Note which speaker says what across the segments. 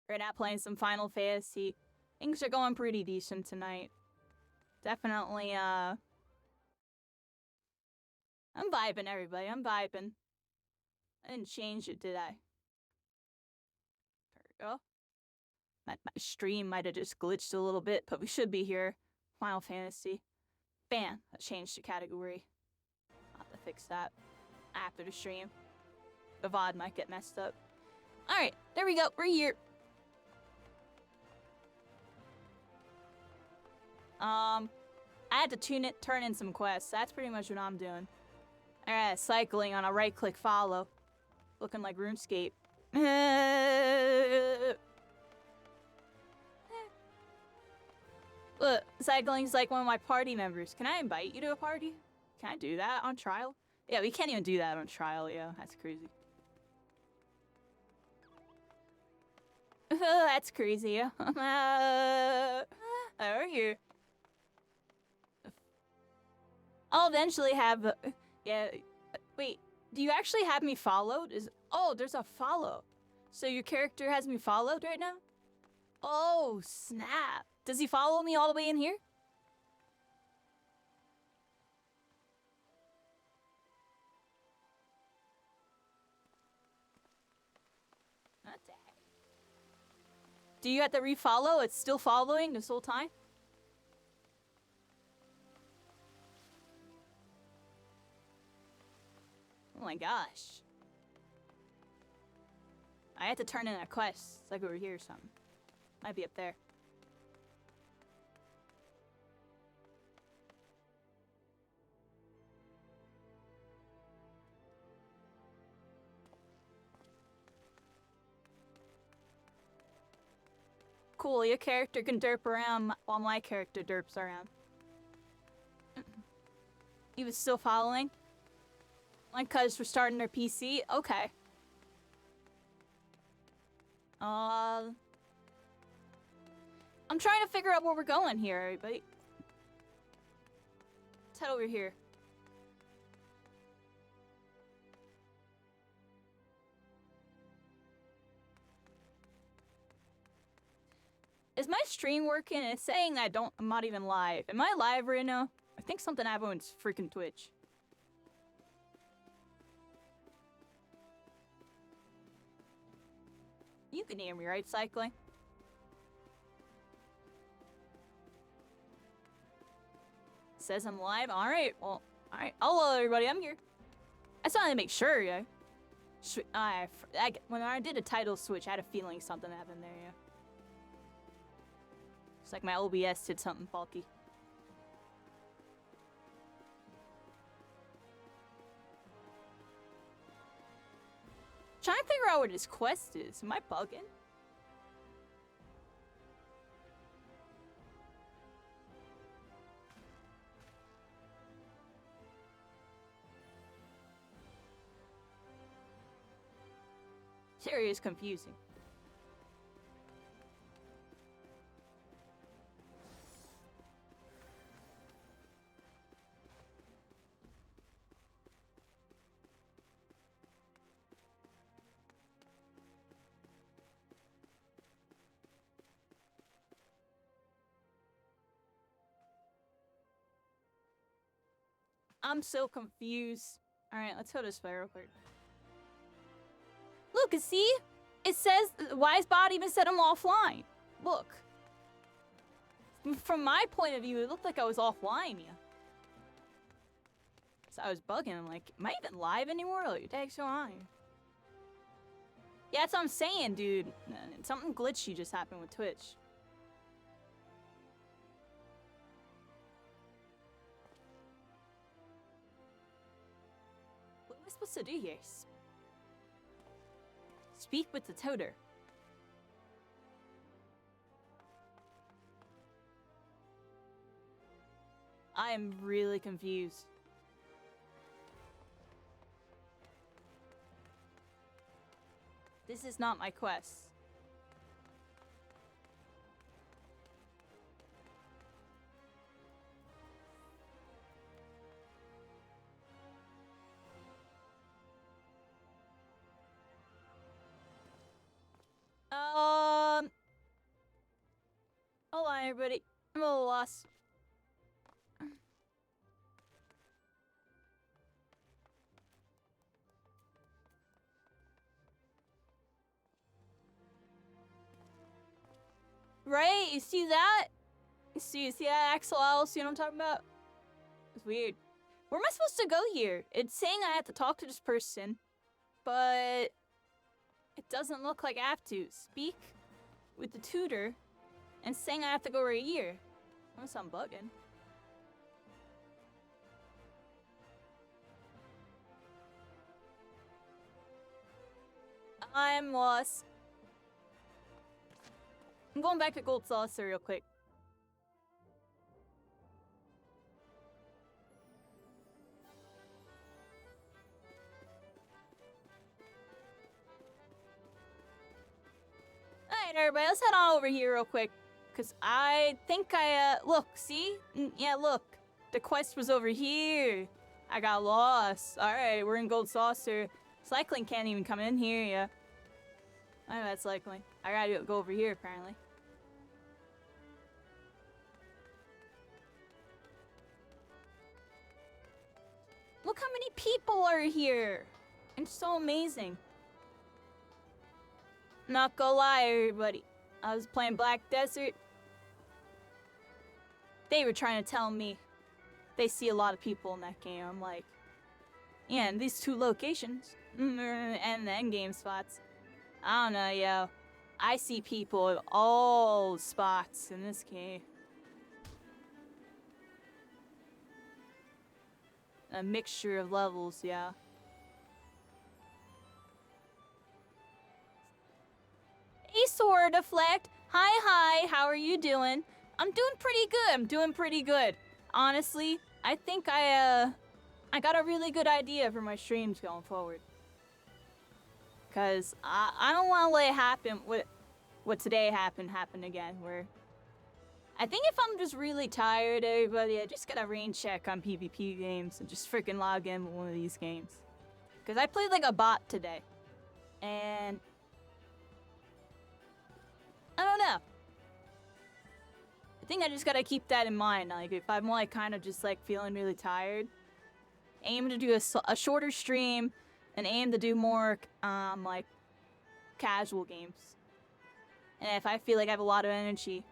Speaker 1: We're not playing some Final Fantasy. Things are going pretty decent tonight. Definitely, I'm vibing, everybody. I'm vibing. I didn't change it, did I? There we go. My stream might have just glitched a little bit, but we should be here. Final Fantasy. Bam! I changed the category. I'll have to fix that after the stream. The VOD might get messed up. Alright, there we go. We're here. I had to turn in some quests. That's pretty much what I'm doing. Alright, cycling on a right-click follow. Looking like RuneScape. Look, cycling's like one of my party members. Can I invite you to a party? Can I do that on trial? Yeah, we can't even do that on trial, yeah. That's crazy. That's crazy. How are you? I'll eventually have... yeah, wait. Do you actually have me followed? Oh, there's a follow. So your character has me followed right now? Oh, snap. Does he follow me all the way in here? Do you have to refollow? It's still following this whole time? Oh my gosh. I had to turn in a quest. It's like over here or something. Might be up there. Cool, your character can derp around while my character derps around. He was still following? Like, cuz we're starting their PC? Okay. I'm trying to figure out where we're going here, everybody. Let's head over here. Is my stream working? It's saying that I'm not even live. Am I live right now? I think something happened with freaking Twitch. You can hear me, right, cycling? Says I'm live. Alright, well, alright. Hello, everybody, I'm here. I just wanted to make sure, yeah. When I did a title switch, I had a feeling something happened there, yeah. It's like my OBS did something faulty. Trying to figure out what this quest is. Am I bugging? Serious confusing. I'm so confused. Alright, let's go this way real quick. Look, see? It says Wise Body even set him offline. Look. From my point of view, it looked like I was offline, yeah. So I was bugging. I'm like, am I even live anymore? Like, thanks so on. Yeah, that's what I'm saying, dude. Something glitchy just happened with Twitch. What am I supposed to do here? Speak with the toter. I am really confused. This is not my quest. on, everybody. I'm a little lost. Right? You see that? You see that, Axel Owl? See what I'm talking about? It's weird. Where am I supposed to go here? It's saying I have to talk to this person, but it doesn't look like I have to. Speak with the tutor and saying I have to go right here. Unless I'm bugging. I'm lost. I'm going back to Gold Saucer real quick. Alright, everybody, let's head on over here real quick. Because I think look, see? Yeah, look. The quest was over here. I got lost. Alright, we're in Gold Saucer. Cycling can't even come in here, yeah. I know that's cycling. I gotta go over here, apparently. Look how many people are here. It's so amazing. Not gonna lie, everybody. I was playing Black Desert. They were trying to tell me they see a lot of people in that game. I'm like, yeah, in these two locations and the endgame spots. I don't know, yo. I see people at all spots in this game. A mixture of levels, yeah. Hey, Sora Deflect. Hi, how are you doing? I'm doing pretty good. Honestly, I think I got a really good idea for my streams going forward. Cause I don't want to let it happen, what today happen again, where I think if I'm just really tired, everybody, I just gotta rain check on PvP games and just freaking log in with one of these games. Cause I played like a bot today, and I don't know. I think I just gotta keep that in mind. Like, if I'm like kind of just like feeling really tired, aim to do a shorter stream, and aim to do more like casual games. And if I feel like I have a lot of energy,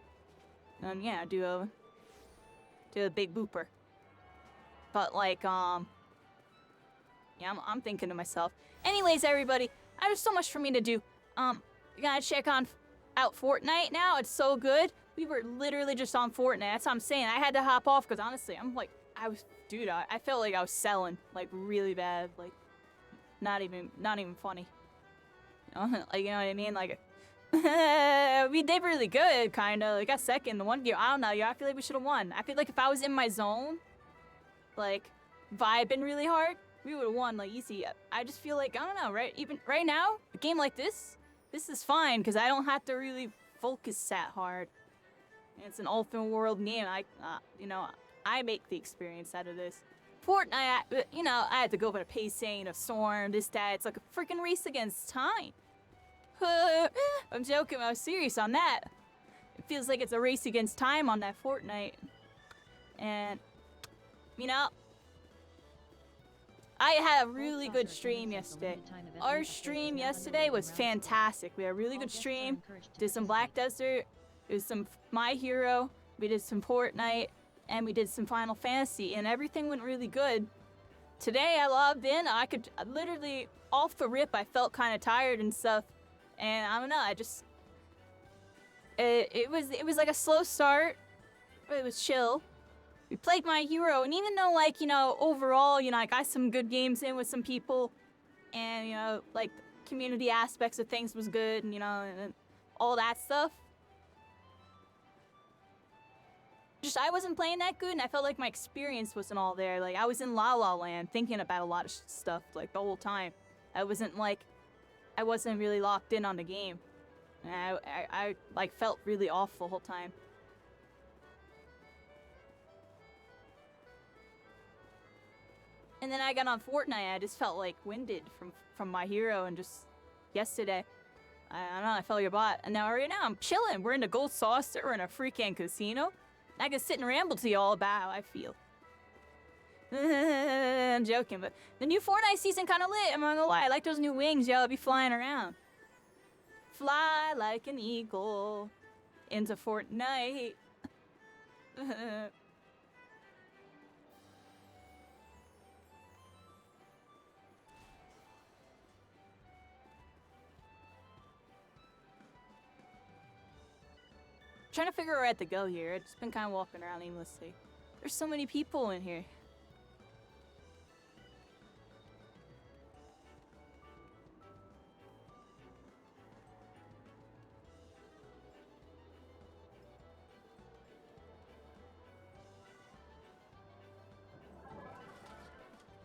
Speaker 1: then yeah, do a big booper. But like yeah, I'm thinking to myself. Anyways, everybody, there's so much for me to do. We gotta check out Fortnite now. It's so good. We were literally just on Fortnite. That's what I'm saying. I had to hop off because honestly, I'm like, I felt like I was selling like really bad. Like, not even funny. Like, you know what I mean? Like, we did really good, kind of. Like, got second the one year. I don't know. I feel like we should have won. I feel like if I was in my zone, like, vibing really hard, we would have won, like, easy. I just feel like, I don't know, right? Even right now, a game like this is fine, because I don't have to really focus that hard. And it's an open world game. I make the experience out of this. Fortnite, you know, I had to go by the pacing, a storm, this, that. It's like a freaking race against time. I'm joking, I was serious on that. It feels like it's a race against time on that Fortnite. And, you know, I had a really good stream yesterday. Our stream yesterday was fantastic. We had a really good stream. Did some Black Desert, did some My Hero, we did some Fortnite, and we did some Final Fantasy, and everything went really good. Today I logged in, I literally, off the rip, I felt kind of tired and stuff. And I don't know, it was like a slow start, but it was chill. We played My Hero, and even though, like, you know, overall, you know, I got some good games in with some people, and, you know, like, community aspects of things was good, and, you know, and all that stuff. Just, I wasn't playing that good, and I felt like my experience wasn't all there. Like, I was in La La Land thinking about a lot of stuff, like, the whole time. I wasn't really locked in on the game. And I like, felt really off the whole time. And then I got on Fortnite, I just felt, like, winded from My Hero, and just yesterday. I don't know, I felt your bot. And now right now I'm chilling. We're in the Gold Saucer, we're in a freaking casino. I can sit and ramble to you all about how I feel. I'm joking, but the new Fortnite season kind of lit. I'm not gonna lie. I like those new wings, yo. I'll be flying around. Fly like an eagle into Fortnite. Trying to figure out where to go here. I've just been kind of walking around aimlessly. There's so many people in here.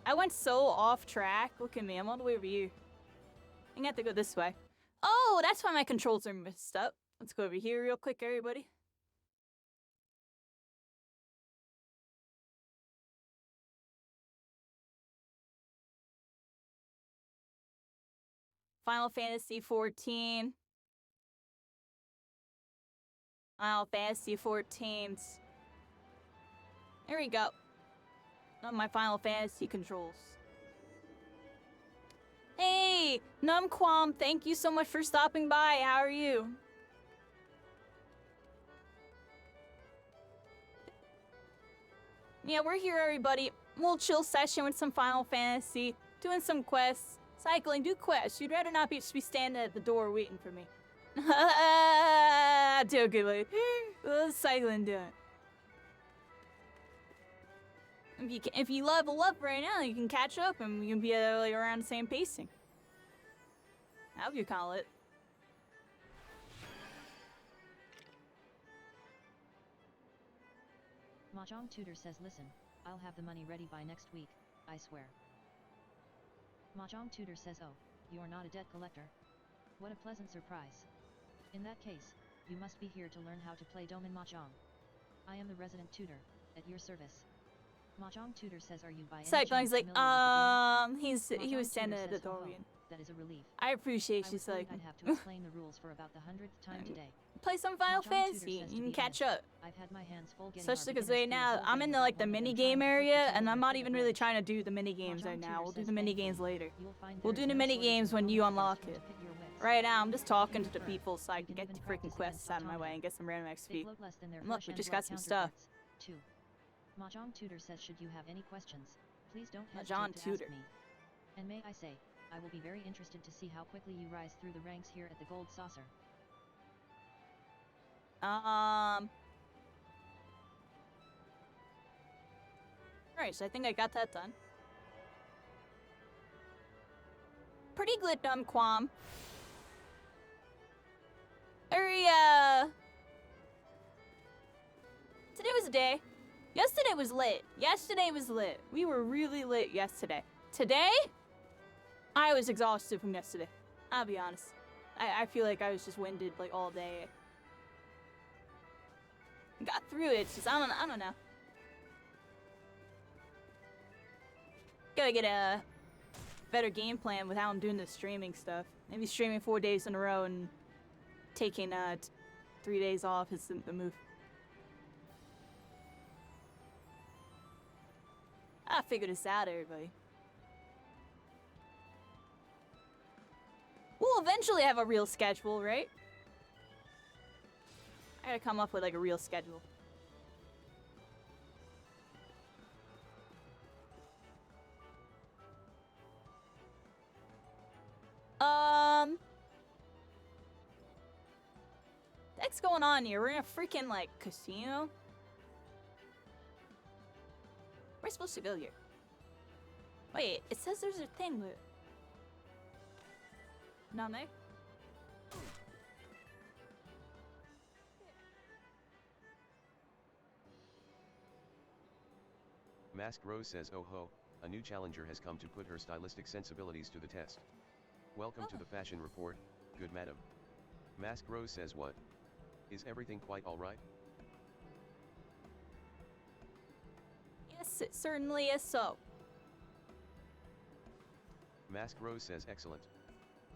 Speaker 1: I went so off track. Look at me, I'm all the way over here. I'm gonna have to go this way. Oh, that's why my controls are messed up. Let's go over here real quick, everybody. Final Fantasy 14. Final Fantasy 14s. There we go. On my Final Fantasy controls. Hey, Numquam, thank you so much for stopping by. How are you? Yeah, we're here, everybody. We'll chill session with some Final Fantasy, doing some quests, cycling, do quests. You'd rather not just be standing at the door waiting for me. Joking, cycling doing. If you level up right now, you can catch up and we can be around the same pacing. How would you call it?
Speaker 2: Mahjong Tutor says, listen, I'll have the money ready by next week, I swear. Mahjong Tutor says, oh, you're not a debt collector? What a pleasant surprise. In that case, you must be here to learn how to play Domin Mahjong. I am the resident tutor, at your service. Mahjong Tutor says, are you by any chance
Speaker 1: Cycling's like, he was standing at the doorway.
Speaker 2: That is a relief.
Speaker 1: I appreciate you,
Speaker 2: Cycling. I'd have to explain the rules for about the 100th time today.
Speaker 1: Play some Final Fantasy, you can catch up.
Speaker 2: I've had my hands full getting
Speaker 1: Especially because right now, I'm in the mini game area, and I'm not even really trying to do the mini games right now. We'll do the mini games later. We'll do the mini games when you unlock it. Right now, I'm just talking to the people so I can get the freaking quests out of my way and get some random XP. And look, we just got some stuff.
Speaker 2: Mahjong Tutor says, should you have any questions, please don't hesitate to ask me. And may I say, I will be very interested to see how quickly you rise through the ranks here at the Gold Saucer.
Speaker 1: Alright, so I think I got that done. Pretty good, Numquam. Today was a day. Yesterday was lit. Yesterday was lit. We were really lit yesterday. Today, I was exhausted from yesterday. I'll be honest. I feel like I was just winded like all day. Got through it. It's just I don't know. Gotta get a better game plan with how I'm doing the streaming stuff. Maybe streaming 4 days in a row and taking 3 days off is the move. I figured this out, everybody. We'll eventually have a real schedule, right? I gotta come up with like a real schedule. What's going on here? We're in a freaking like casino. We're supposed to go here. Wait, it says there's a thing, but not there.
Speaker 3: Masked Rose says, oh ho, a new challenger has come to put her stylistic sensibilities to the test. Welcome to the fashion report, good madam. Masked Rose says, what? Is everything quite alright?
Speaker 1: Yes, it certainly is so.
Speaker 3: Masked Rose says, excellent.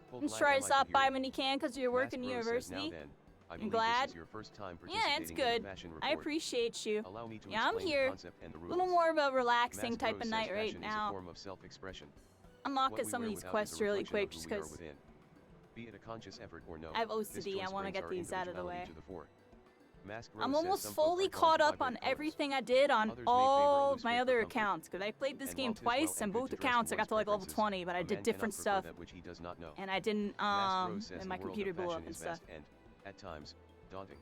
Speaker 3: Full
Speaker 1: I'm
Speaker 3: glad
Speaker 1: sure I
Speaker 3: am to
Speaker 1: stop
Speaker 3: hear
Speaker 1: by
Speaker 3: it.
Speaker 1: when you can because you work in
Speaker 3: Mask Bros says,
Speaker 1: university.
Speaker 3: now then, I
Speaker 1: I'm
Speaker 3: believe
Speaker 1: glad.
Speaker 3: this is your first time
Speaker 1: Yeah, it's
Speaker 3: participating in
Speaker 1: good.
Speaker 3: the fashion
Speaker 1: I
Speaker 3: report.
Speaker 1: appreciate you.
Speaker 3: Allow me to
Speaker 1: Yeah, I'm
Speaker 3: explain
Speaker 1: here.
Speaker 3: the concept and the
Speaker 1: A
Speaker 3: rules.
Speaker 1: little more of a relaxing
Speaker 3: Mask
Speaker 1: type
Speaker 3: Bros
Speaker 1: of
Speaker 3: says
Speaker 1: night right
Speaker 3: fashion is a
Speaker 1: now.
Speaker 3: form of self-expression.
Speaker 1: I'm
Speaker 3: What
Speaker 1: locking
Speaker 3: we
Speaker 1: some of
Speaker 3: wear
Speaker 1: these
Speaker 3: without is a
Speaker 1: quests really
Speaker 3: reflection
Speaker 1: quick
Speaker 3: of
Speaker 1: just
Speaker 3: who we are
Speaker 1: because
Speaker 3: within. Be it a conscious effort or no,
Speaker 1: I have
Speaker 3: this
Speaker 1: OCD. I
Speaker 3: choice
Speaker 1: want to
Speaker 3: brings
Speaker 1: get
Speaker 3: our
Speaker 1: these out of the
Speaker 3: individuality
Speaker 1: way.
Speaker 3: to the fore. Mask
Speaker 1: I'm
Speaker 3: Rose says
Speaker 1: almost
Speaker 3: some folk
Speaker 1: fully
Speaker 3: are drawn
Speaker 1: caught
Speaker 3: to
Speaker 1: up on
Speaker 3: vibrant colors.
Speaker 1: everything I did on
Speaker 3: Others may favor
Speaker 1: all
Speaker 3: a
Speaker 1: of
Speaker 3: loose
Speaker 1: my
Speaker 3: fit
Speaker 1: other
Speaker 3: for comfort.
Speaker 1: accounts because I played this
Speaker 3: And
Speaker 1: game
Speaker 3: while 'tis
Speaker 1: twice
Speaker 3: well
Speaker 1: and
Speaker 3: and good
Speaker 1: both
Speaker 3: to dress
Speaker 1: accounts I
Speaker 3: to
Speaker 1: got to like level
Speaker 3: one's
Speaker 1: 20, but I
Speaker 3: a
Speaker 1: did
Speaker 3: man
Speaker 1: different
Speaker 3: cannot prefer
Speaker 1: stuff
Speaker 3: that which he does not know.
Speaker 1: and I didn't
Speaker 3: Mask Rose says
Speaker 1: and
Speaker 3: the
Speaker 1: my
Speaker 3: world
Speaker 1: computer
Speaker 3: of
Speaker 1: blew
Speaker 3: fashion
Speaker 1: up and
Speaker 3: is
Speaker 1: stuff.
Speaker 3: vast and, at times, daunting.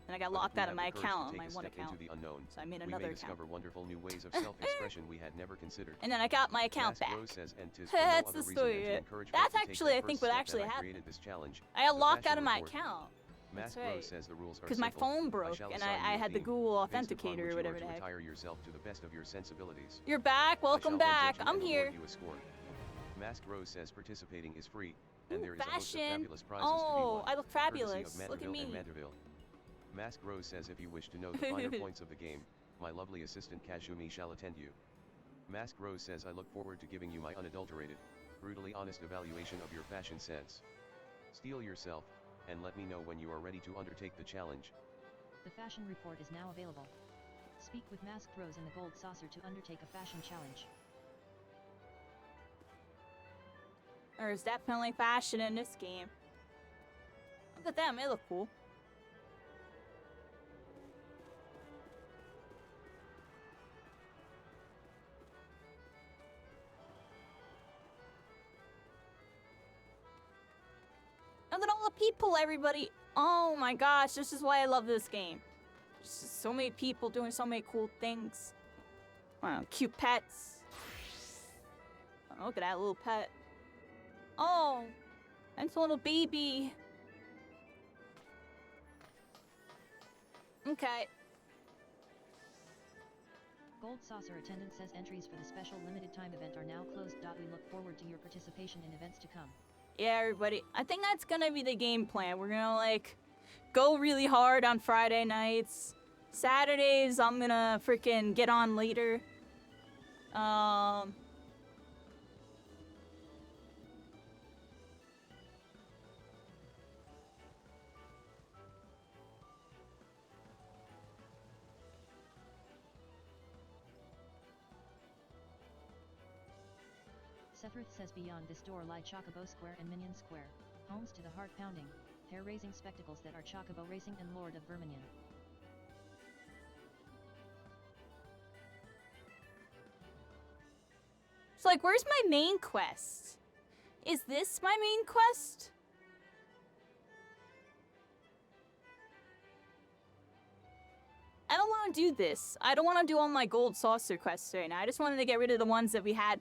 Speaker 1: And I got
Speaker 3: But if
Speaker 1: locked
Speaker 3: we
Speaker 1: out of
Speaker 3: have
Speaker 1: my
Speaker 3: the courage
Speaker 1: account
Speaker 3: to
Speaker 1: on
Speaker 3: take
Speaker 1: my
Speaker 3: a
Speaker 1: one
Speaker 3: step
Speaker 1: account.
Speaker 3: into the unknown,
Speaker 1: So I made
Speaker 3: we
Speaker 1: another
Speaker 3: may
Speaker 1: account.
Speaker 3: discover wonderful new ways of self-expression we had never considered.
Speaker 1: And then I got my account
Speaker 3: Mask
Speaker 1: back.
Speaker 3: Rose says, and 'tis for no
Speaker 1: That's
Speaker 3: other
Speaker 1: the
Speaker 3: reason
Speaker 1: story.
Speaker 3: than to encourage
Speaker 1: That's
Speaker 3: folk to take
Speaker 1: actually,
Speaker 3: that
Speaker 1: I think,
Speaker 3: first
Speaker 1: what
Speaker 3: step
Speaker 1: actually
Speaker 3: that I
Speaker 1: happened.
Speaker 3: created this challenge.
Speaker 1: I got
Speaker 3: The
Speaker 1: locked
Speaker 3: fashion
Speaker 1: out of my
Speaker 3: report.
Speaker 1: account.
Speaker 3: Mask
Speaker 1: That's right.
Speaker 3: Rose says the rules are
Speaker 1: Because my
Speaker 3: simple.
Speaker 1: phone
Speaker 3: I
Speaker 1: broke
Speaker 3: shall
Speaker 1: and
Speaker 3: assign you
Speaker 1: I
Speaker 3: a
Speaker 1: had the
Speaker 3: theme,
Speaker 1: Google
Speaker 3: based upon
Speaker 1: Authenticator
Speaker 3: which
Speaker 1: or
Speaker 3: you
Speaker 1: whatever
Speaker 3: are
Speaker 1: the
Speaker 3: to
Speaker 1: heck.
Speaker 3: attire yourself to the best of your sensibilities.
Speaker 1: You're back.
Speaker 3: I shall
Speaker 1: Welcome
Speaker 3: then judge
Speaker 1: back.
Speaker 3: you
Speaker 1: I'm
Speaker 3: and
Speaker 1: here.
Speaker 3: award you a score. Mask Rose says participating is free, and
Speaker 1: Ooh,
Speaker 3: there is a host of
Speaker 1: fashion.
Speaker 3: fabulous prizes to be
Speaker 1: Oh,
Speaker 3: won,
Speaker 1: I look
Speaker 3: courtesy
Speaker 1: fabulous.
Speaker 3: of
Speaker 1: Look at
Speaker 3: Mandeville
Speaker 1: me.
Speaker 3: and Mandeville. Mask Rose says if you wish to know the finer points of the game, my lovely assistant Kazumi shall attend you. Mask Rose says I look forward to giving you my unadulterated, brutally honest evaluation of your fashion sense. Steel yourself, and let me know when you are ready to undertake the challenge.
Speaker 2: The fashion report is now available. Speak with Masked Rose in the Gold Saucer to undertake a fashion challenge.
Speaker 1: There's definitely fashion in this game. Look at them. They look cool. Look at all the people, everybody. Oh my gosh, this is why I love this game. There's just so many people doing so many cool things. Wow, cute pets. Oh, look at that little pet. Oh, that's a little baby. Okay.
Speaker 2: Gold Saucer attendant says entries for the special limited time event are now closed. We look forward to your participation in events to come.
Speaker 1: Yeah, everybody. I think that's gonna be the game plan. We're gonna, like, go really hard on Friday nights. Saturdays, I'm gonna freaking get on later.
Speaker 2: Sephiroth says beyond this door lie Chocobo Square and Minion Square, homes to the heart-pounding, hair-raising spectacles that are Chocobo Racing and Lord of Verminion.
Speaker 1: It's like, where's my main quest? Is this my main quest? I don't want to do this. I don't want to do all my gold saucer quests right now. I just wanted to get rid of the ones that we had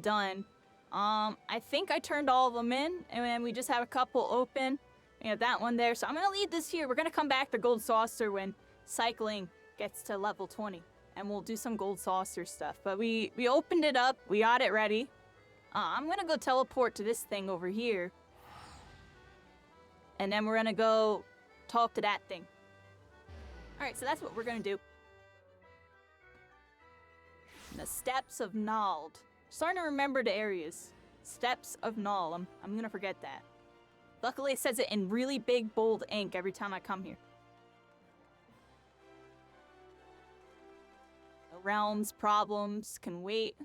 Speaker 1: done. I think I turned all of them in, and then we just have a couple open. We have that one there. So I'm going to leave this here. We're going to come back to gold saucer when cycling gets to level 20. And we'll do some gold saucer stuff. But we opened it up. We got it ready. I'm going to go teleport to this thing over here. And then we're going to go talk to that thing. Alright, so that's what we're going to do. The Steps of Nald. Starting to remember the areas. Steps of Nald. I'm going to forget that. Luckily, it says it in really big, bold ink every time I come here. The realms, problems, can wait.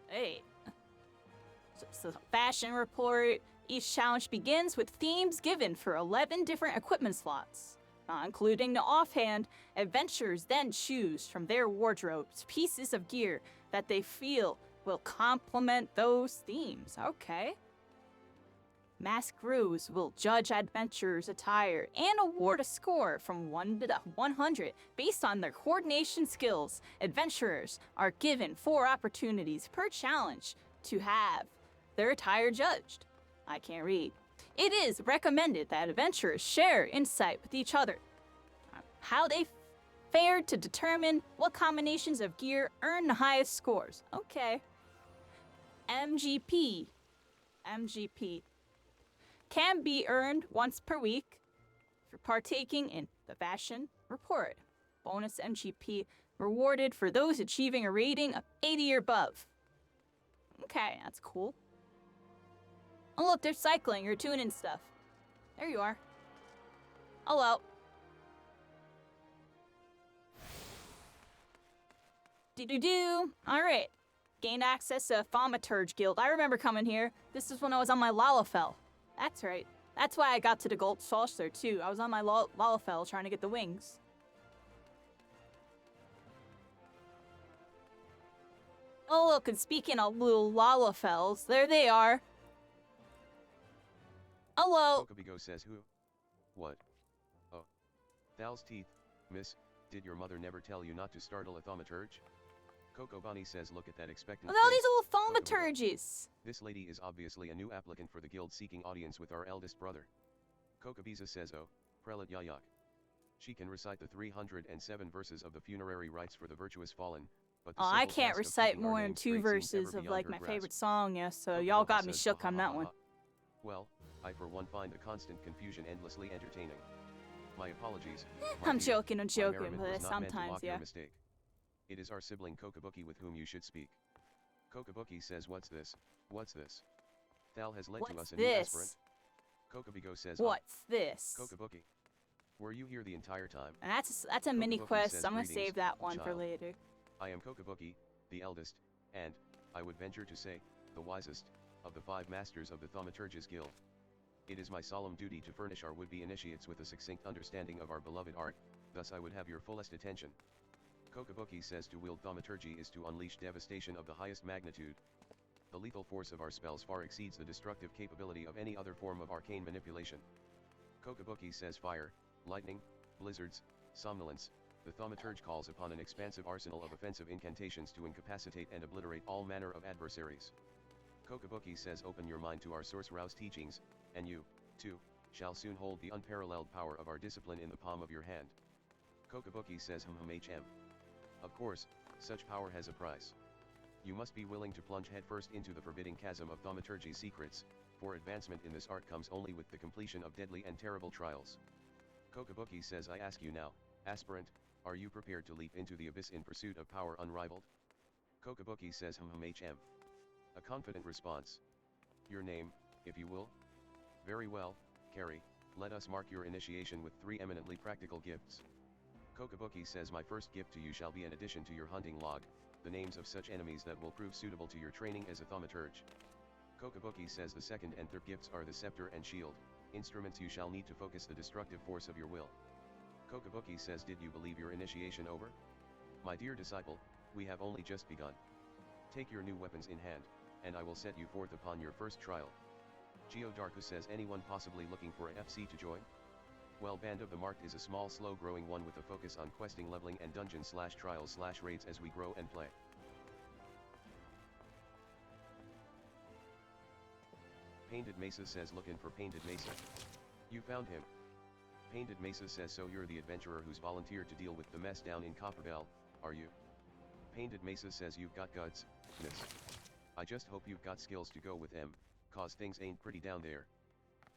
Speaker 1: Hey. So fashion report. Each challenge begins with themes given for 11 different equipment slots, including the offhand. Adventurers then choose from their wardrobes pieces of gear that they feel will complement those themes. Okay. Masked Rose will judge adventurers' attire and award a score from 1 to 100 based on their coordination skills. Adventurers are given 4 opportunities per challenge to have their attire judged. I can't read. It is recommended that adventurers share insight with each other on how they fared to determine what combinations of gear earn the highest scores. Okay. MGP can be earned once per week for partaking in the fashion report. Bonus MGP rewarded for those achieving a rating of 80 or above. Okay, that's cool. Oh, look, they're cycling or tuning stuff. There you are. Hello. Do-do-do. Alright. Gained access to Thaumaturge Guild. I remember coming here. This is when I was on my Lalafell. That's right. That's why I got to the Gold Saucer, too. I was on my Lalafell trying to get the wings. Oh, look, and speaking of little Lalafells, there they are. Hello.
Speaker 3: Kokobigo says who? What? Oh. Thal's teeth, miss, did your mother never tell you not to startle a thaumaturge? Coco Bonnie says look at that expectant
Speaker 1: Look at all
Speaker 3: face.
Speaker 1: these little
Speaker 3: Kokobigo.
Speaker 1: thaumaturges.
Speaker 3: This lady is obviously a new applicant for the guild seeking audience with our eldest brother. Kokobiza says oh, Prelate Yayak. She can recite the 307 verses of the funerary rites for the virtuous fallen, but the
Speaker 1: Oh, I
Speaker 3: simple
Speaker 1: can't
Speaker 3: task of
Speaker 1: recite
Speaker 3: keeping our
Speaker 1: more than
Speaker 3: names
Speaker 1: 2
Speaker 3: straight seems
Speaker 1: verses
Speaker 3: ever
Speaker 1: of
Speaker 3: beyond
Speaker 1: like
Speaker 3: her
Speaker 1: my
Speaker 3: grasp.
Speaker 1: favorite song, yeah, so
Speaker 3: Kokoboha
Speaker 1: y'all got me
Speaker 3: says,
Speaker 1: shook
Speaker 3: "Ha,
Speaker 1: on
Speaker 3: ha,
Speaker 1: that
Speaker 3: ha,
Speaker 1: one.
Speaker 3: ha." Well, I for one find the constant confusion endlessly entertaining. My apologies. my
Speaker 1: I'm
Speaker 3: dear.
Speaker 1: joking,
Speaker 3: My
Speaker 1: joking,
Speaker 3: merriment
Speaker 1: but
Speaker 3: was not meant to
Speaker 1: sometimes,
Speaker 3: mock your
Speaker 1: yeah.
Speaker 3: mistake. It is our sibling Kokabuki with whom you should speak. Kokabuki says what's this? What's this? Thal has led to
Speaker 1: What's
Speaker 3: us a new aspirant.
Speaker 1: this?
Speaker 3: Kokabigo says
Speaker 1: What's this?
Speaker 3: Kokabuki. Were you here the entire time?
Speaker 1: And that's a mini
Speaker 3: Kokabuki
Speaker 1: quest.
Speaker 3: says,
Speaker 1: I'm gonna
Speaker 3: "Greetings,
Speaker 1: save that one for
Speaker 3: child.
Speaker 1: later.
Speaker 3: I am Kokabuki, the eldest, and, I would venture to say, the wisest, of the 5 masters of the Thaumaturges Guild. It is my solemn duty to furnish our would-be initiates with a succinct understanding of our beloved art, thus I would have your fullest attention. Kokabuki says to wield thaumaturgy is to unleash devastation of the highest magnitude. The lethal force of our spells far exceeds the destructive capability of any other form of arcane manipulation. Kokabuki says fire, lightning, blizzards, somnolence. The thaumaturge calls upon an expansive arsenal of offensive incantations to incapacitate and obliterate all manner of adversaries. Kokabuki says open your mind to our source-rouse teachings, and you, too, shall soon hold the unparalleled power of our discipline in the palm of your hand. Kokabuki says HM. Of course, such power has a price. You must be willing to plunge headfirst into the forbidding chasm of thaumaturgy's secrets, for advancement in this art comes only with the completion of deadly and terrible trials. Kokabuki says I ask you now, aspirant, are you prepared to leap into the abyss in pursuit of power unrivaled? Kokabuki says HM. A confident response. Your name, if you will? Very well, Carrie, let us mark your initiation with 3 eminently practical gifts. Kokabuki says my first gift to you shall be an addition to your hunting log, the names of such enemies that will prove suitable to your training as a thaumaturge. Kokabuki says the second and third gifts are the scepter and shield, instruments you shall need to focus the destructive force of your will. Kokabuki says did you believe your initiation over? My dear disciple, we have only just begun. Take your new weapons in hand, and I will set you forth upon your first trial. Geodarku says anyone possibly looking for a FC to join? Well, Band of the Marked is a small slow-growing one with a focus on questing, leveling and dungeon/trials/raids as we grow and play. Painted Mesa says lookin' for Painted Mesa. You found him. Painted Mesa says so you're the adventurer who's volunteered to deal with the mess down in Copperbell, are you? Painted Mesa says you've got guts, miss. I just hope you've got skills to go with them, cause things ain't pretty down there.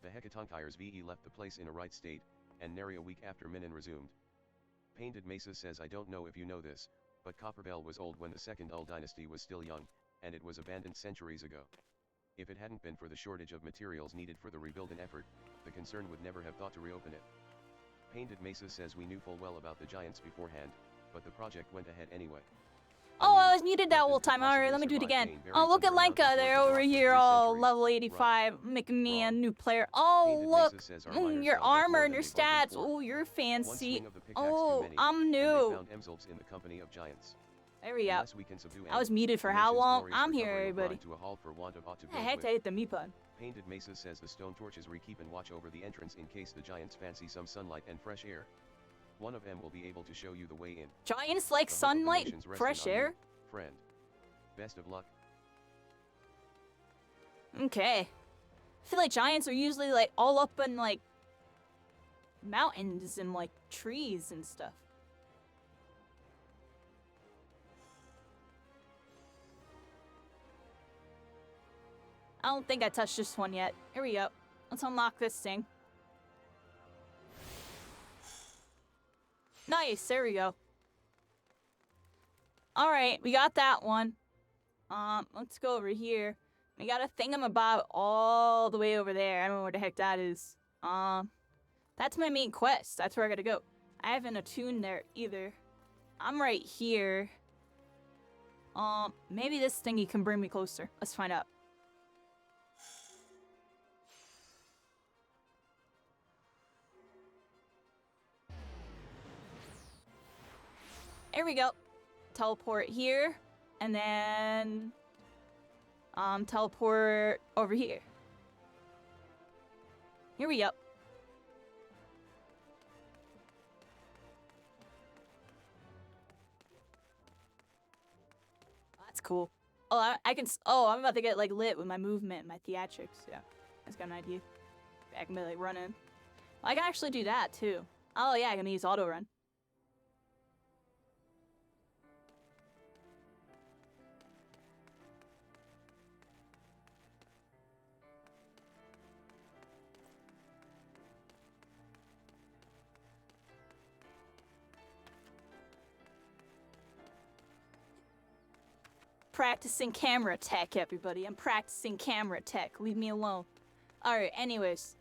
Speaker 3: The Hecatonkires VE left the place in a right state, and nary a week after Minin resumed. Painted Mesa says I don't know if you know this, but Copperbell was old when the Second Ul dynasty was still young, and it was abandoned centuries ago. If it hadn't been for the shortage of materials needed for the rebuilding effort, the concern would never have thought to reopen it. Painted Mesa says we knew full well about the giants beforehand, but the project went ahead anyway.
Speaker 1: Oh, I was muted that whole time. Alright, let me do it again. Oh, look at Lenka. They're over here all level 85, making me a new player. Oh, look. Your armor and your stats. Oh, you're fancy. Oh, I'm new. There we go. I was muted for how long? I'm here, everybody. I had to hit the me button.
Speaker 3: Painted Mesa says the stone torches keep and watch over the entrance in case the giants fancy some sunlight and fresh air. One of them will be able to show you the way in.
Speaker 1: Giants like
Speaker 3: The hope of the
Speaker 1: sunlight,
Speaker 3: nations resting
Speaker 1: fresh
Speaker 3: on you,
Speaker 1: air.
Speaker 3: friend. Best of luck.
Speaker 1: Okay. I feel like giants are usually like all up in like mountains and like trees and stuff. I don't think I touched this one yet. Here we go. Let's unlock this thing. Nice, there we go. Alright, we got that one. Let's go over here. We got a thingamabob all the way over there. I don't know where the heck that is. That's my main quest. That's where I gotta go. I haven't attuned there either. I'm right here. Maybe this thingy can bring me closer. Let's find out. There we go. Teleport here, and then teleport over here. Here we go. That's cool. Oh, I can. Oh, I'm about to get like lit with my movement, my theatrics. Yeah, that's got an idea. I can be like running. Well, I can actually do that too. Oh yeah, I can use auto run. Practicing camera tech, everybody. I'm practicing camera tech. Leave me alone. Alright, anyways.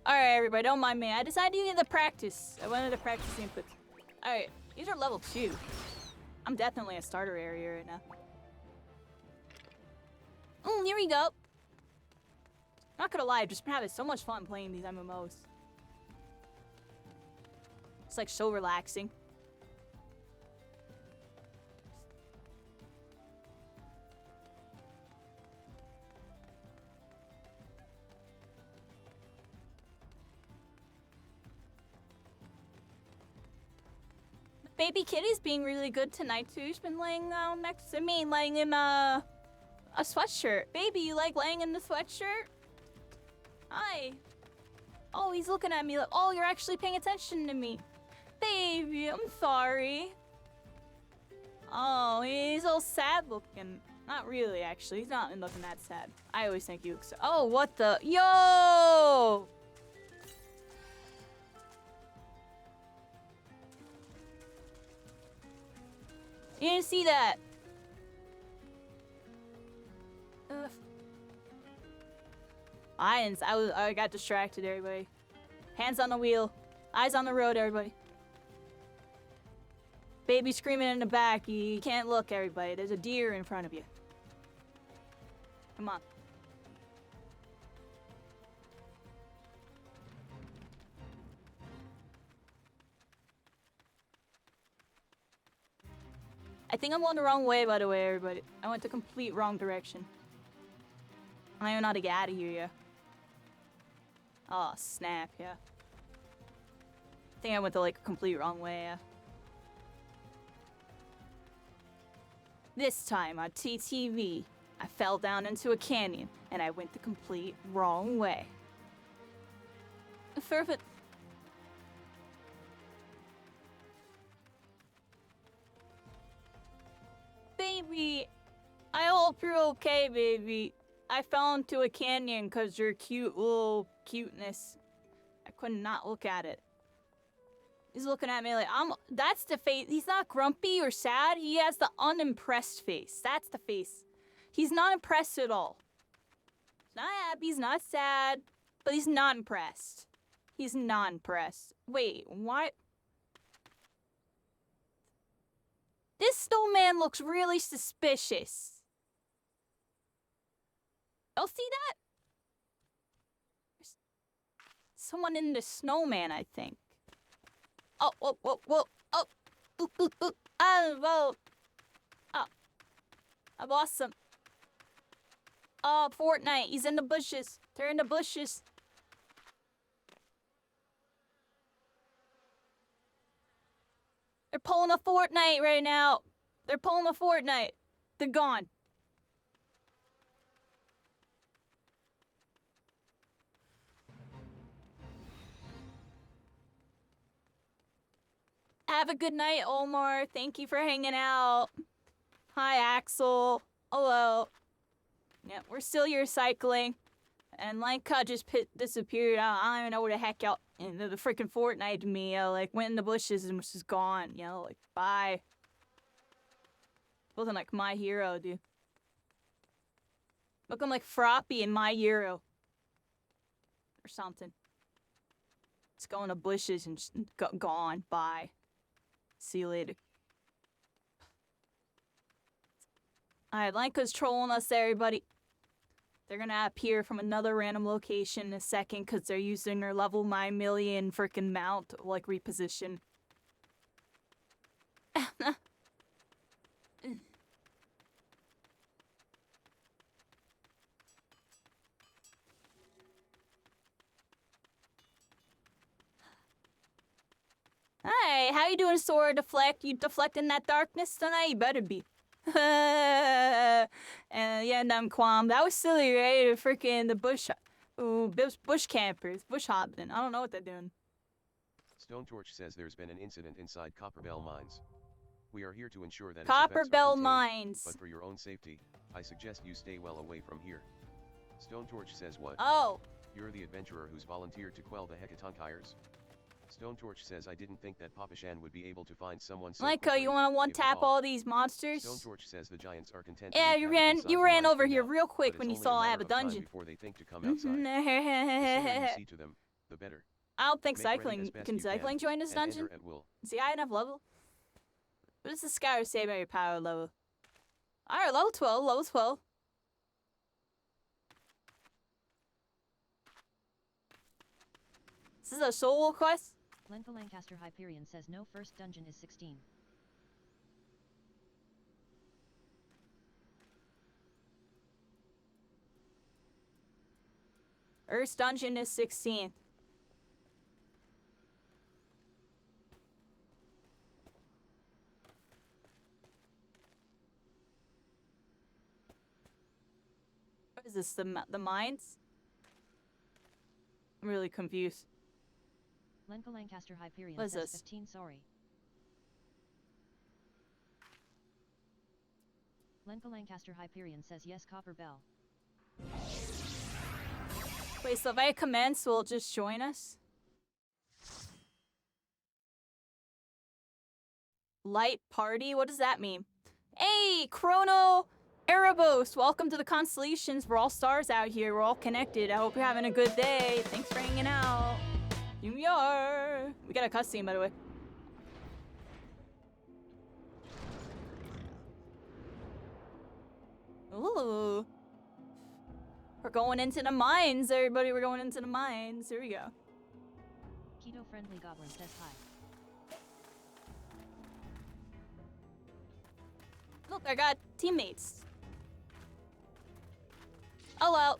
Speaker 1: Alright, everybody, don't mind me. I decided to need the practice. I wanted to practice the inputs. Alright, these are level 2. I'm definitely a starter area right now. Here we go. Not gonna lie, I've just been having so much fun playing these MMOs. It's like so relaxing. Baby Kitty's being really good tonight too. She's been laying down next to me, laying in a sweatshirt. Baby, you like laying in the sweatshirt? Hi. Oh, he's looking at me like, oh, you're actually paying attention to me. Baby, I'm sorry. Oh, he's all sad looking. Not really, actually. He's not looking that sad. I always think you look so. Oh, what the? Yo! You didn't see that. Ugh. I got distracted, everybody. Hands on the wheel. Eyes on the road, everybody. Baby screaming in the back. You can't look, everybody. There's a deer in front of you. Come on. I think I'm going the wrong way, by the way, everybody. I went the complete wrong direction. I don't even know how to get out of here, yeah. Oh, snap, yeah. I think I went the, like, complete wrong way, yeah. This time on TTV, I fell down into a canyon, and I went the complete wrong way. Perfect. Baby, I hope you're okay, baby. I fell into a canyon because your cute little cuteness. I could not look at it. He's looking at me like, that's the face. He's not grumpy or sad. He has the unimpressed face. That's the face. He's not impressed at all. He's not happy, he's not sad, but he's not impressed. He's not impressed. Wait, what? This snowman looks really suspicious. Y'all see that? There's someone in the snowman, I think. Oh, whoa, whoa, whoa, oh, whoa. Oh, I lost him. Oh, Fortnite, he's in the bushes. They're in the bushes. They're pulling a Fortnite right now. They're pulling a Fortnite. They're gone. Have a good night, Omar. Thank you for hanging out. Hi, Axel. Hello. Yeah, we're still here cycling. And Lanka just disappeared. I don't even know where the heck y'all... And the freaking Fortnite me, like, went in the bushes and was just gone. You know, like, bye. Wasn't like My Hero, dude. Looking like Froppy in My Hero. Or something. Just go in the bushes and just gone. Bye. See you later. Alright, Lanka's trolling us, everybody. They're gonna appear from another random location in a second because they're using their level my million freaking mount, like, reposition. Hey, how you doing, Sora Deflect? You deflecting that darkness tonight? You better be. And yeah, Quam, that was silly, right? Freaking the bush campers, bush hopping. I don't know what they're doing.
Speaker 3: Stone Torch says there's been an incident inside Copperbell Mines. We are here to ensure that
Speaker 1: Copperbell Mines.
Speaker 3: But for your own safety, I suggest you stay well away from here. Stone Torch says what?
Speaker 1: Oh.
Speaker 3: You're the adventurer who's volunteered to quell the Hecatonkires? Stone Torch says I didn't think that Papa Shan would be able to find someone so
Speaker 1: Like,
Speaker 3: quickly,
Speaker 1: you wanna one-tap all these monsters?
Speaker 3: Stone Torch says the giants are content.
Speaker 1: Yeah, you ran over here real quick when you saw I have a dungeon.
Speaker 3: Before they think to come outside. The sooner you see to them, the better.
Speaker 1: I don't think
Speaker 3: Make ready
Speaker 1: cycling
Speaker 3: as best
Speaker 1: can
Speaker 3: you
Speaker 1: cycling join this
Speaker 3: and
Speaker 1: dungeon.
Speaker 3: enter at will.
Speaker 1: See, I enough level. What does the scout say about your power level? Alright, level 12, level 12. This is a solo quest?
Speaker 2: Lenka Lancaster Hyperion says no, first dungeon is 16.
Speaker 1: First dungeon is 16. What is this, the mines? I'm really confused.
Speaker 2: Lenka Lancaster Hyperion
Speaker 1: What is
Speaker 2: says
Speaker 1: this?
Speaker 2: 15, sorry. Lenka Lancaster Hyperion says yes, Copperbell.
Speaker 1: Wait, so if I commence, will it just join us? Light party? What does that mean? Hey, Chrono Erebos! Welcome to the Constellations. We're all stars out here. We're all connected. I hope you're having a good day. Thanks for hanging out. Here we are. We got a cutscene, by the way. Ooh. We're going into the mines, everybody. We're going into the mines. Here we go.
Speaker 2: Keto Friendly Goblin says hi.
Speaker 1: Look, I got teammates. Oh well.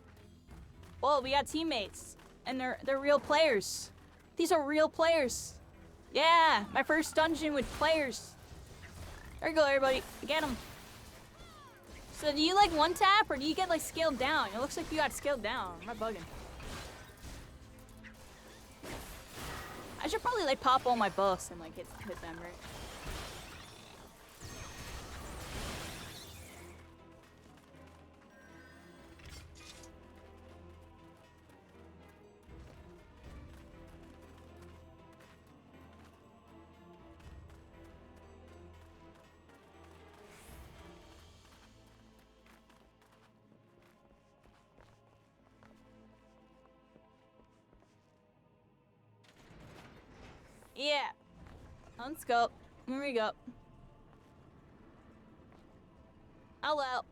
Speaker 1: Well, we got teammates. And they're real players. These are real players. Yeah, my first dungeon with players. There you go, everybody. Get them. So do you like one tap or do you get like scaled down? It looks like you got scaled down. Am I bugging? I should probably like pop all my buffs and like hit them, right? Yeah. Let's go. Here we go. Hello.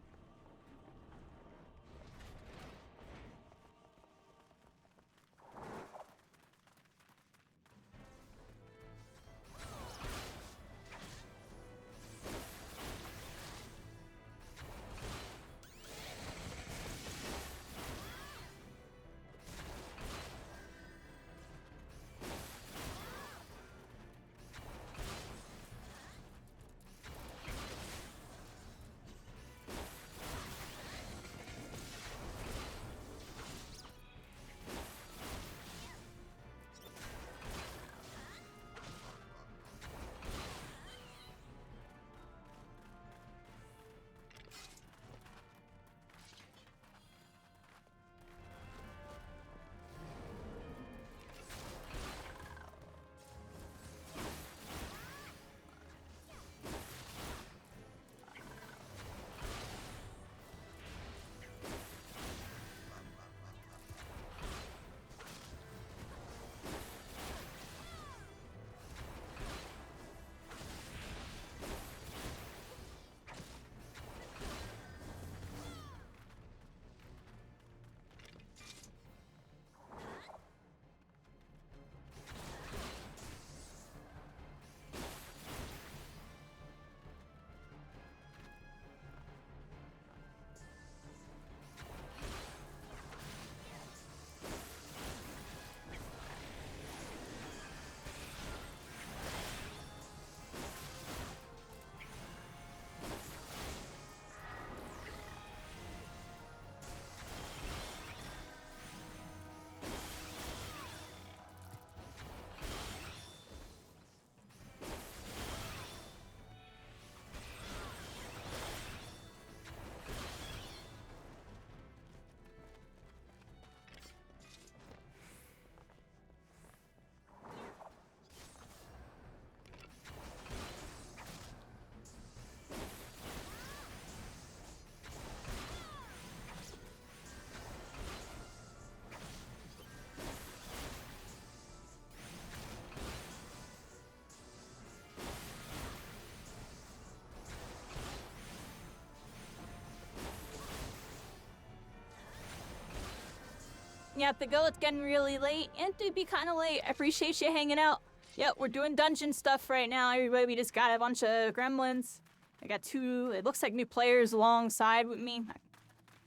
Speaker 1: you have to go. It's getting really late. And to be kind of late, I appreciate you hanging out. Yep, we're doing dungeon stuff right now, everybody. We just got a bunch of gremlins. I got 2, it looks like new players alongside with me.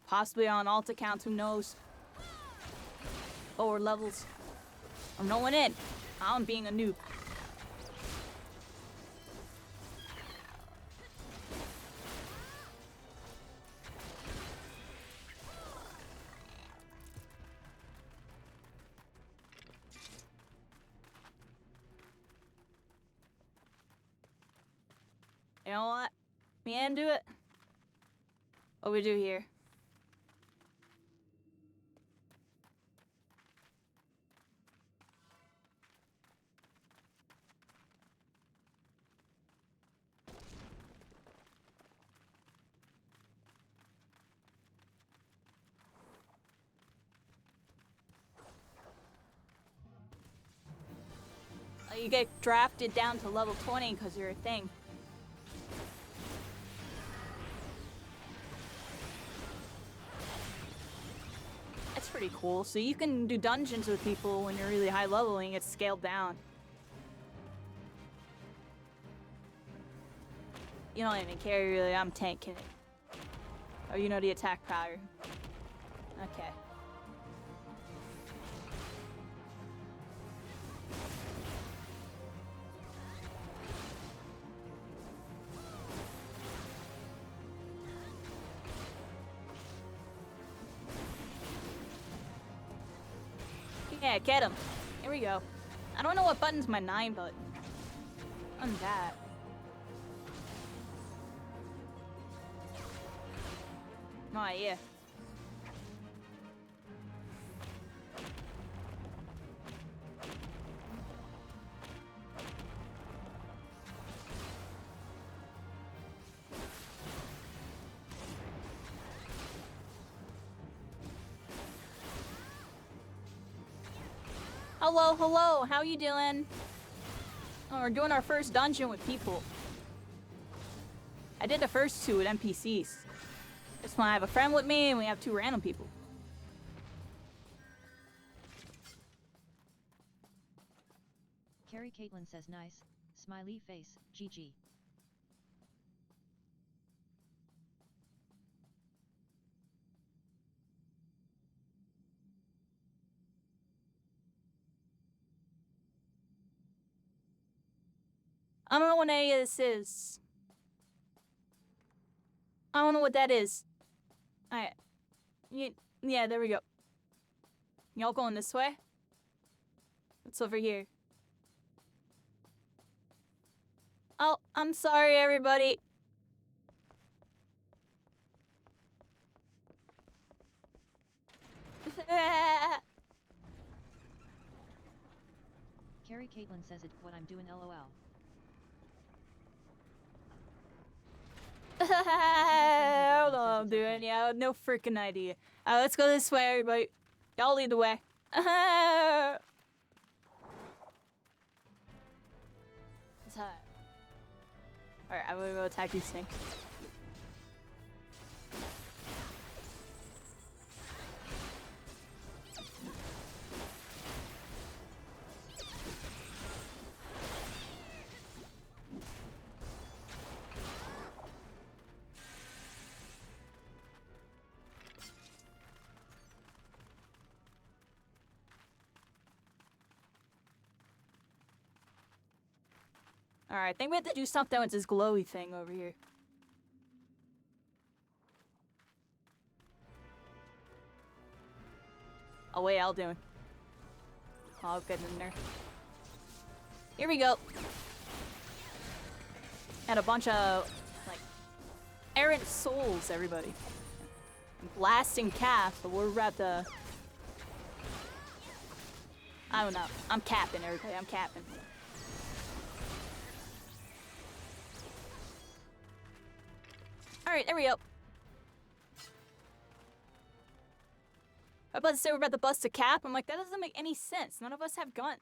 Speaker 1: Possibly on alt accounts, who knows? Lower levels. I'm no one in. I'm being a noob. You know what? Me and do it. What we do here? You get drafted down to level 20 because you're a thing. That's pretty cool. So you can do dungeons with people when you're really high level and you get scaled down. You don't even care really, I'm tanking it. Oh, you know the attack power. Okay. Yeah, get him. Here we go. I don't know what button's my 9 button. On that. Oh, yeah. Hello, hello, how you doing? Oh, we're doing our first dungeon with people. I did the first 2 with NPCs. This one I have a friend with me and we have 2 random people.
Speaker 2: Carrie Caitlin says nice, smiley face, GG.
Speaker 1: I don't know what any of this is. I don't know what that is. Alright. Yeah, there we go. Y'all going this way? What's over here? Oh, I'm sorry, everybody.
Speaker 2: Carrie Caitlin says it what I'm doing LOL.
Speaker 1: I don't know what I'm doing. Yeah, no freaking idea. Let's go this way, everybody. Y'all lead the way. Alright, I'm gonna go attack these things. Alright, I think we have to do something with this glowy thing over here. Oh wait, I'll do it. I'll get in there. Here we go. And a bunch of, like, errant souls, everybody. And blasting calf, but we're about to... I don't know. I'm capping, everybody. I'm capping. Alright, there we go. I was about to say we're about to bust a cap. I'm like, that doesn't make any sense. None of us have guns.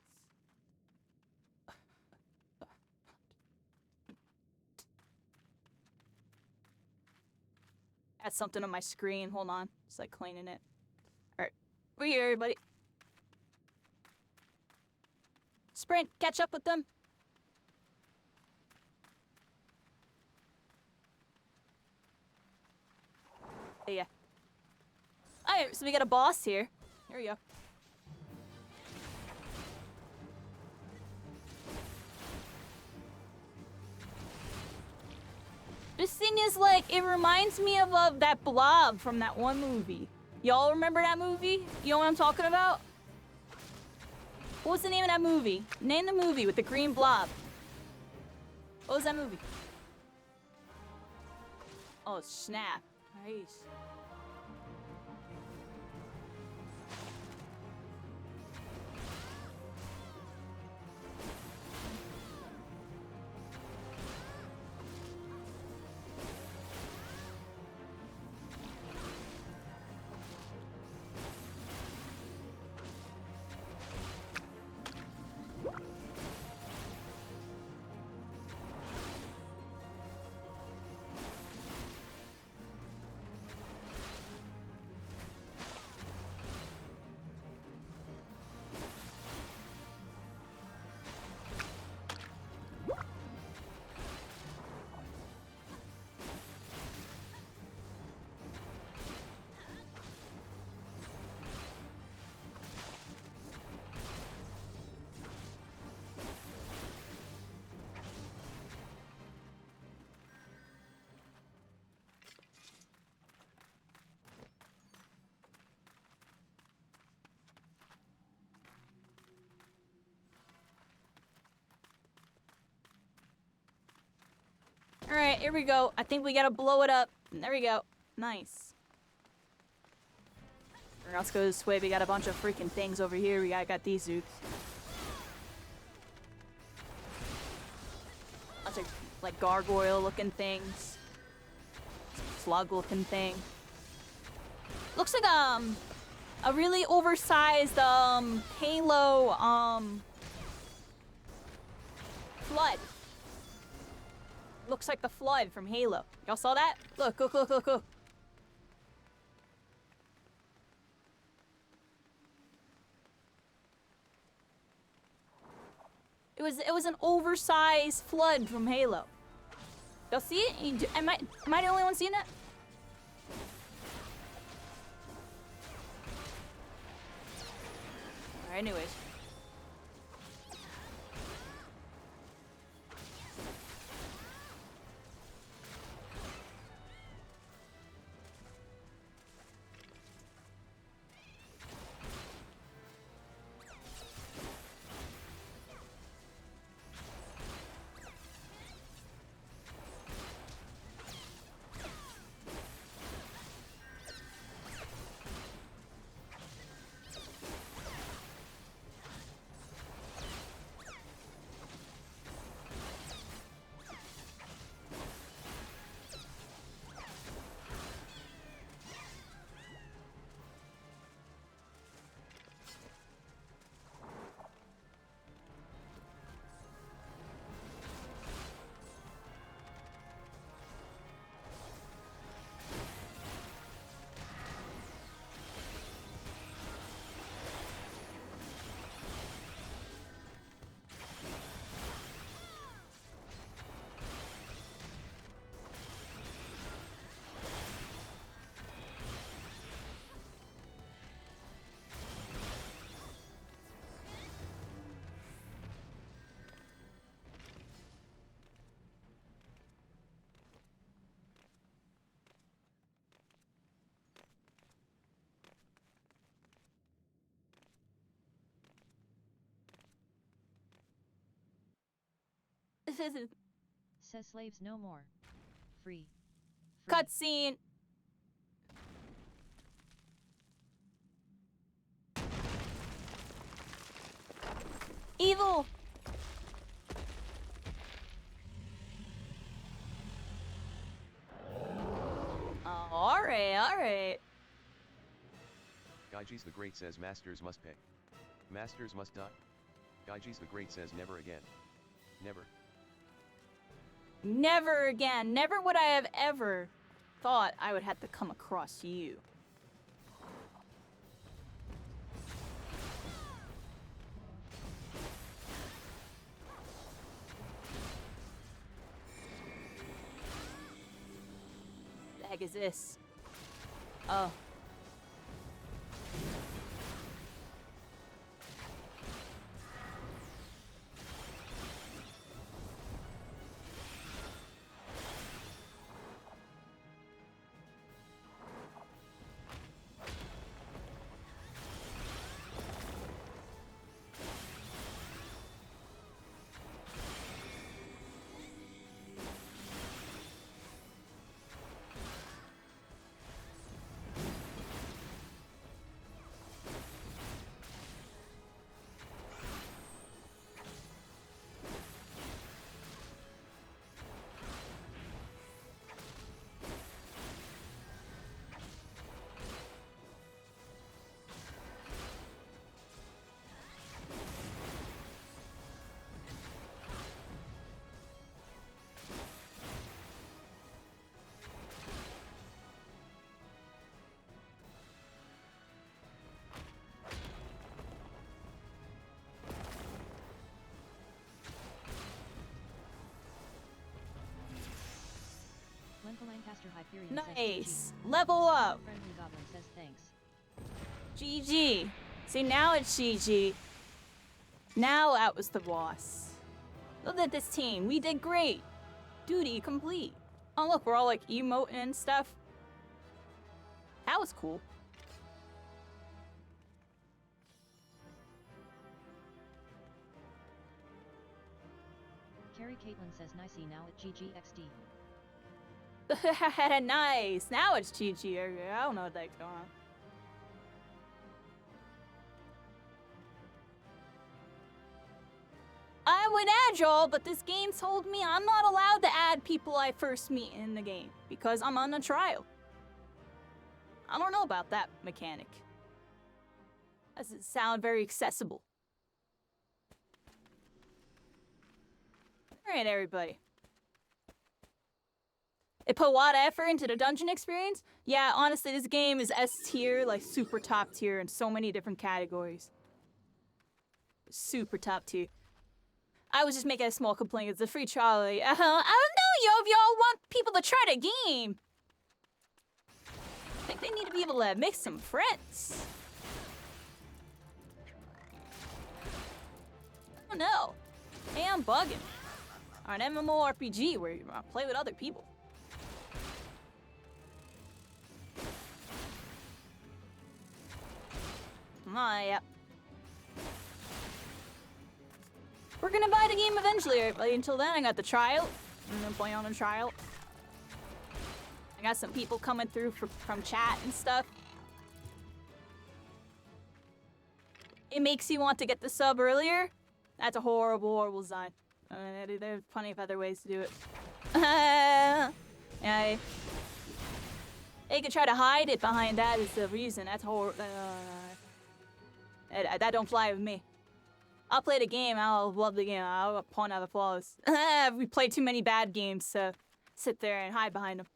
Speaker 1: Add something on my screen. Hold on. Just like cleaning it. Alright. Over here, everybody. Sprint, catch up with them. Yeah. Alright, so we got a boss here. Here we go. This thing is like, it reminds me of that blob from that one movie. Y'all remember that movie? You know what I'm talking about? What was the name of that movie? Name the movie with the green blob. What was that movie? Oh, snap. Nice. Alright, here we go. I think we gotta blow it up. There we go. Nice. Or else go this way. We got a bunch of freaking things over here. We got these dudes. Bunch of, like, gargoyle-looking things. Slug-looking thing. Looks like, a really oversized, Halo, flood. Looks like the flood from Halo. Y'all saw that? Look, look, look, look, look. It was an oversized flood from Halo. Y'all see it? Am I the only one seeing it? Alright, anyways.
Speaker 2: Says slaves no more. Free.
Speaker 1: Cutscene. Evil. All right.
Speaker 3: Gyges the Great says masters must pay. Masters must die. Gyges the Great says never again. Never.
Speaker 1: Never again. Never would I have ever thought I would have to come across you. heck is this? Oh.
Speaker 2: Lenka Lancaster Hyperion says
Speaker 1: Nice. Level up.
Speaker 2: GG. Friendly Goblin says thanks.
Speaker 1: GG. See, now it's GG. Now that was the boss. Look at this team. We did great. Duty complete. Oh, look, we're all like emoting and stuff. That was cool.
Speaker 2: Carrie Caitlin says nicey now at GGXD.
Speaker 1: Nice. Now it's GG. I don't know what that's going on. I would add y'all, but this game told me I'm not allowed to add people I first meet in the game because I'm on a trial. I don't know about that mechanic. Doesn't sound very accessible. Alright, everybody. It put a lot of effort into the dungeon experience. Yeah, honestly, this game is S tier, like super top tier in so many different categories. Super top tier. I was just making a small complaint. It's a free trial. Like, I don't know, yo, if y'all want people to try the game. I think they need to be able to make some friends. I don't know. Hey, I'm bugging. Or an MMORPG where you play with other people. Yeah. We're gonna buy the game eventually. Until then, I got the trial. I'm gonna play on a trial. I got some people coming through from chat and stuff. It makes you want to get the sub earlier. That's a horrible, horrible sign. There's plenty of other ways to do it. Yeah. They could try to hide it behind that is the reason. That's horrible. That don't fly with me. I'll play the game. I'll love the game. I'll point out the flaws. We play too many bad games to sit there and hide behind them.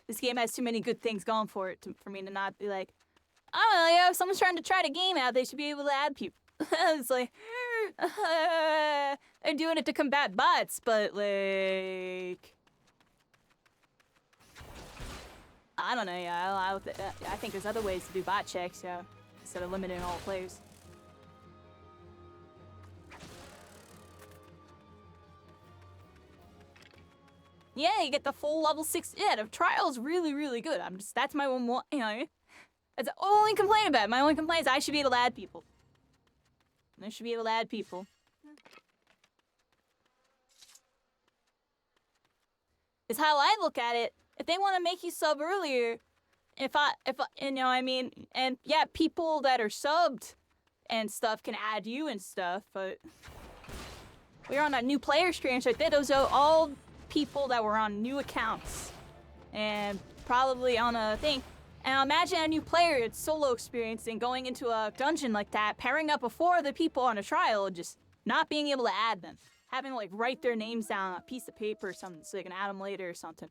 Speaker 1: This game has too many good things going for it for me to not be like, I don't know, if someone's trying to try the game out, they should be able to add people. It's like, they're doing it to combat bots, but like, I don't know, yeah, I think there's other ways to do bot checks, yeah, instead of limiting all players. Yeah, you get the full level 6. Yeah, the trial's really, really good. That's my one, you know, that's the only complaint about it. My only complaint is I should be able to add people. I should be able to add people. It's how I look at it. If they want to make you sub earlier, if I, you know, I mean, and yeah, people that are subbed and stuff can add you and stuff, but we were on that new player stream, so I did those are all people that were on new accounts and probably on a thing. And imagine a new player, it's solo experience, and going into a dungeon like that, pairing up with 4 other people on a trial, and just not being able to add them. Having to, like, write their names down on a piece of paper or something so they can add them later or something.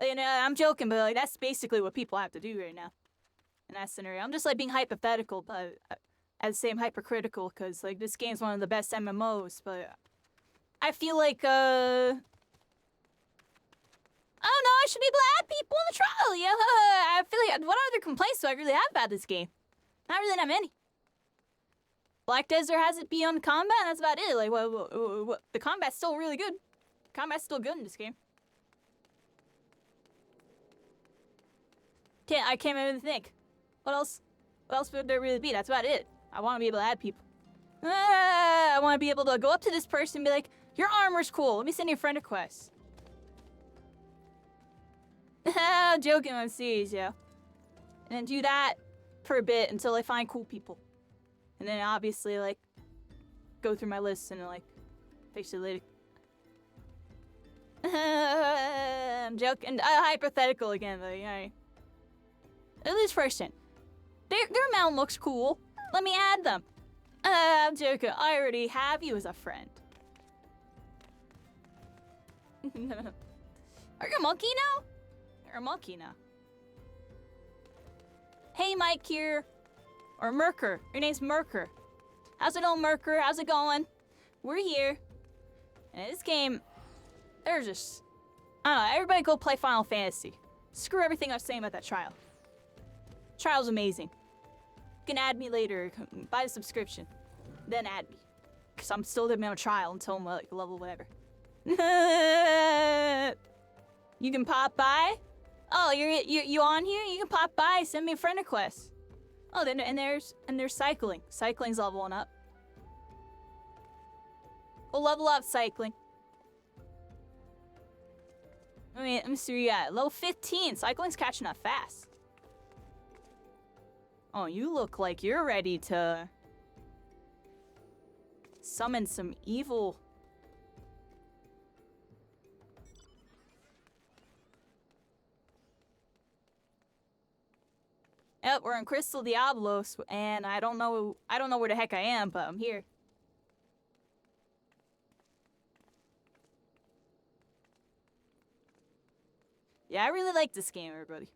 Speaker 1: You know, I'm joking, but, like, that's basically what people have to do right now in that scenario. I'm just, like, being hypothetical, but at the same hypercritical, because, like, this game's one of the best MMOs, but I feel like, should be able to add people in the trial. Yeah, I feel like what other complaints do I really have about this game? Not really that many. Black Desert has it beyond combat. That's about it. Like, what, the combat's still really good. Combat's still good in this game. I can't even think. What else? What else would there really be? That's about it. I want to be able to add people. I want to be able to go up to this person and be like, your armor's cool. Let me send you a friend request. I'm joking on serious, yo. And then do that for a bit until I find cool people. And then obviously, like, go through my list and, like, fix it later. I'm joking. Hypothetical again, though, you know. This person. Their mount looks cool. Let me add them. I'm joking. I already have you as a friend. Are you a monkey now? You're a monkey now. Hey, Mike here. Or Merker. Your name's Merker. How's it going, Merker? How's it going? We're here. And in this game, there's just... I don't know. Everybody go play Final Fantasy. Screw everything I was saying about that trial. Trial's amazing. You can add me later. Buy the subscription. Then add me. Because I'm still living on a trial until I'm like level whatever. You can pop by. Oh, you on here? You can pop by. Send me a friend request. Oh, then and there's cycling. Cycling's leveling up. We'll level up cycling. I mean, let me see where you at. Level 15. Cycling's catching up fast. Oh, you look like you're ready to summon some evil. Yep, we're in Crystal Diablos, and I don't know where the heck I am, but I'm here. Yeah, I really like this game, everybody.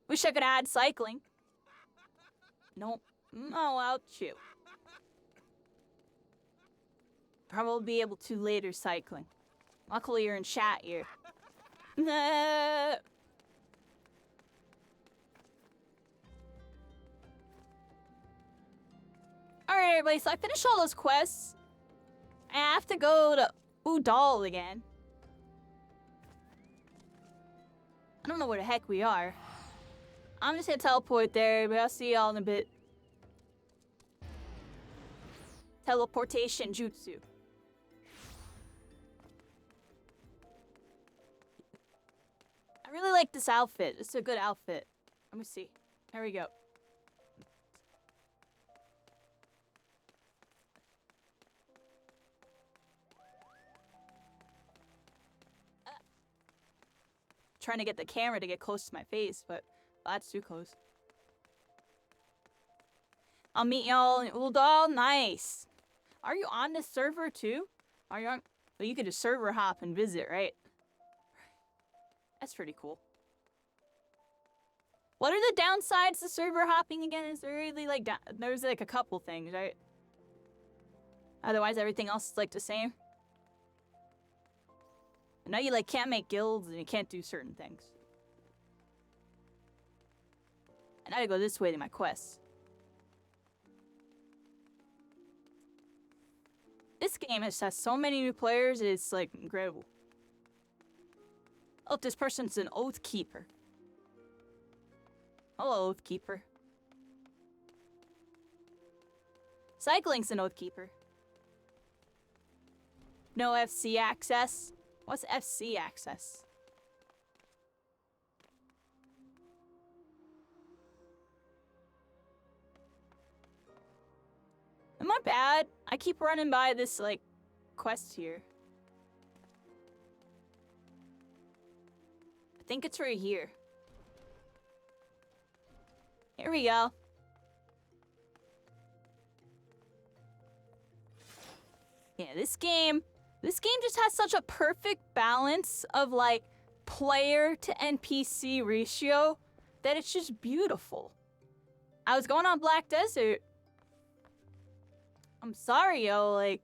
Speaker 1: Wish I could add cycling. Nope. Oh, I'll shoot. Probably be able to later cycling. Luckily, you're in chat here. Alright, everybody, so I finished all those quests. I have to go to Udall again. I don't know where the heck we are. I'm just gonna teleport there, but I'll see y'all in a bit. Teleportation jutsu. I really like this outfit. It's a good outfit. Let me see. There we go. Trying to get the camera to get close to my face, but that's too close. I'll meet y'all in Uldal. Nice. Are you on this server too? Are you on? Well, you could just server hop and visit, right? That's pretty cool. What are the downsides to server hopping again? Is there really like there's like a couple things, right? Otherwise, everything else is like the same. I know you like can't make guilds and you can't do certain things. And I gotta go this way to my quests. This game has so many new players, it's like incredible. Oh, this person's an Oath Keeper. Hello, Oath Keeper. Cycling's an Oath Keeper. No FC access. What's FC access? Am I bad? I keep running by this, like, quest here. I think it's right here. Here we go. Yeah, this game just has such a perfect balance of, like, player to NPC ratio that it's just beautiful. I was going on Black Desert. I'm sorry, yo, like,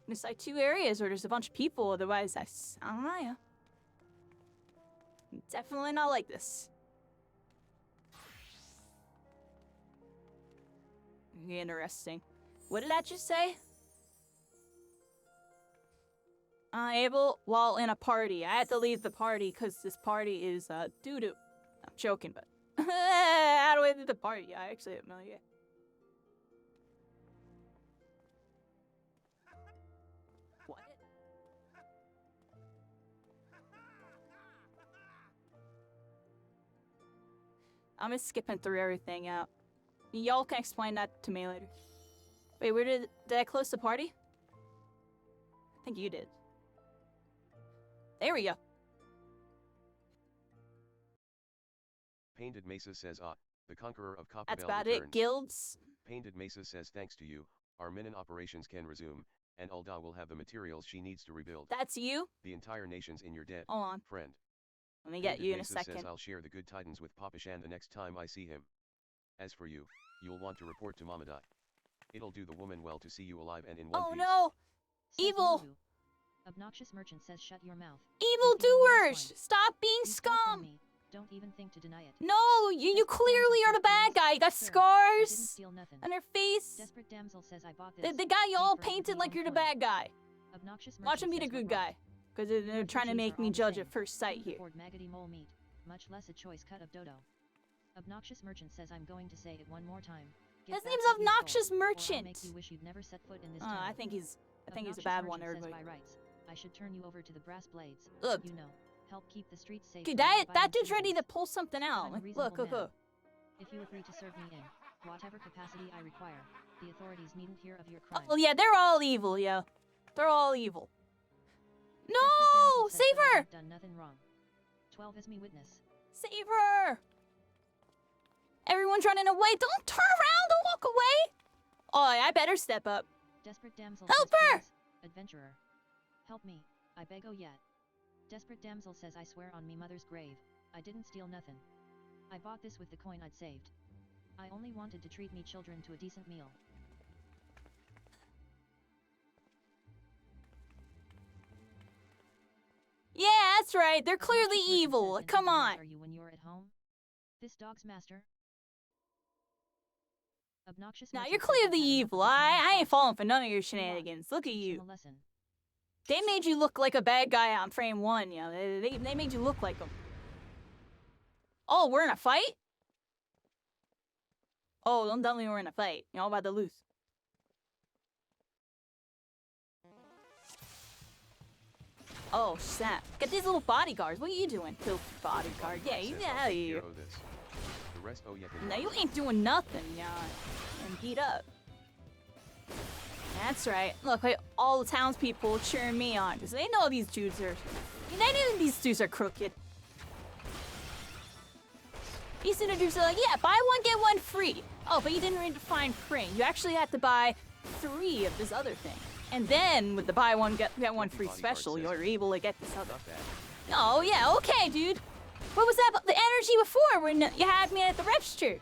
Speaker 1: There's like 2 areas where there's a bunch of people, otherwise I don't know. Definitely not like this. Interesting. What did that just say? Able while in a party. I had to leave the party because this party is doo-doo. I'm joking, but how do I leave the party? I actually have no idea. What? I'm just skipping through everything out. Y'all can explain that to me later. Wait, where did I close the party? I think you did. There we go.
Speaker 3: Painted Mesa says, the conqueror of Copperbell
Speaker 1: That's about
Speaker 3: returns.
Speaker 1: it. Guilds.
Speaker 3: Painted Mesa says, thanks to you, our Minin operations can resume, and Ulda will have the materials she needs to rebuild.
Speaker 1: That's you?
Speaker 3: The entire nation's in your debt,
Speaker 1: Hold on.
Speaker 3: friend.
Speaker 1: Let me get
Speaker 3: Painted
Speaker 1: you in a
Speaker 3: Mesa
Speaker 1: second.
Speaker 3: says, I'll share the good tidings with Papa Shan the next time I see him. As for you, you'll want to report to Mamadai. It'll do the woman well to see you alive and in one
Speaker 1: Oh
Speaker 3: piece.
Speaker 1: no!
Speaker 2: Says
Speaker 1: Evil!
Speaker 2: Lulu. Obnoxious merchant says shut your mouth.
Speaker 1: Evil
Speaker 2: You thieving little
Speaker 1: doers!
Speaker 2: swine.
Speaker 1: Stop being
Speaker 2: You stole from
Speaker 1: scum!
Speaker 2: me. Don't even think to deny it.
Speaker 1: No! You clearly are the bad guy! You got
Speaker 2: Sir, I didn't
Speaker 1: scars
Speaker 2: steal nothing.
Speaker 1: on her face!
Speaker 2: Desperate damsel says I bought this.
Speaker 1: The guy you all
Speaker 2: Paid for it with
Speaker 1: painted
Speaker 2: me
Speaker 1: like
Speaker 2: own
Speaker 1: you're the
Speaker 2: coin.
Speaker 1: bad guy.
Speaker 2: Obnoxious
Speaker 1: Watch him be
Speaker 2: merchant
Speaker 1: the
Speaker 2: says
Speaker 1: good
Speaker 2: what
Speaker 1: guy. Because they're trying to
Speaker 2: Refugees
Speaker 1: make
Speaker 2: are
Speaker 1: me
Speaker 2: all the
Speaker 1: judge
Speaker 2: same.
Speaker 1: at first sight
Speaker 2: Couldn't
Speaker 1: here.
Speaker 2: afford maggoty mole meat, much less a choice cut of dodo. Obnoxious merchant says I'm going to say it one more time. Get
Speaker 1: His
Speaker 2: back
Speaker 1: name's
Speaker 2: what you stole,
Speaker 1: Obnoxious
Speaker 2: or I'll
Speaker 1: Merchant.
Speaker 2: make you wish you'd never set foot in this
Speaker 1: I
Speaker 2: town.
Speaker 1: think he's a
Speaker 2: Obnoxious
Speaker 1: bad one,
Speaker 2: merchant
Speaker 1: everybody.
Speaker 2: says by rights, I should turn you over to the brass blades.
Speaker 1: Look.
Speaker 2: You know, help keep the streets safe.
Speaker 1: Dude,
Speaker 2: from
Speaker 1: that
Speaker 2: law-abiding
Speaker 1: dude's ready to
Speaker 2: citizens.
Speaker 1: pull something out.
Speaker 2: I'm a
Speaker 1: Like,
Speaker 2: reasonable
Speaker 1: look, look,
Speaker 2: man.
Speaker 1: look.
Speaker 2: If you agree to serve me in whatever capacity I require, the authorities needn't hear of your crime.
Speaker 1: Oh yeah, they're all evil, yo. They're all evil.
Speaker 2: Desperate
Speaker 1: No!
Speaker 2: damsel says
Speaker 1: Save
Speaker 2: that I
Speaker 1: her!
Speaker 2: have done nothing wrong. 12 is me witness.
Speaker 1: Save her! Everyone's running away. Don't turn around. Don't walk away. Oh, I better step up.
Speaker 2: Desperate damsel
Speaker 1: Help
Speaker 2: says,
Speaker 1: her!
Speaker 2: "Please, adventurer. Help me, I beg oh yet. Desperate damsel says I swear on me mother's grave, I didn't steal nothing. I bought this with the coin I'd saved. I only wanted to treat me children to a decent meal.
Speaker 1: Yeah, that's right. They're clearly
Speaker 2: Obnoxious merchant
Speaker 1: evil.
Speaker 2: says, "And
Speaker 1: Come
Speaker 2: whose house
Speaker 1: on.
Speaker 2: Are you when you're at home? This dog's master? Obnoxious
Speaker 1: Now
Speaker 2: merchant
Speaker 1: you're
Speaker 2: says
Speaker 1: clearly
Speaker 2: I've had enough
Speaker 1: evil.
Speaker 2: of this
Speaker 1: I
Speaker 2: man's
Speaker 1: ain't
Speaker 2: talk.
Speaker 1: falling for none of your
Speaker 2: You watch,
Speaker 1: shenanigans. Look at
Speaker 2: teach him
Speaker 1: you.
Speaker 2: a lesson.
Speaker 1: They made you look like a bad guy on frame 1, you know. They made you look like him. Oh, we're in a fight? Oh, don't tell me we're in a fight. You're about to lose. Oh, snap. Get these little bodyguards. What are you doing, filthy bodyguard? Yeah, you
Speaker 3: Says,
Speaker 1: get
Speaker 3: I'll
Speaker 1: out of
Speaker 3: take
Speaker 1: here.
Speaker 3: care of this. The rest oh yeah can
Speaker 1: No, you ain't doing nothing, yeah. And beat up. That's right. Look, like, all the townspeople cheering me on, because they know these dudes are... They know these dudes are crooked. These dudes are like, yeah, buy one, get one free. Oh, but you didn't read the fine print. You actually had to buy 3 of this other thing. And then, with the buy one, get one free
Speaker 3: Bodyguard
Speaker 1: special,
Speaker 3: says-
Speaker 1: you're able to get this other.
Speaker 3: Not bad.
Speaker 1: Oh, yeah, okay, dude. What was that about the energy before when you had me at the register?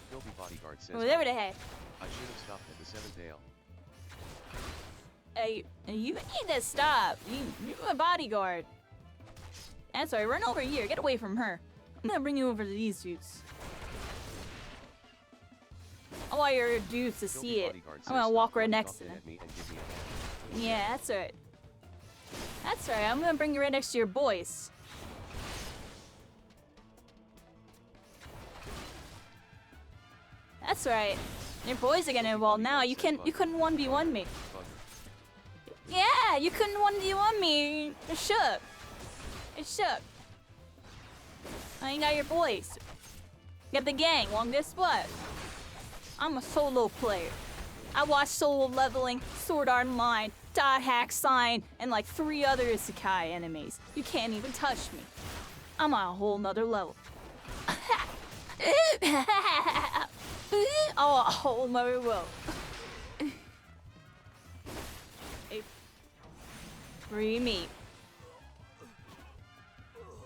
Speaker 3: Filthy bodyguard says,
Speaker 1: Whatever the heck.
Speaker 3: I should have stopped at the 7th ale.
Speaker 1: Hey, you need to stop. You're a bodyguard. That's right, run over here. Get away from her. I'm gonna bring you over to these dudes. I want your dudes to
Speaker 3: Filthy
Speaker 1: see it.
Speaker 3: bodyguard
Speaker 1: I'm
Speaker 3: says,
Speaker 1: gonna
Speaker 3: "Stop
Speaker 1: walk right
Speaker 3: running
Speaker 1: next
Speaker 3: off
Speaker 1: to
Speaker 3: in
Speaker 1: them.
Speaker 3: at me and give me a hand."
Speaker 1: Yeah, that's right. That's right, I'm gonna bring you right next to your boys. That's right. Your boys are getting involved now. You couldn't 1v1 me.
Speaker 3: Bugger.
Speaker 1: Yeah, you couldn't 1v1 me. It shook. It shook. I ain't got your boys. Get the gang. Long this what? I'm a solo player. I watch Solo Leveling, Sword Art Online, Dot Hack Sign, and like 3 other Isekai enemies. You can't even touch me. I'm on a whole nother level. Oh, a whole nother level. Free me.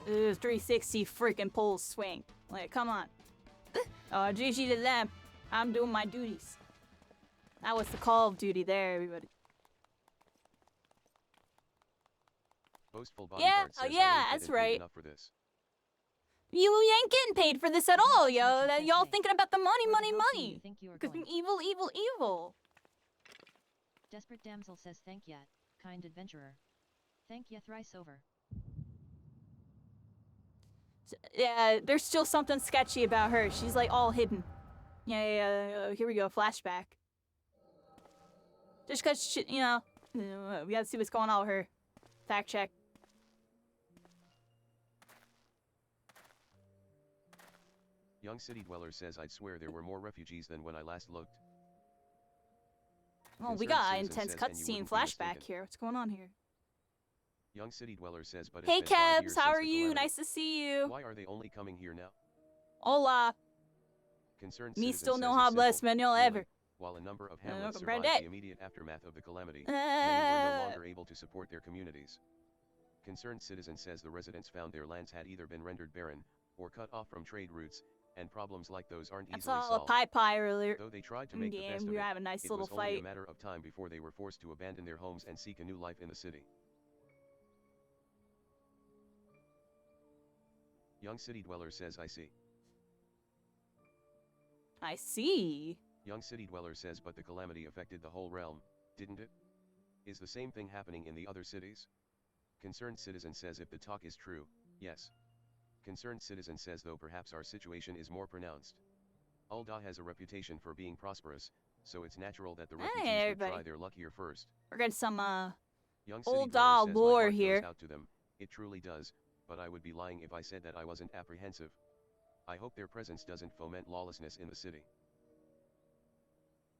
Speaker 1: 360 freaking pole swing. Like, come on. Oh, GG to them. I'm doing my duties. That was the Call of Duty there, everybody.
Speaker 3: Boastful
Speaker 1: Yeah,
Speaker 3: bodyguard says
Speaker 1: yeah,
Speaker 3: I ain't
Speaker 1: that's
Speaker 3: getting paid
Speaker 1: right.
Speaker 3: enough for this.
Speaker 1: You ain't getting paid for this at all, yo.
Speaker 2: Merchant
Speaker 1: That
Speaker 2: says,
Speaker 1: y'all
Speaker 2: "Hey,
Speaker 1: thinking about the money,
Speaker 2: where
Speaker 1: money,
Speaker 2: the hell do you
Speaker 1: money.
Speaker 2: think you are
Speaker 1: Cause
Speaker 2: going?"
Speaker 1: evil, evil, evil.
Speaker 2: Desperate damsel says, "Thank ya, kind adventurer. Thank ya thrice over."
Speaker 1: Yeah, there's still something sketchy about her. She's like all hidden. Yeah, here we go, flashback. Just cause she, we gotta see what's going on with her. Fact check.
Speaker 3: Young city dweller says I'd swear there were more refugees than when I last looked.
Speaker 1: Well, we
Speaker 3: Concerned
Speaker 1: got an
Speaker 3: citizen
Speaker 1: intense
Speaker 3: says, "And you
Speaker 1: cutscene
Speaker 3: wouldn't be
Speaker 1: flashback
Speaker 3: mistaken."
Speaker 1: here. What's going on here?
Speaker 3: Young city dweller says but it's
Speaker 1: Hey
Speaker 3: been 5
Speaker 1: Kebs,
Speaker 3: years
Speaker 1: how
Speaker 3: since
Speaker 1: are
Speaker 3: the
Speaker 1: you?
Speaker 3: calamity.
Speaker 1: Nice to see you.
Speaker 3: Why are they only coming here now?
Speaker 1: Hola.
Speaker 3: Concerned
Speaker 1: Me
Speaker 3: citizen
Speaker 1: still
Speaker 3: says
Speaker 1: no
Speaker 3: it's
Speaker 1: habla
Speaker 3: simple,
Speaker 1: español
Speaker 3: really.
Speaker 1: ever.
Speaker 3: While a number of
Speaker 1: no
Speaker 3: hamlets
Speaker 1: comprende.
Speaker 3: survived the immediate aftermath of the calamity, many were no longer able to support their communities. Concerned citizen says the residents found their lands had either been rendered barren, or cut off from trade routes, and problems like those aren't
Speaker 1: I
Speaker 3: easily
Speaker 1: saw a
Speaker 3: solved.
Speaker 1: pie earlier.
Speaker 3: Though they tried to
Speaker 1: In
Speaker 3: make the
Speaker 1: game,
Speaker 3: best of
Speaker 1: we
Speaker 3: it,
Speaker 1: have a nice
Speaker 3: it
Speaker 1: little
Speaker 3: was only a
Speaker 1: fight.
Speaker 3: matter of time before they were forced to abandon their homes and seek a new life in the city. Young city dweller says I see.
Speaker 1: I see.
Speaker 3: Young city dweller says but the calamity affected the whole realm, didn't it? Is the same thing happening in the other cities? Concerned citizen says if the talk is true, yes. Concerned citizen says though perhaps our situation is more pronounced. Ul'dah has a reputation for being prosperous, so it's natural that the
Speaker 1: Hey,
Speaker 3: refugees would
Speaker 1: everybody.
Speaker 3: try their luck here first.
Speaker 1: We're getting some
Speaker 3: Young city
Speaker 1: Ul'dah
Speaker 3: dweller says my
Speaker 1: lore
Speaker 3: heart
Speaker 1: here.
Speaker 3: goes out to them, it truly does, but I would be lying if I said that I wasn't apprehensive. I hope their presence doesn't foment lawlessness in the city.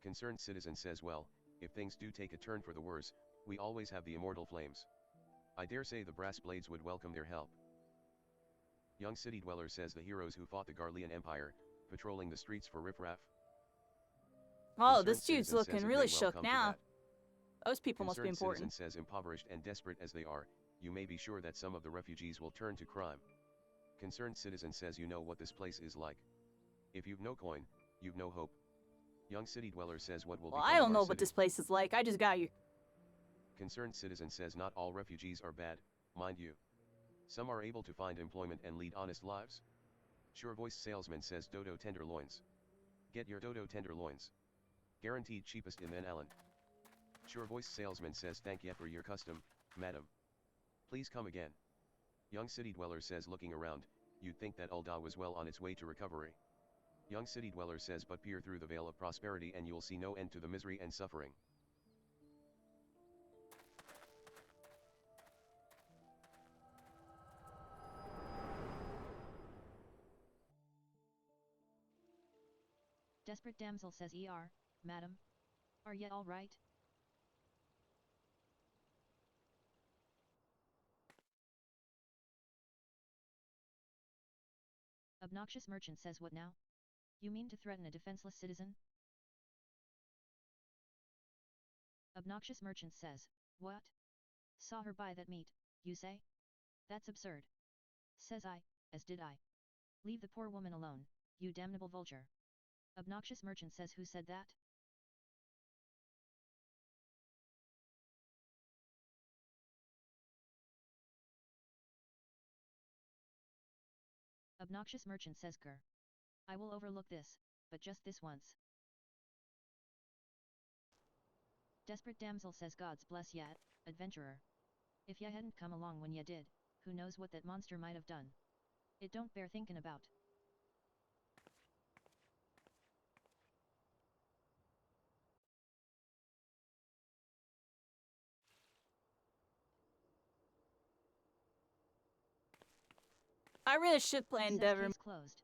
Speaker 3: Concerned citizen says well, if things do take a turn for the worse, we always have the immortal flames. I dare say the brass blades would welcome their help. Young city dweller says the heroes who fought the Garlean Empire, patrolling the streets for riffraff.
Speaker 1: Oh,
Speaker 3: Concerned
Speaker 1: this dude's
Speaker 3: citizen
Speaker 1: looking
Speaker 3: says it
Speaker 1: really
Speaker 3: may well
Speaker 1: shook
Speaker 3: come to
Speaker 1: now.
Speaker 3: that.
Speaker 1: Those people must be
Speaker 3: Concerned
Speaker 1: important.
Speaker 3: citizen says impoverished and desperate as they are, you may be sure that some of the refugees will turn to crime. Concerned citizen says you know what this place is like. If you've no coin, you've no hope. Young city dweller says what will
Speaker 1: Well,
Speaker 3: become
Speaker 1: I
Speaker 3: of
Speaker 1: don't
Speaker 3: our
Speaker 1: know
Speaker 3: city?
Speaker 1: what this place is like. I just got you.
Speaker 3: Concerned citizen says not all refugees are bad, mind you. Some are able to find employment and lead honest lives. Sure voice salesman says Dodo tenderloins. Get your Dodo tenderloins. Guaranteed cheapest in Van Allen. Sure voice salesman says thank you for your custom, madam. Please come again. Young city dweller says looking around, you'd think that Ul'dah was well on its way to recovery. Young city dweller says but peer through the veil of prosperity and you'll see no end to the misery and suffering.
Speaker 2: Desperate damsel says, madam? Are ye alright? Obnoxious merchant says, what now? You mean to threaten a defenseless citizen? Obnoxious merchant says, what? Saw her buy that meat, you say? That's absurd. Says I, as did I. Leave the poor woman alone, you damnable vulture. Obnoxious merchant says, who said that? Obnoxious merchant says, grr. I will overlook this, but just this once. Desperate damsel says, gods bless ya, adventurer. If ya hadn't come along when ya did, who knows what that monster might have done. It don't bear thinking about.
Speaker 1: I really should play
Speaker 2: Says
Speaker 1: Endeavor.
Speaker 2: case closed.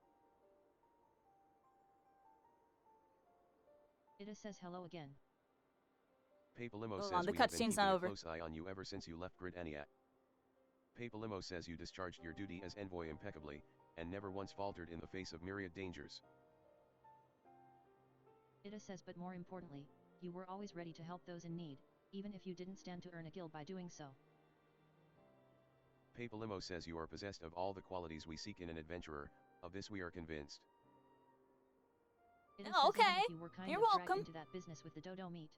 Speaker 2: It says hello again.
Speaker 3: Papalimo
Speaker 1: Hold
Speaker 3: says
Speaker 1: on, the
Speaker 3: we have been
Speaker 1: cutscene's
Speaker 3: keeping
Speaker 1: not
Speaker 3: a
Speaker 1: over.
Speaker 3: close eye on you ever since you left Grid Eniac. Papalimo says you discharged your duty as envoy impeccably, and never once faltered in the face of myriad dangers.
Speaker 2: It says but more importantly, you were always ready to help those in need, even if you didn't stand to earn a guild by doing so.
Speaker 3: Papalimo says you are possessed of all the qualities we seek in an adventurer, of this we are convinced.
Speaker 2: Ida
Speaker 1: Oh,
Speaker 2: says even
Speaker 1: okay.
Speaker 2: if you were kind
Speaker 1: You're
Speaker 2: of dragged
Speaker 1: welcome.
Speaker 2: into that business with the dodo meat.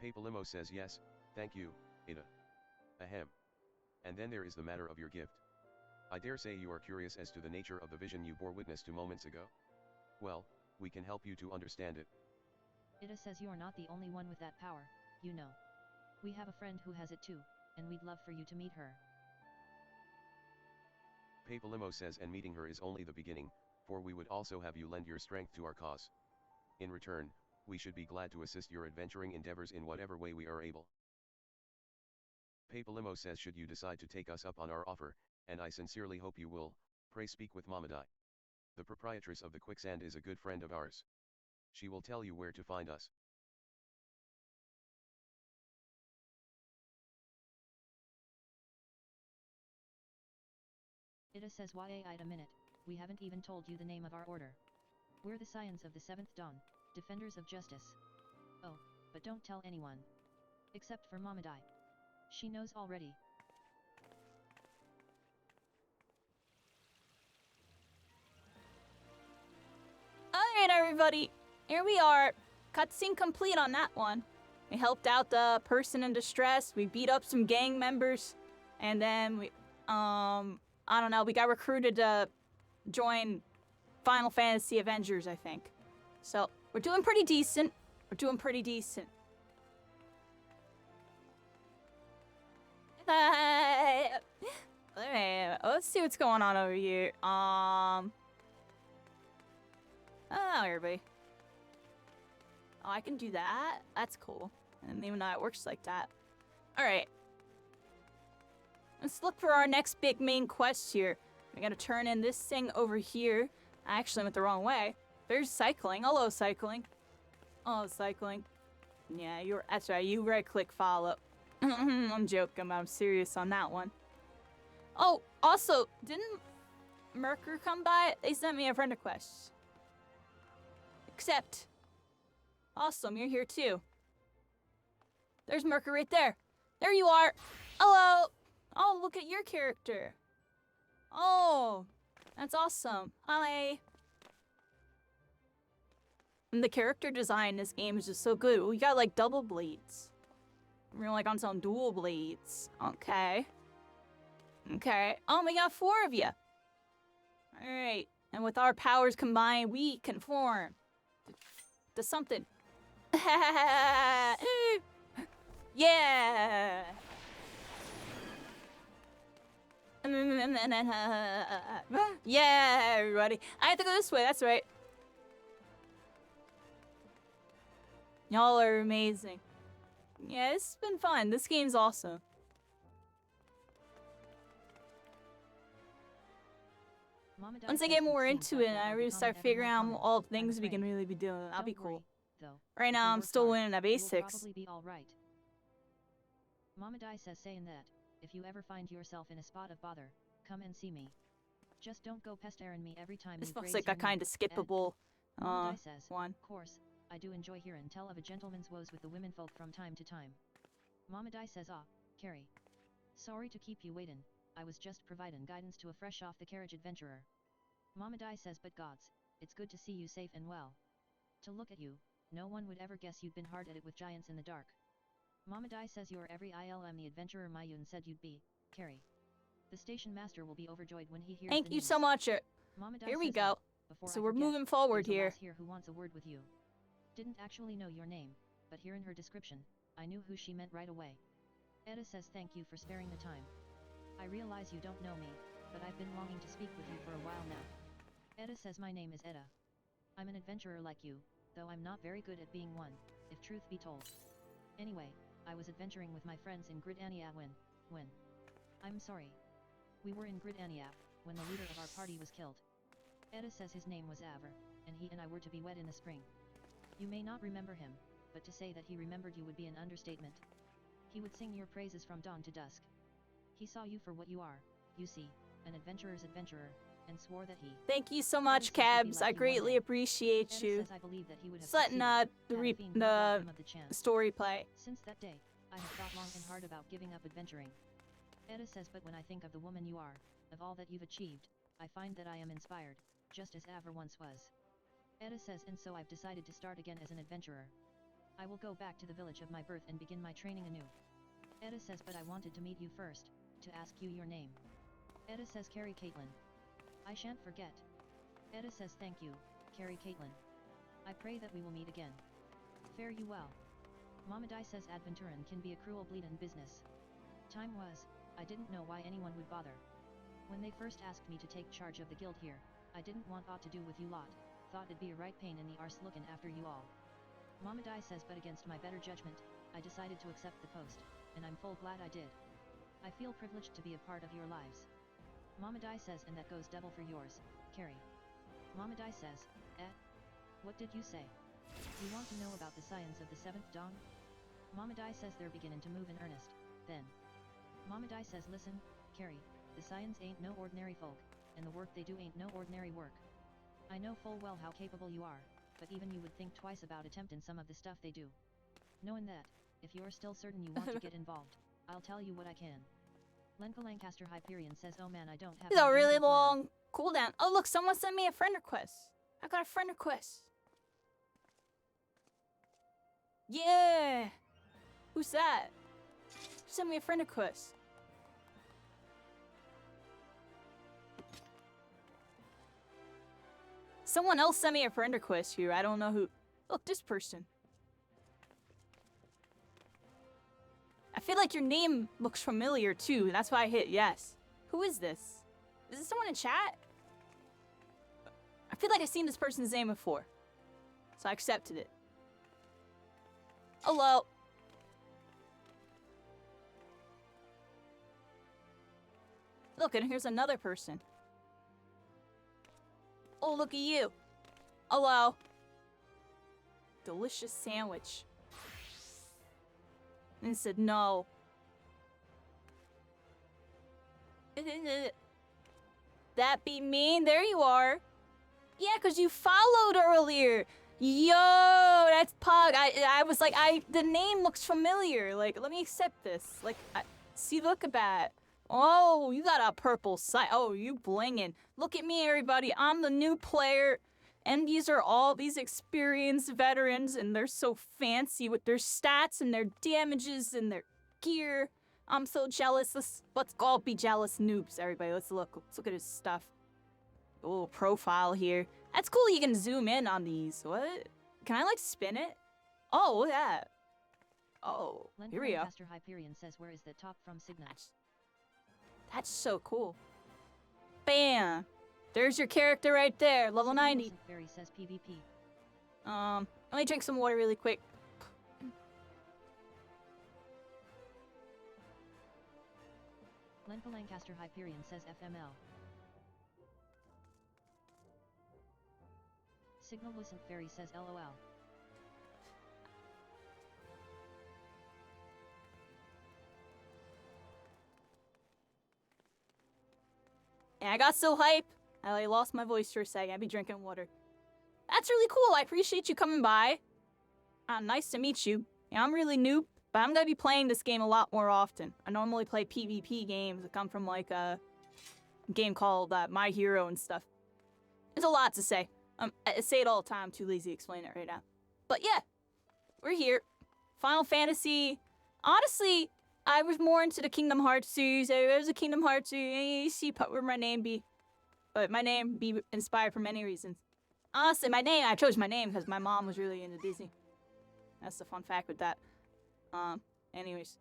Speaker 3: Papalimo says yes, thank you, Ada. Ahem. And then there is the matter of your gift. I dare say you are curious as to the nature of the vision you bore witness to moments ago? Well, we can help you to understand it.
Speaker 2: Ida says you're not the only one with that power, you know. We have a friend who has it too, and we'd love for you to meet her.
Speaker 3: Papalimo says and meeting her is only the beginning, for we would also have you lend your strength to our cause. In return, we should be glad to assist your adventuring endeavors in whatever way we are able. Papalimo says should you decide to take us up on our offer, and I sincerely hope you will, pray speak with Mamadai. The proprietress of the Quicksand is a good friend of ours. She will tell you where to find us.
Speaker 2: Ida says wait a minute, we haven't even told you the name of our order. We're the Scions of the Seventh Dawn, Defenders of Justice. Oh, but don't tell anyone. Except for Mamadai. She knows already.
Speaker 1: Alright, everybody. Here we are. Cutscene complete on that one. We helped out the person in distress. We beat up some gang members. And then we, I don't know, we got recruited to join Final Fantasy Avengers, I think. So, we're doing pretty decent. We're doing pretty decent. Alright, let's see what's going on over here. Oh, everybody. Oh, I can do that? That's cool. I didn't even know it works like that. Alright. Let's look for our next big main quest here. We gotta turn in this thing over here. I actually went the wrong way. There's cycling. Hello, cycling. Oh, cycling. Yeah, that's right. You right-click follow. I'm joking, but I'm serious on that one. Oh, also, didn't Merker come by? They sent me a friend request. Accept. Awesome, you're here too. There's Merker right there. There you are. Hello. Oh, look at your character. Oh, that's awesome. Hi. And the character design in this game is just so good. We got like double blades. We're like on some dual blades. Okay. Okay. Oh, we got 4 of you. Alright. And with our powers combined, we can form to something. Yeah. Yeah, everybody. I have to go this way. That's right. Y'all are amazing. Yeah, it's been fun. This game's awesome.
Speaker 2: Mamadai
Speaker 1: Once I
Speaker 2: says
Speaker 1: get
Speaker 2: it
Speaker 1: more
Speaker 2: seems
Speaker 1: into
Speaker 2: like
Speaker 1: it and
Speaker 2: that
Speaker 1: I
Speaker 2: will
Speaker 1: really
Speaker 2: become
Speaker 1: start
Speaker 2: ever
Speaker 1: figuring
Speaker 2: more
Speaker 1: out
Speaker 2: common.
Speaker 1: all the
Speaker 2: I'm
Speaker 1: things we can
Speaker 2: afraid.
Speaker 1: really be doing, that'll be
Speaker 2: Don't
Speaker 1: cool.
Speaker 2: worry, though.
Speaker 1: Right
Speaker 2: If
Speaker 1: now,
Speaker 2: we
Speaker 1: I'm
Speaker 2: work
Speaker 1: still
Speaker 2: hard,
Speaker 1: winning the
Speaker 2: we will
Speaker 1: basics.
Speaker 2: probably be all right. Mamadai says saying that, if you ever find yourself in a spot of bother, come and see me. Just don't go pestering me every time
Speaker 1: This
Speaker 2: you
Speaker 1: looks
Speaker 2: graze
Speaker 1: like
Speaker 2: your
Speaker 1: a kind of
Speaker 2: knee.
Speaker 1: skippable
Speaker 2: Mamadai says,
Speaker 1: one.
Speaker 2: course, I do enjoy hearing tell of a gentleman's woes with the womenfolk from time to time. Mamadai says Carrie. Sorry to keep you waiting, I was just providing guidance to a fresh off the carriage adventurer. Mamadai says but gods, it's good to see you safe and well. To look at you, no one would ever guess you'd been hard at it with giants in the dark. Mamadai says you're every ILM the adventurer Mayun said you'd be, Carrie. The station master will be overjoyed when he hears
Speaker 1: Thank
Speaker 2: the
Speaker 1: you
Speaker 2: news.
Speaker 1: so much.
Speaker 2: Mamadai
Speaker 1: Here we
Speaker 2: says
Speaker 1: go.
Speaker 2: before
Speaker 1: So
Speaker 2: I
Speaker 1: we're
Speaker 2: forget,
Speaker 1: moving forward
Speaker 2: there's a
Speaker 1: here.
Speaker 2: lass here who wants a word with you. Didn't actually know your name, but hearing her description, I knew who she meant right away. Eda says thank you for sparing the time. I realize you don't know me, but I've been longing to speak with you for a while now. Eda says my name is Eda. I'm an adventurer like you, though I'm not very good at being one, if truth be told. Anyway, I was adventuring with my friends in Grid Aniap when... I'm sorry. We were in Grid Aniap, when the leader of our party was killed. Eda says his name was Avr, and he and I were to be wed in the spring. You may not remember him, but to say that he remembered you would be an understatement. He would sing your praises from dawn to dusk. He saw you for what you are, you see, an adventurer's adventurer, and swore that he...
Speaker 1: Thank you so much,
Speaker 2: says he'll be
Speaker 1: Cabs.
Speaker 2: like
Speaker 1: I
Speaker 2: you one
Speaker 1: greatly
Speaker 2: day.
Speaker 1: appreciate
Speaker 2: Eda
Speaker 1: you.
Speaker 2: says I believe that he would have
Speaker 1: Just letting
Speaker 2: succeeded,
Speaker 1: the
Speaker 2: had a fiend not robbed him of the chance.
Speaker 1: story play.
Speaker 2: Since that day, I have thought long and hard about giving up adventuring. Eda says but when I think of the woman you are, of all that you've achieved, I find that I am inspired. just as Avra once was. Etta says, and so I've decided to start again as an adventurer. I will go back to the village of my birth and begin my training anew. Etta says, but I wanted to meet you first, to ask you your name. Etta says, Carrie Caitlin. I shan't forget. Etta says, thank you, Carrie Caitlin. I pray that we will meet again. Fare you well. Mamadai says, Adventurin can be a cruel bleed in business. Time was, I didn't know why anyone would bother. When they first asked me to take charge of the guild here, I didn't want aught to do with you lot, thought it'd be a right pain in the arse looking after you all. Mamadai says, but against my better judgment, I decided to accept the post, and I'm full glad I did. I feel privileged to be a part of your lives. Mamadai says, and that goes double for yours, Carrie. Mamadai says, what did you say? You want to know about the science of the 7th dawn? Mamadai says they're beginning to move in earnest, then. Mamadai says, listen, Carrie, the science ain't no ordinary folk, and the work they do ain't no ordinary work. I know full well how capable you are, but even you would think twice about attempting some of the stuff they do. Knowing that, if you're still certain you want to get involved, I'll tell you what I can. Lenka Lancaster Hyperion says, oh man, I don't have
Speaker 1: It's a
Speaker 2: an
Speaker 1: really
Speaker 2: identical plan.
Speaker 1: long cooldown. Oh look, someone sent me a friend request. I got a friend request. Yeah. Who's that? Who sent me a friend request? Someone else sent me a friend request here. I don't know who. Look, this person. I feel like your name looks familiar too. That's why I hit yes. Who is this? Is this someone in chat? I feel like I've seen this person's name before. So I accepted it. Hello. Look, and here's another person. Oh, look at you. Hello. Delicious sandwich. And it said no. That be mean? There you are. Yeah, because you followed earlier. Yo, that's Pug. I was like, the name looks familiar. Like, let me accept this. Like, see, look at that. Oh, you got a purple site. Oh, you blinging. Look at me, everybody. I'm the new player. And these are all these experienced veterans, and they're so fancy with their stats and their damages and their gear. I'm so jealous. Let's all be jealous noobs, everybody. Let's look at his stuff. Oh, profile here. That's cool. You can zoom in on these. What? Can I like spin it? Oh, look at that. Oh,
Speaker 2: Lenka
Speaker 1: here we go.
Speaker 2: Lancaster Hyperion says, where is the top from Signa?
Speaker 1: That's so cool. Bam. There's your character right there. Level 90.
Speaker 2: Fairy says PvP.
Speaker 1: Let me drink some water really quick.
Speaker 2: Lenka Lancaster Hyperion says FML. Signal Lucent Fairy says LOL.
Speaker 1: And I got so hype, I lost my voice for a second. I'd be drinking water. That's really cool. I appreciate you coming by. Nice to meet you. Yeah, I'm really new, but I'm gonna be playing this game a lot more often. I normally play PvP games that come from like a game called My Hero and stuff. There's a lot to say. I say it all the time. I'm too lazy to explain it right now. But yeah, we're here. Final Fantasy. Honestly, I was more into the Kingdom Hearts series. I was a Kingdom Hearts series. You see where my name be. But my name be inspired for many reasons. Honestly, I chose my name because my mom was really into Disney. That's the fun fact with that. Anyways.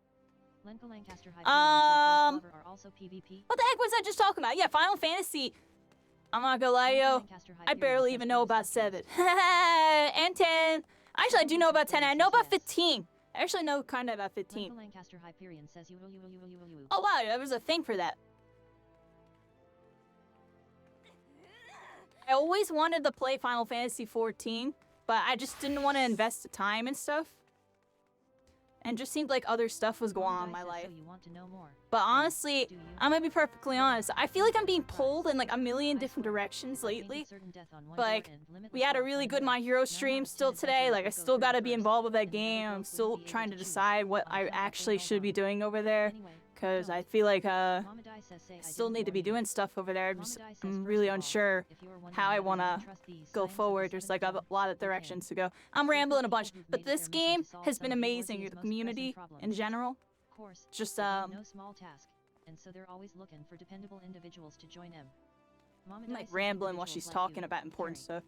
Speaker 2: Lenka Lancaster Hyperion says Lover are also PvP.
Speaker 1: What the heck was I just talking about? Yeah, Final Fantasy. I'm not gonna lie, yo. I barely even know about 7. And 10. Actually, I do know about 10. I know about 15. I actually know kind of about 15.
Speaker 2: Lenka Lancaster Hyperion says you.
Speaker 1: Oh wow, there was a thing for that. I always wanted to play Final Fantasy 14, but I just didn't want to invest the time and stuff. And just seemed like other stuff was going on in my life.
Speaker 2: So you want to know more.
Speaker 1: But honestly,
Speaker 2: Do you?
Speaker 1: I'm gonna be perfectly honest. I feel like I'm being pulled in like a million different directions lately. Like, we had a really good My Hero stream still today. Like, I still gotta be involved with that game. I'm still trying to decide what I actually should be doing over there. because I feel like
Speaker 2: Mama Dai says, say, I
Speaker 1: still
Speaker 2: didn't
Speaker 1: need to be
Speaker 2: warn you.
Speaker 1: doing stuff over there.
Speaker 2: Mama Dai says,
Speaker 1: I'm
Speaker 2: first
Speaker 1: really
Speaker 2: of all,
Speaker 1: unsure
Speaker 2: if you are wondering
Speaker 1: how I
Speaker 2: whether you
Speaker 1: want
Speaker 2: can
Speaker 1: to
Speaker 2: trust the
Speaker 1: go
Speaker 2: science of the
Speaker 1: forward. There's like a
Speaker 2: seventh
Speaker 1: lot of
Speaker 2: heaven,
Speaker 1: directions to go. I'm
Speaker 2: With the
Speaker 1: rambling a
Speaker 2: people
Speaker 1: bunch,
Speaker 2: who've
Speaker 1: but
Speaker 2: made it
Speaker 1: this
Speaker 2: their mission
Speaker 1: game
Speaker 2: to solve
Speaker 1: has
Speaker 2: some
Speaker 1: been
Speaker 2: of
Speaker 1: amazing.
Speaker 2: Eorzea's
Speaker 1: The
Speaker 2: most pressing
Speaker 1: community in
Speaker 2: problems.
Speaker 1: general,
Speaker 2: Of course,
Speaker 1: just
Speaker 2: they have no small task, and so they're always looking for dependable individuals to join them. Mama
Speaker 1: I'm
Speaker 2: Dai
Speaker 1: like
Speaker 2: says
Speaker 1: rambling while
Speaker 2: individuals
Speaker 1: she's
Speaker 2: like
Speaker 1: talking
Speaker 2: you,
Speaker 1: about important
Speaker 2: caring.
Speaker 1: stuff.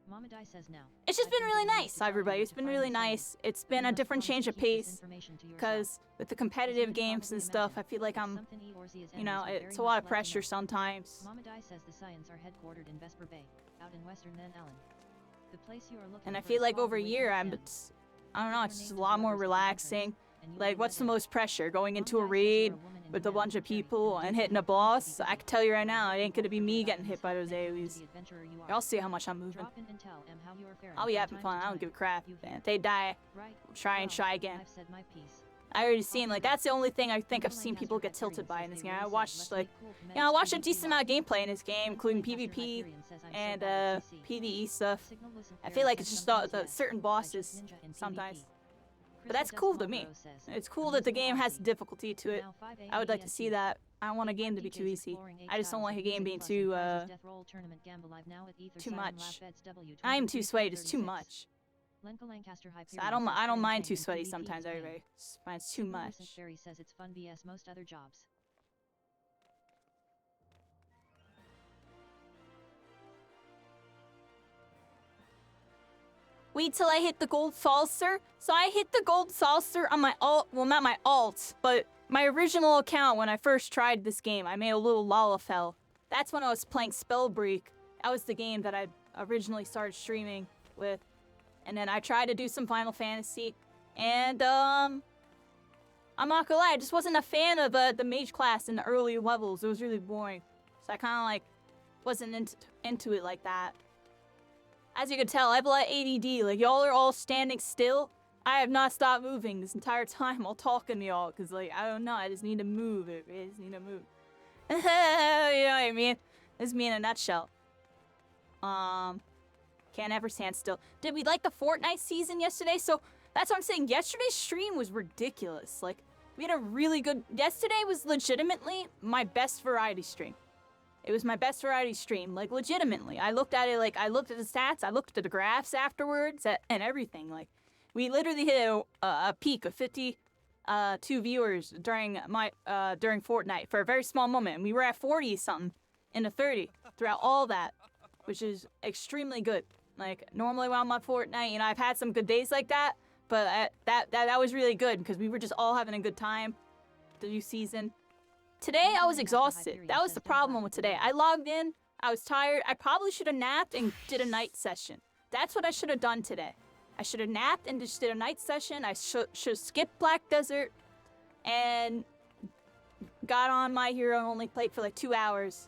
Speaker 2: Mama Dai says now.
Speaker 1: It's just
Speaker 2: I've
Speaker 1: been really
Speaker 2: given you
Speaker 1: nice,
Speaker 2: to tell you
Speaker 1: everybody.
Speaker 2: where
Speaker 1: It's
Speaker 2: to
Speaker 1: been
Speaker 2: find
Speaker 1: really
Speaker 2: the science,
Speaker 1: nice. It's
Speaker 2: but
Speaker 1: been
Speaker 2: you
Speaker 1: a
Speaker 2: must
Speaker 1: different
Speaker 2: promise
Speaker 1: change
Speaker 2: to
Speaker 1: of
Speaker 2: keep this
Speaker 1: pace.
Speaker 2: information to yourself.
Speaker 1: Because with the
Speaker 2: As you
Speaker 1: competitive
Speaker 2: can
Speaker 1: games
Speaker 2: probably
Speaker 1: and stuff, I
Speaker 2: imagine,
Speaker 1: feel like
Speaker 2: it's
Speaker 1: I'm,
Speaker 2: something Eorzea's
Speaker 1: you know,
Speaker 2: enemies would
Speaker 1: it's
Speaker 2: very
Speaker 1: a lot
Speaker 2: much
Speaker 1: of
Speaker 2: like to
Speaker 1: pressure
Speaker 2: know.
Speaker 1: sometimes.
Speaker 2: Mama Dai says the Scions are headquartered in Vesper Bay, out in western Van Allen. The place you are looking
Speaker 1: And I
Speaker 2: for
Speaker 1: feel
Speaker 2: is
Speaker 1: like
Speaker 2: called
Speaker 1: over
Speaker 2: the
Speaker 1: a
Speaker 2: Wake
Speaker 1: year,
Speaker 2: of
Speaker 1: I'm,
Speaker 2: Sand.
Speaker 1: I don't know,
Speaker 2: Your
Speaker 1: it's just a
Speaker 2: name is
Speaker 1: lot
Speaker 2: the
Speaker 1: more
Speaker 2: others at the
Speaker 1: relaxing.
Speaker 2: entrance, and you will
Speaker 1: Like,
Speaker 2: be
Speaker 1: what's the
Speaker 2: let in.
Speaker 1: most pressure? Going
Speaker 2: Mama
Speaker 1: into a
Speaker 2: Dai says you're
Speaker 1: raid
Speaker 2: a woman in
Speaker 1: with a
Speaker 2: command
Speaker 1: bunch of
Speaker 2: military,
Speaker 1: people
Speaker 2: and
Speaker 1: and
Speaker 2: the
Speaker 1: hitting a
Speaker 2: duty of
Speaker 1: boss?
Speaker 2: duty
Speaker 1: I can tell you right now, it ain't gonna be
Speaker 2: for
Speaker 1: me
Speaker 2: that
Speaker 1: getting
Speaker 2: is
Speaker 1: hit by those
Speaker 2: thank you to
Speaker 1: AoEs.
Speaker 2: the adventurer you are.
Speaker 1: Y'all see how much I'm moving.
Speaker 2: Drop in and tell em how you are faring
Speaker 1: I'll be
Speaker 2: from
Speaker 1: having
Speaker 2: time
Speaker 1: fun.
Speaker 2: to
Speaker 1: I don't
Speaker 2: time.
Speaker 1: give a crap.
Speaker 2: You
Speaker 1: Man,
Speaker 2: hear?
Speaker 1: if they die,
Speaker 2: Right?
Speaker 1: try and
Speaker 2: Well,
Speaker 1: try again.
Speaker 2: I've said my piece.
Speaker 1: I already seen, like, that's the only thing I think I've
Speaker 2: Uncle
Speaker 1: seen people
Speaker 2: Lancaster
Speaker 1: get tilted
Speaker 2: Hyperion
Speaker 1: by
Speaker 2: says
Speaker 1: in this
Speaker 2: they
Speaker 1: game.
Speaker 2: really
Speaker 1: I
Speaker 2: said,
Speaker 1: watched,
Speaker 2: let's
Speaker 1: like,
Speaker 2: make cool
Speaker 1: you know, I watched a
Speaker 2: PvP
Speaker 1: decent amount of
Speaker 2: wise.
Speaker 1: gameplay in this game,
Speaker 2: Uncle
Speaker 1: including
Speaker 2: Lancaster
Speaker 1: PvP
Speaker 2: Hyperion says I'm so
Speaker 1: and
Speaker 2: bad at PC.
Speaker 1: PvE stuff.
Speaker 2: Signal wasn't
Speaker 1: I
Speaker 2: fair
Speaker 1: feel
Speaker 2: to
Speaker 1: like
Speaker 2: send
Speaker 1: it's just
Speaker 2: something
Speaker 1: the
Speaker 2: to death.
Speaker 1: certain
Speaker 2: I just
Speaker 1: bosses
Speaker 2: ninja in
Speaker 1: sometimes.
Speaker 2: PvP.
Speaker 1: But that's
Speaker 2: Crystal
Speaker 1: cool to me.
Speaker 2: Dust says,
Speaker 1: It's cool
Speaker 2: "A
Speaker 1: that the
Speaker 2: musical
Speaker 1: game has
Speaker 2: oddity.
Speaker 1: difficulty to it.
Speaker 2: Now 5
Speaker 1: I would like to
Speaker 2: EST.
Speaker 1: see that. I don't want a game to be
Speaker 2: DJs
Speaker 1: too easy.
Speaker 2: exploring eight
Speaker 1: I just don't
Speaker 2: styles
Speaker 1: like a
Speaker 2: of
Speaker 1: game
Speaker 2: music
Speaker 1: being
Speaker 2: plus
Speaker 1: too,
Speaker 2: Reprisals Death Roll Tournament Gamble Live now at Ether
Speaker 1: too
Speaker 2: Siren
Speaker 1: much.
Speaker 2: Lab Beds W
Speaker 1: I am too sweaty. It's too
Speaker 2: 2336.
Speaker 1: much.
Speaker 2: Lenka Lancaster
Speaker 1: So
Speaker 2: Hyperion
Speaker 1: I don't
Speaker 2: says
Speaker 1: mind
Speaker 2: playing
Speaker 1: too
Speaker 2: in
Speaker 1: sweaty
Speaker 2: PvP
Speaker 1: sometimes,
Speaker 2: is pain.
Speaker 1: everybody. It's too
Speaker 2: Signal Lucent
Speaker 1: much.
Speaker 2: Fairy says it's fun vs most other jobs.
Speaker 1: Wait till I hit the gold saucer. So I hit the gold saucer on my alt, well, not my alt, but my original account when I first tried this game. I made a little Lalafell. That's when I was playing Spellbreak. That was the game that I originally started streaming with. And then I tried to do some Final Fantasy. And, I'm not gonna lie, I just wasn't a fan of the mage class in the early levels. It was really boring. So I kind of, like, wasn't into it like that. As you can tell, I have a lot of ADD. Like, y'all are all standing still. I have not stopped moving this entire time while talking to y'all. Because, like, I don't know. I just need to move. I just need to move. You know what I mean? This is me in a nutshell. Can't ever stand still. Did we like the Fortnite season yesterday? So, that's what I'm saying. Yesterday's stream was ridiculous. Like, we had a really good... Yesterday was legitimately my best variety stream. It was my best variety stream, like, legitimately. I looked at it, like, I looked at the stats, I looked at the graphs afterwards, and everything. Like, we literally hit a peak of 52 viewers during Fortnite for a very small moment. And we were at 40-something in the 30 throughout all that, which is extremely good. Like, normally when I'm on Fortnite, you know, I've had some good days like that, but that was really good because we were just all having a good time the new season. Today, I was exhausted. That was the problem with today. I logged in, I was tired. I probably should have napped and did a night session. That's what I should have done today. I should have napped and just did a night session. I should have skipped Black Desert and got on My Hero and only played for like 2 hours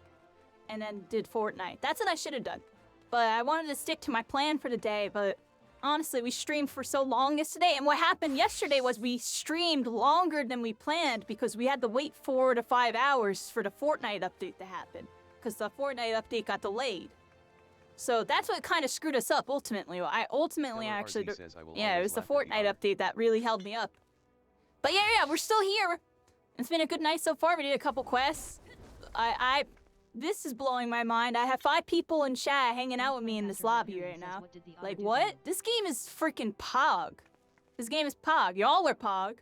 Speaker 1: and then did Fortnite. That's what I should have done. But I wanted to stick to my plan for the day, but honestly, we streamed for so long yesterday, and what happened yesterday was we streamed longer than we planned because we had to wait 4 to 5 hours for the Fortnite update to happen, because the Fortnite update got delayed. So that's what kind of screwed us up ultimately. It was the Fortnite update that really held me up. But yeah, we're still here. It's been a good night so far. We did a couple quests. This is blowing my mind. I have 5 people in chat hanging out with me in this lobby right now. Like, what? This game is freaking Pog. This game is Pog. Y'all are Pog.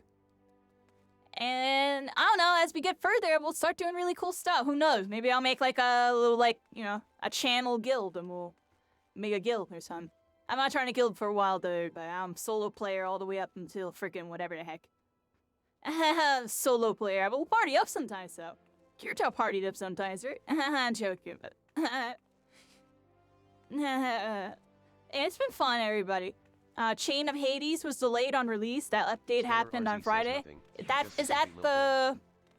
Speaker 1: And, I don't know, as we get further, we'll start doing really cool stuff. Who knows? Maybe I'll make, like, a little, like, you know, a channel guild, and we'll make a guild or something. I'm not trying to guild for a while, though, but I'm solo player all the way up until freaking whatever the heck. Solo player. We'll party up sometimes, though. Kirito partied up sometimes, right? I'm joking, but... It's been fun, everybody. Chain of Hades was delayed on release. That update happened on Friday. Is that the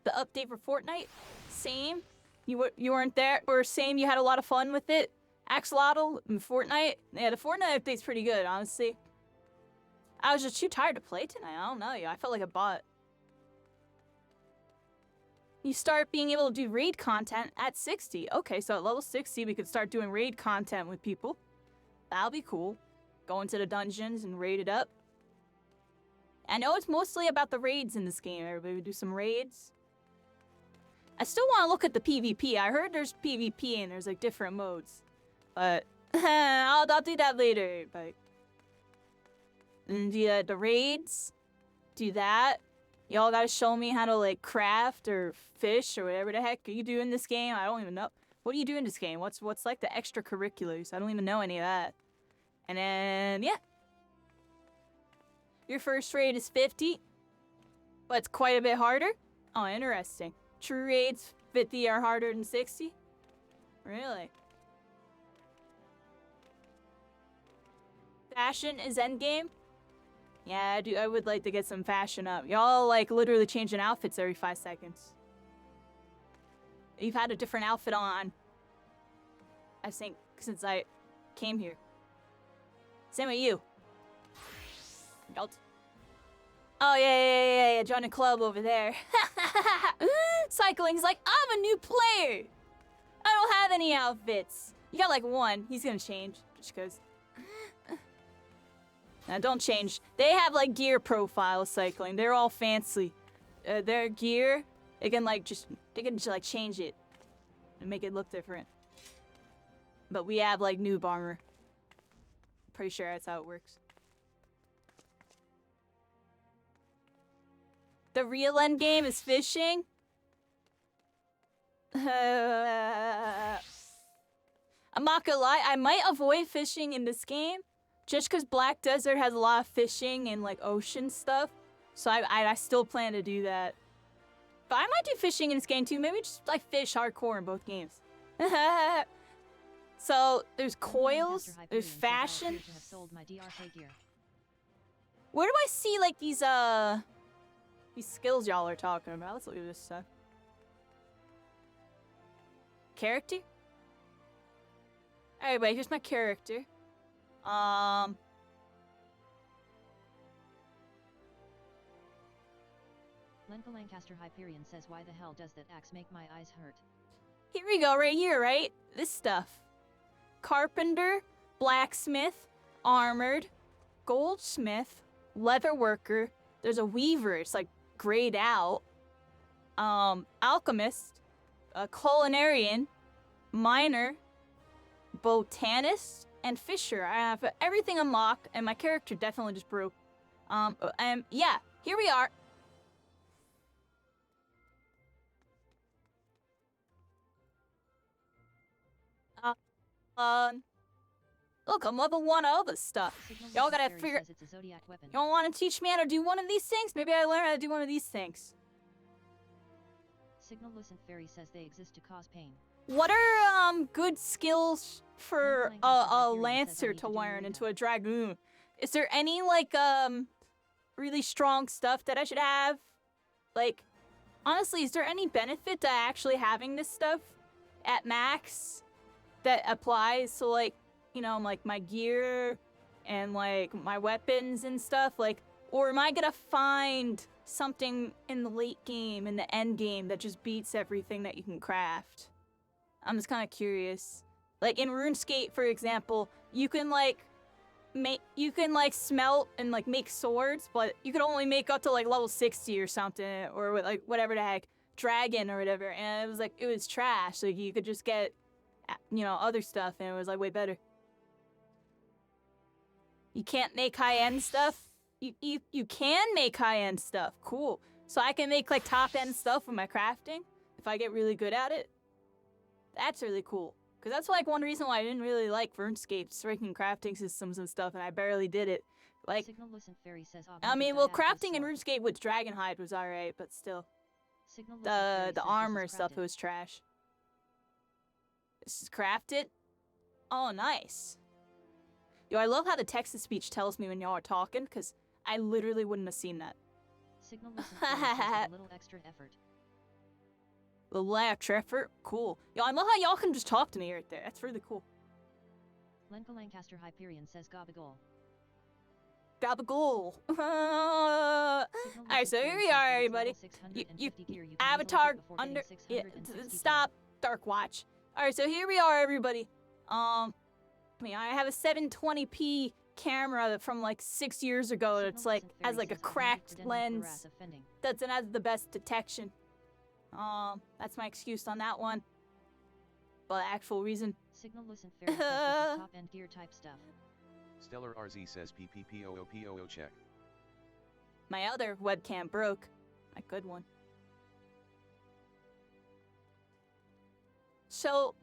Speaker 1: update for Fortnite? Same? You weren't there? Or same, you had a lot of fun with it? Axolotl and Fortnite? Yeah, the Fortnite update's pretty good, honestly. I was just too tired to play tonight. I don't know, I felt like a bot. You start being able to do raid content at 60. Okay, so at level 60, we could start doing raid content with people. That'll be cool. Go into the dungeons and raid it up. I know it's mostly about the raids in this game. Everybody would do some raids. I still want to look at the PvP. I heard there's PvP and there's like different modes. But I'll do that later. But and the raids, do that. Y'all gotta show me how to like craft or fish or whatever the heck you do in this game. I don't even know. What do you do in this game? What's like the extracurriculars? I don't even know any of that. And then yeah. Your first raid is 50, but it's quite a bit harder. Oh, interesting. True raids 50 are harder than 60? Really? Fashion is endgame? Yeah, I would like to get some fashion up. Y'all like literally changing outfits every 5 seconds. You've had a different outfit on, I think, since I came here. Same with you. Adult. Oh, yeah. Join a club over there. Cycling's like, I'm a new player. I don't have any outfits. You got like one. He's gonna change. Just because. Now, don't change. They have like gear profile cycling. They're all fancy. Their gear, they can just like change it and make it look different. But we have like noob armor. Pretty sure that's how it works. The real end game is fishing. I'm not gonna lie, I might avoid fishing in this game just because Black Desert has a lot of fishing and like ocean stuff. So I still plan to do that. But I might do fishing in this game too. Maybe just like fish hardcore in both games. So there's coils, there's fashion. Where do I see like these skills y'all are talking about? Let's look at this stuff. Character? Alright, but here's my character.
Speaker 2: Lenka Lancaster Hyperion says, why the hell does that axe make my eyes hurt?
Speaker 1: Here we go, right here, right? This stuff. Carpenter, blacksmith, armored, goldsmith, leather worker. There's a weaver, it's like grayed out. Alchemist, a culinarian, miner, botanist, and fisher. I have everything unlocked, and my character definitely just broke. Yeah, here we are. Look, I'm level 1 all this stuff. Y'all gotta figure. Y'all want to teach me how to do one of these things? Maybe I learn how to do one of these things.
Speaker 2: Signal Lucent Fairy says they exist to cause pain.
Speaker 1: What are good skills for a lancer to learn into a dragoon? Is there any like really strong stuff that I should have? Like, honestly, is there any benefit to actually having this stuff at max that applies to like, you know, like my gear and like my weapons and stuff? Like, or am I gonna find something in the late game, in the end game, that just beats everything that you can craft? I'm just kind of curious. Like in RuneScape, for example, you can like smelt and like make swords, but you can only make up to like level 60 or something, or like whatever the heck, dragon or whatever. And it was trash. Like you could just get, you know, other stuff, and it was like way better. You can't make high-end stuff. You can make high-end stuff. Cool. So I can make like top-end stuff with my crafting if I get really good at it. That's really cool. Because that's like one reason why I didn't really like RuneScape's freaking crafting systems and stuff, and I barely did it. Like, I mean, well, crafting in RuneScape with Dragonhide was alright, but still. The armor stuff, it was trash. This is crafted. Oh, nice. Yo, I love how the text-to-speech tells me when y'all are talking, because I literally wouldn't have seen that.
Speaker 2: A little extra effort.
Speaker 1: A little extra effort? Cool. Yo, I love how y'all can just talk to me right there. That's really cool.
Speaker 2: Lenka Lancaster Hyperion says Gabagool.
Speaker 1: Gabagool. Alright, so here we are, everybody. You avatar under... Yeah, stop, Darkwatch. Alright, so here we are, everybody. I mean, I have a 720p camera from like 6 years ago that's like has like a cracked lens that has the best detection. That's my excuse on that one. But the actual reason.
Speaker 2: Signal Lucent Fairy says this is top-end gear type stuff.
Speaker 3: Stellar RZ says PPPOOPOO check.
Speaker 1: My other webcam broke. My good one. So,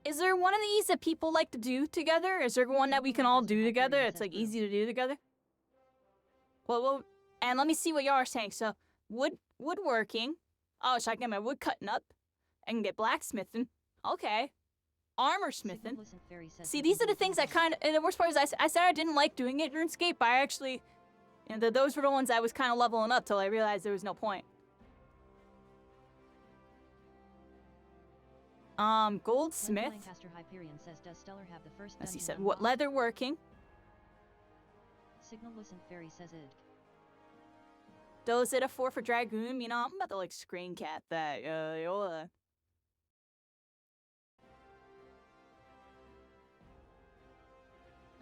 Speaker 1: is there one of these that people like to do together? Is there one that we can all do together? It's like easy to do together. Well, and let me see what y'all are saying. So, woodworking. Oh, so I can get my wood cutting up. I can get blacksmithing. Okay. Armor smithing. See, these are the things that kind of. And the worst part is, I said I didn't like doing it during RuneScape, but I actually. And those were the ones I was kind of leveling up till I realized there was no point. Goldsmith.
Speaker 2: Lancaster Hyperion says, does Stellar have the first
Speaker 1: As he
Speaker 2: dungeon
Speaker 1: said,
Speaker 2: unlocked?
Speaker 1: what leatherworking?
Speaker 2: Signal Lucent Fairy says id.
Speaker 1: Does it a 4 for Dragoon? You know, I'm about to like screen cap that.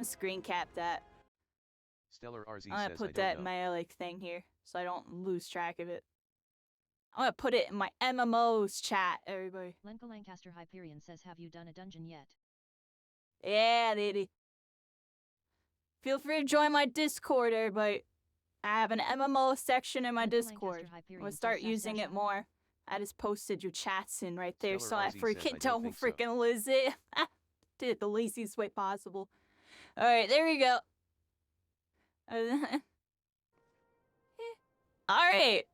Speaker 1: Screen cap that.
Speaker 3: Stellar RZ
Speaker 1: I'm gonna
Speaker 3: says
Speaker 1: put
Speaker 3: I
Speaker 1: that
Speaker 3: don't
Speaker 1: in
Speaker 3: know.
Speaker 1: my like thing here so I don't lose track of it. I'm gonna put it in my MMOs chat, everybody.
Speaker 2: Lenka Lancaster Hyperion says, have you done a dungeon yet?
Speaker 1: Yeah, lady. Feel free to join my Discord, everybody. I have an MMO section in my
Speaker 2: Lenka
Speaker 1: Discord.
Speaker 2: Lancaster Hyperion
Speaker 1: I'm gonna
Speaker 2: says,
Speaker 1: start
Speaker 2: "Dash,
Speaker 1: using
Speaker 2: dash,
Speaker 1: it more. I just posted your chats in right there, so
Speaker 3: Stellar
Speaker 1: I
Speaker 3: RZ says,
Speaker 1: freaking
Speaker 3: "I don't
Speaker 1: don't
Speaker 3: think so."
Speaker 1: freaking lose it. Did it the laziest way possible. Alright, there we go. Alright.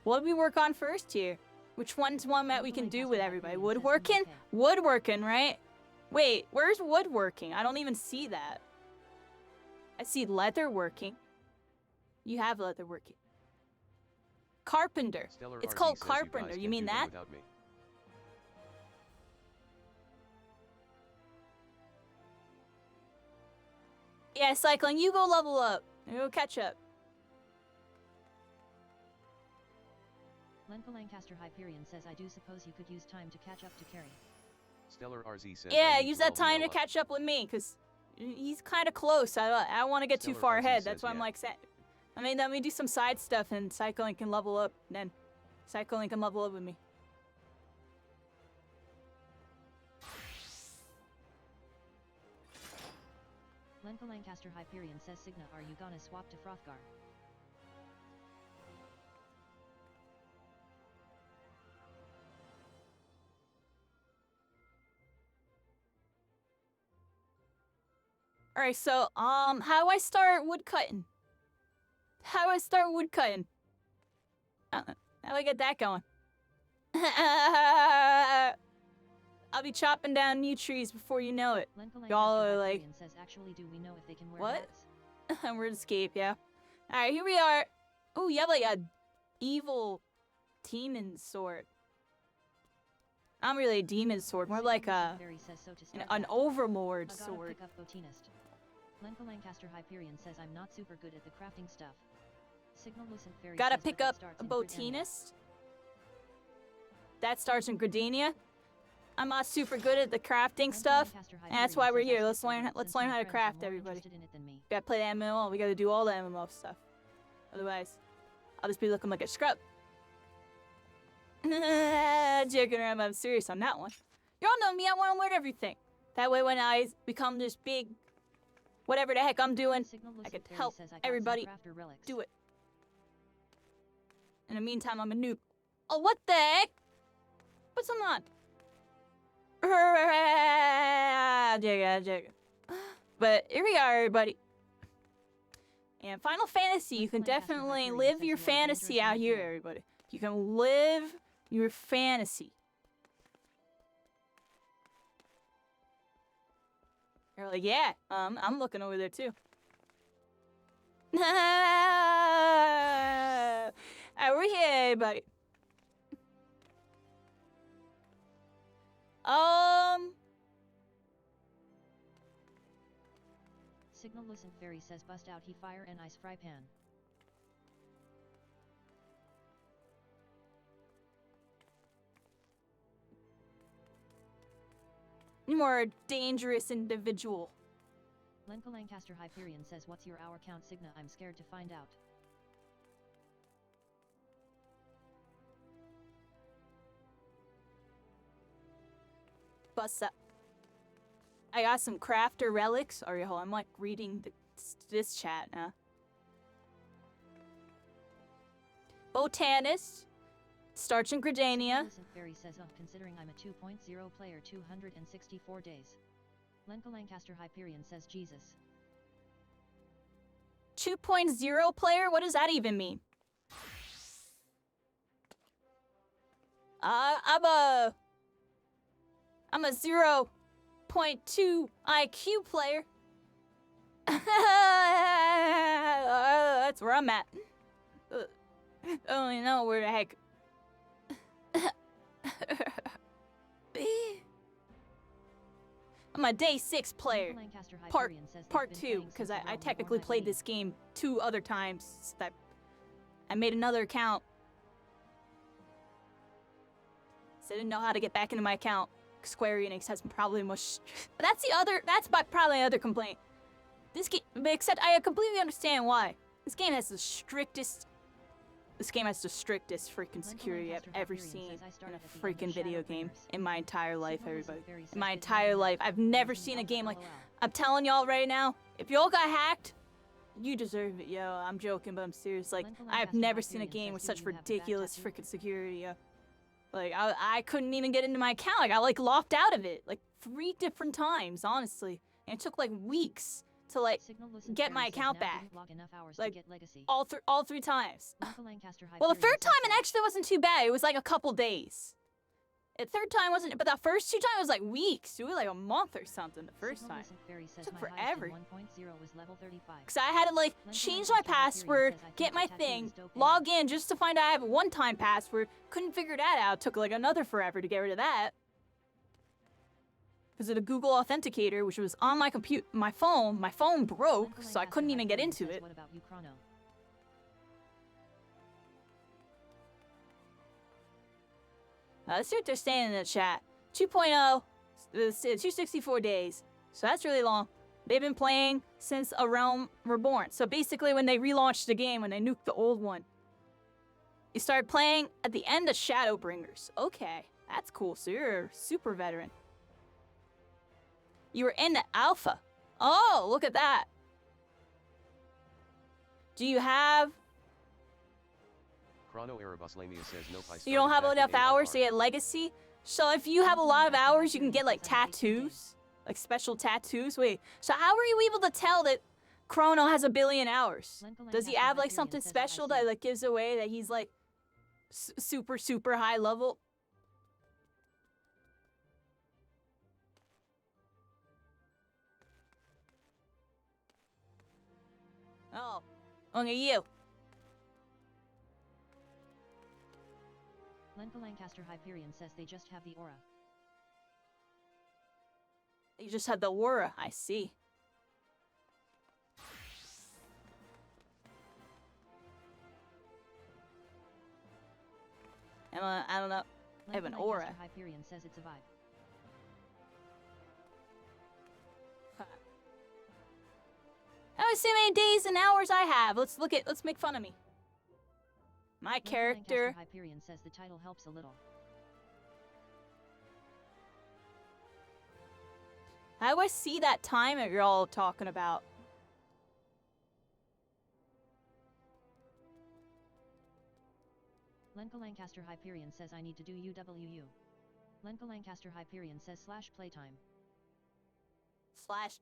Speaker 1: What do we work on first here? Which one's one that we can do with everybody? Woodworking? Woodworking, right? Wait, where's woodworking? I don't even see that. I see leatherworking. You have leatherworking. Carpenter.
Speaker 3: Stellar
Speaker 1: It's
Speaker 3: RZ
Speaker 1: called
Speaker 3: says you
Speaker 1: carpenter.
Speaker 3: guys
Speaker 1: You
Speaker 3: can
Speaker 1: mean
Speaker 3: do them
Speaker 1: that?
Speaker 3: without me.
Speaker 1: Yeah, cycling. You go level up. You go catch up.
Speaker 2: Lenka Lancaster Hyperion says, I do suppose you could use time to catch up to Carrie.
Speaker 3: Stellar RZ says
Speaker 1: Yeah,
Speaker 3: I need
Speaker 1: use
Speaker 3: to
Speaker 1: that
Speaker 3: level
Speaker 1: time to
Speaker 3: y'all up.
Speaker 1: catch up with me, because he's kind of close. I don't want to get too
Speaker 3: Stellar
Speaker 1: far
Speaker 3: RZ
Speaker 1: ahead. That's
Speaker 3: says
Speaker 1: why I'm
Speaker 3: yeah.
Speaker 1: like saying. I mean, let me do some side stuff and cycling can level up. Then cycling can level up with me.
Speaker 2: Lenka Lancaster Hyperion says, Signa, are you gonna swap to Frothgar?
Speaker 1: All right, so how do I start wood cutting? How do I start wood cutting? How do I get that going? I'll be chopping down new trees before you know it.
Speaker 2: Lenka
Speaker 1: Y'all
Speaker 2: Lancaster
Speaker 1: are like-
Speaker 2: Hyperion says, actually, do we know if they can wear
Speaker 1: What?
Speaker 2: hats?
Speaker 1: We're escape, yeah. All right, here we are. Oh, you have like a evil demon sword. Not really a demon sword, more
Speaker 2: Signa
Speaker 1: like
Speaker 2: Lucent
Speaker 1: a
Speaker 2: Fairy says, so to start
Speaker 1: an
Speaker 2: that,
Speaker 1: overlord
Speaker 2: I gotta
Speaker 1: sword.
Speaker 2: pick up Botanist. Lenka Lancaster Hyperion says, I'm not super good at the crafting stuff. Signal Lucent Fairy
Speaker 1: Gotta
Speaker 2: says,
Speaker 1: pick
Speaker 2: but that
Speaker 1: up
Speaker 2: starts
Speaker 1: a
Speaker 2: in Gridania.
Speaker 1: botanist. That starts in Gridania. I'm not super good at the crafting
Speaker 2: Lenka
Speaker 1: stuff.
Speaker 2: Lancaster
Speaker 1: And that's
Speaker 2: Hyperion
Speaker 1: why we're
Speaker 2: says,
Speaker 1: here.
Speaker 2: I
Speaker 1: Let's
Speaker 2: skipped
Speaker 1: learn.
Speaker 2: over it
Speaker 1: Let's
Speaker 2: since
Speaker 1: learn
Speaker 2: my
Speaker 1: how to
Speaker 2: friends are
Speaker 1: craft,
Speaker 2: more
Speaker 1: everybody.
Speaker 2: interested in it than me.
Speaker 1: Gotta play the MMO. We gotta do all the MMO stuff. Otherwise, I'll just be looking like a scrub. Joking around, but I'm serious on that one. Y'all know me. I want to learn everything. That way, when I become this big, whatever the heck I'm doing,
Speaker 2: Signal
Speaker 1: I
Speaker 2: Lucent
Speaker 1: could
Speaker 2: Fairy
Speaker 1: help
Speaker 2: says, I got some
Speaker 1: everybody
Speaker 2: crafter relics.
Speaker 1: do it. In the meantime, I'm a noob. Oh, what the heck? Put something on. But here we are, everybody. And Final Fantasy, you can
Speaker 2: Lancaster
Speaker 1: definitely
Speaker 2: Hyperion
Speaker 1: live
Speaker 2: says
Speaker 1: your
Speaker 2: you are
Speaker 1: fantasy
Speaker 2: dangerous
Speaker 1: out
Speaker 2: and
Speaker 1: here,
Speaker 2: cool.
Speaker 1: everybody. You can live your fantasy. You're like, yeah, I'm looking over there too. Over here, everybody.
Speaker 2: Signal Lucent Fairy says, bust out he fire and ice fry pan.
Speaker 1: More dangerous individual.
Speaker 2: Lenka Lancaster Hyperion says, what's your hour count, Signa? I'm scared to find out.
Speaker 1: bust up. I got some crafter relics. Or hold on, I'm like reading this chat now. Botanist, Starch and Gridania.
Speaker 2: Innocent Fairy says, considering I'm a 2.0 player, 264 days. Lenka Lancaster Hyperion says, Jesus.
Speaker 1: 2.0 player? What does that even mean? I'm a 0.2 IQ player. That's where I'm at. I don't even know where the heck. I'm a day 6 player.
Speaker 2: Lenka Lancaster
Speaker 1: Part
Speaker 2: Hyperion says they've
Speaker 1: part
Speaker 2: been
Speaker 1: 2,
Speaker 2: playing
Speaker 1: because
Speaker 2: since the
Speaker 1: I
Speaker 2: realm
Speaker 1: technically
Speaker 2: reborn
Speaker 1: played
Speaker 2: had
Speaker 1: this game 2 other times. That I made another account. So I didn't know how to get back into my account. Square Enix has probably much. That's probably another complaint. This game, except I completely understand why. This game has the strictest freaking security I've ever seen in a freaking video game in my entire life, everybody. In my entire life, I've never seen a game like. I'm telling y'all right now, if y'all got hacked, you deserve it, yo. I'm joking, but I'm serious. Like, I've never seen a game with such ridiculous freaking security, yo. Like, I couldn't even get into my account. I got, like, locked out of it, like, 3 different times, honestly. And it took, like, weeks to, like, get my account back. Like, all 3 times. Well, the third time it actually wasn't too bad. It was, like, a couple days. The third time wasn't, but the first 2 times was, like, weeks. It was, like, a month or something the first time. It took forever. Because I had to, like, change my password, get my thing, log in just to find out I have a one-time password. Couldn't figure that out. It took, like, another forever to get rid of that. Because of the Google Authenticator, which was on my computer, my phone broke, so I couldn't even get into it.
Speaker 2: What about you, Chrono?
Speaker 1: Let's see what they're saying in the chat. 2.0, 264 days. So that's really long. They've been playing since A Realm Reborn. So basically when they relaunched the game, when they nuked the old one, you started playing at the end of Shadowbringers. Okay, that's cool. So you're a super veteran. You were in the alpha. Oh, look at that. Do you have...
Speaker 3: Chrono Erebuslamia says no.
Speaker 1: You don't have enough hours to get legacy? So if you have a lot of hours, you can get like tattoos? Like special tattoos? Wait, so how are you able to tell that Chrono has 1 billion hours? Does he have like something special that like gives away that he's like super high level? Oh, only you.
Speaker 2: Lenka Lancaster Hyperion says they just have the aura.
Speaker 1: You just had the aura, I see. I don't know. I have an aura.
Speaker 2: Lancaster Hyperion says it's a vibe.
Speaker 1: How many days and hours I have? Let's make fun of me. My character.
Speaker 2: Lancaster Hyperion says the title helps a little.
Speaker 1: How do I see that time that you're all talking about?
Speaker 2: Lenka Lancaster Hyperion says I need to do UWU. Lenka Lancaster Hyperion says /playtime.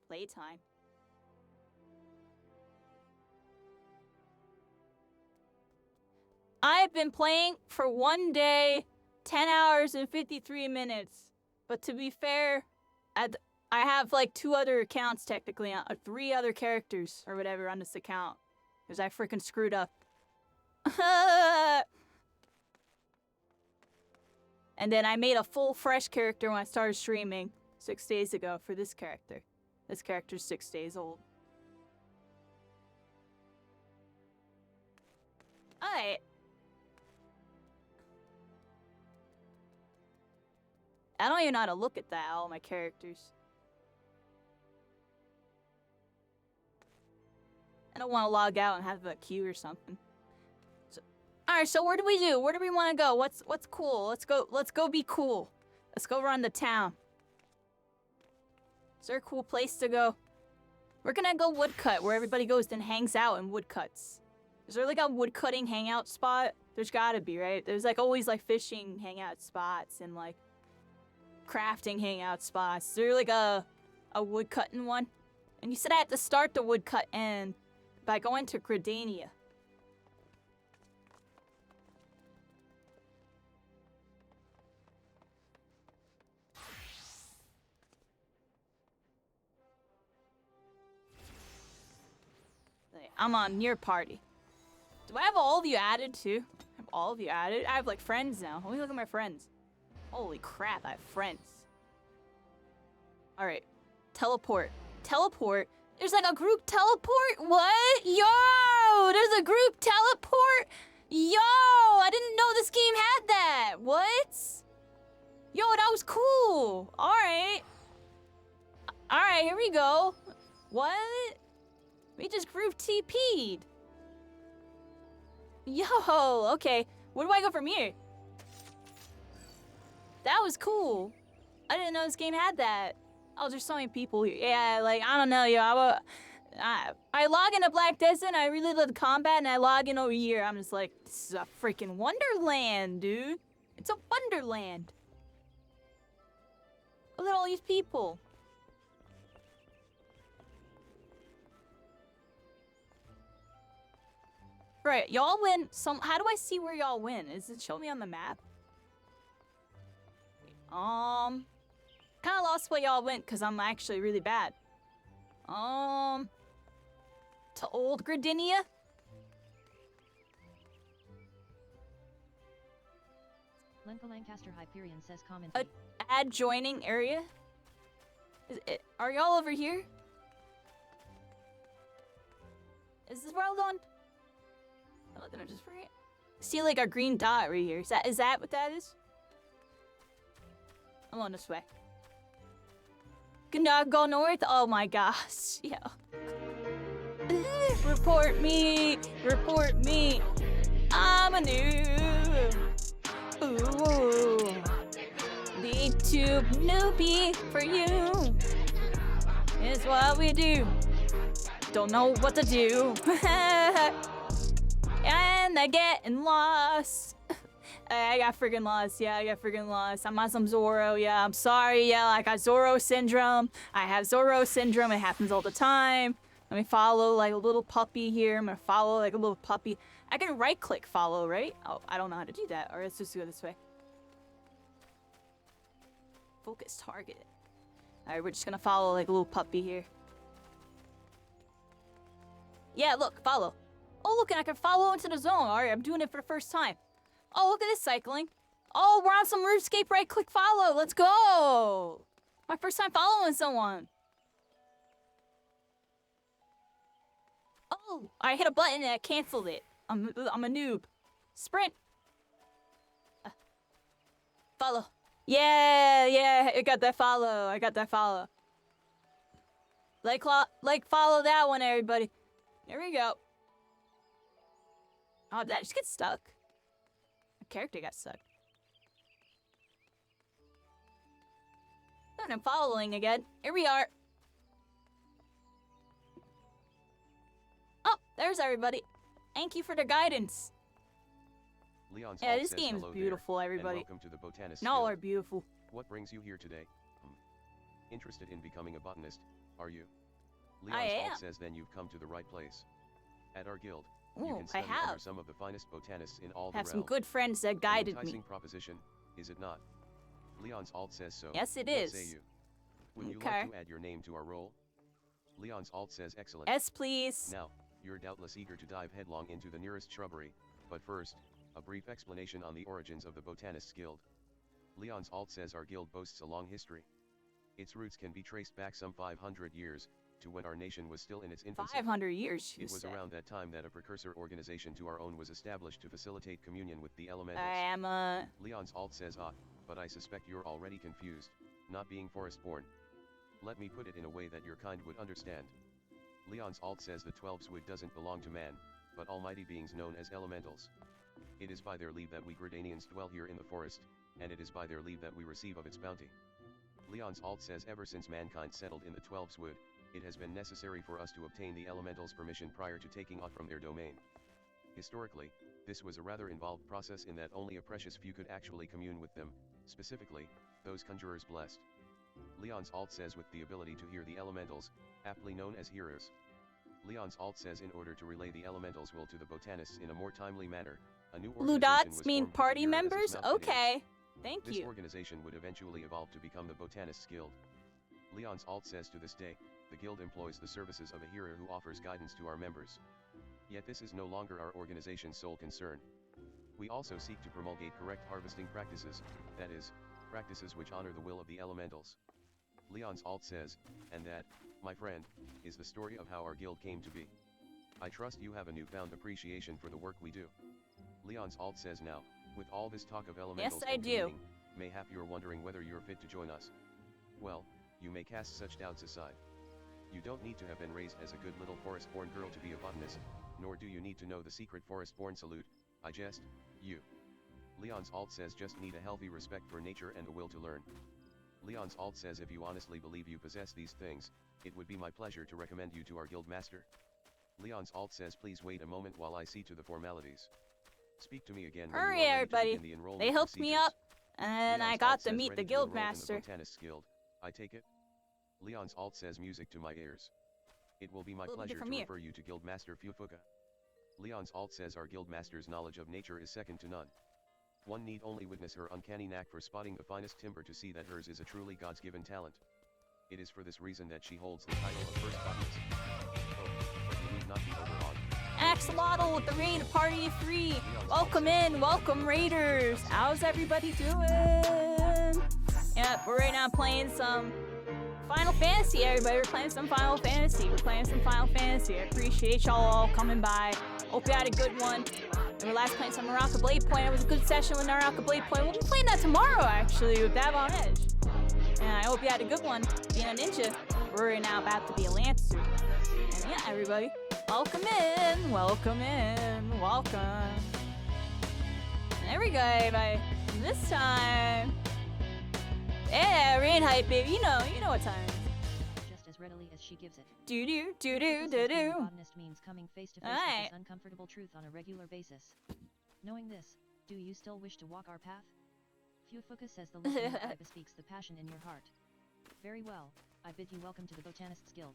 Speaker 1: /playtime. I've been playing for 1 day, 10 hours and 53 minutes. But to be fair, I have like 2 other accounts technically, 3 other characters or whatever on this account. Because I freaking screwed up. And then I made a full fresh character when I started streaming 6 days ago for this character. This character's 6 days old. Alright. I don't even know how to look at that, all my characters. I don't want to log out and have a queue or something. So, alright, so where do we do? Where do we want to go? What's cool? Let's go be cool. Let's go run the town. Is there a cool place to go? We're gonna go woodcut, where everybody goes and hangs out in woodcuts. Is there like a woodcutting hangout spot? There's gotta be, right? There's like always like fishing hangout spots and like crafting hangout spots. Is there like a woodcutting one? And you said I had to start the woodcut and by going to Gridania. I'm on your party. Do I have all of you added too? I have all of you added? I have like friends now. Let me look at my friends. Holy crap, I have friends. Alright. Teleport. Teleport? There's like a group teleport? What? Yo! There's a group teleport? Yo! I didn't know this game had that. What? Yo, that was cool. Alright. Alright, here we go. What? We just group TP'd. Yo, okay. Where do I go from here? That was cool. I didn't know this game had that. Oh, there's so many people here. Yeah, like, I don't know, yo. I log into Black Desert, I really love the combat, and I log in over here. I'm just like, this is a freaking wonderland, dude. It's a wonderland. Look at all these people. Right, y'all win some. How do I see where y'all win? Is it show me on the map? Kind of lost where y'all went because I'm actually really bad. To Old Gridania?
Speaker 2: Lenka Lancaster Hyperion says comment.
Speaker 1: Add joining area? Are y'all over here? Is this where I'm going? Oh, then I just forget. See like a green dot right here. Is that what that is? I'm on this way. Can I go north? Oh my gosh. Yeah. Report me. Report me. I'm a noob. Ooh. The tube newbie for you. Is what we do. Don't know what to do. And I getting lost. I got friggin' lost. Yeah, I got friggin' lost. I'm on some Zoro. Yeah, I'm sorry. Yeah, I got Zoro syndrome. I have Zoro syndrome. It happens all the time. Let me follow like a little puppy here. I'm gonna follow like a little puppy. I can right click follow, right? Oh, I don't know how to do that. All right, let's just go this way. Focus target. All right, we're just gonna follow like a little puppy here. Yeah, look, follow. Oh, look, and I can follow into the zone. All right, I'm doing it for the first time. Oh, look at this cycling. Oh, we're on some RuneScape right-click follow. Let's go. My first time following someone. Oh, I hit a button and I canceled it. I'm a noob. Sprint. Follow. Yeah, I got that follow. I got that follow. Like follow that one, everybody. Here we go. Oh, did I just get stuck? My character got stuck. And I'm following again. Here we are. Oh, there's everybody. Thank you for the guidance.
Speaker 3: Leon's
Speaker 1: Yeah,
Speaker 3: alt
Speaker 1: this
Speaker 3: says
Speaker 1: game's
Speaker 3: hello
Speaker 1: beautiful,
Speaker 3: there,
Speaker 1: everybody.
Speaker 3: And welcome to the Botanist
Speaker 1: Y'all
Speaker 3: Guild.
Speaker 1: are beautiful.
Speaker 3: What brings you here today? Interested in becoming a botanist, are you?
Speaker 1: I
Speaker 3: Leon's
Speaker 1: am.
Speaker 3: alt says then you've come to the right place. At our guild, you
Speaker 1: Ooh,
Speaker 3: can
Speaker 1: I
Speaker 3: study under
Speaker 1: have.
Speaker 3: some of the finest botanists in all
Speaker 1: I
Speaker 3: the
Speaker 1: have some
Speaker 3: realm.
Speaker 1: good friends that
Speaker 3: An
Speaker 1: guided
Speaker 3: enticing
Speaker 1: me.
Speaker 3: proposition, is it not? Leon's alt says so.
Speaker 1: Yes, it
Speaker 3: What
Speaker 1: is.
Speaker 3: say you? Would you
Speaker 1: Okay.
Speaker 3: like to add your name to our roll? Leon's alt says excellent.
Speaker 1: Yes, please.
Speaker 3: Now, you're doubtless eager to dive headlong into the nearest shrubbery, but first, a brief explanation on the origins of the Botanists Guild. Leon's alt says our guild boasts a long history. Its roots can be traced back some 500 years, to when our nation was still in its infancy.
Speaker 1: 500 years, you
Speaker 3: It was
Speaker 1: said.
Speaker 3: around that time that a precursor organization to our own was established to facilitate communion with the elementals.
Speaker 1: I am
Speaker 3: Leon's alt says but I suspect you're already confused, not being forest-born. Let me put it in a way that your kind would understand. Leon's alt says the 12-Swig doesn't belong to man, but almighty beings known as elementals. It is by their leave that we Gridanians dwell here in the forest, and it is by their leave that we receive of its bounty. Leon's alt says ever since mankind settled in the Twelves Wood, it has been necessary for us to obtain the elementals' permission prior to taking off from their domain. Historically, this was a rather involved process in that only a precious few could actually commune with them, specifically, those conjurers blessed. Leon's alt says with the ability to hear the elementals, aptly known as hearers. Leon's alt says in order to relay the elementals' will to the botanists in a more timely manner, a new
Speaker 1: Blue
Speaker 3: organization
Speaker 1: dots
Speaker 3: was
Speaker 1: mean
Speaker 3: formed with the
Speaker 1: party
Speaker 3: hearer as its
Speaker 1: members?
Speaker 3: mouthpiece.
Speaker 1: Okay. Thank
Speaker 3: This
Speaker 1: you.
Speaker 3: organization would eventually evolve to become the Botanists Guild. Leon's alt says to this day, the guild employs the services of a hearer who offers guidance to our members. Yet this is no longer our organization's sole concern. We also seek to promulgate correct harvesting practices, that is, practices which honor the will of the elementals. Leon's alt says, and that, my friend, is the story of how our guild came to be. I trust you have a newfound appreciation for the work we do. Leon's alt says now, with all this talk of elementals
Speaker 1: I
Speaker 3: and
Speaker 1: do.
Speaker 3: communing, mayhap you're wondering whether you're fit to join us. Well, you may cast such doubts aside. You don't need to have been raised as a good little forest-born girl to be a botanist, nor do you need to know the secret forest-born salute, I jest, you. Leon's alt says just need a healthy respect for nature and a will to learn. Leon's alt says if you honestly believe you possess these things, it would be my pleasure to recommend you to our guild master. Leon's alt says please wait a moment while I see to the formalities. Speak to me again when
Speaker 1: Hurry,
Speaker 3: you are ready to
Speaker 1: everybody.
Speaker 3: begin the enrollment
Speaker 1: They hooked me
Speaker 3: procedures.
Speaker 1: up, and I
Speaker 3: Leon's
Speaker 1: got
Speaker 3: alt
Speaker 1: to
Speaker 3: says
Speaker 1: meet
Speaker 3: ready
Speaker 1: the
Speaker 3: to enroll
Speaker 1: guild
Speaker 3: in the
Speaker 1: master.
Speaker 3: Botanists Guild, I take it? Leon's alt says music to my ears. It will be my
Speaker 1: Little bit
Speaker 3: pleasure
Speaker 1: from
Speaker 3: to
Speaker 1: here.
Speaker 3: refer you to Guildmaster Fufuka. Leon's alt says our guildmaster's knowledge of nature is second to none. One need only witness her uncanny knack for spotting the finest timber to see that hers is a truly God's-given talent. It is for this reason that she holds the title of first botanist. Oh, but you need not be overawed.
Speaker 1: Axolotl with the raid of party of 3. Welcome in, welcome raiders. How's everybody doing? Yep, we're right now playing some Final Fantasy, everybody. We're playing some Final Fantasy. I appreciate y'all all coming by. Hope you had a good one. We were last playing some Naraka Blade Point. It was a good session with Naraka Blade Point. We'll be playing that tomorrow, actually, with Dab on Edge. And I hope you had a good one. Being a ninja, we're now about to be a lancer. And yeah, everybody, welcome in, welcome in, welcome. There we go, everybody. This time, yeah, rain hype, baby. You know what time it is.
Speaker 2: Just as readily as she gives it.
Speaker 1: Do do do do
Speaker 2: Focus
Speaker 1: do
Speaker 2: as being a
Speaker 1: do.
Speaker 2: botanist means coming face to face with
Speaker 1: Alright.
Speaker 2: this uncomfortable truth on a regular basis. Knowing this, do you still wish to walk our path? Fufuka says the look in your eye bespeaks the passion in your heart. Very well, I bid you welcome to the Botanists Guild.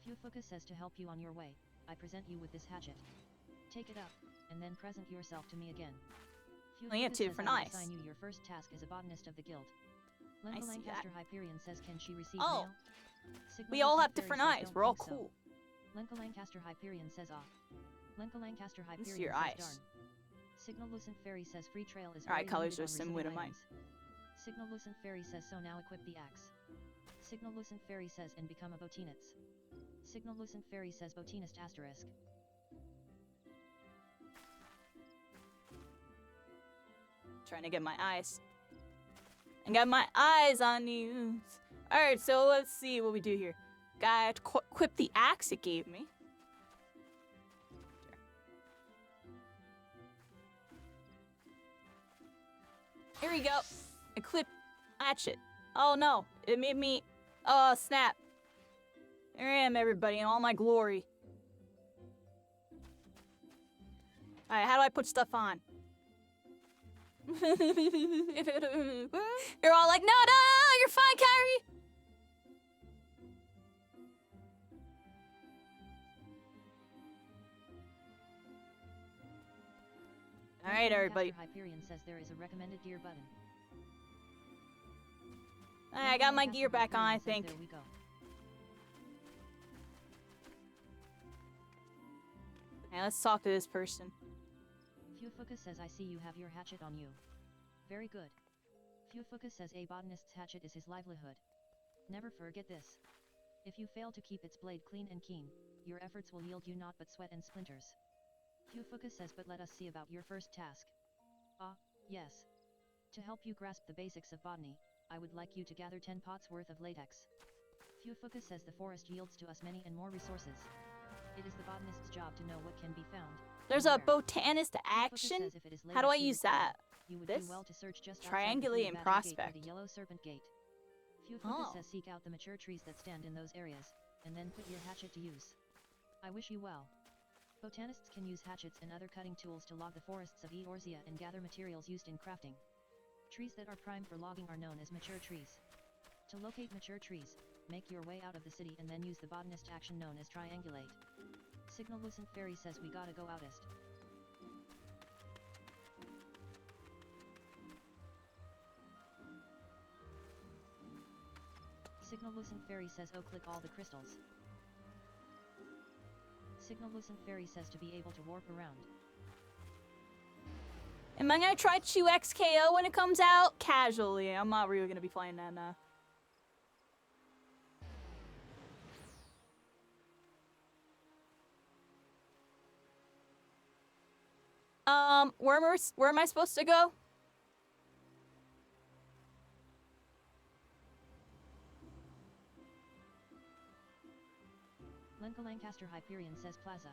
Speaker 2: Fufuka says to help you on your way, I present you with this hatchet. Take it up, and then present yourself to me again.
Speaker 1: Yeah,
Speaker 2: Fufuka
Speaker 1: two
Speaker 2: says
Speaker 1: for
Speaker 2: I will
Speaker 1: nice.
Speaker 2: assign you your first task as a botanist of the guild.
Speaker 1: I
Speaker 2: Lenka
Speaker 1: see
Speaker 2: Lancaster
Speaker 1: that.
Speaker 2: Hyperion says can she receive
Speaker 1: Oh.
Speaker 2: mail? Sigma
Speaker 1: We all
Speaker 2: Lucent
Speaker 1: have
Speaker 2: Fairy
Speaker 1: different
Speaker 2: says
Speaker 1: eyes.
Speaker 2: don't
Speaker 1: We're all
Speaker 2: think so.
Speaker 1: cool.
Speaker 2: Lenka Lancaster Hyperion says off. Lenka Lancaster
Speaker 1: Let's
Speaker 2: Hyperion
Speaker 1: see your
Speaker 2: says
Speaker 1: eyes.
Speaker 2: darn. Signal Lucent Fairy says free trail is
Speaker 1: Alright,
Speaker 2: already
Speaker 1: colors
Speaker 2: limited
Speaker 1: are
Speaker 2: on
Speaker 1: similar to
Speaker 2: receiving
Speaker 1: mine.
Speaker 2: items. Signal Lucent Fairy says so now equip the axe. Signal Lucent Fairy says and become a botanist. Signal Lucent Fairy says botanist asterisk.
Speaker 1: Trying to get my eyes. I got my eyes on you. Alright, so let's see what we do here. Got to equip the axe it gave me. Here we go. Equip hatchet. Oh no, it made me. Oh snap. Here I am, everybody, in all my glory. Alright, how do I put stuff on? You're all like, no, you're fine, Kyrie. All right,
Speaker 2: Lenka
Speaker 1: everybody.
Speaker 2: Lancaster Hyperion says there is a recommended gear button.
Speaker 1: All right, I got my
Speaker 2: Lenka
Speaker 1: gear back on, I
Speaker 2: Lancaster Hyperion
Speaker 1: think.
Speaker 2: says there we go.
Speaker 1: Hey, let's talk to this person.
Speaker 2: Fufuka says I see you have your hatchet on you. Very good. Fufuka says a botanist's hatchet is his livelihood. Never forget this. If you fail to keep its blade clean and keen, your efforts will yield you naught but sweat and splinters. Fufuka says but let us see about your first task. Ah, yes. To help you grasp the basics of botany, I would like you to gather 10 pots worth of latex. Fufuka says the forest yields to us many and more resources. It is the botanist's job to know what can be found.
Speaker 1: There's
Speaker 2: and
Speaker 1: a
Speaker 2: where.
Speaker 1: botanist
Speaker 2: Fufuka
Speaker 1: action.
Speaker 2: says if it is
Speaker 1: How do I
Speaker 2: latex you
Speaker 1: use
Speaker 2: require,
Speaker 1: that?
Speaker 2: You would
Speaker 1: This?
Speaker 2: do well to search just
Speaker 1: Triangulate
Speaker 2: outside
Speaker 1: and
Speaker 2: the Blue Abbey Gate or
Speaker 1: prospect.
Speaker 2: the Yellow Serpent Gate. Focus
Speaker 1: Oh.
Speaker 2: says seek out the mature trees that stand in those areas, and then put your hatchet to use. I wish you well. Botanists can use hatchets and other cutting tools to log the forests of Eorzea and gather materials used in crafting. Trees that are primed for logging are known as mature trees. To locate mature trees, make your way out of the city and then use the botanist action known as triangulate. Signal Lucent Fairy says we gotta go outest. Signal Lucent Fairy says oh click all the crystals. Signal Lucent Fairy says to be able to warp around.
Speaker 1: Am I gonna try 2XKO when it comes out? Casually. I'm not really gonna be playing that now. Where am I supposed to go?
Speaker 2: Lenka Lancaster Hyperion says Plaza.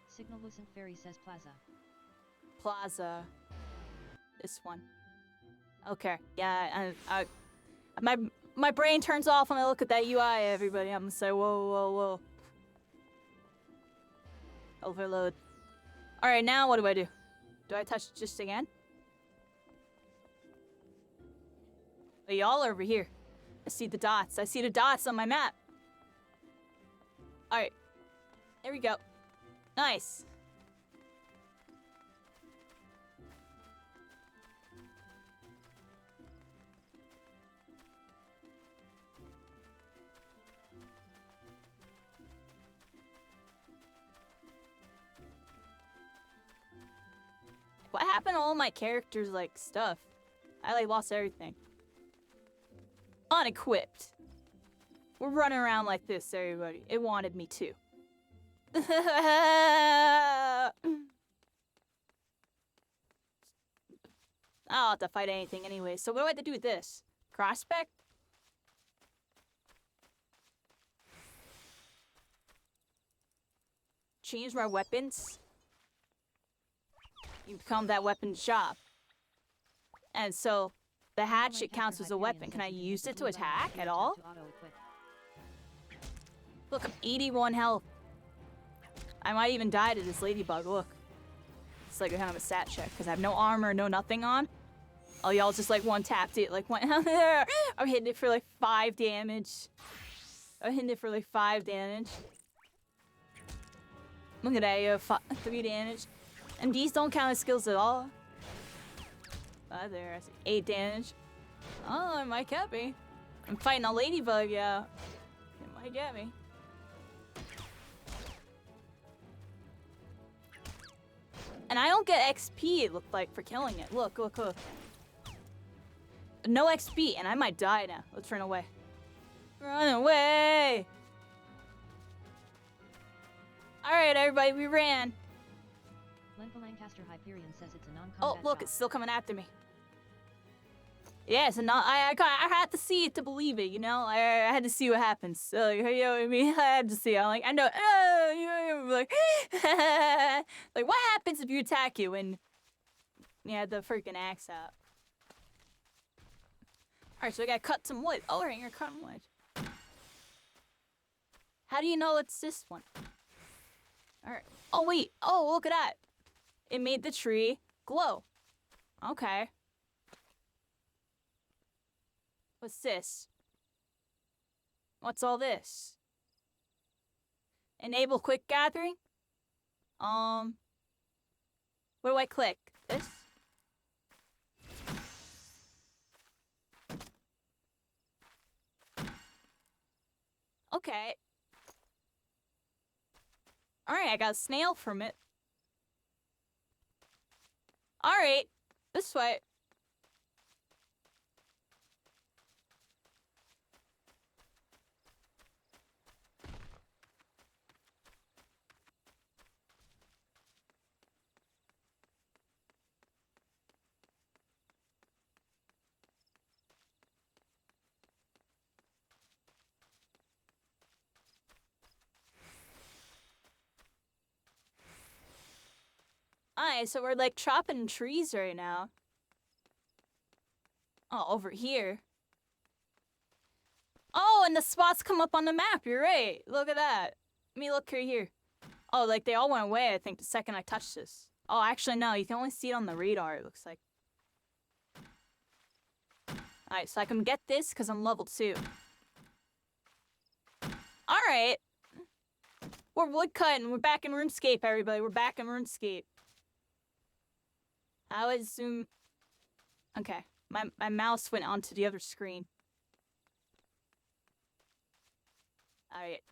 Speaker 2: Signal Lucent Fairy says Plaza.
Speaker 1: Plaza. This one. Okay. Yeah, my brain turns off when I look at that UI, everybody. I'm gonna say, whoa. Overload. Alright, now what do I do? Do I touch just again? Oh, y'all are over here. I see the dots. I see the dots on my map. Alright. There we go. Nice. What happened to all my characters, like, stuff? I, like, lost everything. Unequipped. We're running around like this, everybody. It wanted me to. I'll have to fight anything anyway. So what do I have to do with this? Cross-spec? Change my weapons? You become that weapon shop. And so, the hatchet counts as a weapon. Can I use it to attack at all? Look, I'm 81 health. I might even die to this ladybug, look. It's like a kind of a stat check, because I have no armor, no nothing on. Oh, y'all just like one-tapped it, like went out there. I'm hitting it for like 5 damage. I'm hitting it for like 5 damage. Look at that, you have 3 damage. And these don't count as skills at all. There, I see 8 damage. Oh, it might get me. I'm fighting a ladybug, yeah. It might get me. And I don't get XP, it looked like, for killing it. Look. No XP, and I might die now. Let's run away. Run away! Alright, everybody, we ran.
Speaker 2: Lenka Lancaster Hyperion says it's a non-combat
Speaker 1: Oh, look,
Speaker 2: shop.
Speaker 1: it's still coming after me. Yes, and I had to see it to believe it, you know? I had to see what happens. So, you know what I mean? I had to see. I'm like, I know. Like, like, what happens if you attack you and you had the freaking axe out? Alright, so I gotta cut some wood. Oh, right, you're cutting wood. How do you know it's this one? Alright. Oh, wait. Oh, look at that. It made the tree glow. Okay. What's this? What's all this? Enable quick gathering? What do I click? This? Okay. Alright, I got a snail from it. Alright. This way. Alright, so we're like chopping trees right now. Oh, over here. and the spots come up on the map. You're right. Look at that. Let me look right here. Oh, like they all went away, I think, the second I touched this. Oh, actually, no. You can only see it on the radar, it looks like. Alright, so I can get this because I'm level 2. Alright. We're woodcutting. We're back in RuneScape, everybody. We're back in RuneScape. How is Zoom... Okay. My mouse went onto the other screen. Alright.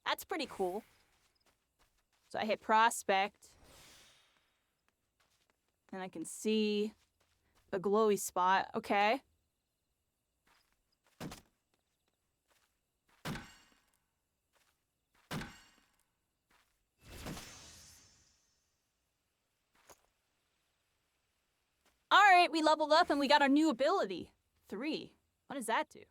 Speaker 1: That's pretty cool. So I hit prospect. And I can see the glowy spot. Okay. Alright, we leveled up and we got our new ability. 3. What does that do?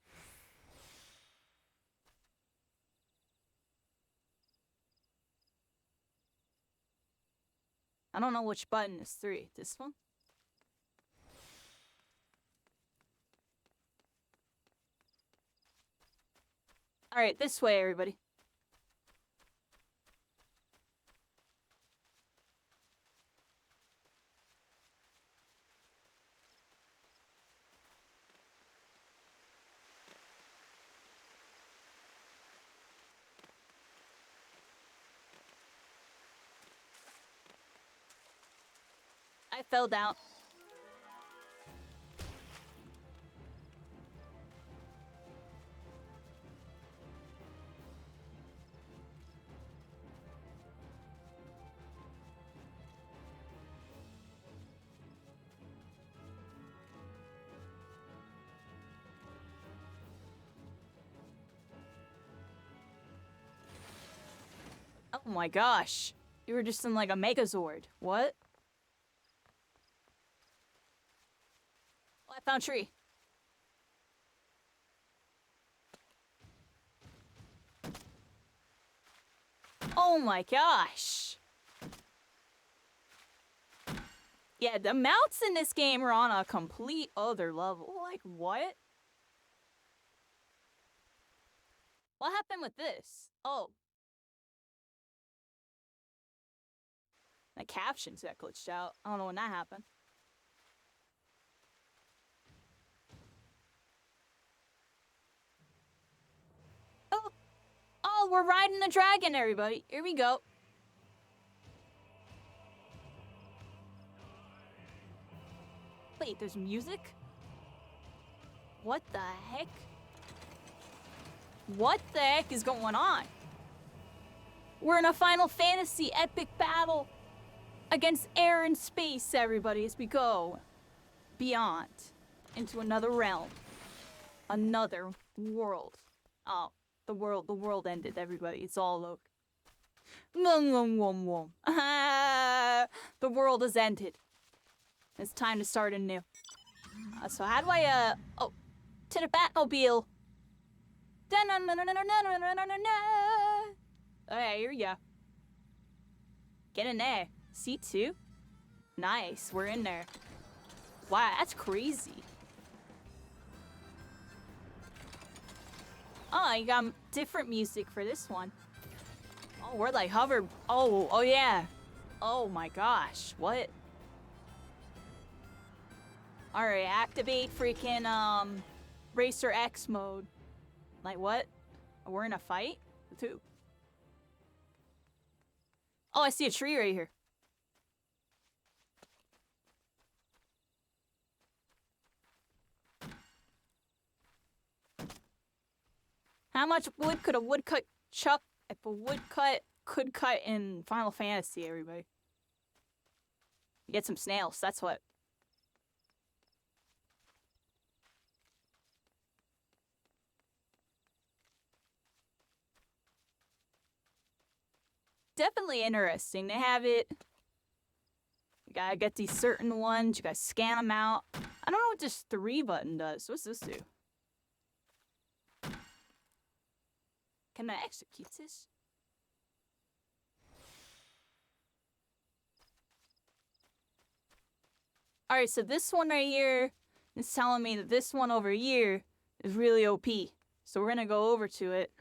Speaker 1: I don't know which button is 3. This one? Alright, this way, everybody. I fell down. Oh my gosh. You were just in like a Megazord. What? Oh, I found a tree. Oh my gosh. Yeah, the mounts in this game are on a complete other level. Like, what? What happened with this? Oh. My captions got glitched out. I don't know when that happened. Oh. Oh, we're riding the dragon, everybody. Here we go. Wait, there's music? What the heck? What the heck is going on? We're in a Final Fantasy epic battle against air and space, everybody, as we go beyond into another realm, another world. Oh, the world ended, everybody. It's all over. The world has ended. It's time to start anew. So how do I, oh, to the Batmobile. Okay, here we go. Get in there. C2? Nice, we're in there. Wow, that's crazy. Oh, you got different music for this one. Oh, we're like hover. Oh yeah. Oh my gosh, what? Alright, activate freaking, Racer X mode. Like what? We're in a fight? With who? Oh, I see a tree right here. How much wood could a woodcut chuck if a woodcut could cut in Final Fantasy, everybody? You get some snails, that's what. Definitely interesting. They have it. You gotta get these certain ones. You gotta scan them out. I don't know what this 3 button does. What's this do? Can I execute this? Alright, so this one right here is telling me that this one over here is really OP. So we're gonna go over to it.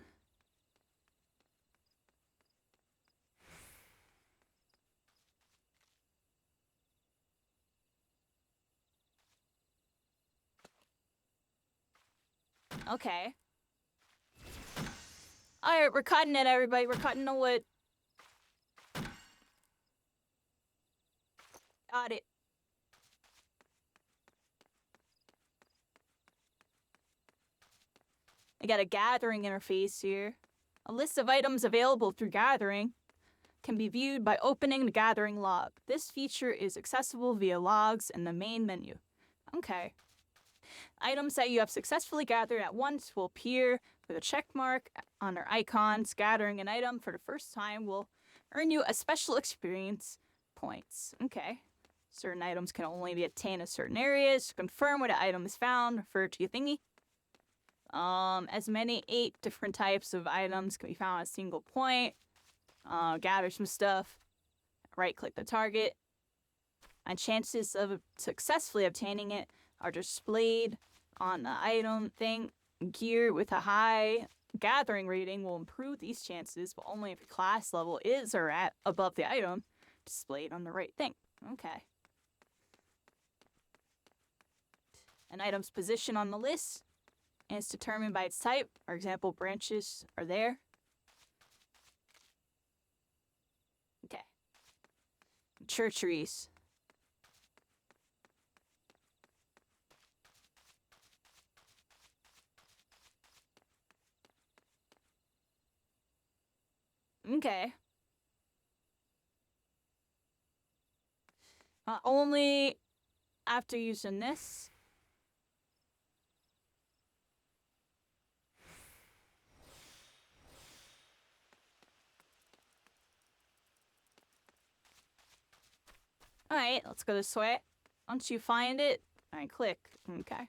Speaker 1: Okay. Alright, we're cutting it, everybody. We're cutting the wood. Got it. I got a gathering interface here. A list of items available through gathering can be viewed by opening the gathering log. This feature is accessible via logs in the main menu. Okay. Items that you have successfully gathered at once will appear with a check mark on their icons. Gathering an item for the first time will earn you a special experience points. Okay. Certain items can only be obtained in certain areas. To confirm where the item is found, refer to your thingy. As many 8 different types of items can be found at a single point. Gather some stuff. Right-click the target. And chances of successfully obtaining it are displayed on the item thing. Gear with a high gathering rating will improve these chances, but only if your class level is or at above the item displayed on the right thing. Okay. An item's position on the list is determined by its type. For example, branches are there. Okay. Mature trees. Okay. Only after using this. Alright, let's go this way. Once you find it, alright, click. Okay.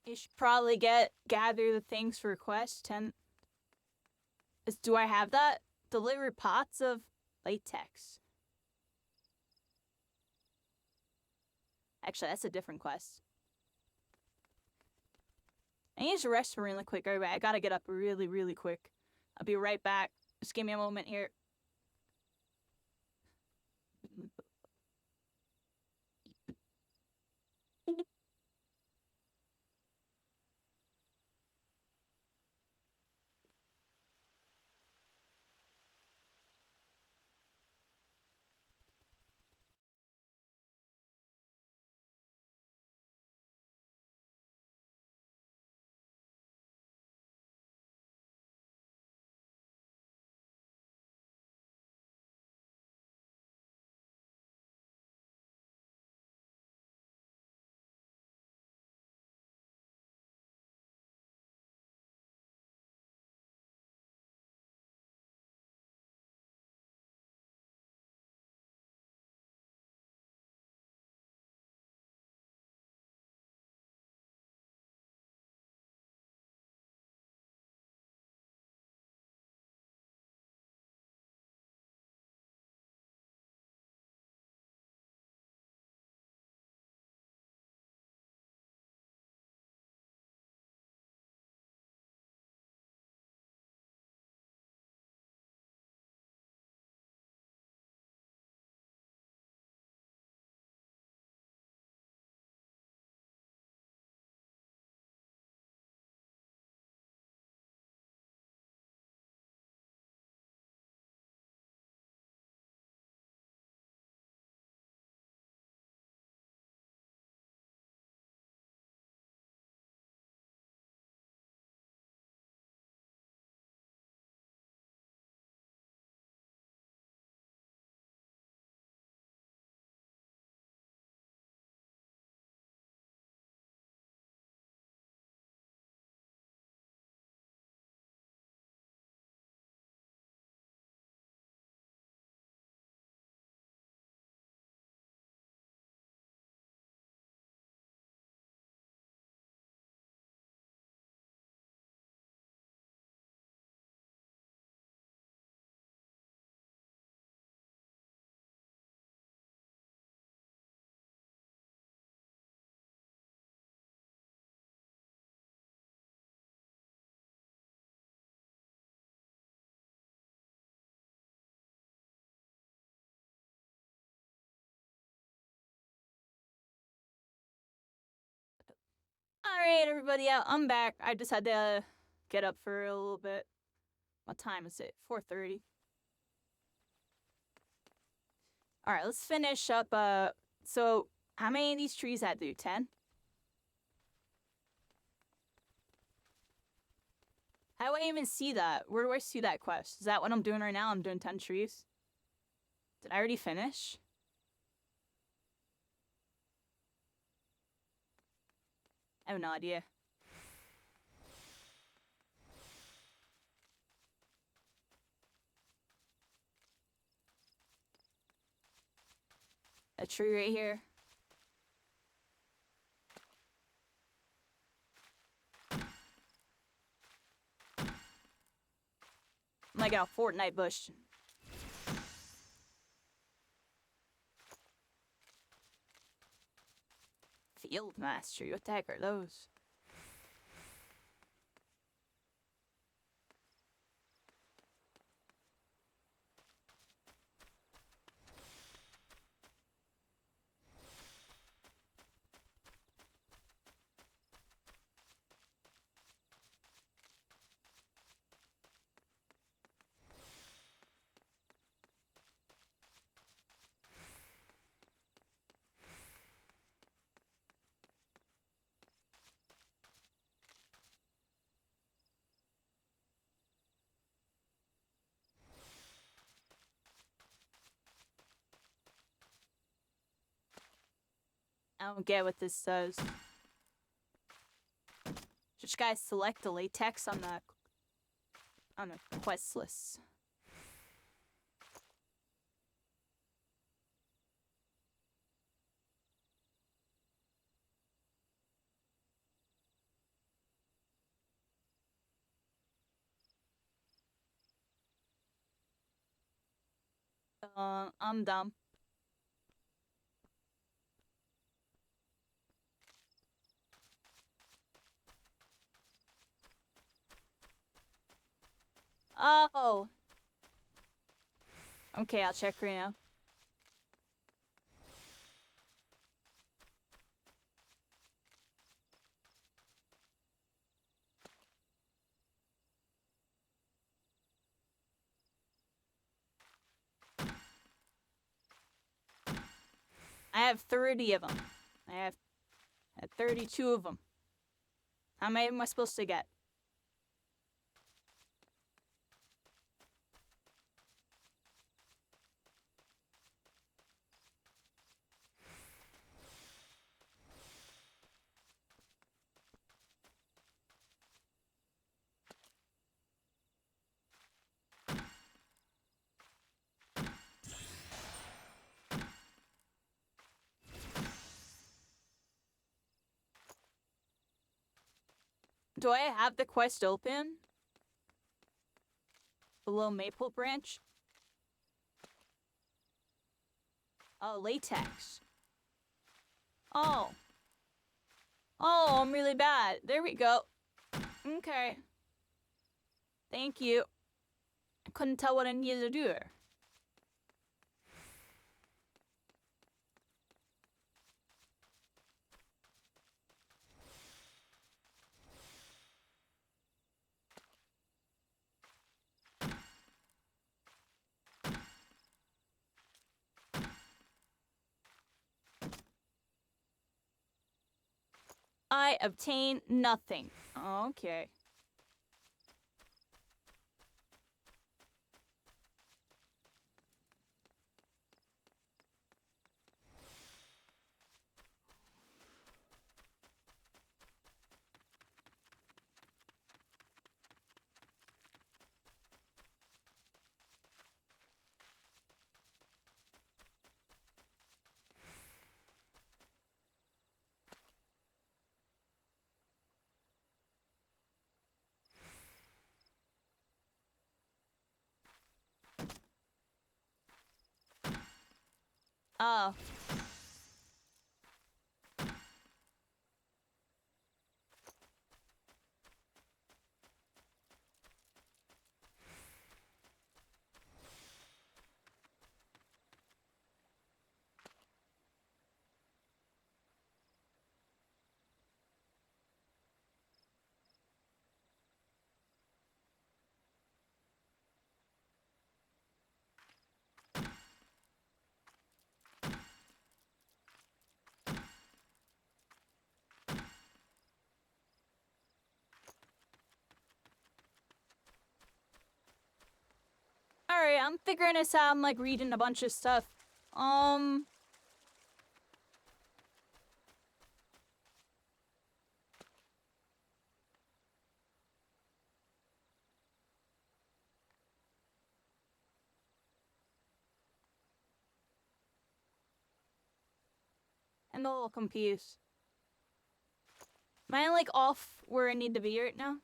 Speaker 1: You should probably gather the things for quest 10. Do I have that? Deliver pots of latex. Actually, that's a different quest. I need to rest really quick, everybody. I gotta get up really, really quick. I'll be right back. Just give me a moment here. Alright, everybody out. I'm back. I just had to get up for a little bit. What time is it? 4:30. Alright, let's finish up. So how many of these trees had to do? 10? How do I even see that? Where do I see that quest? Is that what I'm doing right now? I'm doing 10 trees? Did I already finish? I have no idea. A tree right here. I'm like a Fortnite bush. Field mastery, what the heck are those? I don't get what this says. Just guys select the latex on the quest list. I'm dumb. Oh. Okay, I'll check right now. I have 30 of them. I have 32 of them. How many am I supposed to get? Do I have the quest open? Below Maple Branch? Oh, latex. Oh. Oh, I'm really bad. There we go. Okay. Thank you. I couldn't tell what I needed to do there. I obtain nothing. Okay. Oh. Sorry, I'm figuring this out. I'm like reading a bunch of stuff. I'm a little confused. Am I like off where I need to be right now?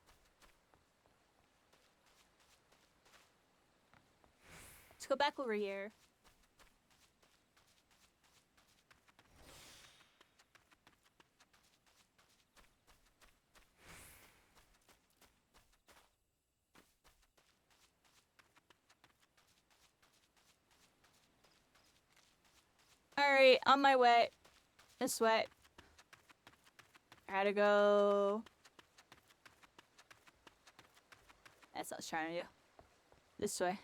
Speaker 1: Let's go back over here. Alright, on my way. This way. Gotta go. That's what I was trying to do. This way.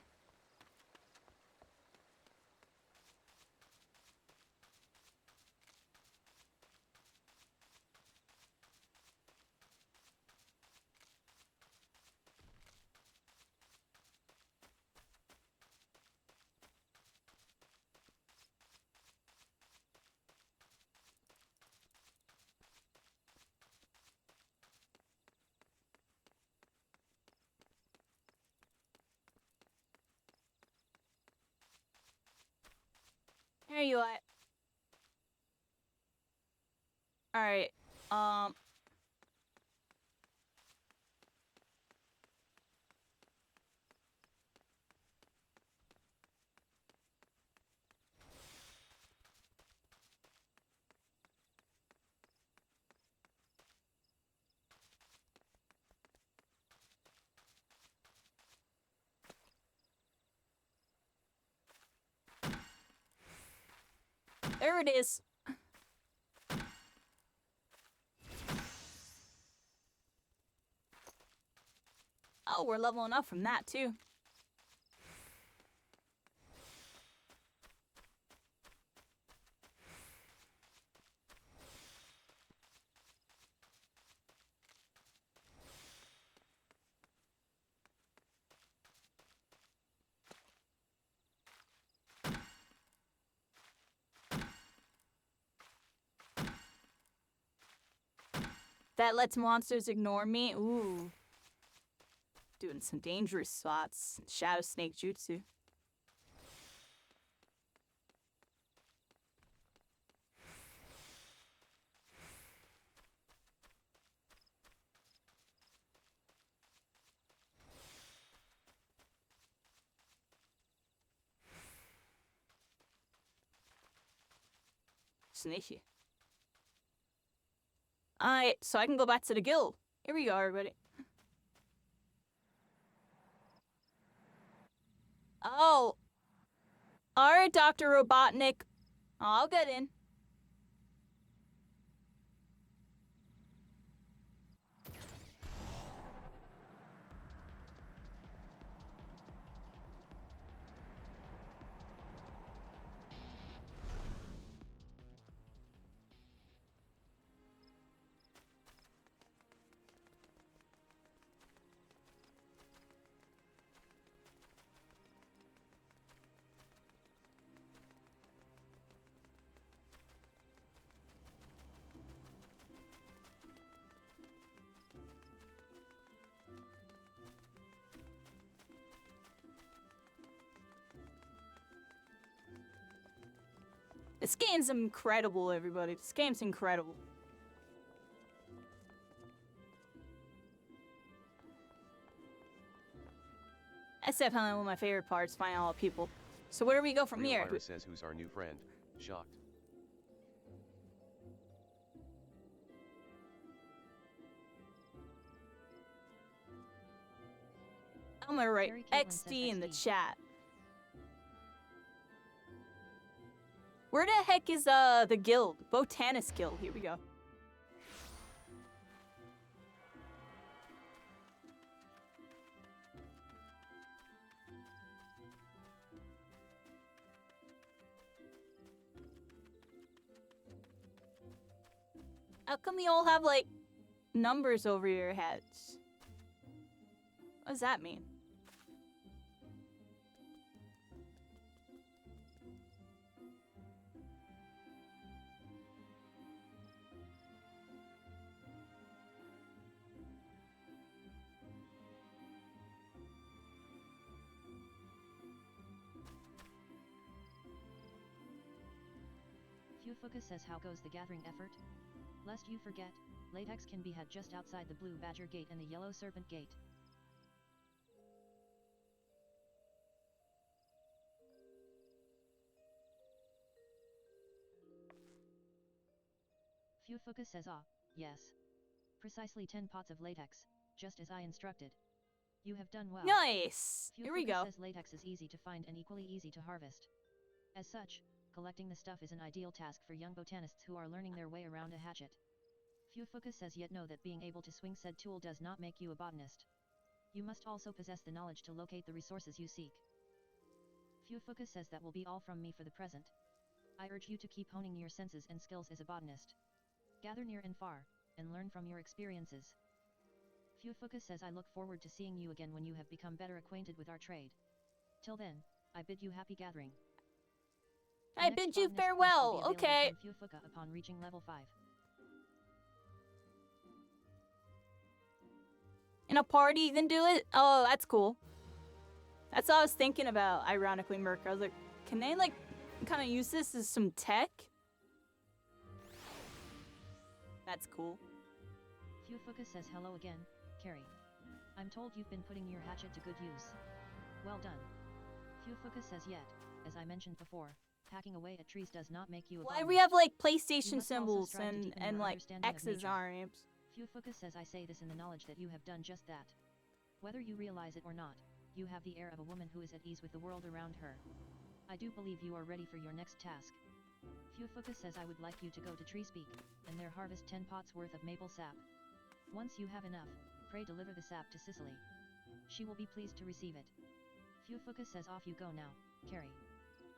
Speaker 1: There you at. Alright, there it is. Oh, we're leveling up from that too. That lets monsters ignore me. Ooh. Doing some dangerous spots. Shadow Snake Jutsu. Sneaky. Alright, so I can go back to the guild. Here we go, everybody. Oh. Alright, Dr. Robotnik. I'll get in. This game's incredible, everybody. This game's incredible. That's definitely one of my favorite parts, finding all the people. So where do we go from
Speaker 3: Real
Speaker 1: here?
Speaker 3: Iris says, who's our new friend? Shocked.
Speaker 1: I'm gonna write
Speaker 2: Harry Caitlin says
Speaker 1: XD in the
Speaker 2: XD.
Speaker 1: chat. Where the heck is the guild? Botanist Guild. Here we go. How come you all have like numbers over your heads? What does that mean?
Speaker 2: Fufuka says, how goes the gathering effort? Lest you forget, latex can be had just outside the Blue Badger Gate and the Yellow Serpent Gate. Fufuka says, ah, yes. Precisely 10 pots of latex, just as I instructed. You have done well.
Speaker 1: Nice! Here we
Speaker 2: Fufuka
Speaker 1: go.
Speaker 2: says latex is easy to find and equally easy to harvest. As such, collecting the stuff is an ideal task for young botanists who are learning their way around a hatchet. Fufuka says, yet know that being able to swing said tool does not make you a botanist. You must also possess the knowledge to locate the resources you seek. Fufuka says, that will be all from me for the present. I urge you to keep honing your senses and skills as a botanist. Gather near and far, and learn from your experiences. Fufuka says, I look forward to seeing you again when you have become better acquainted with our trade. Till then, I bid you happy gathering. The
Speaker 1: I
Speaker 2: next
Speaker 1: bid you
Speaker 2: botanist quest will
Speaker 1: farewell.
Speaker 2: be available
Speaker 1: Okay.
Speaker 2: from Fufuka upon reaching level 5.
Speaker 1: In a party, you can do it? Oh, that's cool. That's what I was thinking about, ironically, Merc. I was like, can they, like, kind of use this as some tech? That's cool.
Speaker 2: Fufuka says, hello again, Carrie. I'm told you've been putting your hatchet to good use. Well done. Fufuka says, yet, as I mentioned before, hacking away at trees does not make you a
Speaker 1: Why
Speaker 2: botanist.
Speaker 1: we have, like,
Speaker 2: You
Speaker 1: PlayStation
Speaker 2: must also
Speaker 1: symbols
Speaker 2: strive to
Speaker 1: and,
Speaker 2: deepen your
Speaker 1: like,
Speaker 2: understanding of
Speaker 1: X's
Speaker 2: nature.
Speaker 1: are amps?
Speaker 2: Fufuka says, I say this in the knowledge that you have done just that. Whether you realize it or not, you have the air of a woman who is at ease with the world around her. I do believe you are ready for your next task. Fufuka says, I would like you to go to Treespeak, and there harvest 10 pots worth of maple sap. Once you have enough, pray deliver the sap to Cicely. She will be pleased to receive it. Fufuka says, off you go now, Carrie.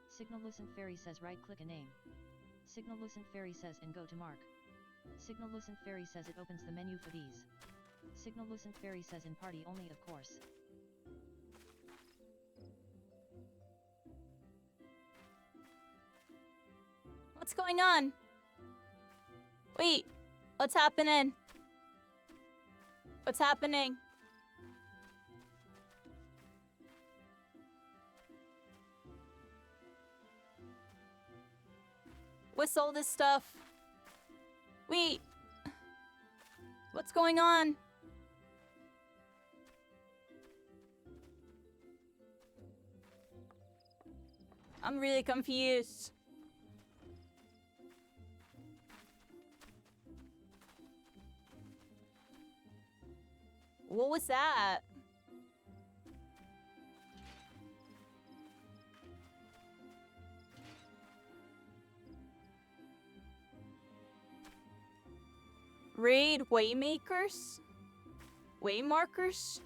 Speaker 2: Signal-Lucent Fairy says, right-click a name. Signal-Lucent Fairy says, and go to Mark. Signal-Lucent Fairy says, it opens the menu for these. Signal-Lucent Fairy says, in party only, of course.
Speaker 1: What's going on? Wait, what's happening? What's happening? What's all this stuff? Wait. What's going on? I'm really confused. What was that? Raid waymakers? Waymarkers?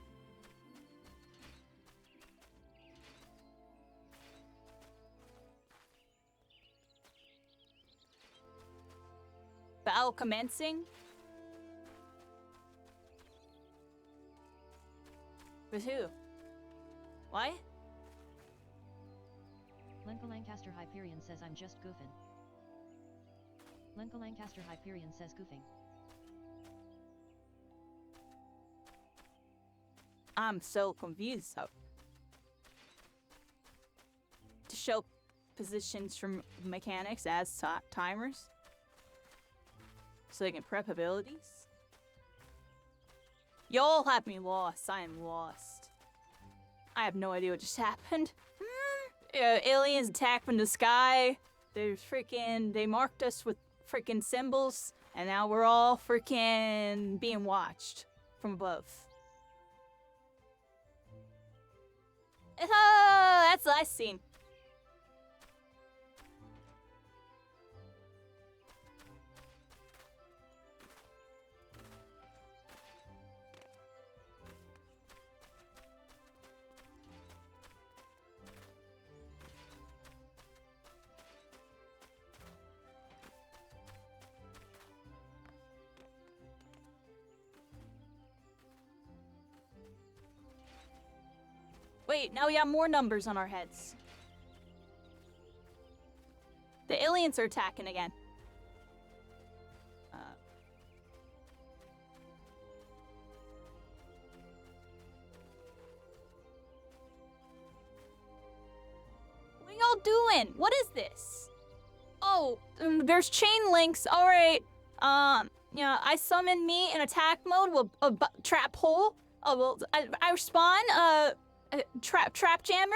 Speaker 1: Battle commencing? With who? What?
Speaker 2: Lenka Lancaster Hyperion says, I'm just goofing. Lenka Lancaster Hyperion says, goofing.
Speaker 1: I'm so confused. So, to show positions from mechanics as timers, so they can prep abilities. Y'all have me lost. I am lost. I have no idea what just happened. Aliens attack from the sky. They marked us with freaking symbols, and now we're all freaking being watched from above. Oh, that's what I seen. Wait, now we have more numbers on our heads. The aliens are attacking again. What are y'all doing? What is this? Oh, there's chain links. All right. Yeah, I summon me in attack mode with a trap hole. Oh well, I respond. Trap jammer,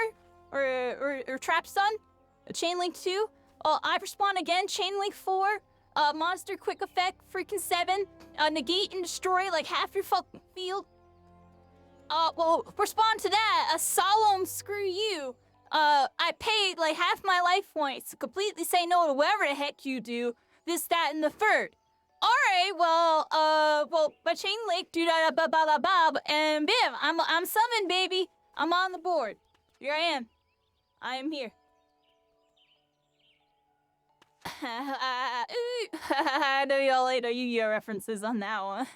Speaker 1: or trap stun. Chain link 2. I respond again. Chain link 4. Monster quick effect. Freaking 7. Negate and destroy like half your fucking field. Well, respond to that. Solemn screw you. I paid like half my life points to completely say no to whatever the heck you do. This, that, and the third. Alright, well, my chain link, do da ba ba ba ba, and bam, I'm summoned, baby. I'm on the board. Here I am. I am here. I know y'all later Yu-Gi-Oh references on that one.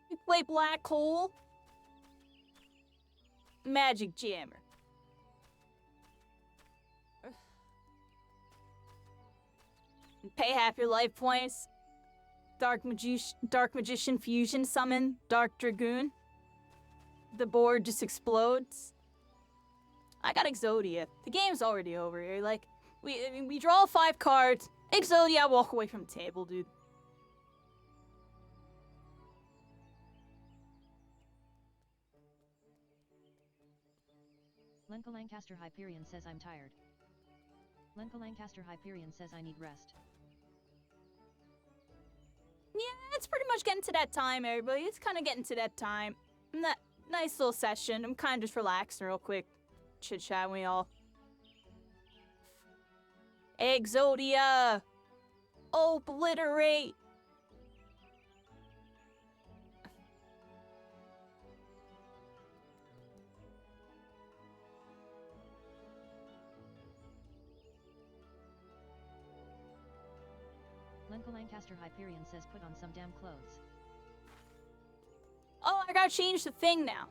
Speaker 1: You play Black Hole? Magic Jammer. Pay half your life points. Dark Magician Fusion summon. Dark Dragoon. The board just explodes. I got Exodia. The game's already over here. Like, we draw 5 cards. Exodia, I walk away from the table, dude.
Speaker 2: Lenka Lancaster Hyperion says I'm tired. Lenka Lancaster Hyperion says I need rest.
Speaker 1: Yeah, it's pretty much getting to that time, everybody. It's kind of getting to that time. That nice little session. I'm kind of just relaxing real quick. Chit-chat with y'all. Exodia! Obliterate!
Speaker 2: Lenka Lancaster Hyperion says put on some damn clothes.
Speaker 1: Oh, I gotta change the thing now.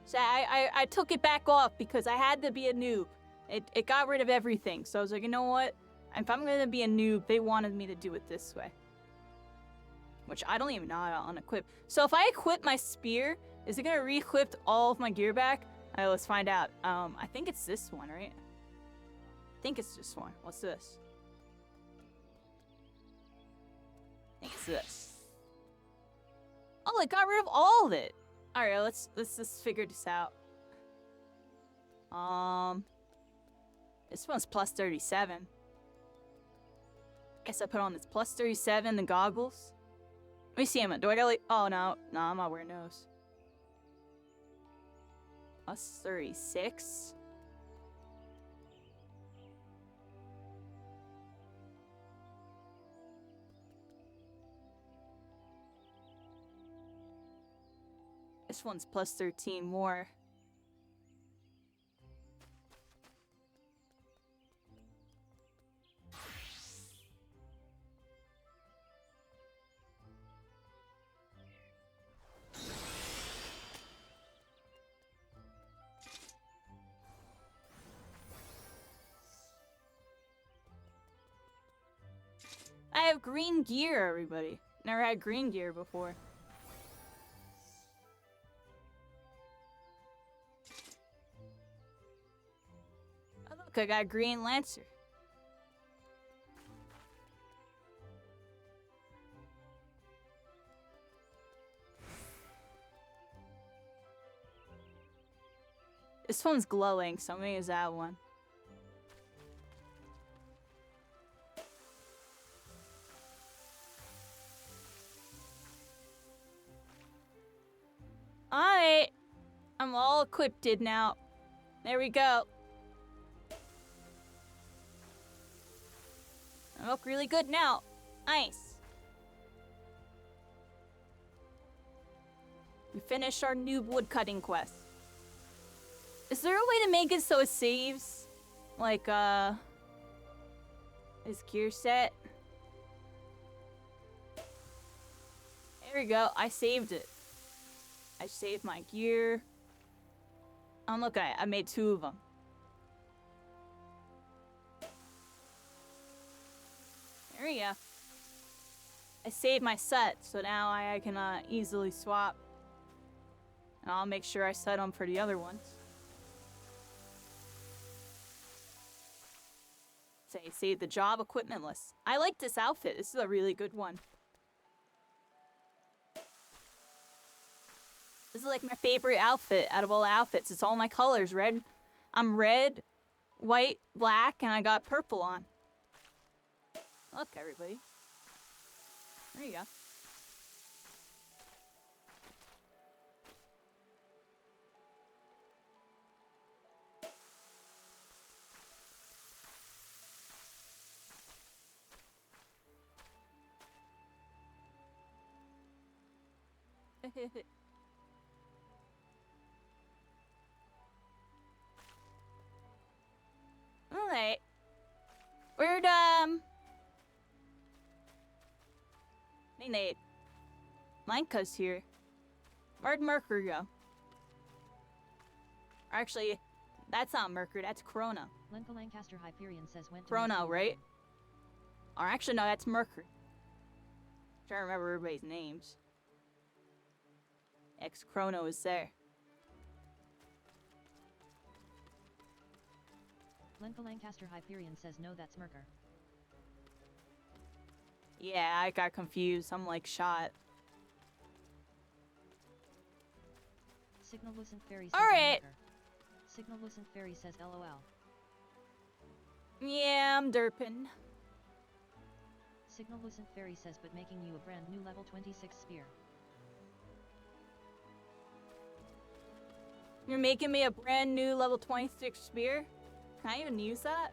Speaker 1: So I took it back off because I had to be a noob. It got rid of everything. So I was like, you know what? If I'm gonna be a noob, they wanted me to do it this way. Which I don't even know how to unequip. So if I equip my spear, is it gonna re-equip all of my gear back? Alright, let's find out. I think it's this one, right? I think it's this one. What's this? I think it's this. Oh, it got rid of all of it. Alright, let's just figure this out. This one's plus 37. Guess I put on this plus 37, the goggles. Let me see him. Do I really? Oh, no. No, I'm not wearing those. Plus 36. This one's plus 13 more. I have green gear, everybody. Never had green gear before. Oh, look, I got a green lancer. This one's glowing, so I'm gonna use that one. Alright. I'm all equipped now. There we go. I look really good now. Nice. We finished our new woodcutting quest. Is there a way to make it so it saves? Like, his gear set? There we go. I saved it. I saved my gear. Look, I made 2 of them. There we go. I saved my set, so now I can easily swap. And I'll make sure I set them for the other ones. Say, save the job equipment list. I like this outfit. This is a really good one. This is like my favorite outfit out of all the outfits. It's all my colors. Red. I'm red, white, black, and I got purple on. Look, everybody. There you go. Alright. Where'd, Nate. Lanka's here. Where'd Merker go? Actually, that's not Merker, that's Corona.
Speaker 2: Lenka Lancaster Hyperion says went to
Speaker 1: Corona,
Speaker 2: Mexico.
Speaker 1: right? Or actually, no, that's Merker. Trying to remember everybody's names. Ex-Chrono is there.
Speaker 2: Lenka Lancaster Hyperion says no, that's Merker.
Speaker 1: Yeah, I got confused. I'm like shot.
Speaker 2: Signal Lucent Fairy says
Speaker 1: Alright.
Speaker 2: Merker. Signal Lucent Fairy says LOL.
Speaker 1: Yeah, I'm derping.
Speaker 2: Signal Lucent Fairy says but making you a brand new level 26 spear.
Speaker 1: You're making me a brand new level 26 spear? Can I even use that?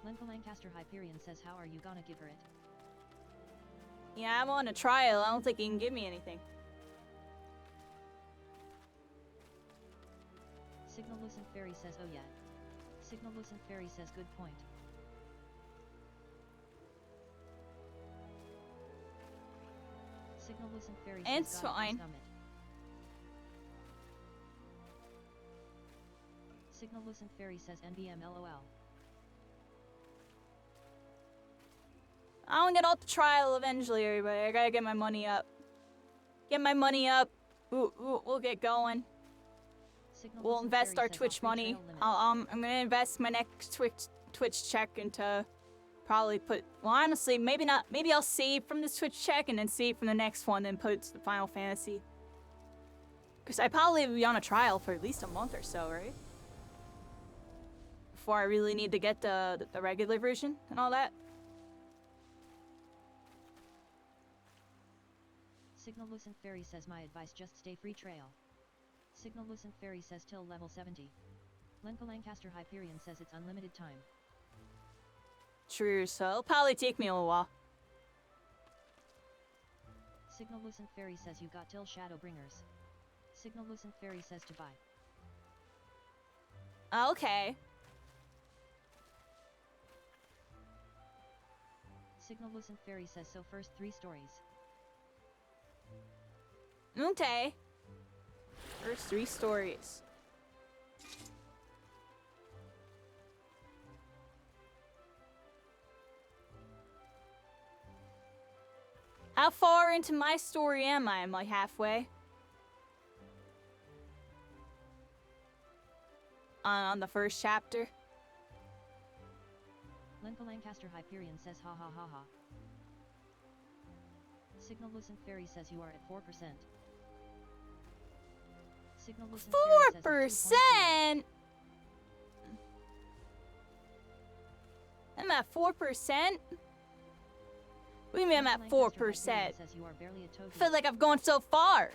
Speaker 2: Lenka Lancaster Hyperion says how are you gonna give her it?
Speaker 1: Yeah, I'm on a trial. I don't think he can give me anything.
Speaker 2: Signal Lucent Fairy says oh yeah. Signal Lucent Fairy says good point. Signal Lucent Fairy says
Speaker 1: It's
Speaker 2: gotta
Speaker 1: fine.
Speaker 2: stomach. Signal Lucent Fairy says NBM LOL.
Speaker 1: I'll get out the trial eventually, everybody. I gotta get my money up. Get my money up. We'll get going.
Speaker 2: Signal
Speaker 1: We'll
Speaker 2: Lucent
Speaker 1: invest
Speaker 2: Fairy
Speaker 1: our
Speaker 2: says
Speaker 1: Twitch
Speaker 2: off-free
Speaker 1: money.
Speaker 2: trail limit.
Speaker 1: I'm gonna invest my next Twitch check into probably put. Well, honestly, maybe not. Maybe I'll save from this Twitch check and then save from the next one and put it to the Final Fantasy. Cause I probably will be on a trial for at least a month or so, right? Before I really need to get the regular version and all that.
Speaker 2: Signal Lucent Fairy says my advice just stay free trail. Signal Lucent Fairy says till level 70. Lenka Lancaster Hyperion says it's unlimited time.
Speaker 1: True, so it'll probably take me a little while.
Speaker 2: Signal Lucent Fairy says you got till Shadowbringers. Signal Lucent Fairy says to buy.
Speaker 1: Okay.
Speaker 2: Signal Lucent Fairy says so first 3 stories.
Speaker 1: Okay. First 3 stories. How far into my story am I? Am I halfway? On the first chapter?
Speaker 2: Lenka Lancaster Hyperion says ha ha ha ha. Signal Lucent Fairy says you are at 4%. Signal Lucent Fairy says at 2.0.
Speaker 1: 4%? I'm at 4%? What do you mean I'm
Speaker 2: Lenka
Speaker 1: at
Speaker 2: Lancaster
Speaker 1: 4%?
Speaker 2: Hyperion says you are barely a toad.
Speaker 1: I feel like I've gone so far.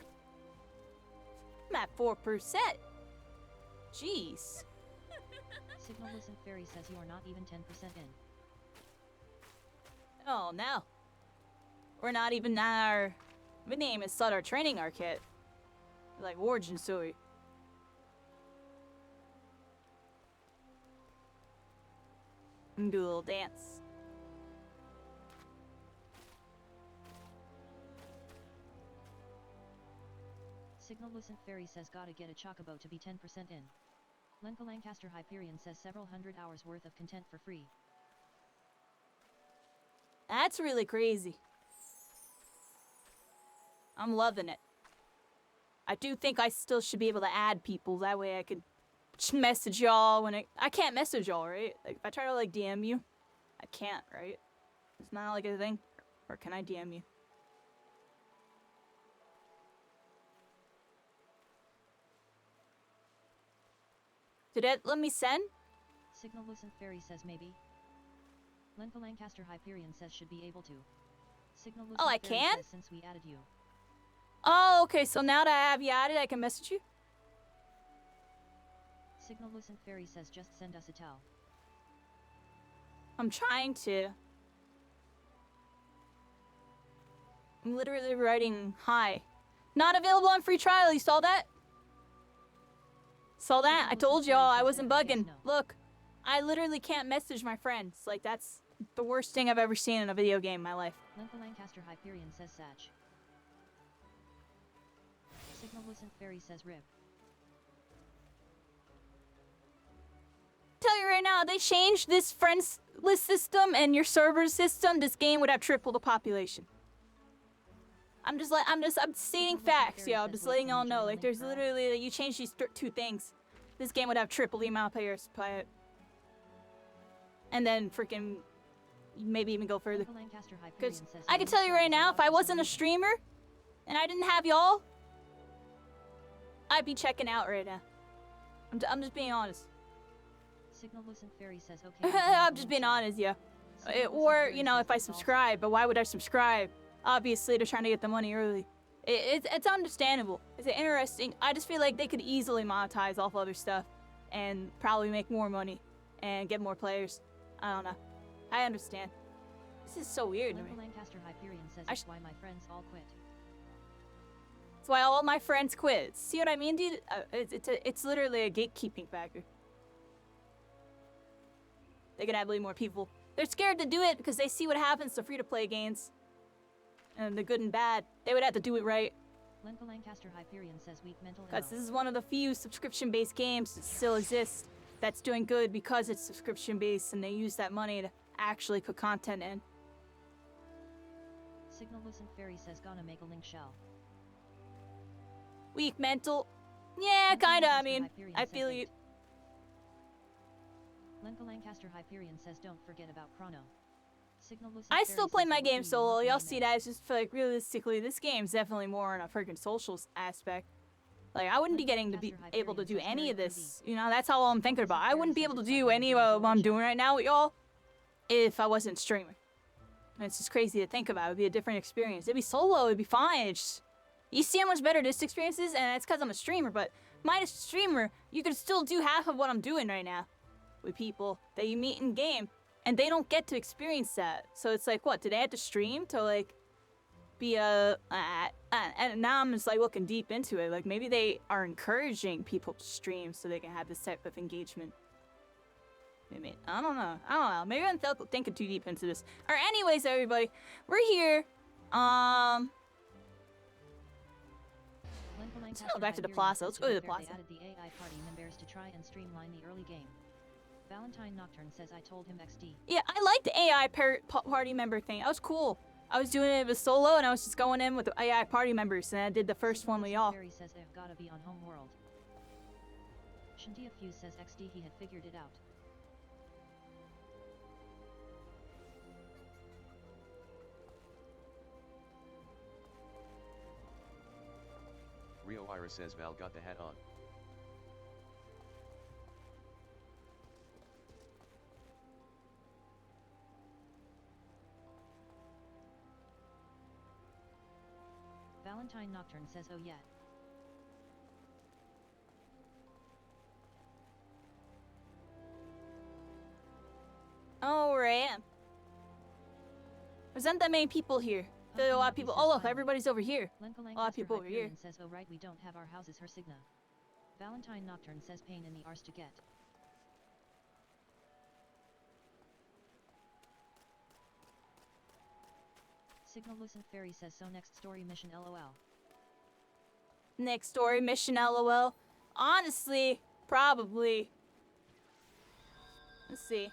Speaker 1: I'm at 4%. Jeez.
Speaker 2: Signal Lucent Fairy says you are not even 10% in.
Speaker 1: Oh no. We're not even at our... My name is Sutter Training Arcade. Like origin story. And do a little dance.
Speaker 2: Signal Lucent Fairy says gotta get a chocobo to be 10% in. Lenka Lancaster Hyperion says several hundred hours worth of content for free.
Speaker 1: That's really crazy. I'm loving it. I do think I still should be able to add people. That way I could just message y'all when I can't message y'all, right? Like, if I try to, like, DM you, I can't, right? It's not, like, a thing. Or can I DM you? Did it let me send?
Speaker 2: Signal Lucent Fairy says maybe. Lenka Lancaster Hyperion says should be able to. Signal Lucent
Speaker 1: Oh, I
Speaker 2: Fairy
Speaker 1: can?
Speaker 2: says since we added you.
Speaker 1: Oh, okay, so now that I have you added, I can message you?
Speaker 2: Signal Lucent Fairy says just send us a tell.
Speaker 1: I'm trying to. I'm literally writing hi. Not available on free trial, you saw that? Saw that? I told y'all I wasn't bugging. Look, I literally can't message my friends. Like, that's the worst thing I've ever seen in a video game in my life.
Speaker 2: Lenka Lancaster Hyperion says Sag. Signal Lucent Fairy says rip.
Speaker 1: Tell you right now, they changed this friends list system and your server system, this game would have tripled the population. I'm stating facts, yo. I'm just letting y'all know. Like, there's literally, you change these two things. This game would have triple the amount of players play it. And then freaking, maybe even go further. Because I can tell you right now, if I wasn't a streamer, and I didn't have y'all, I'd be checking out right now. I'm just being honest.
Speaker 2: Signal Lucent Fairy says okay.
Speaker 1: I'm just being honest, yeah. Or, you know, if I subscribe, but why would I subscribe? Obviously, they're trying to get the money early. It's understandable. It's interesting. I just feel like they could easily monetize off other stuff and probably make more money and get more players. I don't know. I understand. This is so weird to me.
Speaker 2: Lancaster Hyperion says that's why my friends all quit.
Speaker 1: That's why all my friends quit. See what I mean, dude? It's literally a gatekeeping factor. They could have way more people. They're scared to do it because they see what happens to free-to-play games. And the good and bad. They would have to do it right.
Speaker 2: Lenka Lancaster Hyperion says weak mental
Speaker 1: Because this is one of the few subscription-based games that still exist that's doing good because it's subscription-based and they use that money to actually put content in.
Speaker 2: Signal Lucent Fairy says gonna make a link shell.
Speaker 1: Weak mental. Yeah, kinda. I mean, I feel you.
Speaker 2: Lenka Lancaster Hyperion says don't forget about Chrono.
Speaker 1: I still play my game solo. Y'all see that? It's just like realistically, this game's definitely more on a freaking social aspect. Like, I wouldn't be getting to be able to do any of this. You know, that's all I'm thinking about. I wouldn't be able to do any of what I'm doing right now with y'all if I wasn't streaming. And it's just crazy to think about. It'd be a different experience. It'd be solo. It'd be fine. It's just, you see how much better this experience is, and it's because I'm a streamer. But minus streamer, you could still do half of what I'm doing right now with people that you meet in game. And they don't get to experience that. So it's like, what, did they have to stream to, like, be a... and now I'm just, like, looking deep into it. Like, maybe they are encouraging people to stream so they can have this type of engagement. Maybe, I don't know. Maybe I'm thinking too deep into this. Alright, anyways, everybody. We're here. Let's go back to the plaza. Let's go to the plaza.
Speaker 2: They added the AI party members to try and streamline the early game. Valentine Nocturne says I told him XD.
Speaker 1: Yeah, I like the AI party member thing. That was cool. I was doing it with solo, and I was just going in with the AI party members, and I did the first one with y'all.
Speaker 2: Fairy says they've gotta be on Homeworld. Shantia Fuse says XD he had figured it out.
Speaker 3: Rio Iris says Val got the hat on.
Speaker 2: Valentine Nocturne says oh yeah.
Speaker 1: Oh, right. There's not that many people here. There's a lot of people. Oh, look, everybody's over here. A lot of people over here.
Speaker 2: Says oh right, we don't have our houses her signa. Valentine Nocturne says pain in the arse to get. Signal Lucent Fairy says so next story mission LOL.
Speaker 1: Next story mission LOL. Honestly, probably. Let's see.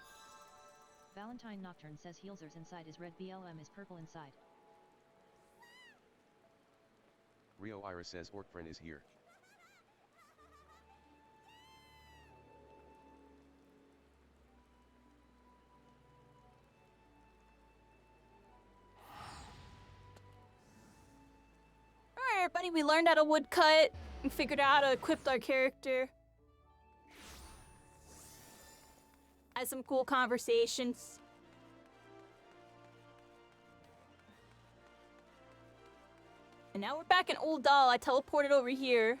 Speaker 2: Valentine Nocturne says Healzer's inside is red, BLM is purple inside.
Speaker 3: Rio Iris says Orkfriend is here.
Speaker 1: Alright, everybody, we learned how to woodcut. We figured out how to equip our character. Had some cool conversations. And now we're back in Old Doll. I teleported over here.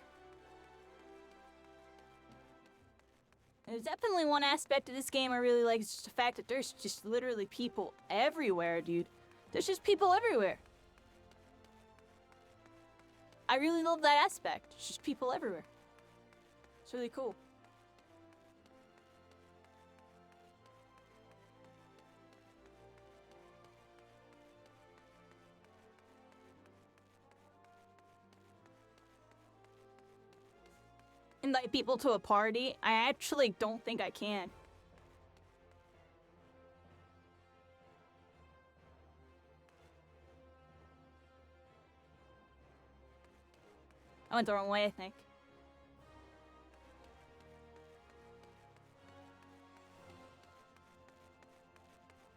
Speaker 1: There's definitely one aspect of this game I really like. It's just the fact that there's just literally people everywhere, dude. There's just people everywhere. I really love that aspect. It's just people everywhere. It's really cool. Invite people to a party? I actually don't think I can. I went the wrong way, I think.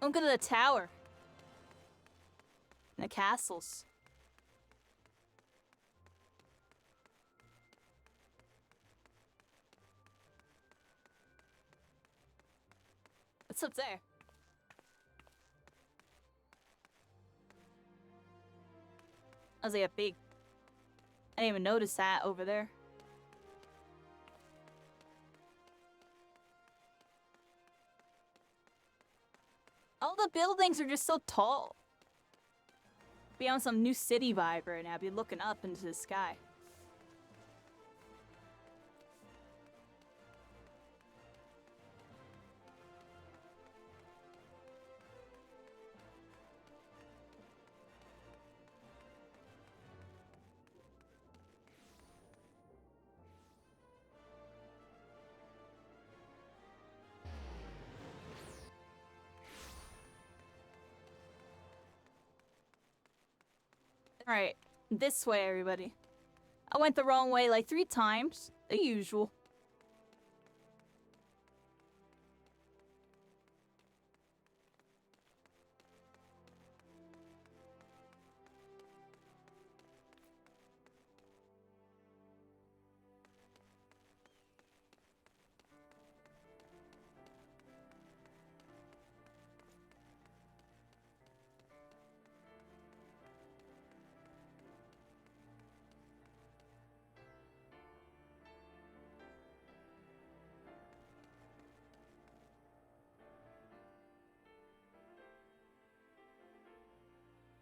Speaker 1: Don't go to the tower. And the castles. What's up there? I was like a big... I didn't even notice that over there. All the buildings are just so tall. Be on some new city vibe right now. Be looking up into the sky. Alright, this way, everybody. I went the wrong way like 3 times. The usual.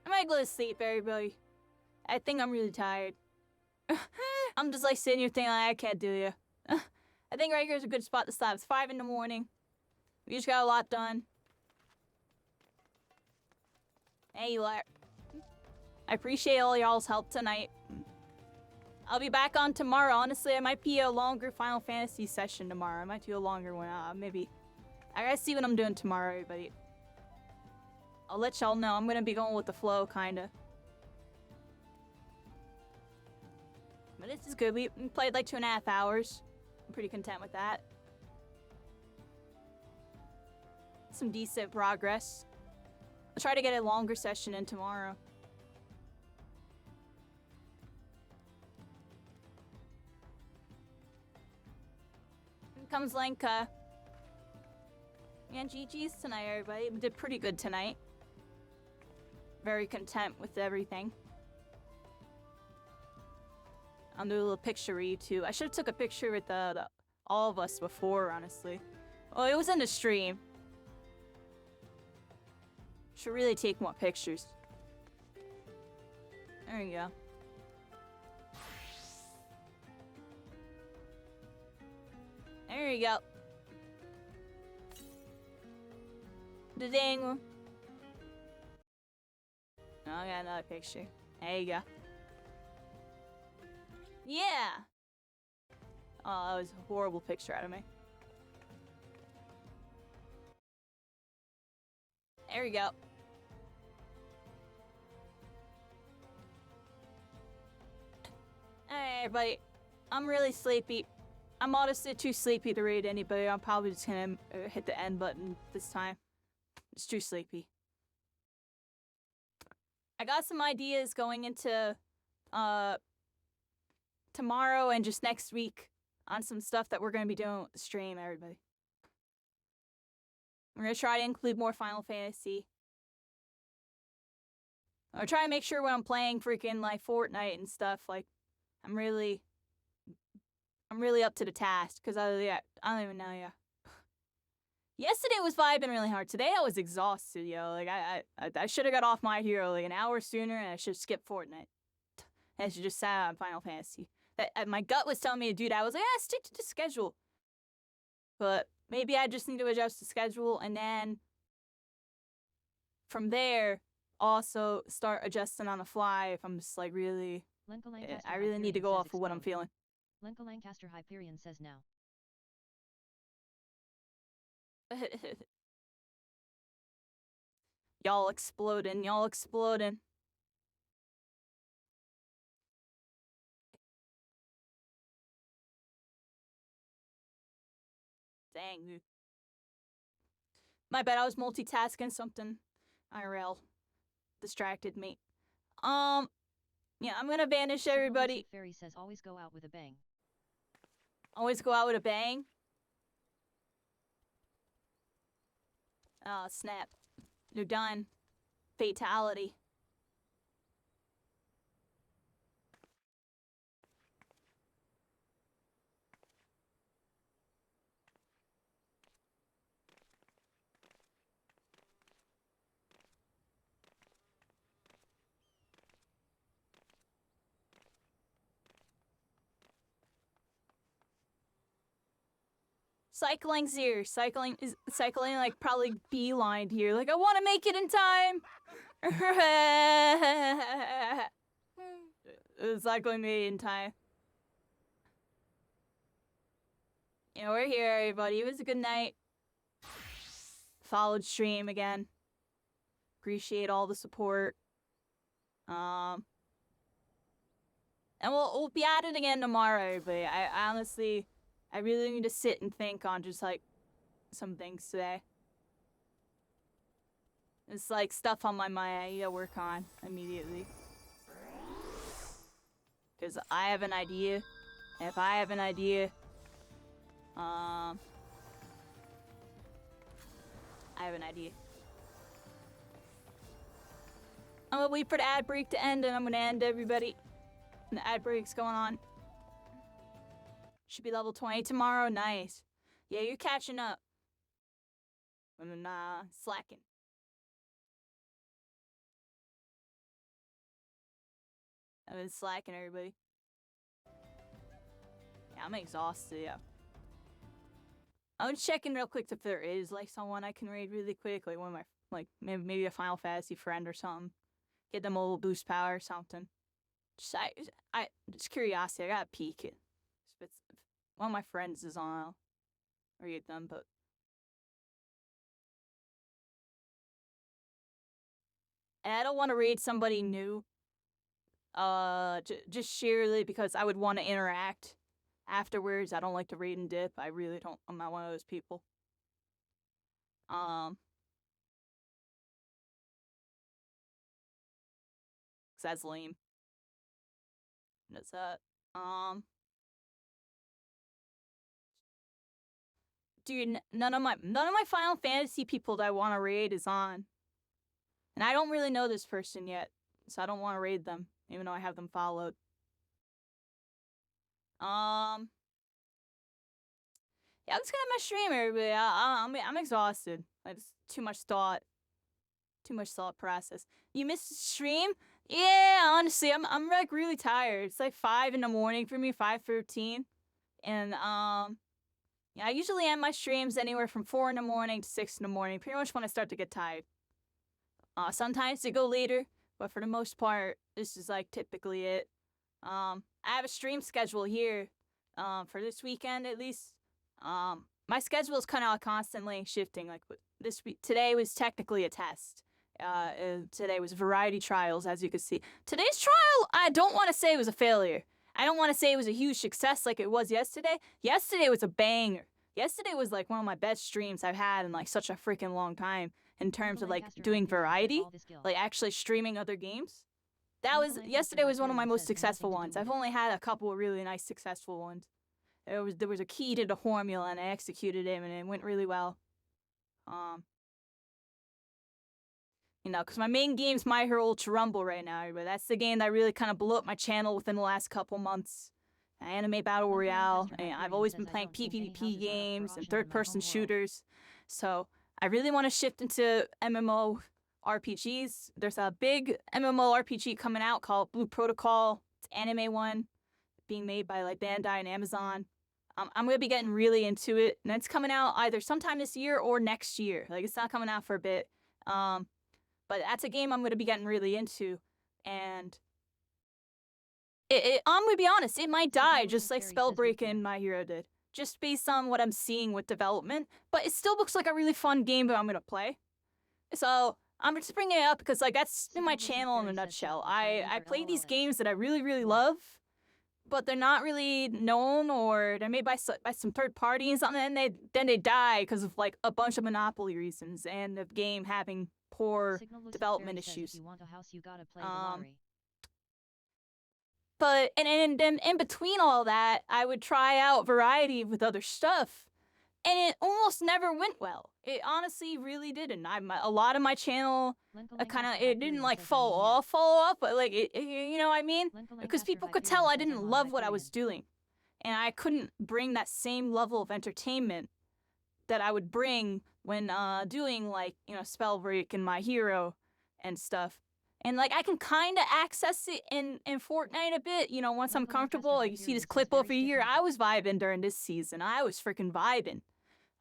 Speaker 1: I might go to sleep, everybody. I think I'm really tired. I'm just like sitting here thinking like, I can't do it. I think right here is a good spot to stop. It's 5 in the morning. We just got a lot done. Hey, I appreciate all y'all's help tonight. I'll be back on tomorrow. Honestly, it might be a longer Final Fantasy session tomorrow. I might do a longer one. Maybe. I gotta see what I'm doing tomorrow, everybody. I'll let y'all know. I'm gonna be going with the flow, kinda. But this is good. We played like 2.5 hours. I'm pretty content with that. Some decent progress. I'll try to get a longer session in tomorrow. Here comes Lenka. And GG's tonight, everybody. We did pretty good tonight. Very content with everything. I'll do a little picture of you too. I should have took a picture with all of us before, honestly. Oh, it was in the stream. Should really take more pictures. There you go. There you go. The ding. Oh, I got another picture. There you go. Yeah! Oh, that was a horrible picture out of me. There we go. Hey, everybody. I'm really sleepy. I'm honestly too sleepy to read anybody. I'm probably just gonna hit the end button this time. It's too sleepy. I got some ideas going into tomorrow and just next week on some stuff that we're gonna be doing with the stream, everybody. We're gonna try to include more Final Fantasy. I'll try to make sure when I'm playing freaking like Fortnite and stuff, like I'm really up to the task, because I don't even know, yeah. Yesterday was vibing really hard. Today I was exhausted, yo. Like I should have got off My Hero like an hour sooner, and I should have skipped Fortnite. And I should just sat on Final Fantasy. My gut was telling me to do that. I was like, stick to the schedule. But maybe I just need to adjust the schedule, and then from there also start adjusting on the fly if I'm just like really. I really need to go off of what I'm feeling.
Speaker 2: Lenka Lancaster Hyperion says now.
Speaker 1: Y'all exploding. Dang, dude. My bad, I was multitasking something. IRL distracted me. Yeah, I'm gonna banish everybody.
Speaker 2: Fairy says always go out with a bang.
Speaker 1: Always go out with a bang. Oh, snap. You're done. Fatality. Cycling's here. Cycling like probably beelined here. Like, I want to make it in time. Cycling made it in time. Yeah, we're here, everybody. It was a good night. Followed stream again. Appreciate all the support. And we'll be at it again tomorrow, everybody. I honestly, I really need to sit and think on just like some things today. It's like stuff on my mind I need to work on immediately. Because I have an idea. If I have an idea, I have an idea. I'm gonna wait for the ad break to end, and I'm gonna end, everybody. And the ad break's going on. Should be level 20 tomorrow. Nice. Yeah, you're catching up. I'm slacking. I've been slacking, everybody. Yeah, I'm exhausted, yeah. I'm checking real quick if there is like someone I can raid really quick, like one of my, like maybe a Final Fantasy friend or something. Get them a little boost power or something. Just curiosity. I gotta peek it. If one of my friends is on, I'll raid them. But and I don't want to raid somebody new. Just sheerly because I would want to interact afterwards. I don't like to raid and dip. I really don't. I'm not one of those people. Cause that's lame. That's that. Dude, none of my Final Fantasy people that I want to raid is on, and I don't really know this person yet, so I don't want to raid them, even though I have them followed. Yeah, I'm just gonna end my stream, everybody. I'm exhausted. It's too much thought process. You missed the stream? Yeah, honestly, I'm like really tired. It's like 5 in the morning for me, 5:13, and yeah, I usually end my streams anywhere from 4 in the morning to 6 in the morning. Pretty much when I start to get tired. Sometimes they go later, but for the most part, this is like typically it. I have a stream schedule here, for this weekend at least. my schedule is kind of constantly shifting. Like this week, today was technically a test. Today was variety trials, as you can see. Today's trial, I don't want to say it was a failure. I don't want to say it was a huge success like it was yesterday. Yesterday was a banger. Yesterday was like one of my best streams I've had in like such a freaking long time in terms of like doing variety, like actually streaming other games. Yesterday was one of my most successful ones. I've only had a couple of really nice successful ones. There was a key to the formula and I executed it and it went really well. You know, because my main game's My Hero Ultra Rumble right now, but that's the game that really kind of blew up my channel within the last couple months. Anime Battle Royale, and I've always been playing PvP games and third-person shooters, so I really want to shift into MMO RPGs. There's a big MMO RPG coming out called Blue Protocol. It's an anime one, being made by like Bandai and Amazon. I'm gonna be getting really into it, and it's coming out either sometime this year or next year. Like it's not coming out for a bit. But that's a game I'm going to be getting really into, and I'm going to be honest, it might die just like Spellbreak and My Hero did, just based on what I'm seeing with development, but it still looks like a really fun game that I'm going to play. So I'm just bringing it up because like that's been my channel in a nutshell. I play these games that I really love, but they're not really known, or they're made by some third parties, and then they die because of like a bunch of monopoly reasons and the game having poor development issues. But and then in between all that, I would try out variety with other stuff, and it almost never went well. It honestly really didn't. A lot of my channel it didn't like fall off, but like you know what I mean? Because people could tell I didn't love what I was doing, and I couldn't bring that same level of entertainment that I would bring when doing like, you know, Spellbreak and My Hero and stuff. And like I can kind of access it in Fortnite a bit, you know, once I'm comfortable. Like you see this clip over here, I was vibing during this season. I was freaking vibing.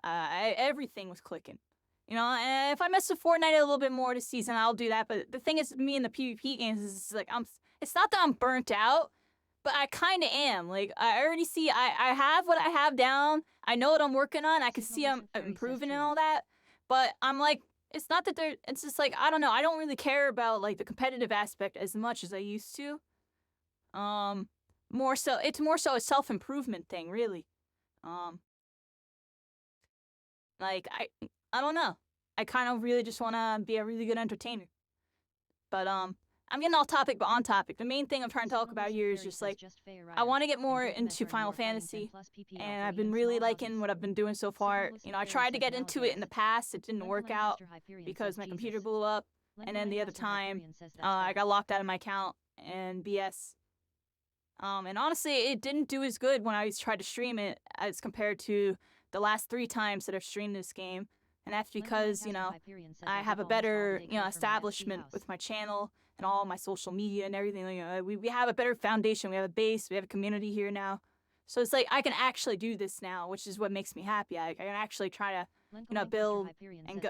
Speaker 1: Everything was clicking. You know, and if I mess with Fortnite a little bit more this season, I'll do that. But the thing is, me in the PvP games is like it's not that I'm burnt out, but I kind of am. Like, I already see, I have what I have down. I know what I'm working on. I can see I'm improving and all that. But I'm like, it's not that it's just like, I don't know. I don't really care about, like, the competitive aspect as much as I used to. It's more so a self-improvement thing, really. Like, I don't know. I kind of really just want to be a really good entertainer. But, I'm getting off topic, but on topic. The main thing I'm trying to talk about here is just like, I want to get more into Final Fantasy, and I've been really liking what I've been doing so far. You know, I tried to get into it in the past, it didn't work out because my computer blew up, and then the other time, I got locked out of my account and BS. And honestly, it didn't do as good when I tried to stream it as compared to the last 3 times that I've streamed this game. And that's because, you know, I have a better, you know, establishment with my channel and all my social media and everything. You know, we have a better foundation. We have a base. We have a community here now. So it's like I can actually do this now, which is what makes me happy. I can actually try to, you know, build and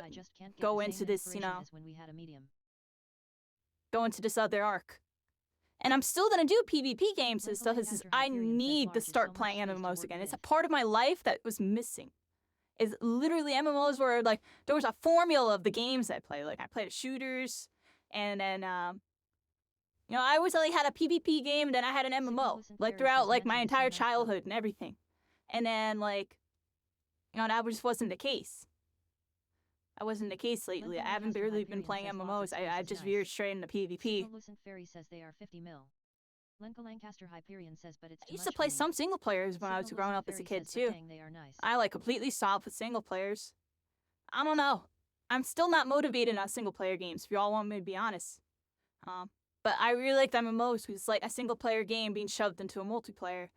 Speaker 1: go into this, you know, go into this other arc. And I'm still going to do PvP games and stuff. I need to start playing MMOs again. It's a part of my life that was missing. Is literally MMOs where like there was a formula of the games I play. Like I played shooters, and then you know, I always only had a PvP game, and then I had an MMO like throughout like my entire childhood and everything. And then like, you know, that just wasn't the case. That wasn't the case lately. I haven't really been playing MMOs. I just veered straight into PvP. I used to play some single players when I was growing up as a kid too. I like completely stopped with single players. I don't know. I'm still not motivated on single player games, if y'all want me to be honest. But I really like the MMOs because it's like a single player game being shoved into a multiplayer,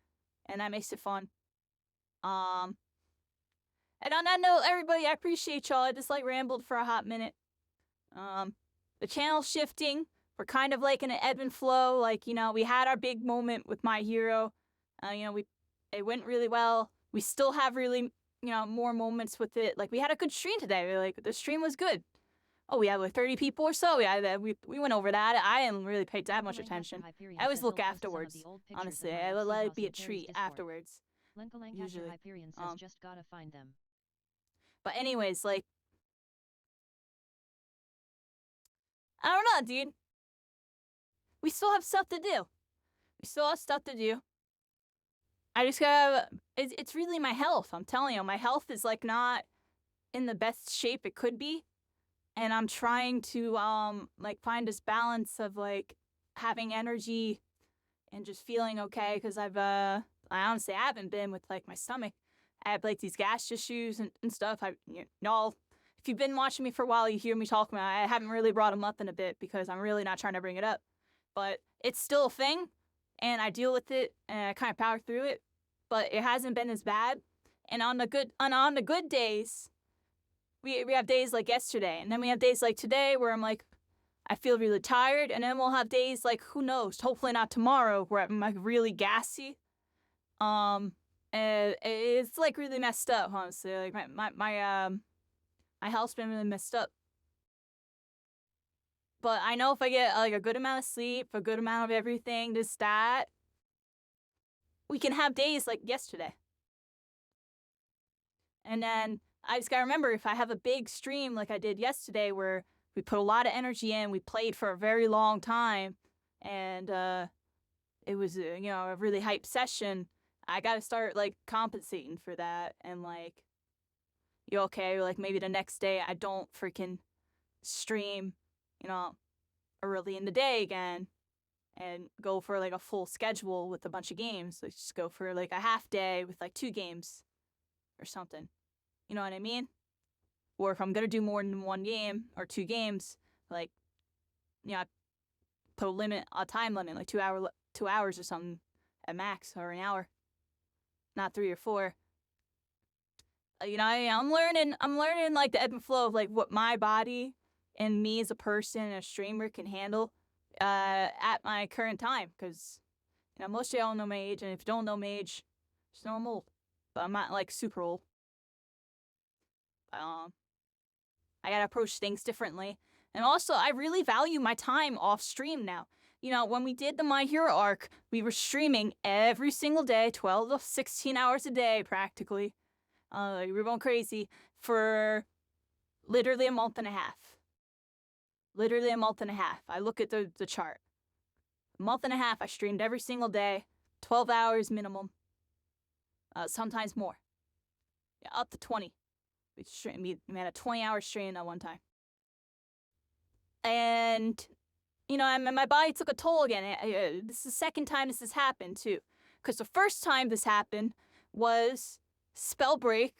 Speaker 1: and that makes it fun. And on that note, everybody, I appreciate y'all. I just like rambled for a hot minute. The channel's shifting. We're kind of like in an ebb and flow. Like, you know, we had our big moment with My Hero. You know, it went really well. We still have really, you know, more moments with it. Like, we had a good stream today. Like, the stream was good. Oh, we had like 30 people or so. Yeah, we went over that. I didn't really pay that much attention. I always look afterwards. Honestly, I let it be a treat afterwards. Usually. But anyways, like, I don't know, dude. We still have stuff to do. We still have stuff to do. I just gotta. It's really my health. I'm telling you, my health is like not in the best shape it could be, and I'm trying to like find this balance of like having energy and just feeling okay because I honestly haven't been with like my stomach. I have like these gas issues and stuff. If you've been watching me for a while, you hear me talk about it. I haven't really brought them up in a bit because I'm really not trying to bring it up. But it's still a thing, and I deal with it, and I kind of power through it. But it hasn't been as bad. And on the good days, we have days like yesterday, and then we have days like today where I'm like, I feel really tired, and then we'll have days like, who knows, hopefully not tomorrow, where I'm like really gassy. And it's like really messed up, honestly. Like my health's been really messed up. But I know if I get like a good amount of sleep, a good amount of everything, this, that, we can have days like yesterday. And then I just gotta remember, if I have a big stream like I did yesterday where we put a lot of energy in, we played for a very long time, and it was a really hype session, I gotta start like compensating for that, and like, okay, like maybe the next day I don't freaking stream, early in the day again, and go for like a full schedule with a bunch of games. Like just go for like a half day with like 2 games or something. You know what I mean? Or if I'm gonna do more than 1 game or 2 games, like, I put a time limit, like 2 hours or something at max, or an hour, not 3 or 4. I'm learning like the ebb and flow of like what my body and me as a person, a streamer, can handle at my current time. Because most of y'all know my age, and if you don't know my age, just know I'm old. But I'm not like super old. I gotta approach things differently. And also, I really value my time off stream now. When we did the My Hero arc, we were streaming every single day, 12 to 16 hours a day, practically. We were going crazy for literally a month and a half. Literally a month and a half. I look at the chart. A month and a half, I streamed every single day, 12 hours sometimes more. Yeah, up to 20. We had a 20-hour stream at one time. And, my body took a toll again. This is the second time this has happened, too. Because the first time this happened was Spellbreak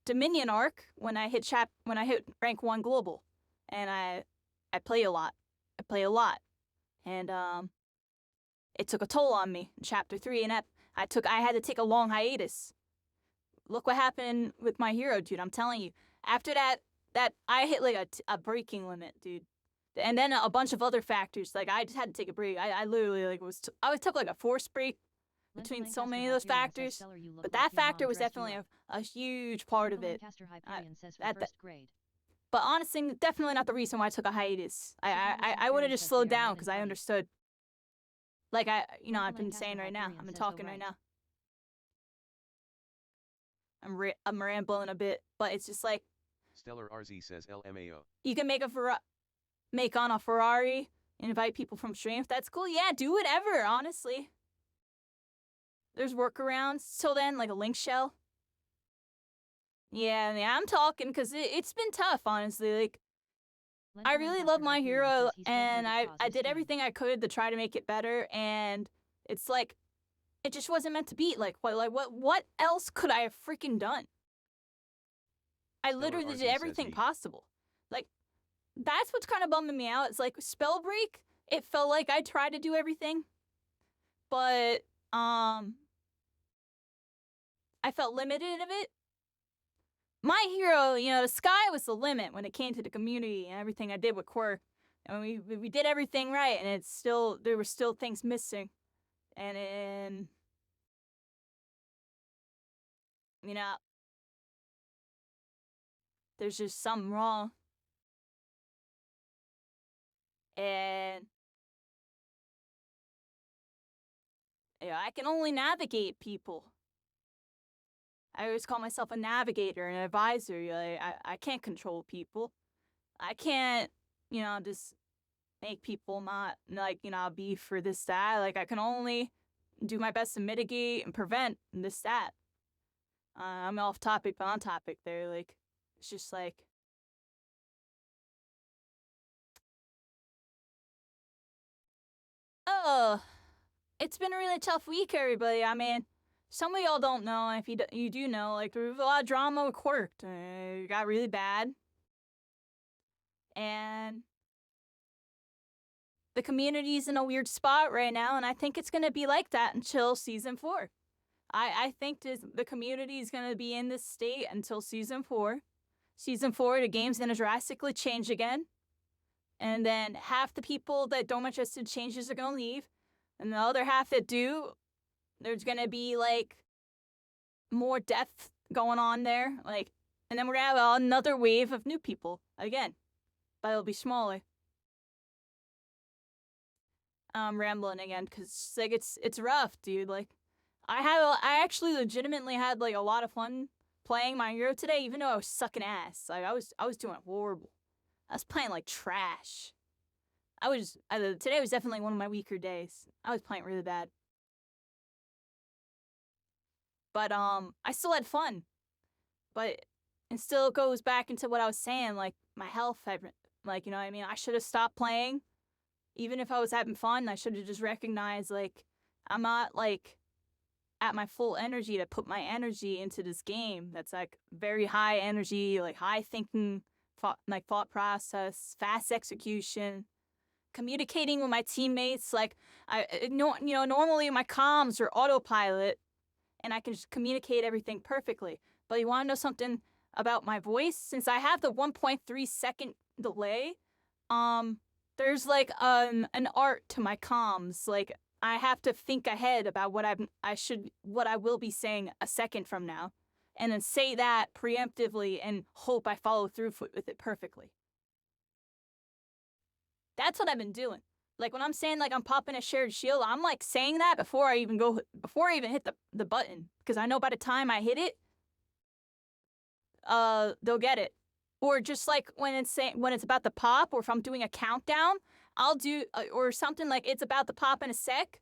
Speaker 1: Dominion arc when I hit rank 1 global. And I play a lot. And it took a toll on me in chapter 3, and I had to take a long hiatus. Look what happened with My Hero, dude. I'm telling you. After that I hit like a breaking limit, dude. And then a bunch of other factors. Like, I just had to take a break. I literally like I took like a forced break between so many of those factors. But that factor was definitely a huge part of it. But honestly, definitely not the reason why I took a hiatus. I would have just slowed down because I understood. Like, I've been saying right now. I've been talking right now. I'm rambling a bit, but it's just like,
Speaker 3: Stellar RZ says LMAO.
Speaker 1: You can make on a Ferrari, invite people from stream. If that's cool, yeah, do whatever, honestly. There's workarounds. Till then, like a link shell. Yeah, I'm talking because it's been tough, honestly. Like, I really love My Hero, and I did everything I could to try to make it better, and it's like, it just wasn't meant to be. Like, what else could I have freaking done? I literally did everything possible. Like, that's what's kind of bumming me out. It's like, Spellbreak, it felt like I tried to do everything, but I felt limited of it. My Hero, the sky was the limit when it came to the community and everything I did with Quirk. And we did everything right, and there were still things missing. And there's just something wrong. And I can only navigate people. I always call myself a navigator, an advisor. Like, I can't control people. I can't, just make people not, like, be for this, that. Like, I can only do my best to mitigate and prevent this, that. I'm off topic, but on topic there. Like, it's just like, oh, it's been a really tough week, everybody. I mean, some of y'all don't know, and if you do know, like, there was a lot of drama with Quirk. It got really bad. And the community's in a weird spot right now, and I think it's going to be like that until season 4. I think the community is going to be in this state until season 4. Season 4, the game's going to drastically change again. And then half the people that don't interested in changes are going to leave. And the other half that do, there's going to be, like, more death going on there. Like, and then we're going to have another wave of new people again. But it'll be smaller. I'm rambling again because, like, it's rough, dude. Like, I actually legitimately had, like, a lot of fun playing My Hero today, even though I was sucking ass. Like, I was doing horrible. I was playing like trash. Today was definitely one of my weaker days. I was playing really bad. But I still had fun. But it still goes back into what I was saying, like, my health had, like, you know what I mean? I should have stopped playing. Even if I was having fun, I should have just recognized, like, I'm not, like, at my full energy to put my energy into this game that's, like, very high energy, like, high thinking, thought process, fast execution, communicating with my teammates. Like, normally my comms are autopilot, and I can just communicate everything perfectly. But you want to know something about my voice? Since I have the 1.3 second delay, there's, like, an art to my comms. Like, I have to think ahead about what I will be saying a second from now, and then say that preemptively and hope I follow through with it perfectly. That's what I've been doing. Like, when I'm saying, like, I'm popping a shared shield, I'm, like, saying that before I even hit the button, because I know by the time I hit it, they'll get it. Or just, like, when it's about to pop, or if I'm doing a countdown, I'll do, or something like it's about to pop in a sec.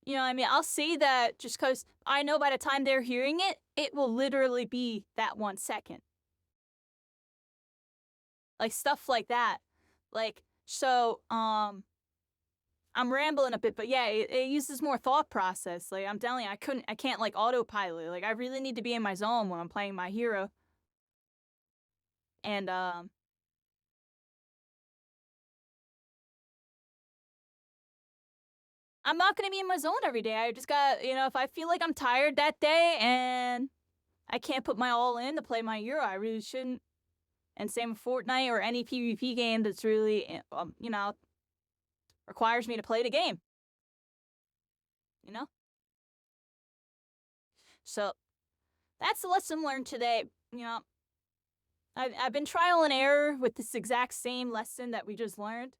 Speaker 1: You know what I mean? I'll say that just because I know by the time they're hearing it, it will literally be that 1 second. Like, stuff like that. Like, so, I'm rambling a bit, but yeah, it uses more thought process. Like, I'm telling you, I can't, like, autopilot. Like, I really need to be in my zone when I'm playing My Hero. And, I'm not going to be in my zone every day. I just got, if I feel like I'm tired that day and I can't put my all in to play My Hero, I really shouldn't. And same with Fortnite or any PvP game that's really, requires me to play the game. You know? So, that's the lesson learned today. I've been trial and error with this exact same lesson that we just learned.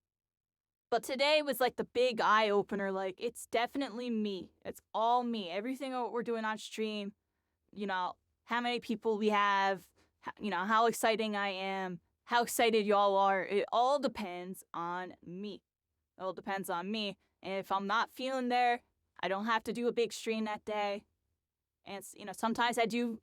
Speaker 1: But today was, like, the big eye-opener. Like, it's definitely me. It's all me. Everything we're doing on stream, how many people we have, how exciting I am, how excited y'all are. It all depends on me. It all depends on me. And if I'm not feeling there, I don't have to do a big stream that day. And, sometimes I do,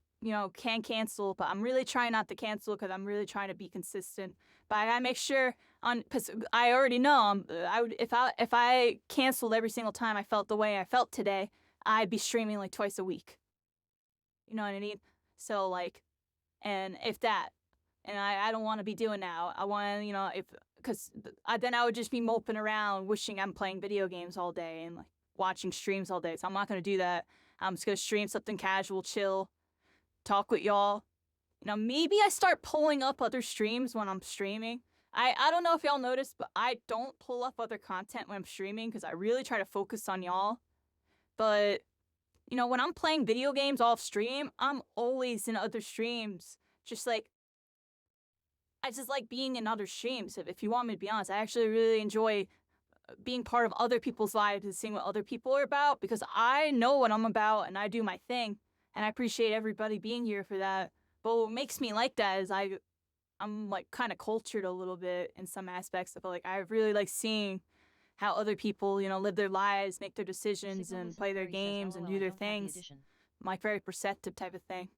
Speaker 1: can cancel, but I'm really trying not to cancel because I'm really trying to be consistent. But I gotta make sure because I already know if I canceled every single time I felt the way I felt today, I'd be streaming like twice a week. You know what I mean? So, like, and if that, and I don't want to be doing that. I want to, because then I would just be moping around wishing I'm playing video games all day and, like, watching streams all day. So I'm not gonna do that. I'm just gonna stream something casual, chill, talk with y'all. Maybe I start pulling up other streams when I'm streaming. I don't know if y'all noticed, but I don't pull up other content when I'm streaming because I really try to focus on y'all. But, when I'm playing video games off stream, I'm always in other streams. Just, like, I just like being in other streams. If you want me to be honest, I actually really enjoy being part of other people's lives and seeing what other people are about because I know what I'm about and I do my thing. and I appreciate everybody being here for that. But what makes me like that is I'm like kind of cultured a little bit in some aspects. I feel like I really like seeing how other people, you know, live their lives, make their decisions,
Speaker 2: Signal
Speaker 1: and
Speaker 2: Listen
Speaker 1: play their
Speaker 2: Fairy says,
Speaker 1: games and
Speaker 2: "LOL,
Speaker 1: do
Speaker 2: I
Speaker 1: their
Speaker 2: don't have the
Speaker 1: things.
Speaker 2: edition."
Speaker 1: Like very perceptive type of thing.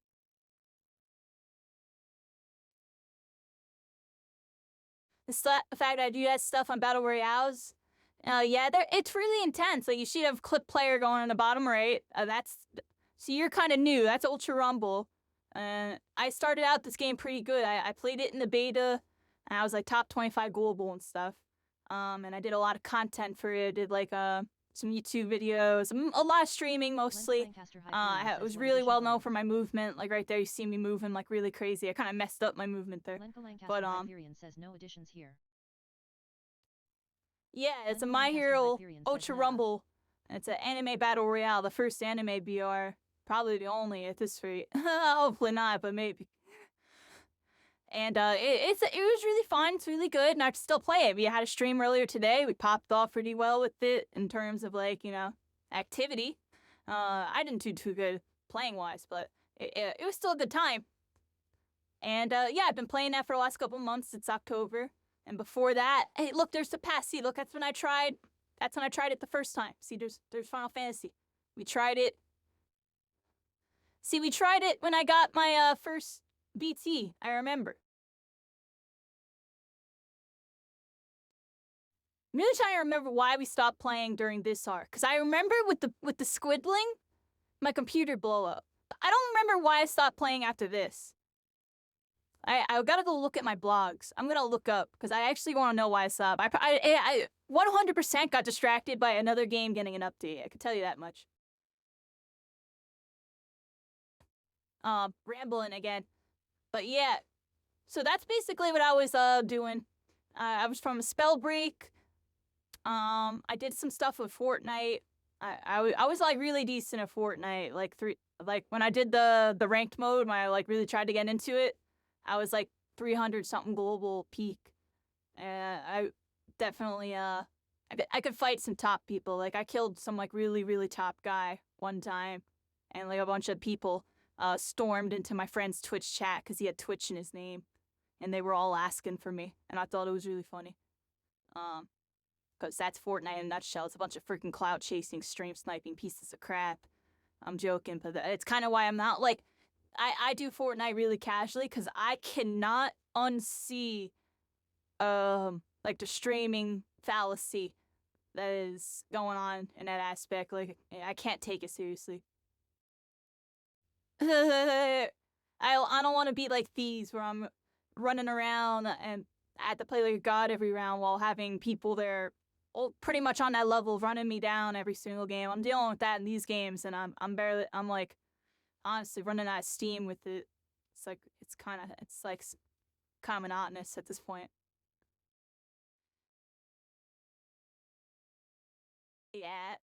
Speaker 1: The fact I do that stuff on Battle Royales, yeah, it's really intense. Like you see a clip player going in the bottom right. So you're kind of new. That's Ultra Rumble. I started out this game pretty good. I played it in the beta, and I was like top 25 global and stuff. And I did a lot of content for it. I did like some YouTube videos, a lot of streaming mostly.
Speaker 2: Lancaster Hyperion
Speaker 1: I
Speaker 2: says,
Speaker 1: was
Speaker 2: "What
Speaker 1: really
Speaker 2: edition
Speaker 1: well
Speaker 2: are
Speaker 1: known
Speaker 2: you?"
Speaker 1: for my movement. Like right there, you see me moving like really crazy. I kind of messed up my movement there.
Speaker 2: Lenka Lancaster
Speaker 1: But
Speaker 2: Hyperion says, "No additions here."
Speaker 1: yeah, it's a
Speaker 2: Lenka
Speaker 1: My
Speaker 2: Lancaster
Speaker 1: Hero
Speaker 2: Hyperion says,
Speaker 1: Ultra
Speaker 2: "Never."
Speaker 1: Rumble. It's an anime battle royale, the first anime BR. Probably the only at this rate. Hopefully not, but maybe. And it was really fun. It's really good, and I still play it. We had a stream earlier today. We popped off pretty well with it in terms of like activity. I didn't do too good playing wise, but it was still a good time. And yeah, I've been playing that for the last couple months. It's October, and before that, hey, look, there's the past. See, look, that's when I tried. That's when I tried it the first time. See, there's Final Fantasy. We tried it. See, we tried it when I got my first BT. I remember. I'm really trying to remember why we stopped playing during this arc. Cause I remember with the squiddling, my computer blew up. I don't remember why I stopped playing after this. I gotta go look at my blogs. I'm gonna look up because I actually want to know why I stopped. I 100% got distracted by another game getting an update. I can tell you that much. Rambling again, but yeah. So that's basically what I was doing. I was from a spell break. I did some stuff with Fortnite. I was like really decent at Fortnite. Like when I did the ranked mode, when I like really tried to get into it, I was like 300 something global peak. I definitely I could fight some top people. Like I killed some like really top guy one time, and like a bunch of people stormed into my friend's Twitch chat because he had Twitch in his name, and they were all asking for me, and I thought it was really funny. Because that's Fortnite in a nutshell. It's a bunch of freaking clout chasing, stream sniping pieces of crap. I'm joking, but it's kind of why I'm not like. I do Fortnite really casually because I cannot unsee like the streaming fallacy that is going on in that aspect. Like I can't take it seriously. I don't want to be like thieves where I'm running around and I have to play like a god every round while having people there pretty much on that level running me down every single game. I'm dealing with that in these games, and I'm like honestly running out of steam with it. It's kind of monotonous at this point. Yeah.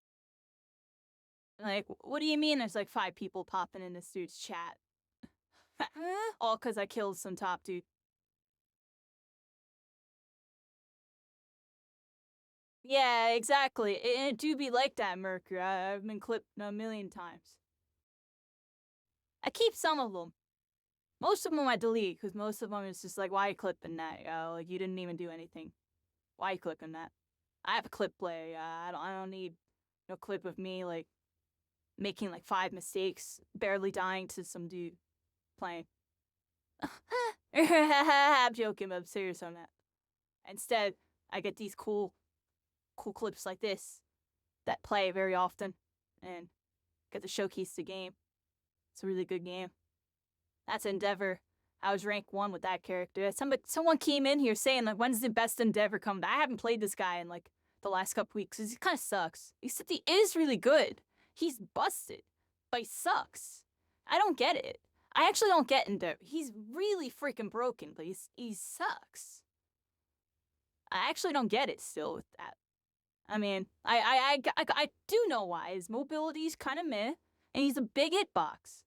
Speaker 1: Like, what do you mean there's like 5 people popping in this dude's chat? All because I killed some top dude. Yeah, exactly. It do be like that, Mercury. I've been clipped a million times. I keep some of them. Most of them I delete, because most of them is just like, why are you clipping that? Like, you didn't even do anything. Why are you clipping that? I have a clip player. I don't need no clip of me, like, making, like, 5 mistakes, barely dying to some dude playing. I'm joking, but I'm serious on that. Instead, I get these cool clips like this that play very often and get to showcase the game. It's a really good game. That's Endeavor. I was rank 1 with that character. Someone came in here saying like, when's the best Endeavor come? I haven't played this guy in like the last couple weeks. He kind of sucks. Except he is really good. He's busted, but he sucks. I don't get it. I actually don't get Endeavor. He's really freaking broken, but he sucks. I actually don't get it still with that. I mean, I do know why. His mobility's kind of meh, and he's a big hitbox.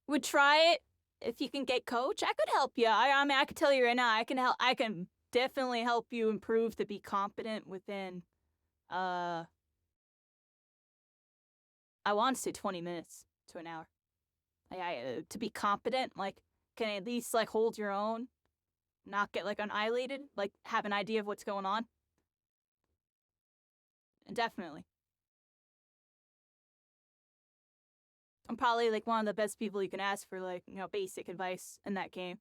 Speaker 1: Would try it if you can get coach. I could help you. I mean, I could tell you right now. I can help. I can definitely help you improve to be competent within I want to say 20 minutes to an hour. To be competent, like, can at least like hold your own, not get like annihilated, like have an idea of what's going on. Definitely. I'm probably like one of the best people you can ask for like, basic advice in that game.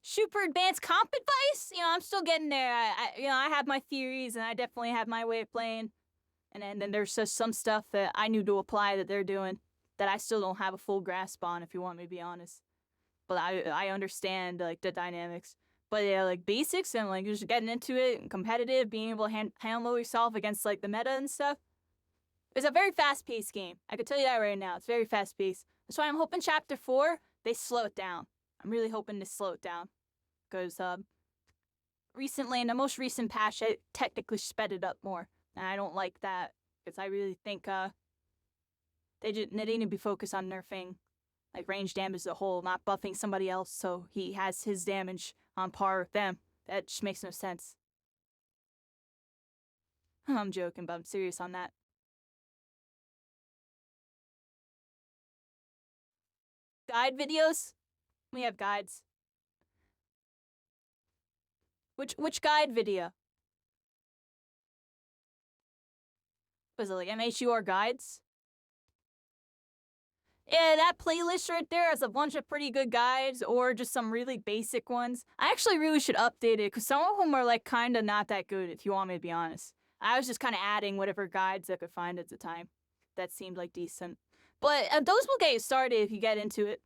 Speaker 1: Super advanced comp advice? I'm still getting there. I have my theories and I definitely have my way of playing. And then there's just some stuff that I knew to apply that they're doing that I still don't have a full grasp on, if you want me to be honest. But I understand like the dynamics. But yeah, like basics and like just getting into it and competitive, being able to handle yourself against like the meta and stuff. It's a very fast-paced game. I can tell you that right now. It's very fast-paced. That's why I'm hoping Chapter 4, they slow it down. I'm really hoping to slow it down. Because recently, in the most recent patch, it technically sped it up more. And I don't like that. Because I really think they need to be focused on nerfing like range damage as a whole, not buffing somebody else so he has his damage on par with them. That just makes no sense. I'm joking, but I'm serious on that. Guide videos? We have guides. Which guide video? Was it like MHUR guides? Yeah, that playlist right there has a bunch of pretty good guides or just some really basic ones. I actually really should update it because some of them are like kind of not that good, if you want me to be honest. I was just kind of adding whatever guides I could find at the time that seemed like decent. But those will get you started if you get into it.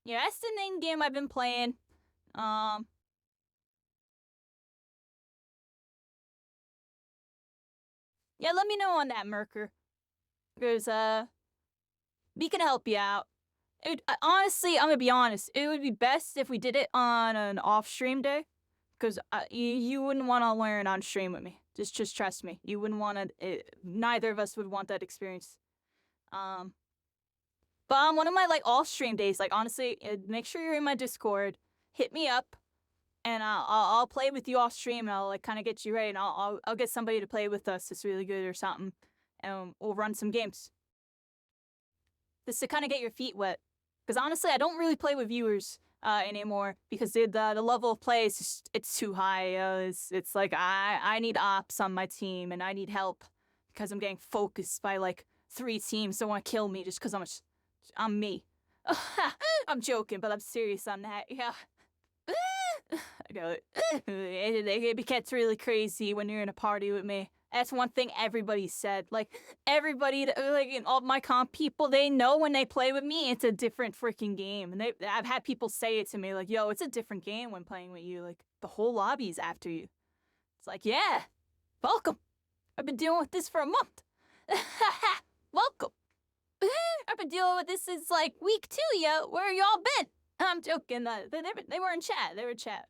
Speaker 1: Yeah, that's the main game I've been playing. Yeah, let me know on that, Merker. Because, we can help you out. Honestly, I'm gonna be honest. It would be best if we did it on an off-stream day. Because you wouldn't want to learn on stream with me. Just trust me. You wouldn't want to... neither of us would want that experience. But on one of my, like, off-stream days, like, honestly, make sure you're in my Discord. Hit me up. And I'll play with you off stream, and I'll like kind of get you ready, and I'll get somebody to play with us that's really good or something, and we'll run some games. Just to kind of get your feet wet, because honestly, I don't really play with viewers anymore because the level of play is just, it's too high. It's like I need ops on my team, and I need help because I'm getting focused by like 3 teams that want to kill me just because I'm me. I'm joking, but I'm serious on that. Yeah. It gets really crazy when you're in a party with me. That's one thing everybody said. Like, everybody, like, all my comp people, they know when they play with me, it's a different freaking game. And I've had people say it to me, like, yo, it's a different game when playing with you. Like, the whole lobby's after you. It's like, yeah, welcome. I've been dealing with this for a month. Welcome. I've been dealing with this since, like, week 2, yo. Where y'all been? I'm joking. They were in chat. They were in chat.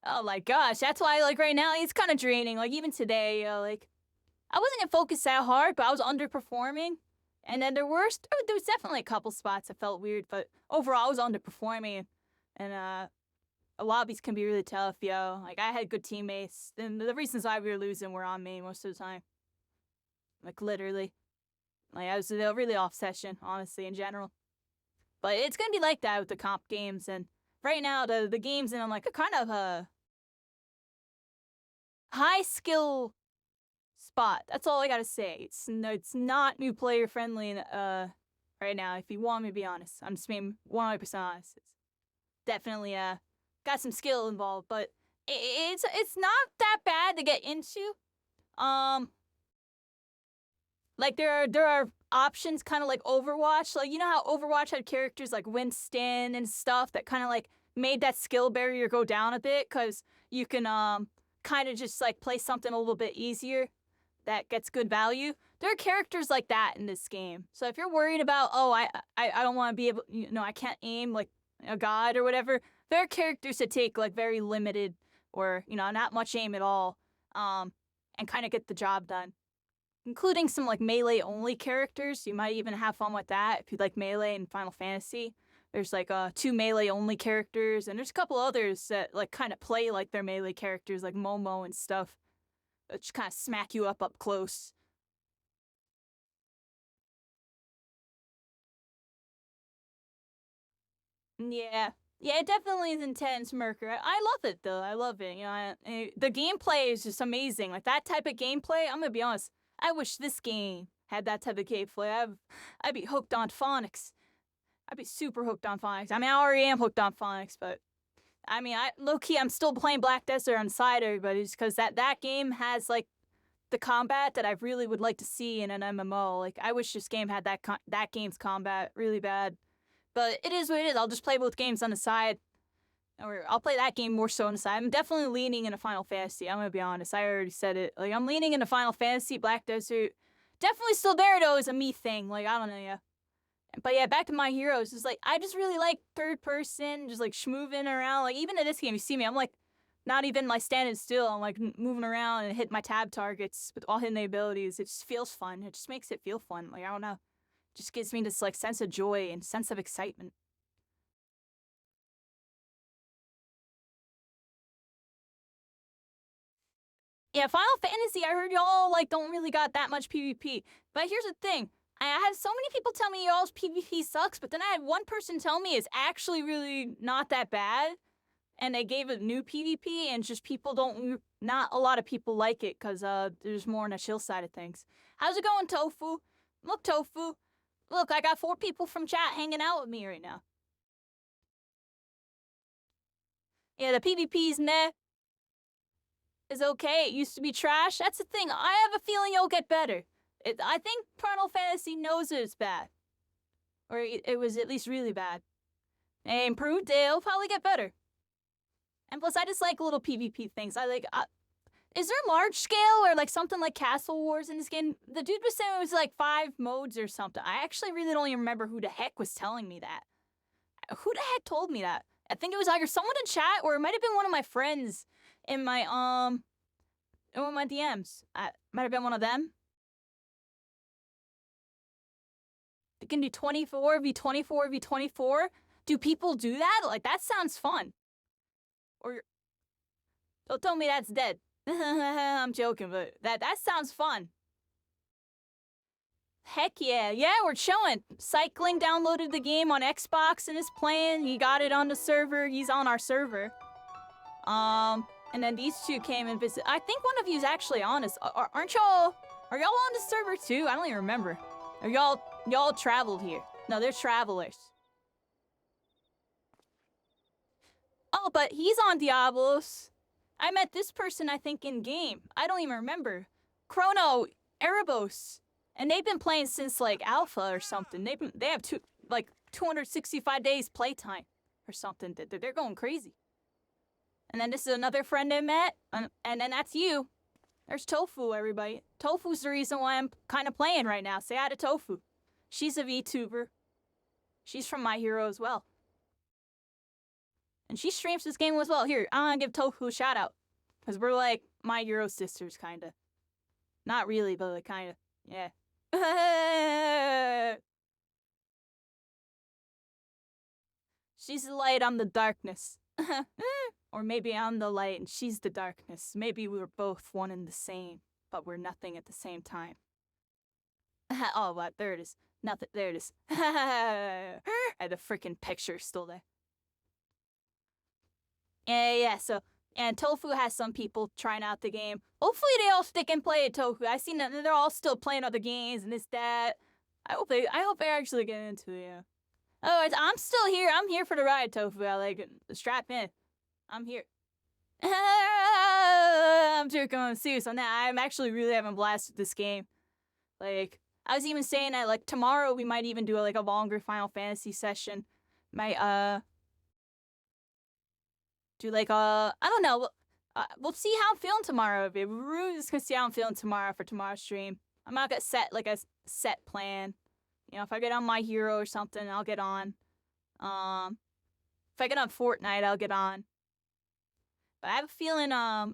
Speaker 1: Oh my gosh, that's why, like, right now, it's kind of draining. Like, even today, like, I wasn't gonna focus that hard, but I was underperforming. And then there was definitely a couple spots that felt weird, but overall, I was underperforming. And, lobbies can be really tough, yo. Like, I had good teammates, and the reasons why we were losing were on me most of the time. Like, literally. Like, I was a really off session, honestly, in general. But it's gonna be like that with the comp games, and right now, the games in like a kind of a high skill spot. That's all I gotta say. It's not new player friendly right now, if you want me to be honest. I'm just being 100% honest. It's definitely got some skill involved, but it's not that bad to get into. Like, there are options kind of like Overwatch. Like, you know how Overwatch had characters like Winston and stuff that kind of like made that skill barrier go down a bit because you can kind of just like play something a little bit easier that gets good value. There are characters like that in this game. So if you're worried about, oh, I don't want to be able, I can't aim like a god or whatever, there are characters that take like very limited or, not much aim at all and kind of get the job done. Including some like melee only characters. You might even have fun with that if you like melee in Final Fantasy. There's like 2 melee only characters, and there's a couple others that like kind of play like they're melee characters, like Momo and stuff. That just kind of smack you up close. Yeah. Yeah, it definitely is intense, Merker. I love it though. I love it. You know, the gameplay is just amazing. Like that type of gameplay. I'm gonna be honest. I wish this game had that type of gameplay. I'd be hooked on phonics. I'd be super hooked on phonics. I mean, I already am hooked on phonics, but I mean, low key, I'm still playing Black Desert on the side, everybody, just because that game has like the combat that I really would like to see in an MMO. Like, I wish this game had that game's combat really bad. But it is what it is. I'll just play both games on the side. Or I'll play that game more so on the side. I'm definitely leaning into Final Fantasy. I'm gonna be honest. I already said it. Like, I'm leaning into Final Fantasy. Black Desert, definitely still there though. Is a me thing. Like, I don't know. Yeah. But yeah, back to My Heroes. It's like I just really like third person, just like schmooving around. Like even in this game, you see me. I'm like not even like standing still. I'm like moving around and hit my tab targets with all hitting the abilities. It just feels fun. It just makes it feel fun. Like I don't know. Just gives me this like sense of joy and sense of excitement. Yeah, Final Fantasy, I heard y'all like don't really got that much PvP. But here's the thing. I had so many people tell me y'all's PvP sucks, but then I had one person tell me it's actually really not that bad. And they gave it new PvP, and just not a lot of people like it because there's more on the chill side of things. How's it going, Tofu? Look, Tofu. Look, I got 4 people from chat hanging out with me right now. Yeah, the PvP's meh. Is okay. It used to be trash. That's the thing. I have a feeling it'll get better. I think Final Fantasy knows it's bad. Or it was at least really bad. They improved, it'll probably get better. And plus, I just like little PvP things. Is there large scale or like something like Castle Wars in this game? The dude was saying it was like 5 modes or something. I actually really don't even remember who the heck was telling me that. Who the heck told me that? I think it was either someone in chat or it might have been one of my friends in my DMs. Might have been one of them. They can do 24v24v24. Do people do that? Like that sounds fun. Or don't tell me that's dead. I'm joking, but that sounds fun. Heck yeah. Yeah, we're chilling. Cycling downloaded the game on Xbox and is playing. He got it on the server. He's on our server. And then these 2 came and visited. I think one of you is actually on us. Aren't y'all? Are y'all on the server too? I don't even remember. Are y'all traveled here? No, they're travelers. Oh, but he's on Diablos. I met this person, I think, in game. I don't even remember. Chrono, Erebos. And they've been playing since like alpha or something. They have 265 days playtime or something. They're going crazy. And then this is another friend I met, and then that's you. There's Tofu, everybody. Tofu's the reason why I'm kind of playing right now. Say hi to Tofu. She's a VTuber. She's from My Hero as well. And she streams this game as well. Here, I want to give Tofu a shout out. Because we're like My Hero sisters, kind of. Not really, but like kind of. Yeah. She's the light, I'm the darkness. Or maybe I'm the light and she's the darkness. Maybe we were both one and the same, but we're nothing at the same time. Oh, what? There it is. Nothing. There it is. I had the freaking picture still there. Yeah. So, and Tofu has some people trying out the game. Hopefully they all stick and play it, Tofu. I seen that they're all still playing other games and this, that. I hope they actually get into it, yeah. Oh, I'm still here. I'm here for the ride, Tofu. I like it. Strap in. I'm here. I'm joking. I'm serious on that. I'm actually really having a blast with this game. Like, I was even saying that, like, tomorrow we might even do, like, a longer Final Fantasy session. Might, do, like, I don't know. We'll see how I'm feeling tomorrow. We're really just gonna see how I'm feeling tomorrow for tomorrow's stream. I'm not gonna set, like, a set plan. You know, if I get on My Hero or something, I'll get on. If I get on Fortnite, I'll get on. But I have a feeling, I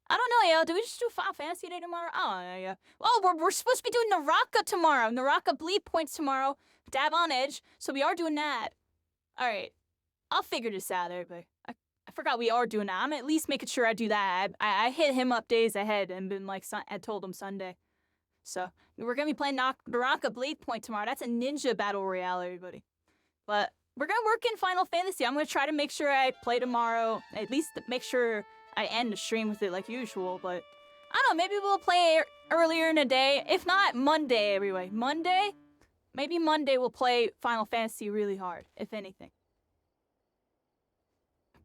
Speaker 1: don't know, yeah. Do we just do Final Fantasy Day tomorrow? Oh, yeah. Oh, we're supposed to be doing Naraka tomorrow. Naraka Bleed Points tomorrow. Dab on Edge. So we are doing that. Alright. I'll figure this out, everybody. I forgot we are doing that. I'm at least making sure I do that. I hit him up days ahead and been like, I told him Sunday. So, we're gonna be playing Naraka Blade Point tomorrow. That's a ninja battle royale, everybody. But we're gonna work in Final Fantasy. I'm gonna try to make sure I play tomorrow. At least make sure I end the stream with it like usual. But I don't know, maybe we'll play earlier in the day. If not, Monday, everybody. Maybe Monday we'll play Final Fantasy really hard, if anything.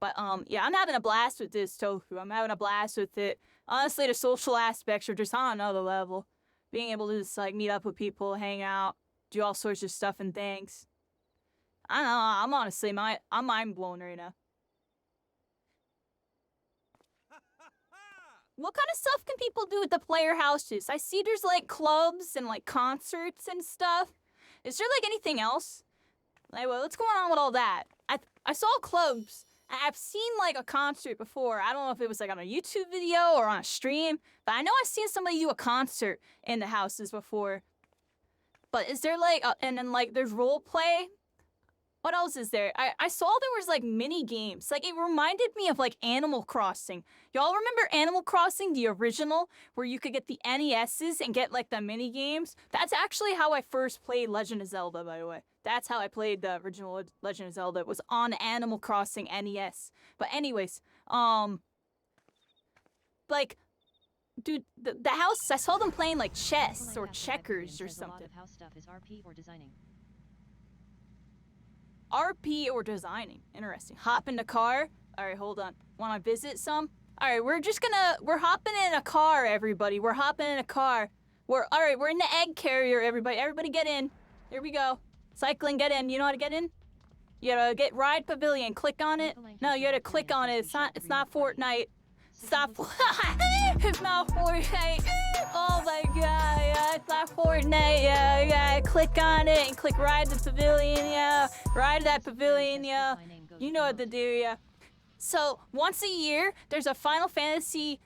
Speaker 1: But yeah, I'm having a blast with this Tofu. I'm having a blast with it. Honestly, the social aspects are just on another level. Being able to just like meet up with people, hang out, do all sorts of stuff and things. I don't know. I'm honestly I'm mind blown right now. What kind of stuff can people do at the player houses? I see there's like clubs and like concerts and stuff. Is there like anything else? Like, what's going on with all that? I saw clubs. I've seen like a concert before. I don't know if it was like on a YouTube video or on a stream, but I know I've seen somebody do a concert in the houses before. But is there like, and then like there's role play? What else is there? I saw there was like mini games. Like it reminded me of like Animal Crossing. Y'all remember Animal Crossing, the original, where you could get the NESs and get like the mini games? That's actually how I first played Legend of Zelda, by the way. That's how I played the original Legend of Zelda. It was on Animal Crossing NES. But anyways, like, dude, the house, I saw them playing like chess or checkers or something.
Speaker 2: A lot of house stuff is RP or designing.
Speaker 1: RP or designing. Interesting. Hop in the car. All right, hold on. Want to visit some? All right, we're hopping in a car, everybody. We're hopping in a car. All right, we're in the egg carrier, everybody. Everybody get in. Here we go. Cycling, get in. You know how to get in? You gotta get Ride Pavilion. Click on it. No, you gotta click on it. It's not Fortnite. Stop. It's not Fortnite. Oh my god, yeah, it's not Fortnite. Yeah, you gotta click on it and click Ride the Pavilion. Yeah, ride that pavilion. Yeah, you know what to do. Yeah. So once a year, there's a Final Fantasy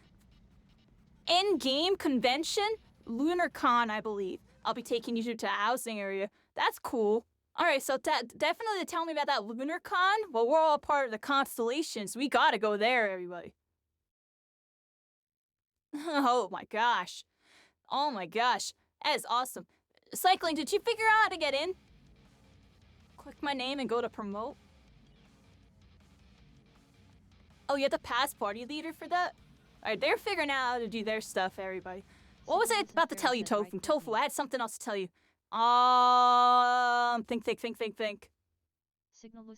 Speaker 1: in-game convention, LunarCon, I believe. I'll be taking you to a housing area. That's cool. All right, so definitely tell me about that LunarCon. Well, we're all part of the Constellations. We gotta go there, everybody. Oh my gosh. Oh my gosh. That is awesome. Cycling, did you figure out how to get in? Click my name and go to promote. Oh, you have to pass party leader for that? Alright, they're figuring out how to do their stuff, everybody. What was I about to tell you, Tofu? Tofu, I had something else to tell you. Think.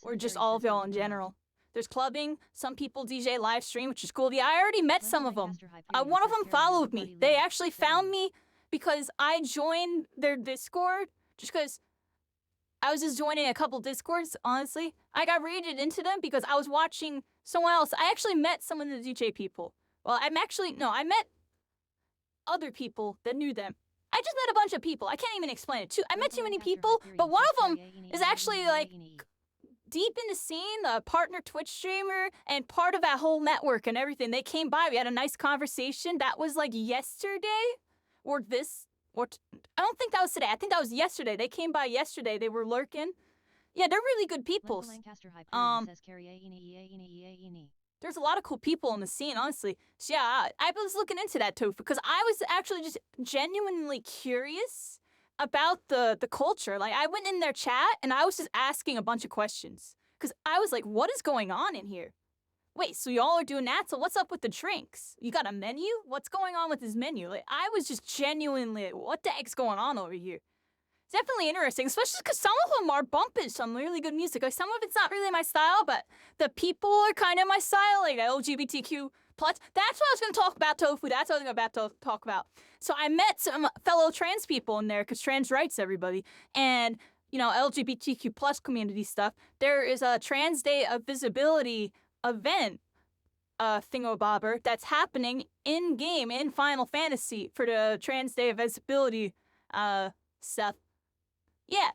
Speaker 1: Or just all of y'all in general. There's clubbing, some people DJ live stream, which is cool. Yeah, I already met some of them. One of them followed me. They actually found me because I joined their Discord, just because I was just joining a couple Discords, honestly. I got raided into them because I was watching someone else. I actually met some of the DJ people. Well, I met other people that knew them. I just met a bunch of people. I can't even explain it. I met too many people, but one of them is actually like deep in the scene, a partner Twitch streamer, and part of that whole network and everything. They came by. We had a nice conversation. That was like yesterday, I don't think that was today. I think that was yesterday. They came by yesterday. They were lurking. Yeah, they're really good people. There's a lot of cool people in the scene, honestly. So yeah, I was looking into that, Tofu, because I was actually just genuinely curious about the culture. Like, I went in their chat and I was just asking a bunch of questions because I was like, what is going on in here? Wait, so y'all are doing that? So what's up with the drinks? You got a menu? What's going on with this menu? Like, I was just genuinely like, what the heck's going on over here? It's definitely interesting, especially because some of them are bumping some really good music. Like, some of it's not really my style, but the people are kind of my style, like the LGBTQ plus. That's what I was going to talk about, Tofu. That's what I was about to talk about. So I met some fellow trans people in there, because trans rights, everybody. And, you know, LGBTQ plus community stuff. There is a Trans Day of Visibility event, thingamabobber, that's happening in-game in Final Fantasy for the Trans Day of Visibility stuff. Yeah,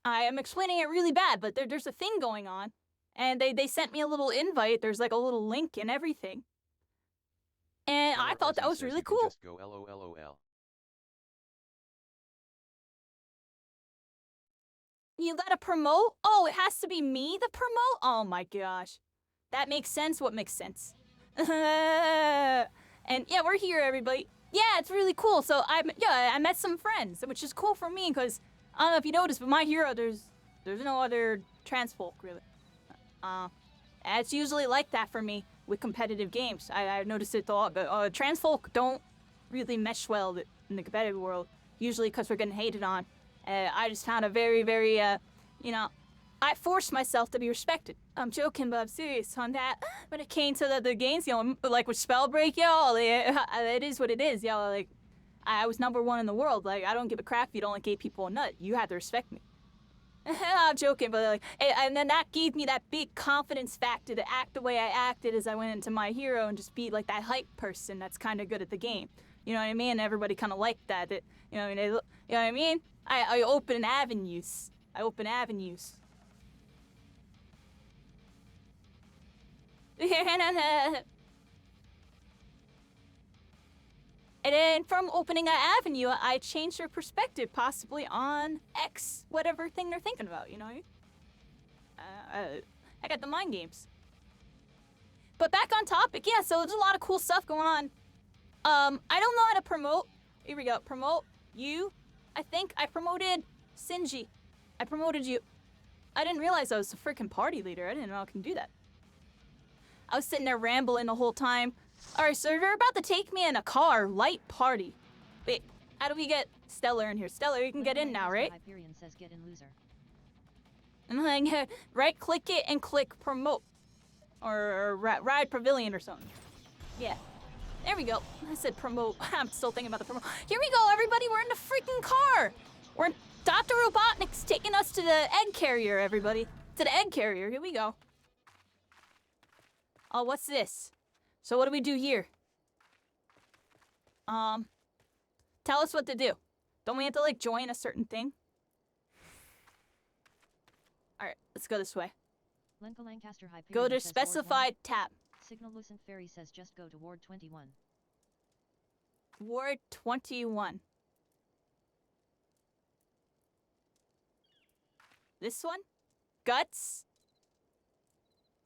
Speaker 1: I am explaining it really bad, but there's a thing going on. And they sent me a little invite. There's like a little link and everything. And I thought that was really cool.
Speaker 3: Just go LOLOL.
Speaker 1: You gotta promote? Oh, it has to be me to promote? Oh my gosh. That makes sense. What makes sense? And yeah, we're here, everybody. Yeah, it's really cool. So I met some friends, which is cool for me because I don't know if you noticed, but my hero there's no other trans folk really. It's usually like that for me with competitive games. I've noticed it a lot, but trans folk don't really mesh well in the competitive world. Usually because we're getting hated on. I just found a very, very, I forced myself to be respected. I'm joking, but I'm serious on that. When it came to the games, like with Spellbreak, it is what it is, like, I was #1 in the world. Like, I don't give a crap if you don't like gay people or nut. You have to respect me. I'm joking, but like, and then that gave me that big confidence factor to act the way I acted as I went into My Hero and just be like that hype person that's kind of good at the game. You know what I mean? Everybody kind of liked that. You know what I mean? I open avenues. And then from opening an avenue, I changed their perspective, possibly on X, whatever thing they're thinking about, you know? I got the mind games. But back on topic, yeah, so there's a lot of cool stuff going on. I don't know how to promote. Here we go. Promote you. I think I promoted Sinji. I promoted you. I didn't realize I was a freaking party leader. I didn't know I can do that. I was sitting there rambling the whole time. Alright, so they're about to take me in a car. Light party. Wait, how do we get Stellar in here? Stellar, you can get in now, right?
Speaker 2: Hyperion says get in, loser.
Speaker 1: And then right click it and click promote. Or ride pavilion or something. Yeah. There we go. I said promote. I'm still thinking about the promote. Here we go, everybody. We're in the freaking car. Dr. Robotnik's taking us to the egg carrier, everybody. To the egg carrier. Here we go. Oh, what's this? So what do we do here? Tell us what to do. Don't we have to, like, join a certain thing? Alright, let's go this way.
Speaker 2: Lenka Lancaster Hyperion
Speaker 1: Go to
Speaker 2: says Ward 1.
Speaker 1: specified tab.
Speaker 2: Signal Lucent Fairy says just go to Ward 21.
Speaker 1: Ward 21. This one? Guts?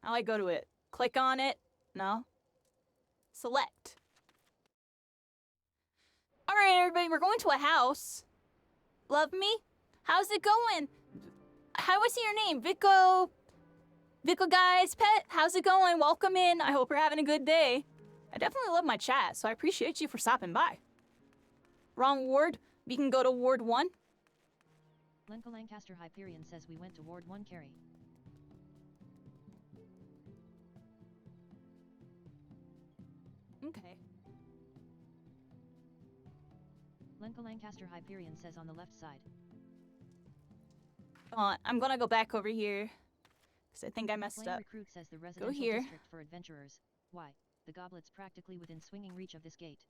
Speaker 1: How do I go to it? Click on it? No. Select. Alright, everybody, we're going to a house. Love me? How's it going? What's your name? Vico Guy's pet? How's it going? Welcome in. I hope you're having a good day. I definitely love my chat, so I appreciate you for stopping by. Wrong ward. We can go to Ward 1.
Speaker 2: Lenka Lancaster Hyperion says we went to Ward 1 carry.
Speaker 1: Okay.
Speaker 2: Lenka Lancaster Hyperion says on the left side.
Speaker 1: I'm gonna go back over here. Because I think I messed
Speaker 2: Flame
Speaker 1: up.
Speaker 2: Recruit says the residential
Speaker 1: here.
Speaker 2: district for adventurers. Why? The goblet's practically within swinging reach of this gate.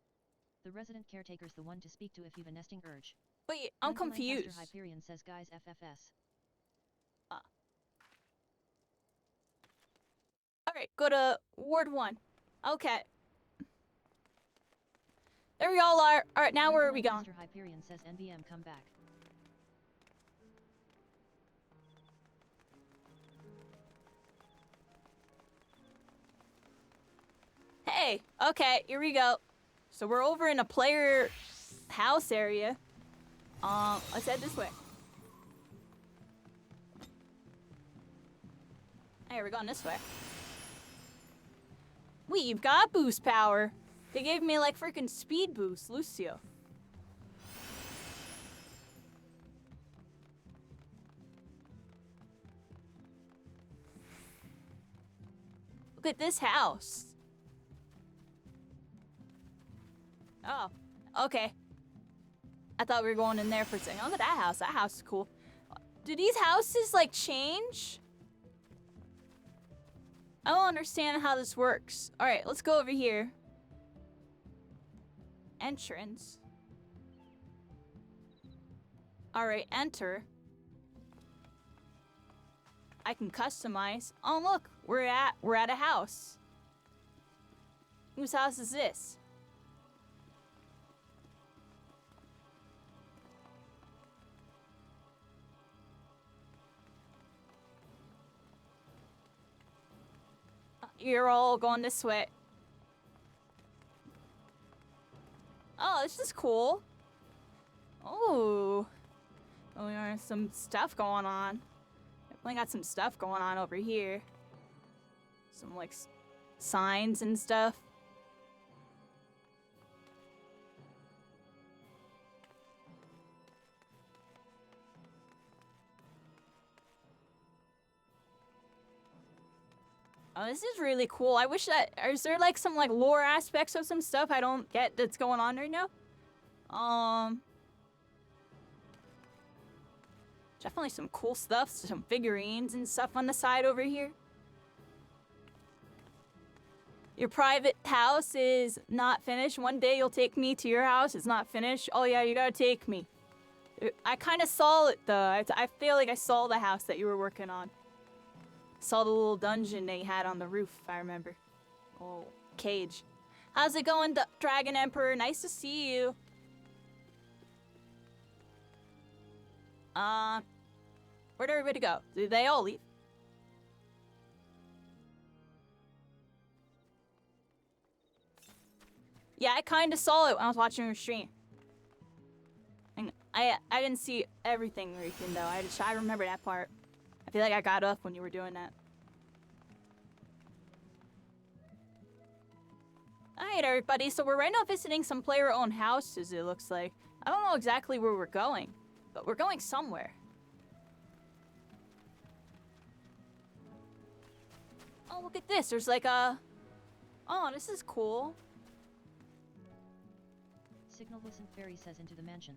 Speaker 2: The resident caretaker's the one to speak to if you've a nesting urge.
Speaker 1: Wait, I'm
Speaker 2: Lenka Lancaster
Speaker 1: confused.
Speaker 2: Hyperion says guys FFS.
Speaker 1: Alright, go to Ward 1. Okay. There we all are. Alright, now where are we going?
Speaker 2: Lancaster Hyperion says NBM come back.
Speaker 1: Hey, okay, here we go. So we're over in a player house area. Let's head this way. Hey, we're going this way. We've got boost power. They gave me like freaking speed boost, Lucio. Look at this house. Oh, okay. I thought we were going in there for a second. Look at that house. That house is cool. Do these houses, like, change? I don't understand how this works. Alright, let's go over here. Entrance. Alright, enter. I can customize. Oh, look. We're at a house. Whose house is this? you're all going this way. Oh, this is cool. Oh. Oh, there's some stuff going on. Definitely got some stuff going on over here. Some, like, signs and stuff. Oh, this is really cool. I wish that... Is there, like, some, like, lore aspects of some stuff I don't get that's going on right now? Definitely some cool stuff. Some figurines and stuff on the side over here. Your private house is not finished. One day you'll take me to your house. It's not finished. Oh, yeah, you gotta take me. I kind of saw it, though. I feel like I saw the house that you were working on. Saw the little dungeon they had on the roof, if I remember. Oh, cage. How's it going, Dragon Emperor? Nice to see you. Where'd everybody go? Did they all leave? Yeah, I kind of saw it when I was watching your stream. And I didn't see everything, Rican, though. I remember that part. I feel like I got up when you were doing that. Alright, everybody. So we're right now visiting some player-owned houses, it looks like. I don't know exactly where we're going, but we're going somewhere. Oh, look at this. There's like a... Oh, this is cool.
Speaker 2: Signal Lucent Fairy says into the mansion.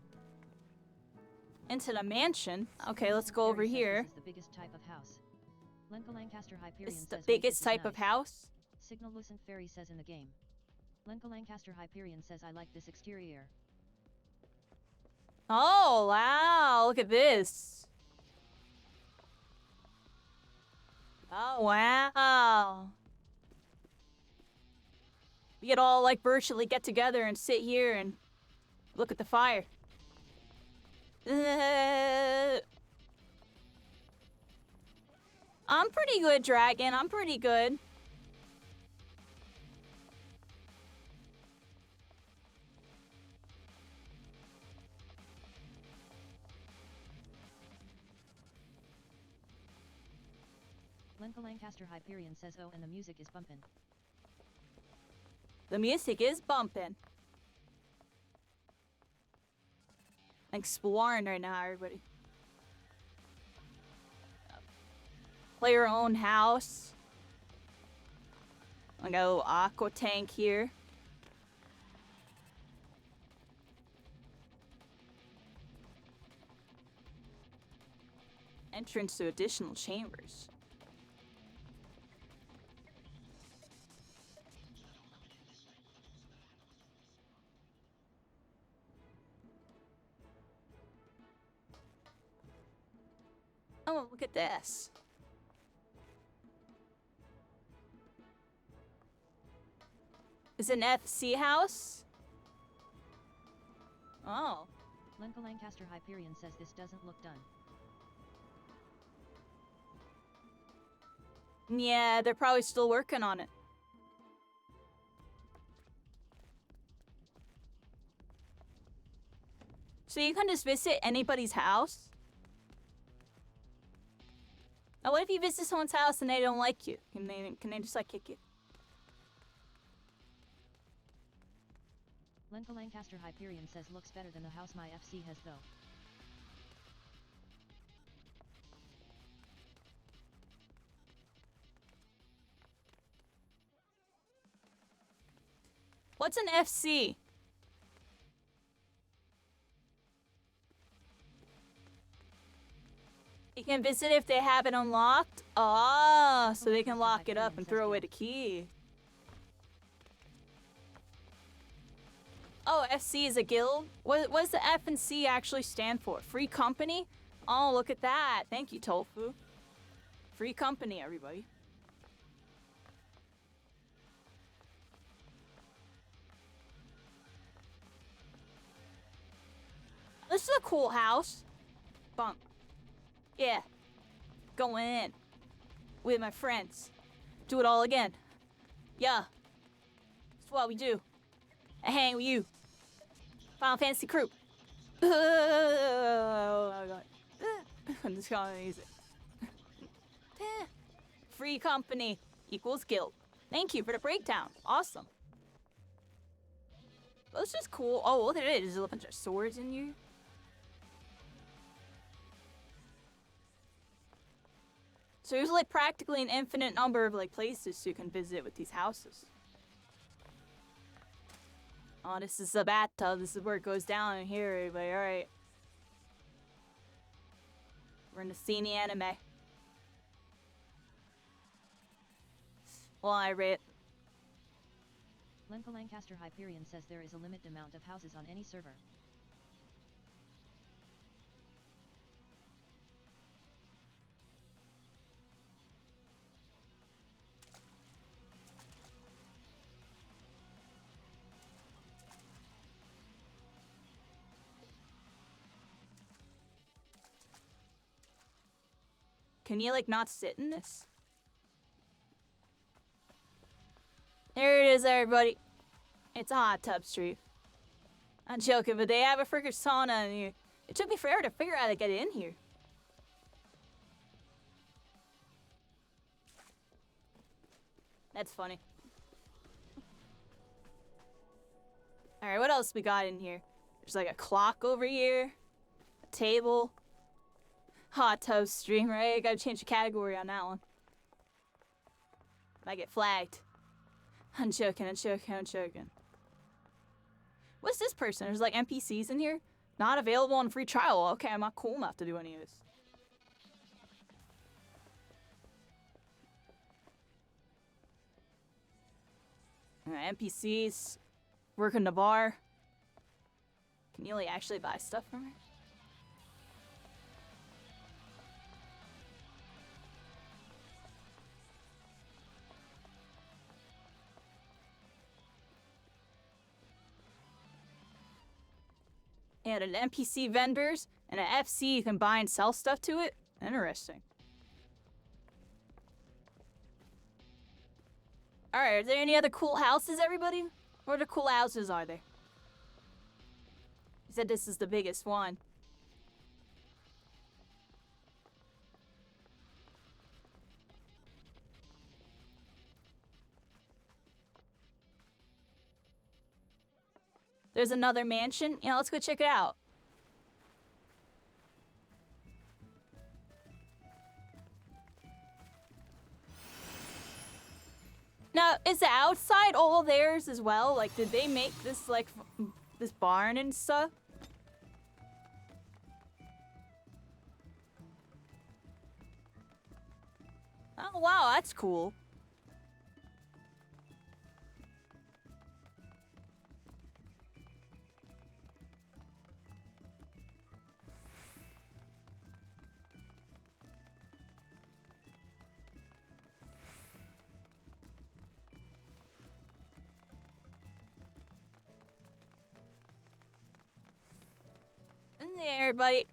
Speaker 1: Into the mansion? Okay, let's go over
Speaker 2: Fairy says
Speaker 1: here.
Speaker 2: This is the biggest type of house. Lenka Lancaster Hyperion
Speaker 1: This is the
Speaker 2: says, "Wait,
Speaker 1: biggest
Speaker 2: this is
Speaker 1: type of
Speaker 2: nice."
Speaker 1: house?
Speaker 2: Signal Lucent Fairy says in the game. Lenka Lancaster Hyperion says, I like this exterior.
Speaker 1: Oh, wow. Look at this. Oh, wow. We could all, like, virtually get together and sit here and look at the fire. I'm pretty good, Dragon. I'm pretty good.
Speaker 2: Lenka Lancaster Hyperion says, oh, and the music is bumpin'.
Speaker 1: The music is bumping. Exploring right now, everybody. Player-owned house. I got a little aqua tank here. Entrance to additional chambers. Oh, look at this. Is it an FC house? Oh.
Speaker 2: Lenka Lancaster Hyperion says this doesn't look done.
Speaker 1: Yeah, they're probably still working on it. So you can just visit anybody's house? Now what if you visit someone's house and they don't like you? Can they just like kick you?
Speaker 2: Lenka Lancaster Hyperion says looks better than the house my FC has though.
Speaker 1: What's an FC? You can visit if they have it unlocked. Ah, so they can lock it up and throw away the key. Oh, FC is a guild? What does the F and C actually stand for? Free company? Oh, look at that. Thank you, Tofu. Free company, everybody. This is a cool house. Bunk. Yeah. Going in. With my friends. Do it all again. Yeah. That's what we do. I hang with you. Final Fantasy crew. Oh my god. I'm just gonna use it. Free company equals guild. Thank you for the breakdown. Awesome. That's just cool. Oh, look at it. There's a bunch of swords in here. So there's like practically an infinite number of like places you can visit with these houses. Oh, this is the bathtub. This is where it goes down in here, everybody. Alright. We're in the scene anime. Well, I read.
Speaker 2: Lenka Lancaster Hyperion says there is a limited amount of houses on any server.
Speaker 1: Can you like not sit in this? There it is, everybody. It's a hot tub stream. I'm joking, but they have a freaking sauna in here. It took me forever to figure out how to get in here. That's funny. Alright, what else we got in here? There's like a clock over here. A table. Hot tub stream, right? I gotta change the category on that one. Might get flagged. I'm joking, I'm joking, I'm joking. What's this person? There's like NPCs in here? Not available on free trial. Okay, I'm not cool enough to do any of this. NPCs. Working the bar. Can you like actually buy stuff from her? And an NPC vendors and an FC you can buy and sell stuff to it? Interesting. Alright, are there any other cool houses, everybody? What other cool houses are there? You said this is the biggest one. There's another mansion. Yeah, let's go check it out. Now, is the outside all theirs as well? Like, did they make this, like, this barn and stuff? Oh, wow, that's cool. Hey, everybody.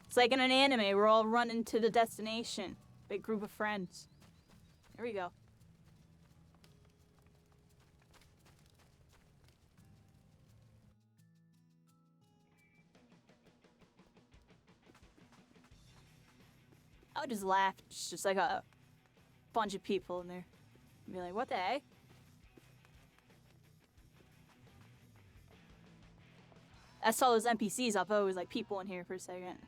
Speaker 1: It's like in an anime, we're all running to the destination. Big group of friends. Here we go. I would just laugh. It's just like a bunch of people in there. And be like, what the heck? I saw those NPCs. I thought it was like people in here for a second.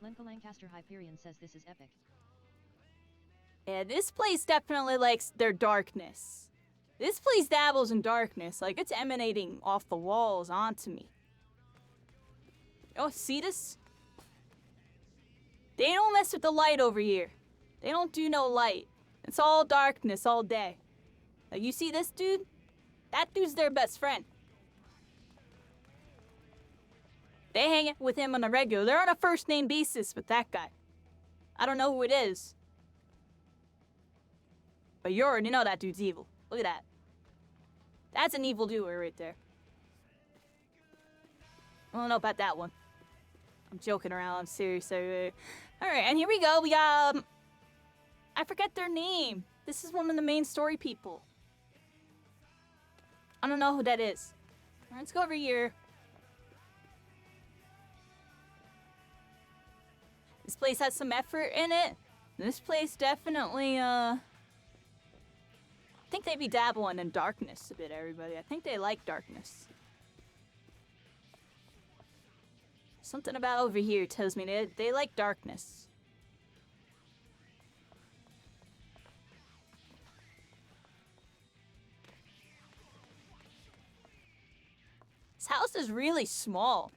Speaker 2: Lenka Lancaster Hyperion says this is epic.
Speaker 1: Yeah, this place definitely likes their darkness. This place dabbles in darkness. Like, it's emanating off the walls onto me. Oh, see this? They don't mess with the light over here. They don't do no light. It's all darkness all day. Like, you see this dude? That dude's their best friend. They hang out with him on a regular. They're on a first name basis with that guy. I don't know who it is. But you already know that dude's evil. Look at that. That's an evil doer right there. I don't know about that one. I'm joking around. I'm serious. Alright, and here we go. We got, I forget their name. This is one of the main story people. I don't know who that is. Alright, let's go over here. This place has some effort in it. This place definitely, I think they be dabbling in darkness a bit, everybody. I think they like darkness. Something about over here tells me they like darkness. This house is really small.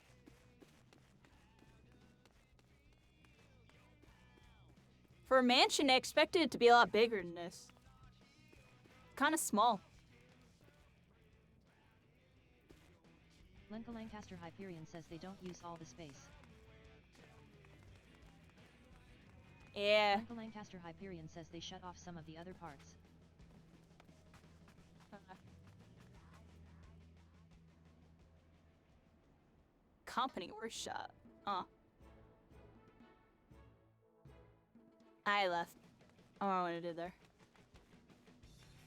Speaker 1: For a mansion, I expected it to be a lot bigger than this. Kind of small.
Speaker 2: Lenka Lancaster Hyperion says they don't use all the space.
Speaker 1: Yeah.
Speaker 2: Lenka Lancaster Hyperion says they shut off some of the other parts.
Speaker 1: Company workshop. I left. I don't know what I did there.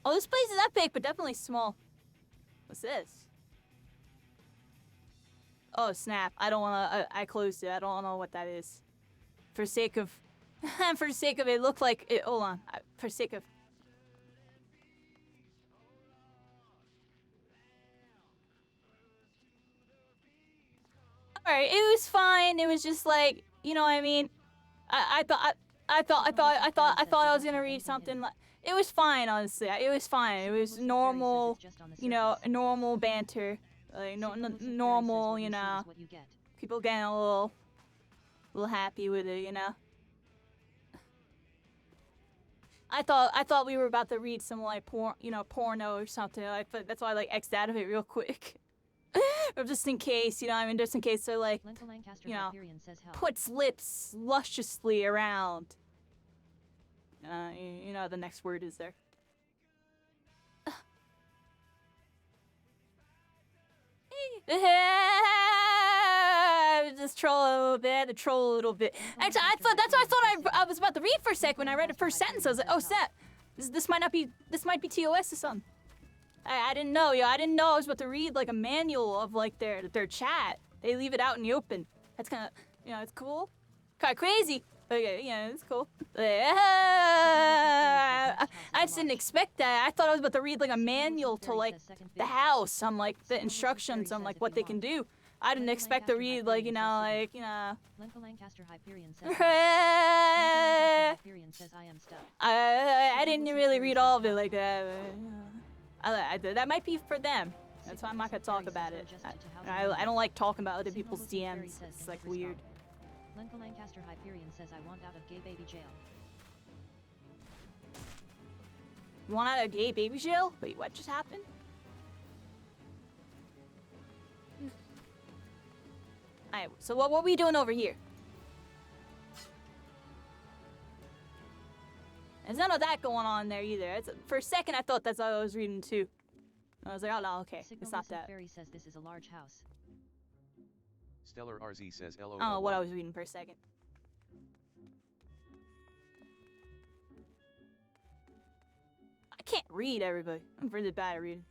Speaker 1: Oh, this place is epic, but definitely small. What's this? Oh, snap. I don't wanna, I closed it. I don't know what that is. For sake of, for sake of it looked like, it, hold on. For sake of. Alright, it was fine. It was just like, you know what I mean? I thought I was gonna read something like, it was fine, honestly. It was fine. It was normal, you know, normal banter. Like, normal, you know, people getting a little happy with it, you know. I thought we were about to read some like porno or something. That's why I like X'd out of it real quick, or just in case, you know. I mean, just in case they're like, you know, puts lips lusciously around. You know, the next word is there. Just troll a little bit, troll a little bit. Actually, that's why I thought I was about to read for a sec when I read the first sentence. I was like, oh snap, this might be TOS or something. I didn't know, yo. I didn't know I was about to read like a manual of like their chat. They leave it out in the open. That's kind of, you know, it's cool. Kind of crazy. Okay, yeah, it's cool. I just didn't expect that. I thought I was about to read like a manual to like the house on like the instructions on like what they can do. I didn't expect to read like, you know, like, you know. I didn't really read all of it like that. That might be for them. That's why I'm not gonna talk about it. I don't like talking about other people's DMs. It's like weird.
Speaker 2: Lenka Lancaster Hyperion says I want out of gay baby jail.
Speaker 1: You want out of gay baby jail? Wait, what just happened? Alright, so what are we doing over here? There's none of that going on there either. For a second, I thought that's all I was reading too. I was like, oh no, okay, it's not that.
Speaker 2: Fairy says this is a large house.
Speaker 3: Stellar RZ says LOL.
Speaker 1: I don't know what I was reading for a second. I can't read, everybody. I'm really bad at reading.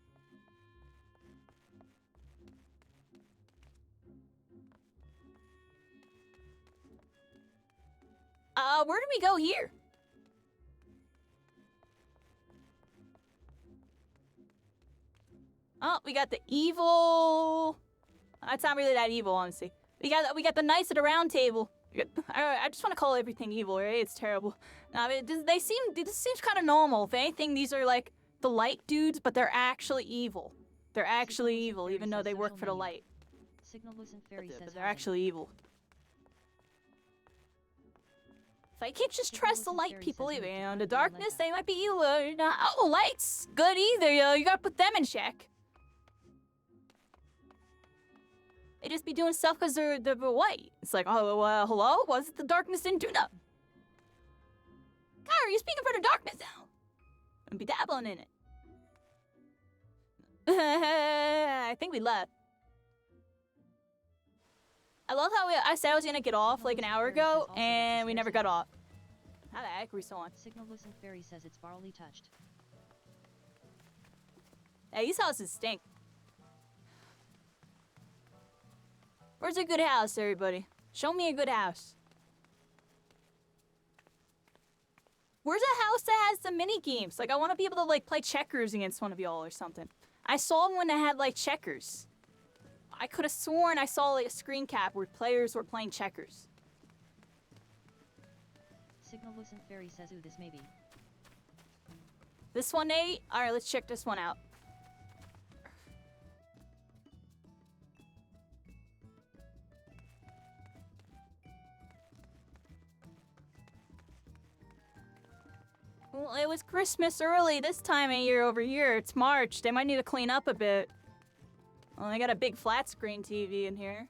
Speaker 1: Where do we go here? Oh, we got the evil. It's not really that evil, honestly. We got the Knights of the Round Table. I just want to call everything evil, right? It's terrible. Now, this seems kind of normal. If anything, these are like the light dudes, but they're actually evil. They're actually evil, even though they work for the light. But they're actually evil. So I can't just trust the light people either. You know, in the darkness, they might be evil. Oh, light's good either. You gotta put them in check. They just be doing stuff because they're white. It's like, oh, hello? Was it the darkness didn't do nothing? God, are you speaking for the darkness now? And be dabbling in it. I think we left. I love how I said I was gonna get off like an hour ago, and we never got off. How the heck are we still on?
Speaker 2: Signal Lucent Fairy says it's barley touched.
Speaker 1: Hey, these houses stink. Where's a good house, everybody? Show me a good house. Where's a house that has the mini games? Like, I want to be able to, like, play checkers against one of y'all or something. I saw one that had, like, checkers. I could have sworn I saw, like, a screen cap where players were playing checkers.
Speaker 2: Signal Lucent Fairy says, ooh, this may be.
Speaker 1: This one, Nate? Alright, let's check this one out. Well, it was Christmas early this time of year over here. It's March. They might need to clean up a bit. Well, they got a big flat screen TV in here.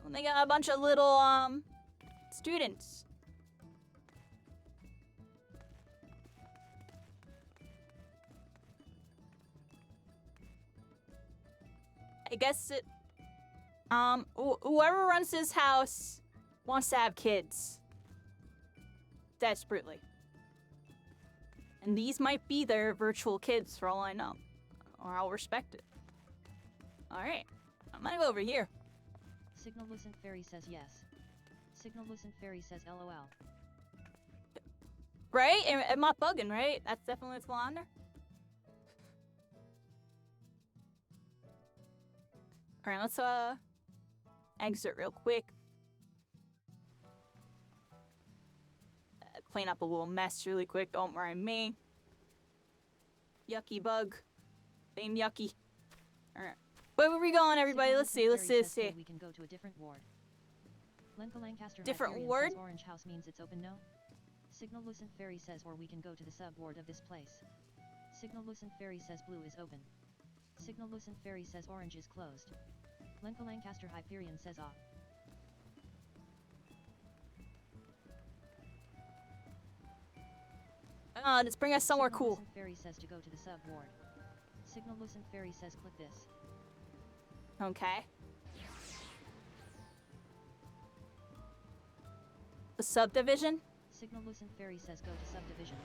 Speaker 1: And they got a bunch of little, students. I guess it... whoever runs this house wants to have kids. Desperately. And these might be their virtual kids for all I know. Or I'll respect it. Alright. I'm gonna go over here.
Speaker 2: Signal Lucent Fairy says yes. Signal Lucent Fairy says LOL.
Speaker 1: Right? I'm not bugging, right? That's definitely what's going on there. Alright, let's, exit real quick. Clean up a little mess really quick, don't mind me. Yucky bug. Same yucky. Alright. Where were we going, everybody? Let's see, let's see.
Speaker 2: We can go to a different ward. Lenka Lancaster
Speaker 1: Different
Speaker 2: Hyperion
Speaker 1: ward?
Speaker 2: says Orange House means it's open, no? Signal Lucent Fairy says or we can go to the sub-ward of this place. Signal Lucent Fairy says blue is open. Signal Lucent Fairy says orange is closed. Lenka Lancaster Hyperion says off.
Speaker 1: Let's bring us somewhere
Speaker 2: Signal
Speaker 1: cool.
Speaker 2: Lucent Fairy says to go to the sub-ward. Signal Lucent Fairy says click this.
Speaker 1: Okay. The subdivision?
Speaker 2: Signal Lucent Fairy says go to subdivision.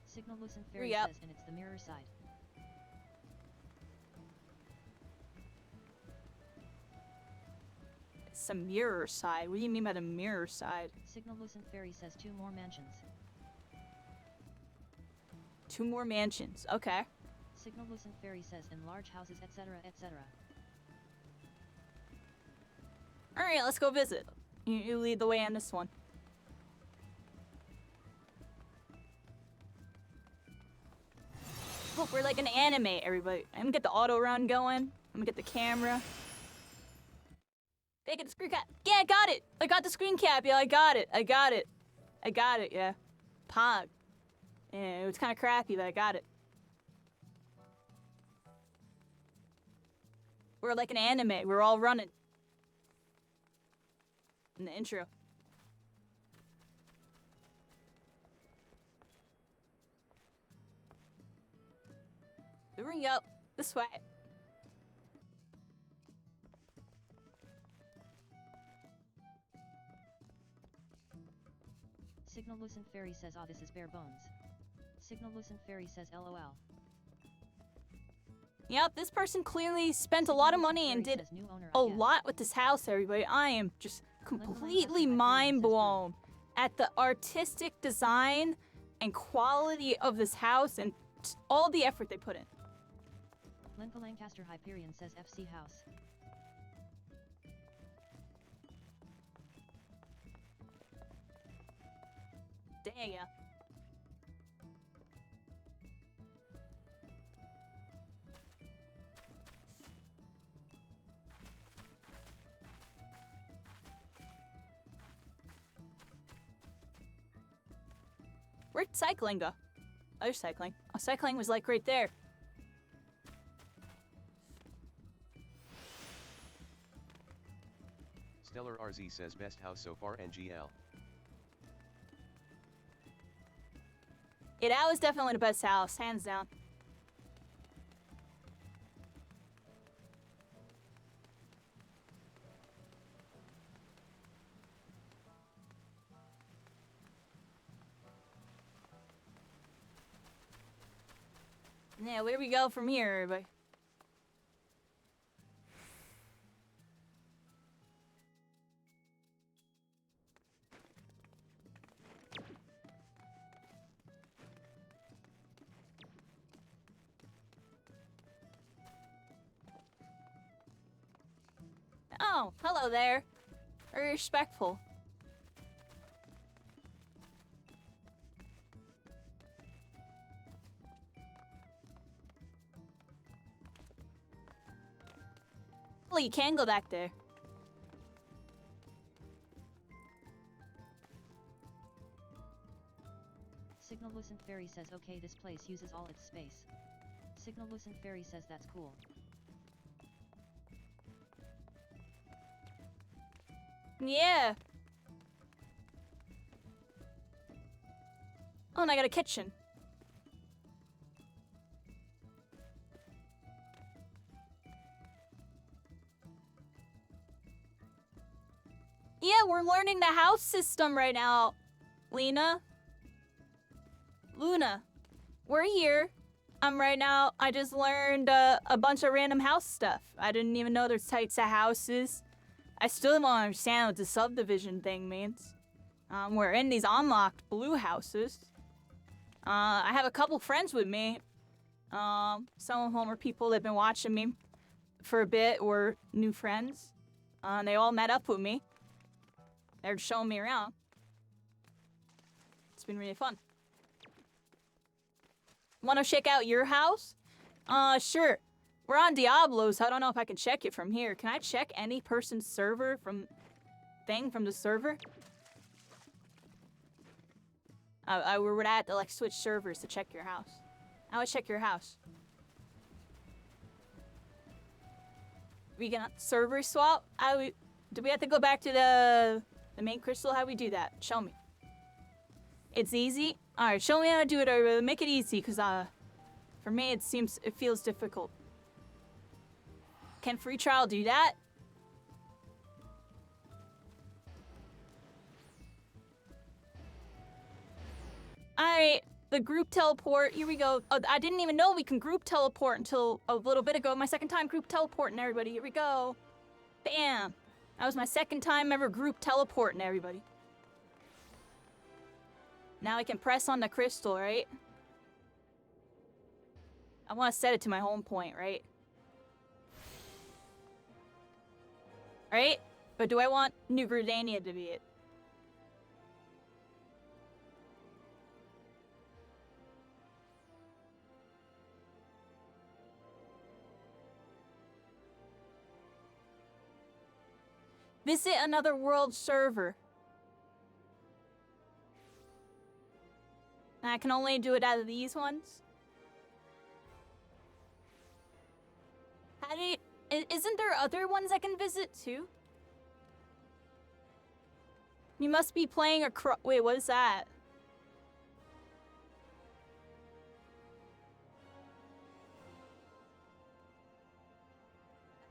Speaker 2: Signal Lucent Fairy
Speaker 1: Yep.
Speaker 2: says and it's the mirror side.
Speaker 1: It's a mirror side. What do you mean by the mirror side?
Speaker 2: Signal Lucent Fairy says 2 more mansions.
Speaker 1: 2 more mansions. Okay.
Speaker 2: Signal Lucent Fairy says in large houses etc etc.
Speaker 1: Alright, let's go visit. You lead the way on this one. Look, we're like an anime, everybody. I'm gonna get the auto run going. I'm gonna get the camera. Hey, get the screen cap. Yeah, I got it. I got the screen cap. Yeah, I got it. I got it. I got it, yeah. Pog. Yeah, it was kind of crappy, but I got it. We're like an anime. We're all running. In the intro. Hurry up. This way.
Speaker 2: Signal Lucent Fairy says ah this is bare bones. Signal Lucent Fairy says LOL.
Speaker 1: Yep, this person clearly spent a lot of money and did a lot with this house, everybody. I am just completely mind blown at the artistic design and quality of this house and all the effort they put in.
Speaker 2: Lenka Lancaster Hyperion says FC House.
Speaker 1: Dang ya. Where'd cycling go? Oh, cycling. Oh, cycling was like right there.
Speaker 3: Stellar RZ says best house so far NGL.
Speaker 1: Yeah, that was definitely the best house, hands down. Yeah, where we go from here, everybody? Oh, hello there. Very respectful. Well, you can go back there.
Speaker 2: Signal Lucent Fairy says okay, this place uses all its space. Signal Lucent Fairy says that's cool.
Speaker 1: Yeah. Oh, and I got a kitchen. Yeah, we're learning the house system right now, Lena. Luna. We're here. Right now, I just learned a bunch of random house stuff. I didn't even know there's types of houses. I still don't understand what the subdivision thing means. We're in these unlocked blue houses. I have a couple friends with me. Some of them are people that have been watching me for a bit, or new friends. They all met up with me. They're showing me around. It's been really fun. Want to check out your house? Sure. We're on Diablo, so I don't know if I can check it from here. Can I check any person's server from the server? I would have to like switch servers to check your house. I would check your house. We can server swap? Do we have to go back to the main crystal? How do we do that? Show me. It's easy? Alright, show me how to do it, or make it easy, because for me it feels difficult. Can free trial do that? Alright, the group teleport, here we go. Oh, I didn't even know we can group teleport until a little bit ago. My second time group teleporting everybody, here we go. Bam! That was my second time ever group teleporting everybody. Now I can press on the crystal, right? I want to set it to my home point, right? Right? But do I want New Gridania to be it? Visit another world server. And I can only do it out of these ones? How do you... Isn't there other ones I can visit too? You must be playing a wait, what is that?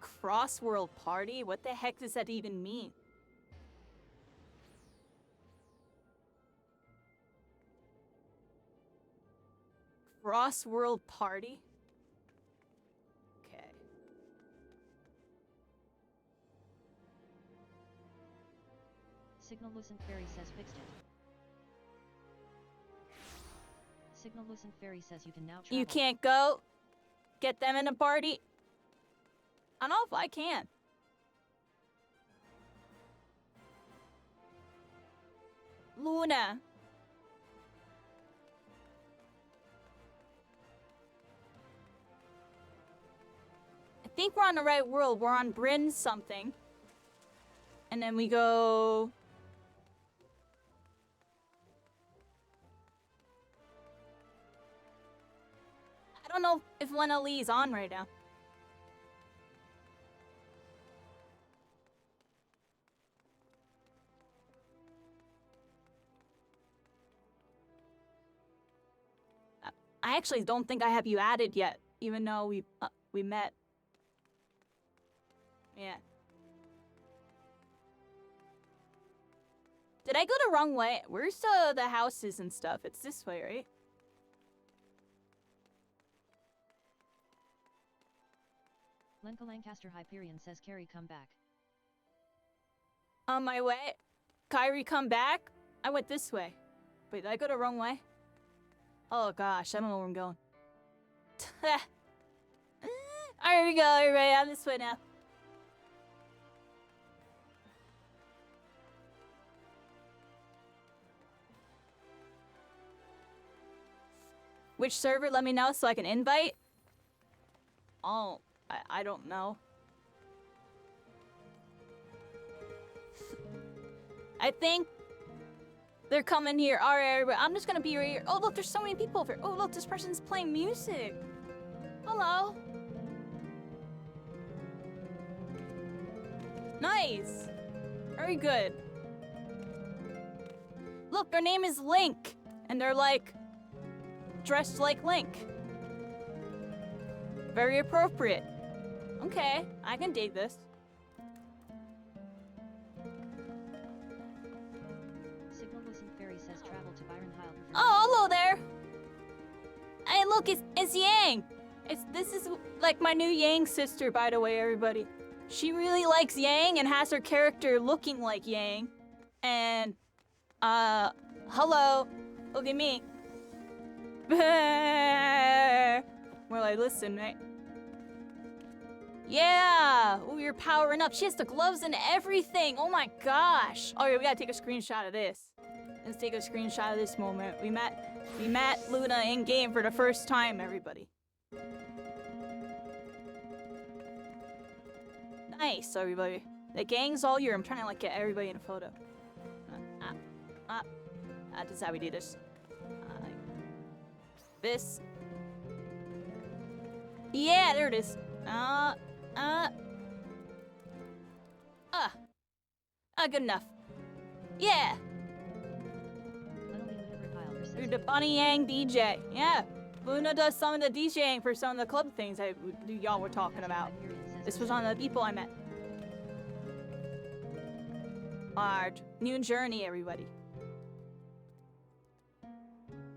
Speaker 1: Cross-world party? What the heck does that even mean? Cross-world party? Okay.
Speaker 2: Signal Lucent Fairy says fixed it. Signal Lucent Fairy says you can now travel.
Speaker 1: You can't go? Get them in a party? I don't know if I can. Luna. I think we're on the right world. We're on Bryn something. And then we go... I don't know if Lena Lee's on right now. I actually don't think I have you added yet, even though we met. Yeah. Did I go the wrong way? Where's the houses and stuff? It's this way, right?
Speaker 2: Lenka Lancaster Hyperion says Carrie come back.
Speaker 1: On my way. Kyrie, come back? I went this way. Wait, did I go the wrong way? Oh gosh, I don't know where I'm going. Alright, here we go, everybody. I'm this way now. Which server? Let me know so I can invite. Oh, I don't know. I think they're coming here. Alright, everybody. I'm just gonna be right here. Oh, look, there's so many people over here. Oh, look, this person's playing music. Hello. Nice. Very good. Look, their name is Link. And they're like, dressed like Link. Very appropriate. Okay, I can dig this.
Speaker 2: Signal Listen Fairy says travel to Byron Heil.
Speaker 1: Oh, hello there. Hey, look, it's Yang. This is like my new Yang sister, by the way, everybody. She really likes Yang and has her character looking like Yang. And, hello. Look at me. More like, listen, right? Yeah! Ooh, you're powering up. She has the gloves and everything. Oh my gosh. Oh yeah, we gotta take a screenshot of this. Let's take a screenshot of this moment. We met Luna in game for the first time, everybody. Nice, everybody. The gang's all here. I'm trying to like get everybody in a photo. This is how we do this. This. Yeah, there it is. Good enough. Yeah. You're the Bunny Yang DJ. Yeah. Luna does some of the DJing for some of the club things that y'all were talking about. This was on the people I met. Our new journey, everybody.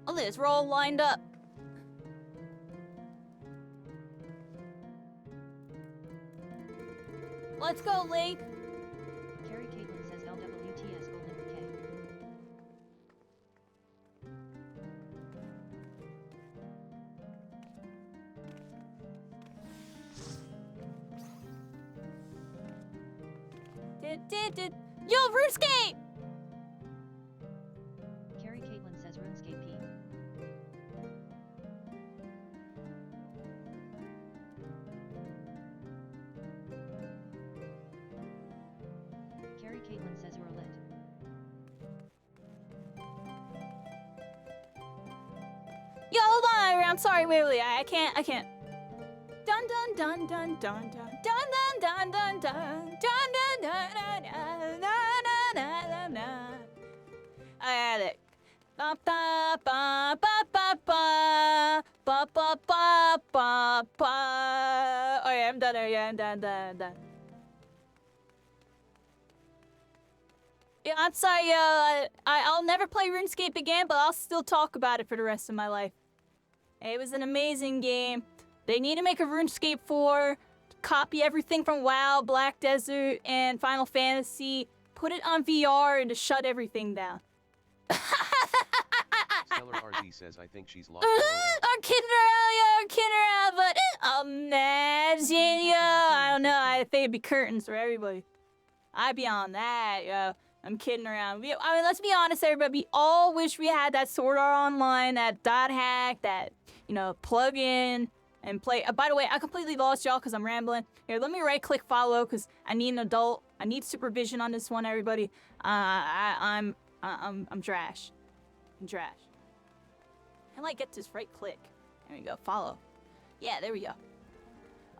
Speaker 1: Oh, Liz, we're all lined up. Let's go, Link.
Speaker 2: Carrie Caitlin says LWTS Golden K.
Speaker 1: Yo, RuneScape!
Speaker 2: Carrie Caitlin says RuneScape P. Carrie Caitlin says you're lit.
Speaker 1: Yo, hold on, I'm sorry, wait, I can't. Dun dun dun dun dun dun dun dun dun dun dun dun dun dun dun dun dun. I had it. Ba ba ba ba ba ba ba ba ba ba ba. Oh yeah, I'm done. Yeah, I'm done. Yeah, I'm sorry. I'll never play RuneScape again, but I'll still talk about it for the rest of my life. It was an amazing game. They need to make a RuneScape 4, copy everything from WoW, Black Desert, and Final Fantasy, put it on VR, and to shut everything down.
Speaker 3: Stellar RZ says I think she's lost.
Speaker 1: I'm kidding around, but imagine, yo. I don't know, I think it'd be curtains for everybody. I'd be on that, yo. I'm kidding around. I mean, let's be honest, everybody. We all wish we had that Sword Art Online, that dot hack, that, plug in and play. By the way, I completely lost y'all because I'm rambling. Here, let me right-click follow because I need an adult. I need supervision on this one, everybody. I'm trash. I'm trash. How do I get this right-click? There we go. Follow. Yeah, there we go.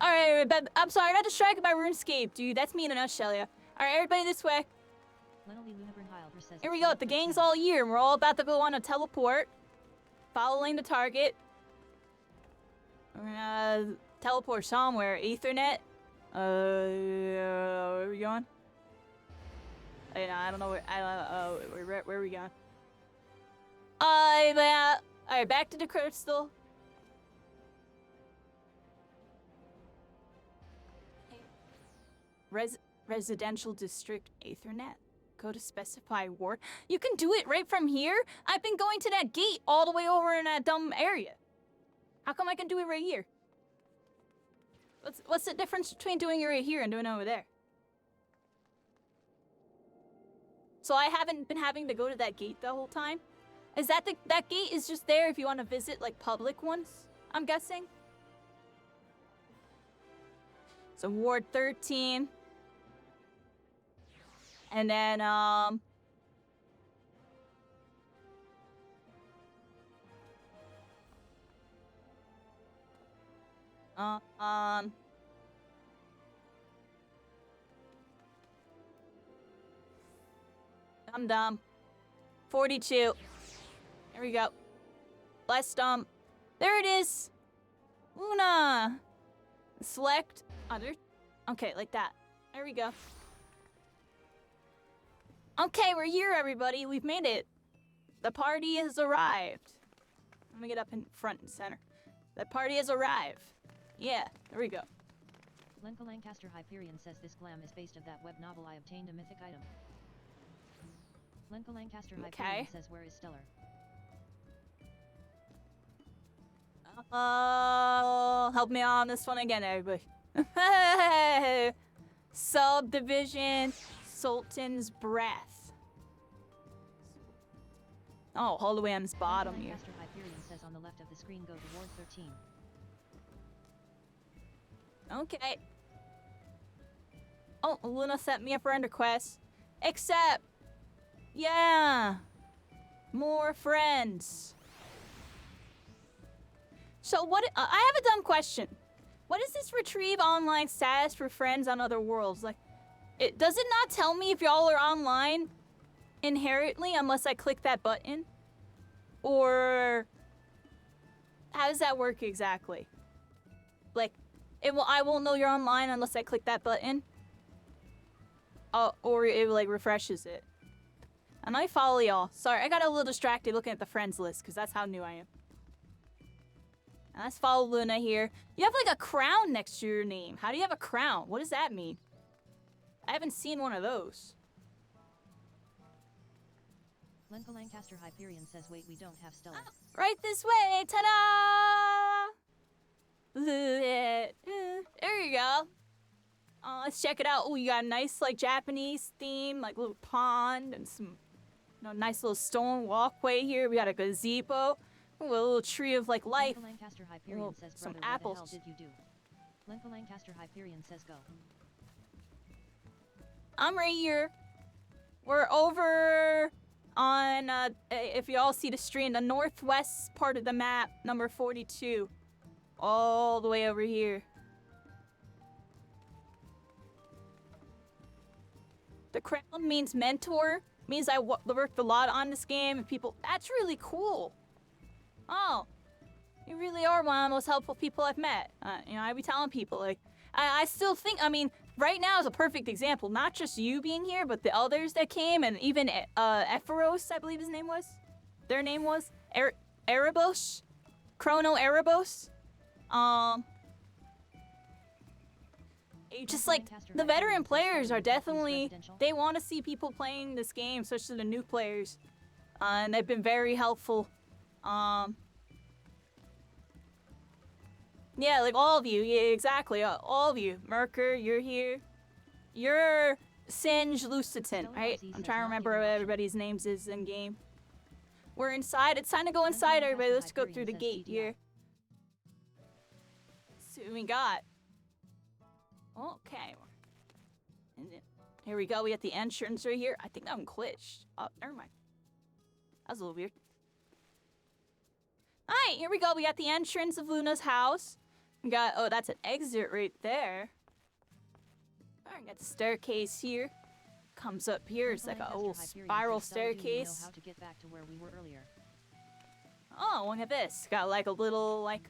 Speaker 1: All right, I'm sorry. I got distracted by RuneScape, dude. That's me in a nutshell, yeah. All right, everybody this way. Here we go. The gang's all here, and we're all about to go on a teleport, following the target. We're gonna teleport somewhere. Ethernet. Where are we going? I don't know where. Where are we going? Alright, back to the crystal. Residential district Ethernet. Go to specify ward. You can do it right from here? I've been going to that gate all the way over in that dumb area. How come I can do it right here? What's the difference between doing it right here and doing it over there? So I haven't been having to go to that gate the whole time? Is that that gate is just there if you want to visit like public ones? I'm guessing. So Ward 13. And then I'm dumb. 42. There we go. Less dumb. There it is. Luna. Select other. Okay, like that. There we go. Okay, we're here, everybody. We've made it. The party has arrived. Let me get up in front and center. The party has arrived. Yeah, there we go.
Speaker 2: Lenka Lancaster Hyperion says this glam is based of that web novel I obtained a mythic item. Lenka Lancaster Hyperion says where is Stellar?
Speaker 1: Help me on this one again, everybody. Subdivision Sultan's Breath. Oh, Holowam's bottom here.
Speaker 2: Lancaster Hyperion says on the left of the screen go to Ward 13.
Speaker 1: Okay. Oh, Luna sent me a friend request. Accept. Yeah. More friends. So what? I have a dumb question. What is this retrieve online status for friends on other worlds? Like, does it not tell me if y'all are online inherently unless I click that button? Or how does that work exactly? Like, I won't know you're online unless I click that button. Or it like refreshes it. And I follow y'all. Sorry, I got a little distracted looking at the friends list because that's how new I am. And let's follow Luna here. You have like a crown next to your name. How do you have a crown? What does that mean? I haven't seen one of those.
Speaker 2: Lenka Lancaster Hyperion says wait, we don't have Stellar.
Speaker 1: Oh, right this way. Ta-da! There you go. Let's check it out. Oh, you got a nice like Japanese theme, like little pond and some nice little stone walkway here. We got a gazebo. Ooh, a little tree of like life.
Speaker 2: Lenka Lancaster Hyperion says
Speaker 1: some
Speaker 2: brother,
Speaker 1: apples.
Speaker 2: what the hell did you do? Lenka Lancaster Hyperion says go.
Speaker 1: I'm right here. We're over on, if you all see the stream, the northwest part of the map, number 42. All the way over here. The crown means mentor. Means I worked a lot on this game and people... That's really cool. Oh. You really are one of the most helpful people I've met. I be telling people, like... I still think, I mean, right now is a perfect example. Not just you being here, but the others that came, and even Epheros, I believe his name was. Their name was Erebos, Chrono Erebos. Just like the veteran players are definitely, they want to see people playing this game, especially the new players, and they've been very helpful. Yeah, like all of you. Yeah, exactly. All of you. Merker, you're here. You're Singe Lucitan, right? I'm trying to remember what everybody's names is in game. We're inside. It's time to go inside, everybody. Let's go through the gate here. Let's see what we got. Okay. And then, here we go. We got the entrance right here. I think I'm glitched. Oh, never mind. That was a little weird. Alright, here we go. We got the entrance of Luna's house. We got, oh, that's an exit right there. Alright, got the staircase here. Comes up here. It's like a old spiral staircase.
Speaker 2: How to get back to where we were earlier.
Speaker 1: Oh, look at this. Got like a little, like,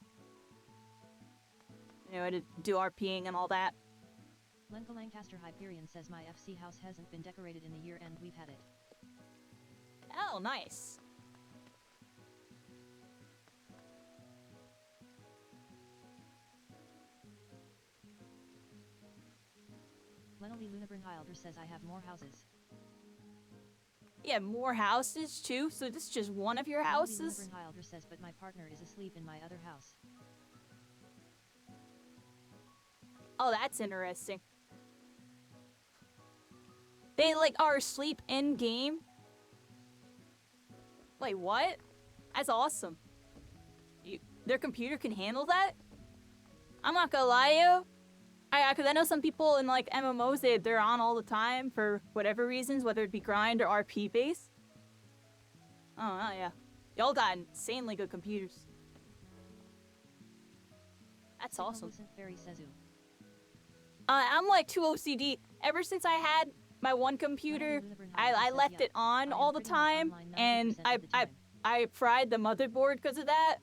Speaker 1: Anyway, to do RPing and all that.
Speaker 2: Lenka Lancaster Hyperion says my FC house hasn't been decorated in a year and we've had it.
Speaker 1: Oh, nice.
Speaker 2: Lenely Lunabrunhilder says I have more houses.
Speaker 1: You have more houses too? So this is just one of your houses?
Speaker 2: Lenely Lunabrunhilder says but my partner is asleep in my other house.
Speaker 1: Oh, that's interesting. They like are asleep in game? Wait, what? That's awesome. Their computer can handle that? I'm not gonna lie to you. Cause I know some people in like MMOs, they're on all the time for whatever reasons, whether it be grind or RP base. Oh, yeah. Y'all got insanely good computers. That's awesome.
Speaker 2: Fairy says ooh.
Speaker 1: I'm like too OCD. Ever since I had my one computer, I left it on all the time, and I fried the motherboard because of that.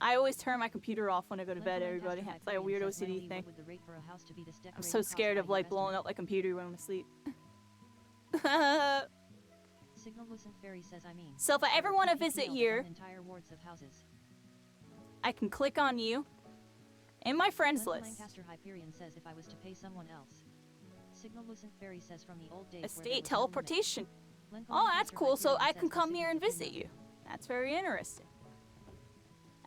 Speaker 1: I always turn my computer off when I go to bed, everybody. It's like a weird OCD thing. I'm so scared of like blowing up my computer when I'm asleep. So if I ever want to visit here, I can click on you in my friends list. Estate teleportation. Oh, that's cool. So I can come here and visit you. That's very interesting.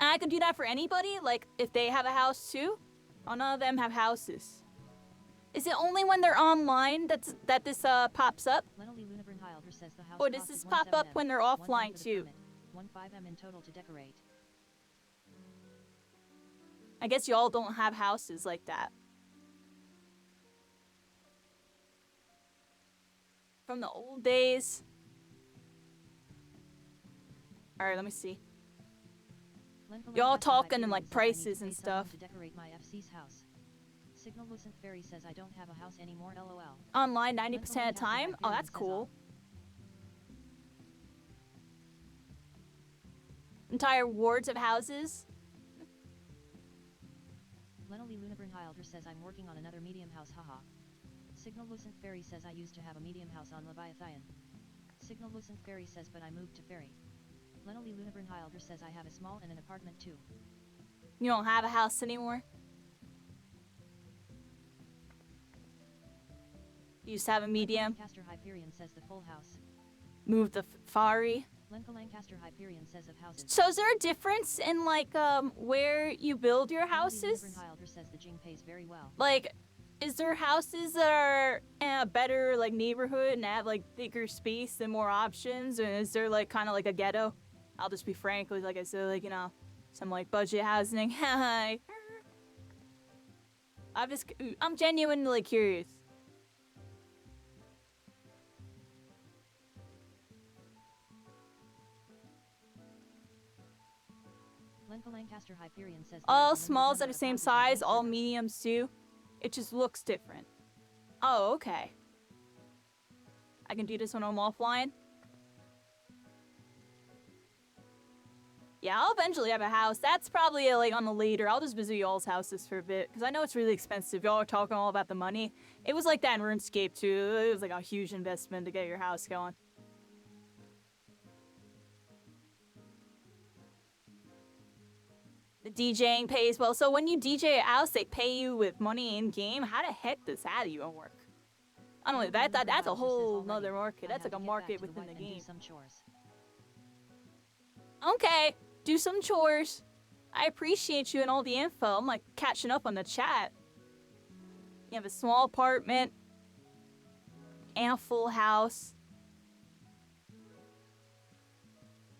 Speaker 1: And I can do that for anybody, like if they have a house too. Oh, none of them have houses. Is it only when they're online that this pops up? Or does this pop up when they're offline too?
Speaker 2: 15M in total to decorate.
Speaker 1: I guess y'all don't have houses like that. From the old days. Alright, let me see. Y'all talking in like prices and stuff.
Speaker 2: To decorate my FC's house. Signal Lucent Fairy says I don't have a house anymore, lol.
Speaker 1: Online 90% of the time? Oh, that's cool. Entire wards of houses?
Speaker 2: Lenely Lunabrunhilder says I'm working on another medium house, haha. Signal Lucent Fairy says I used to have a medium house on Leviathan. Signal Lucent Fairy says but I moved to Fairy. Lenely Lunabrunhilder says I have a small and an apartment too.
Speaker 1: You don't have a house anymore? You used to have a medium?
Speaker 2: Lancaster Hyperion says the full house.
Speaker 1: Move the Fari?
Speaker 2: Lenka Lancaster Hyperion says of houses.
Speaker 1: So is there a difference in like where you build your houses?
Speaker 2: Lunabrunhilder says the Jing pays very well.
Speaker 1: Like, is there houses that are in a better like neighborhood and have like bigger space and more options? Or is there like kind of like a ghetto? I'll just be frank, like I said, like, you know, some like budget housing. Hi. I'm genuinely curious.
Speaker 2: Lenka Lancaster Hyperion says
Speaker 1: all smalls are the same size, all mediums too. It just looks different. Oh, okay. I can do this when I'm offline. Yeah, I'll eventually have a house. That's probably like on the later. I'll just visit y'all's houses for a bit because I know it's really expensive. Y'all are talking all about the money. It was like that in RuneScape too. It was like a huge investment to get your house going. The DJing pays well. So when you DJ a house, they pay you with money in game. How the heck does that even work? I don't know. That's a whole nother market. That's like a market within the game. Okay, do some chores. I appreciate you and all the info. I'm like catching up on the chat. You have a small apartment and a full house.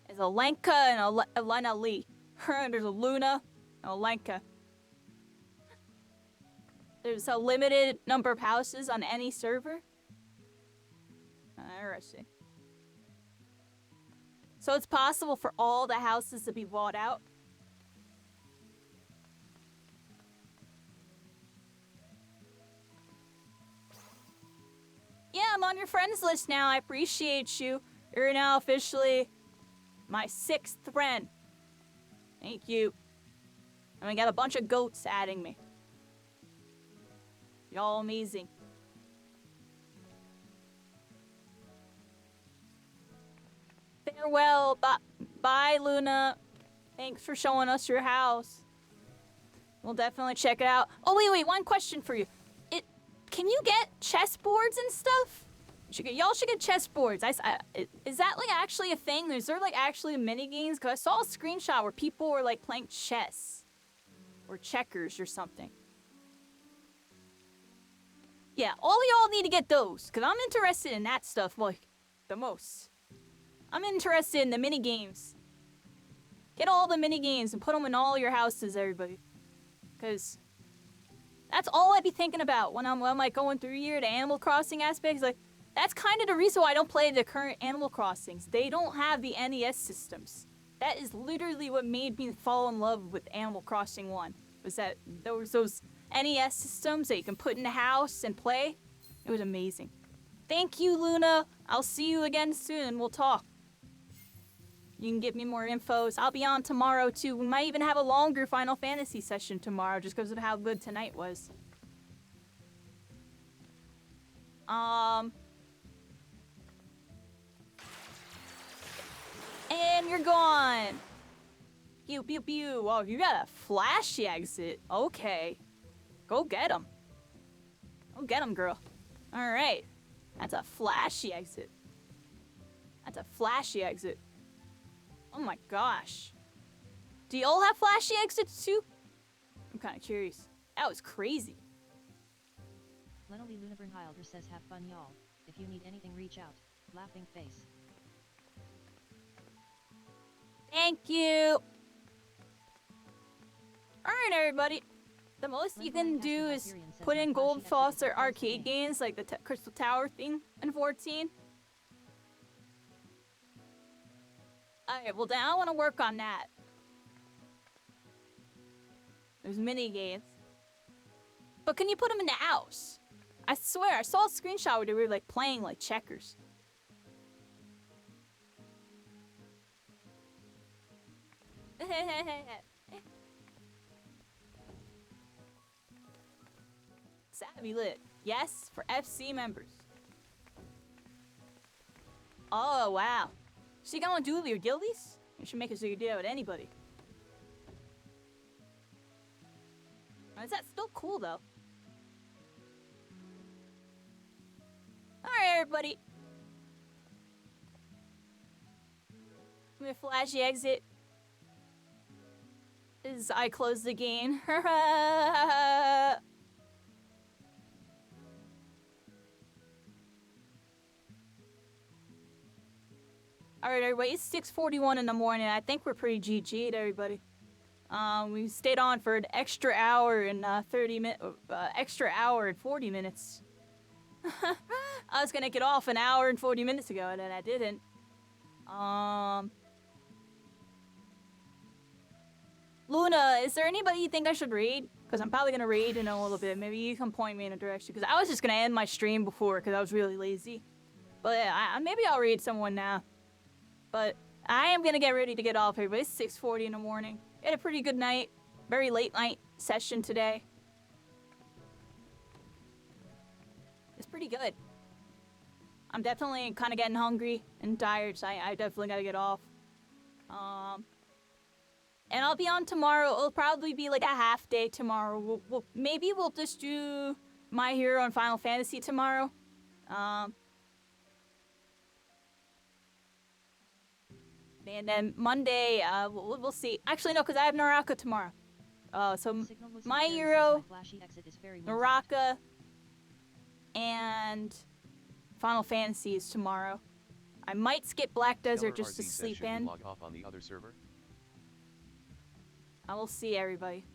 Speaker 1: There's a Lenka and a Lena Lee. There's a Luna and a Lenka. There's a limited number of houses on any server. Interesting. So it's possible for all the houses to be bought out. Yeah, I'm on your friends list now. I appreciate you. You're now officially my 6th friend. Thank you. And we got a bunch of goats adding me. Y'all amazing. Farewell. Bye, Luna. Thanks for showing us your house. We'll definitely check it out. Oh, wait, one question for you. Can you get chessboards and stuff? Y'all should get chessboards. Is that like actually a thing? Is there like actually mini games? Cause I saw a screenshot where people were like playing chess or checkers or something. Yeah, all y'all need to get those, cause I'm interested in that stuff like the most. I'm interested in the mini games. Get all the mini games and put them in all your houses, everybody. Cause that's all I'd be thinking about when I'm like going through here, the Animal Crossing aspects. Like, that's kind of the reason why I don't play the current Animal Crossings. They don't have the NES systems. That is literally what made me fall in love with Animal Crossing 1. Was that there was those NES systems that you can put in the house and play. It was amazing. Thank you, Luna. I'll see you again soon. We'll talk. You can give me more infos. I'll be on tomorrow, too. We might even have a longer Final Fantasy session tomorrow just because of how good tonight was. And you're gone. Pew, pew, pew. Oh, you got a flashy exit. Okay. Go get him. Go get him, girl. All right. That's a flashy exit. That's a flashy exit. Oh my gosh. Do y'all have flashy exits too? I'm kind of curious. That was crazy.
Speaker 2: Lenely Lunabrunhilder says have fun y'all. If you need anything reach out. Laughing face.
Speaker 1: Thank you. Alright everybody. The most you can do is put in Gold Foster arcade games like the Crystal Tower thing in 14. Alright, well then I want to work on that. There's mini games. But can you put them in the house? I swear, I saw a screenshot where they were like playing like checkers. Savvy lit. Yes, for FC members. Oh, wow. So you gonna do with your guildies? You should make it so you do it with anybody. Is that still cool, though? Alright, everybody. Give me a flashy exit. As I close the game. Alright, everybody, it's 6:41 in the morning. I think we're pretty GG'd, everybody. We stayed on for an extra hour and 40 minutes. I was gonna get off an hour and 40 minutes ago, and then I didn't. Luna, is there anybody you think I should raid? Because I'm probably gonna raid in a little bit. Maybe you can point me in a direction. Because I was just gonna end my stream before because I was really lazy. But yeah, maybe I'll raid someone now. But I am gonna get ready to get off here. But it's 6:40 in the morning. We had a pretty good night. Very late night session today. It's pretty good. I'm definitely kind of getting hungry and tired, so I definitely gotta get off. And I'll be on tomorrow. It'll probably be like a half day tomorrow. Maybe we'll just do My Hero and Final Fantasy tomorrow. And then Monday, we'll see. Actually, no, because I have Naraka tomorrow. So My Hero, Naraka, and Final Fantasy is tomorrow. I might skip Black Desert just to sleep in.
Speaker 3: Log off on the other server?
Speaker 1: I will see everybody.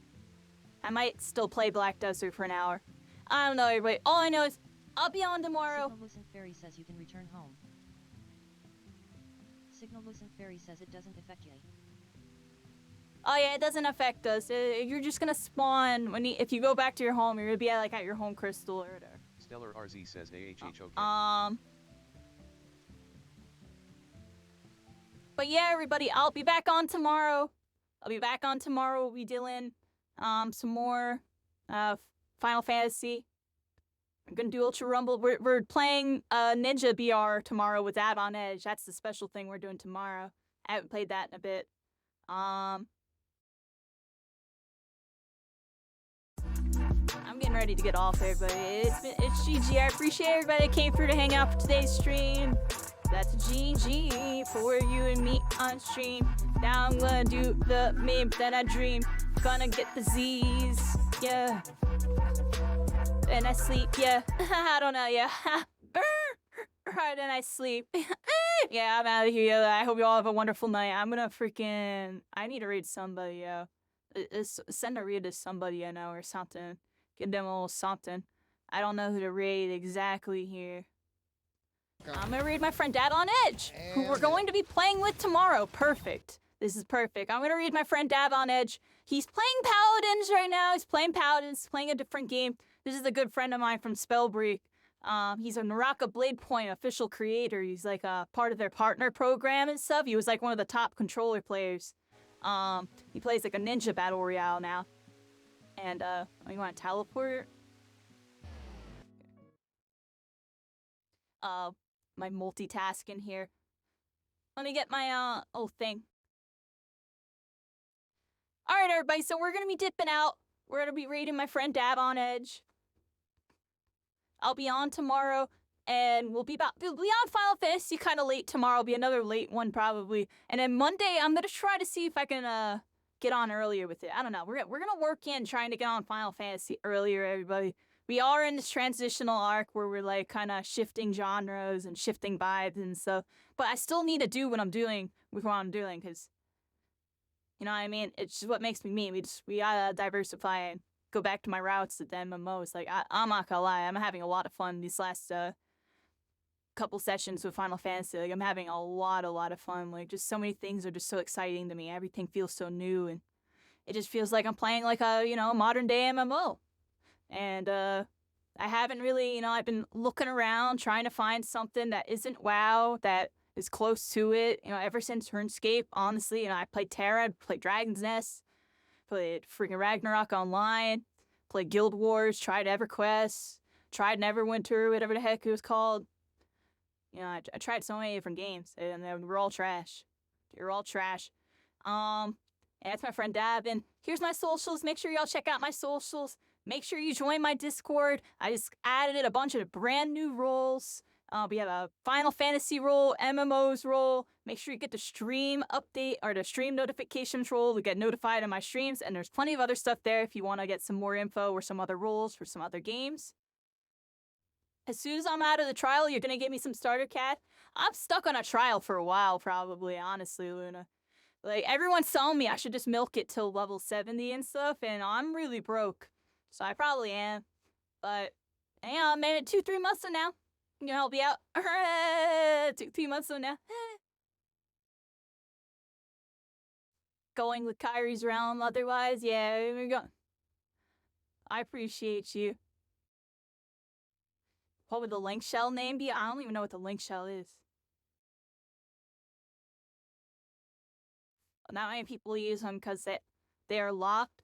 Speaker 1: I might still play Black Desert for an hour. I don't know, everybody. All I know is I'll be on tomorrow.
Speaker 2: Signal Lucent Fairy says you can return home. Signal Lucent Fairy says it doesn't affect you.
Speaker 1: Oh yeah, it doesn't affect us. You're just gonna spawn when if you go back to your home. You're gonna be at your home crystal or whatever.
Speaker 3: Stellar RZ says AHHOK.
Speaker 1: But yeah, everybody, I'll be back on tomorrow. We'll be dealing some more Final Fantasy. I'm gonna do Ultra Rumble. We're playing Ninja BR tomorrow with Dab on Edge. That's the special thing we're doing tomorrow. I haven't played that in a bit. I'm getting ready to get off, everybody. It's GG. I appreciate everybody that came through to hang out for today's stream. That's GG for you and me on stream. Now I'm gonna do the meme that I dream. Gonna get the Z's, yeah. And I sleep, yeah. I don't know, yeah. Right, and I sleep. Yeah, I'm out of here. I hope you all have a wonderful night. I'm gonna freaking... I need to read somebody, yo. Send a read to somebody I know or something. Give them a little something. I don't know who to raid exactly here. I'm gonna read my friend Dad on Edge, who we're going to be playing with tomorrow. Perfect. This is perfect. I'm gonna read my friend Dab on Edge. He's playing Paladins right now. He's playing Paladins, playing a different game. This is a good friend of mine from Spellbreak. He's a Naraka Blade Point official creator. He's like a part of their partner program and stuff. He was like one of the top controller players. He plays like a ninja battle royale now. And you want to teleport? My multitasking here. Let me get my thing. All right, everybody. So we're gonna be dipping out. We're gonna be raiding my friend Dab on Edge. I'll be on tomorrow, and we'll be on Final Fantasy kind of late tomorrow. It'll be another late one probably. And then Monday, I'm gonna try to see if I can get on earlier with it. I don't know. We're gonna work in trying to get on Final Fantasy earlier, everybody. We are in this transitional arc where we're like kind of shifting genres and shifting vibes and stuff. But I still need to do what I'm doing with what I'm doing, because you know what I mean. It's just what makes me me. We gotta diversify and go back to my routes at the MMOs. Like I'm not gonna lie, I'm having a lot of fun these last couple sessions with Final Fantasy. Like I'm having a lot of fun. Like just so many things are just so exciting to me. Everything feels so new, and it just feels like I'm playing like a modern day MMO. And I haven't really, I've been looking around trying to find something that isn't WoW, that is close to it. Ever since RuneScape, honestly, I played Terra, played Dragon's Nest, played freaking Ragnarok Online, played Guild Wars, tried EverQuest, tried Neverwinter, whatever the heck it was called. I tried so many different games, and they were all trash. They're all trash. And that's my friend Dab, and here's my socials. Make sure y'all check out my socials. Make sure you join my Discord. I just added a bunch of brand new roles. We have a Final Fantasy role, MMOs role. Make sure you get the stream update or the stream notifications role to get notified of my streams. And there's plenty of other stuff there if you want to get some more info or some other roles for some other games. As soon as I'm out of the trial, you're going to give me some starter cat. I'm stuck on a trial for a while, probably, honestly, Luna. Like, everyone's telling me I should just milk it till level 70 and stuff, and I'm really broke. So I probably am. But, I made it 2-3 months from now. You know, I'll be out 2-3 months from now. Going with Kyrie's realm, otherwise, yeah, we're going. I appreciate you. What would the link shell name be? I don't even know what the link shell is. Not many people use them because they are locked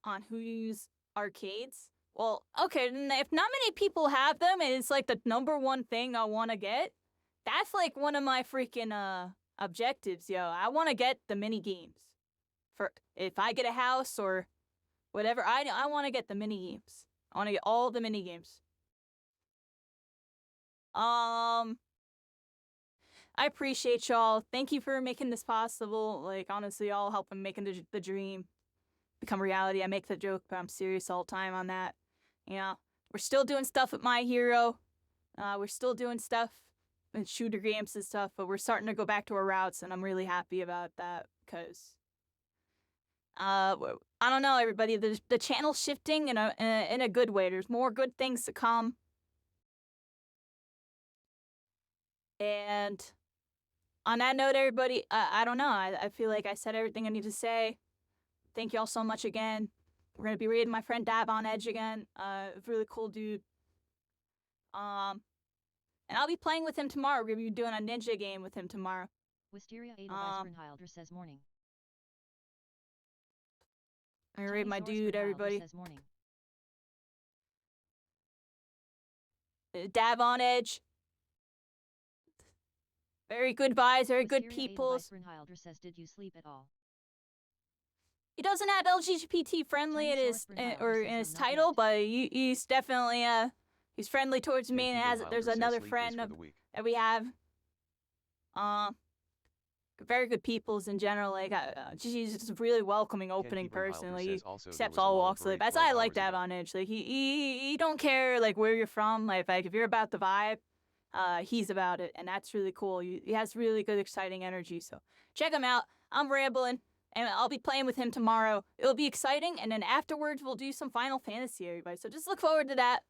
Speaker 1: on who use arcades. Well, okay, if not many people have them and it's like the #1 thing I want to get, that's like one of my freaking objectives, yo. I want to get the mini games. For if I get a house or whatever, I want to get the mini games. I want to get all the mini games. I appreciate y'all. Thank you for making this possible. Like, honestly, y'all helping making the dream become reality. I make the joke, but I'm serious all the time on that. We're still doing stuff with My Hero. We're still doing stuff with shooter games and stuff, but we're starting to go back to our routes, and I'm really happy about that, because I don't know, everybody. The channel's shifting in a good way. There's more good things to come. And on that note, everybody, I don't know. I feel like I said everything I need to say. Thank y'all so much again. We're going to be reading my friend Dab on Edge again. Really cool dude. And I'll be playing with him tomorrow. We're going to be doing a ninja game with him tomorrow.
Speaker 2: Wisteria Edelweiss says morning.
Speaker 1: I'm going to read my dude, everybody.
Speaker 2: Says morning.
Speaker 1: Dab on Edge. Very good vibes, very good
Speaker 2: Wisteria
Speaker 1: peoples.
Speaker 2: Brunhilder says, did you sleep at all?
Speaker 1: He doesn't have LGBT friendly in his
Speaker 2: Tyrannosaurus
Speaker 1: or
Speaker 2: Brunhilder
Speaker 1: in
Speaker 2: says,
Speaker 1: his
Speaker 2: not
Speaker 1: title,
Speaker 2: yet.
Speaker 1: but he's definitely he's friendly towards me, and
Speaker 3: Pinky
Speaker 1: there's
Speaker 3: Brunhilder says
Speaker 1: another
Speaker 3: sleep is
Speaker 1: friend
Speaker 3: for the weak.
Speaker 1: that we have. Very good peoples in general. Like he's just a really welcoming, opening
Speaker 3: Brunhilder
Speaker 1: person. Like he
Speaker 3: says also there
Speaker 1: accepts
Speaker 3: was a
Speaker 1: all
Speaker 3: lullaby
Speaker 1: walks of life. That's
Speaker 3: 12
Speaker 1: why I like
Speaker 3: hours
Speaker 1: that
Speaker 3: ago.
Speaker 1: on Edge. Like he don't care like where you're from. Like if you're about the vibe, he's about it, and that's really cool. He has really good, exciting energy. So check him out. I'm rambling, and I'll be playing with him tomorrow. It'll be exciting, and then afterwards we'll do some Final Fantasy, everybody. So just look forward to that.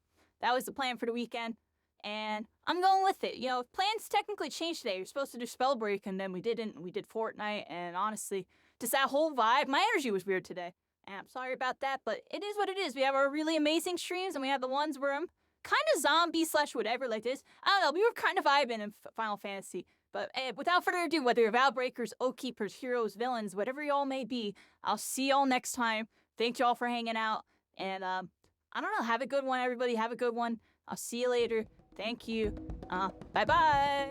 Speaker 1: That was the plan for the weekend, and I'm going with it. You know, plans technically changed today. You're supposed to do Spellbreak, and then we didn't. We did Fortnite, and honestly, just that whole vibe. My energy was weird today, and I'm sorry about that, but it is what it is. We have our really amazing streams, and we have the ones where I'm kind of zombie / whatever like this. I don't know. We were kind of vibing in Final Fantasy. But without further ado, whether you're Valbreakers, Oath Keepers, heroes, villains, whatever y'all may be, I'll see y'all next time. Thank y'all for hanging out. And I don't know. Have a good one, everybody. Have a good one. I'll see you later. Thank you. Bye-bye.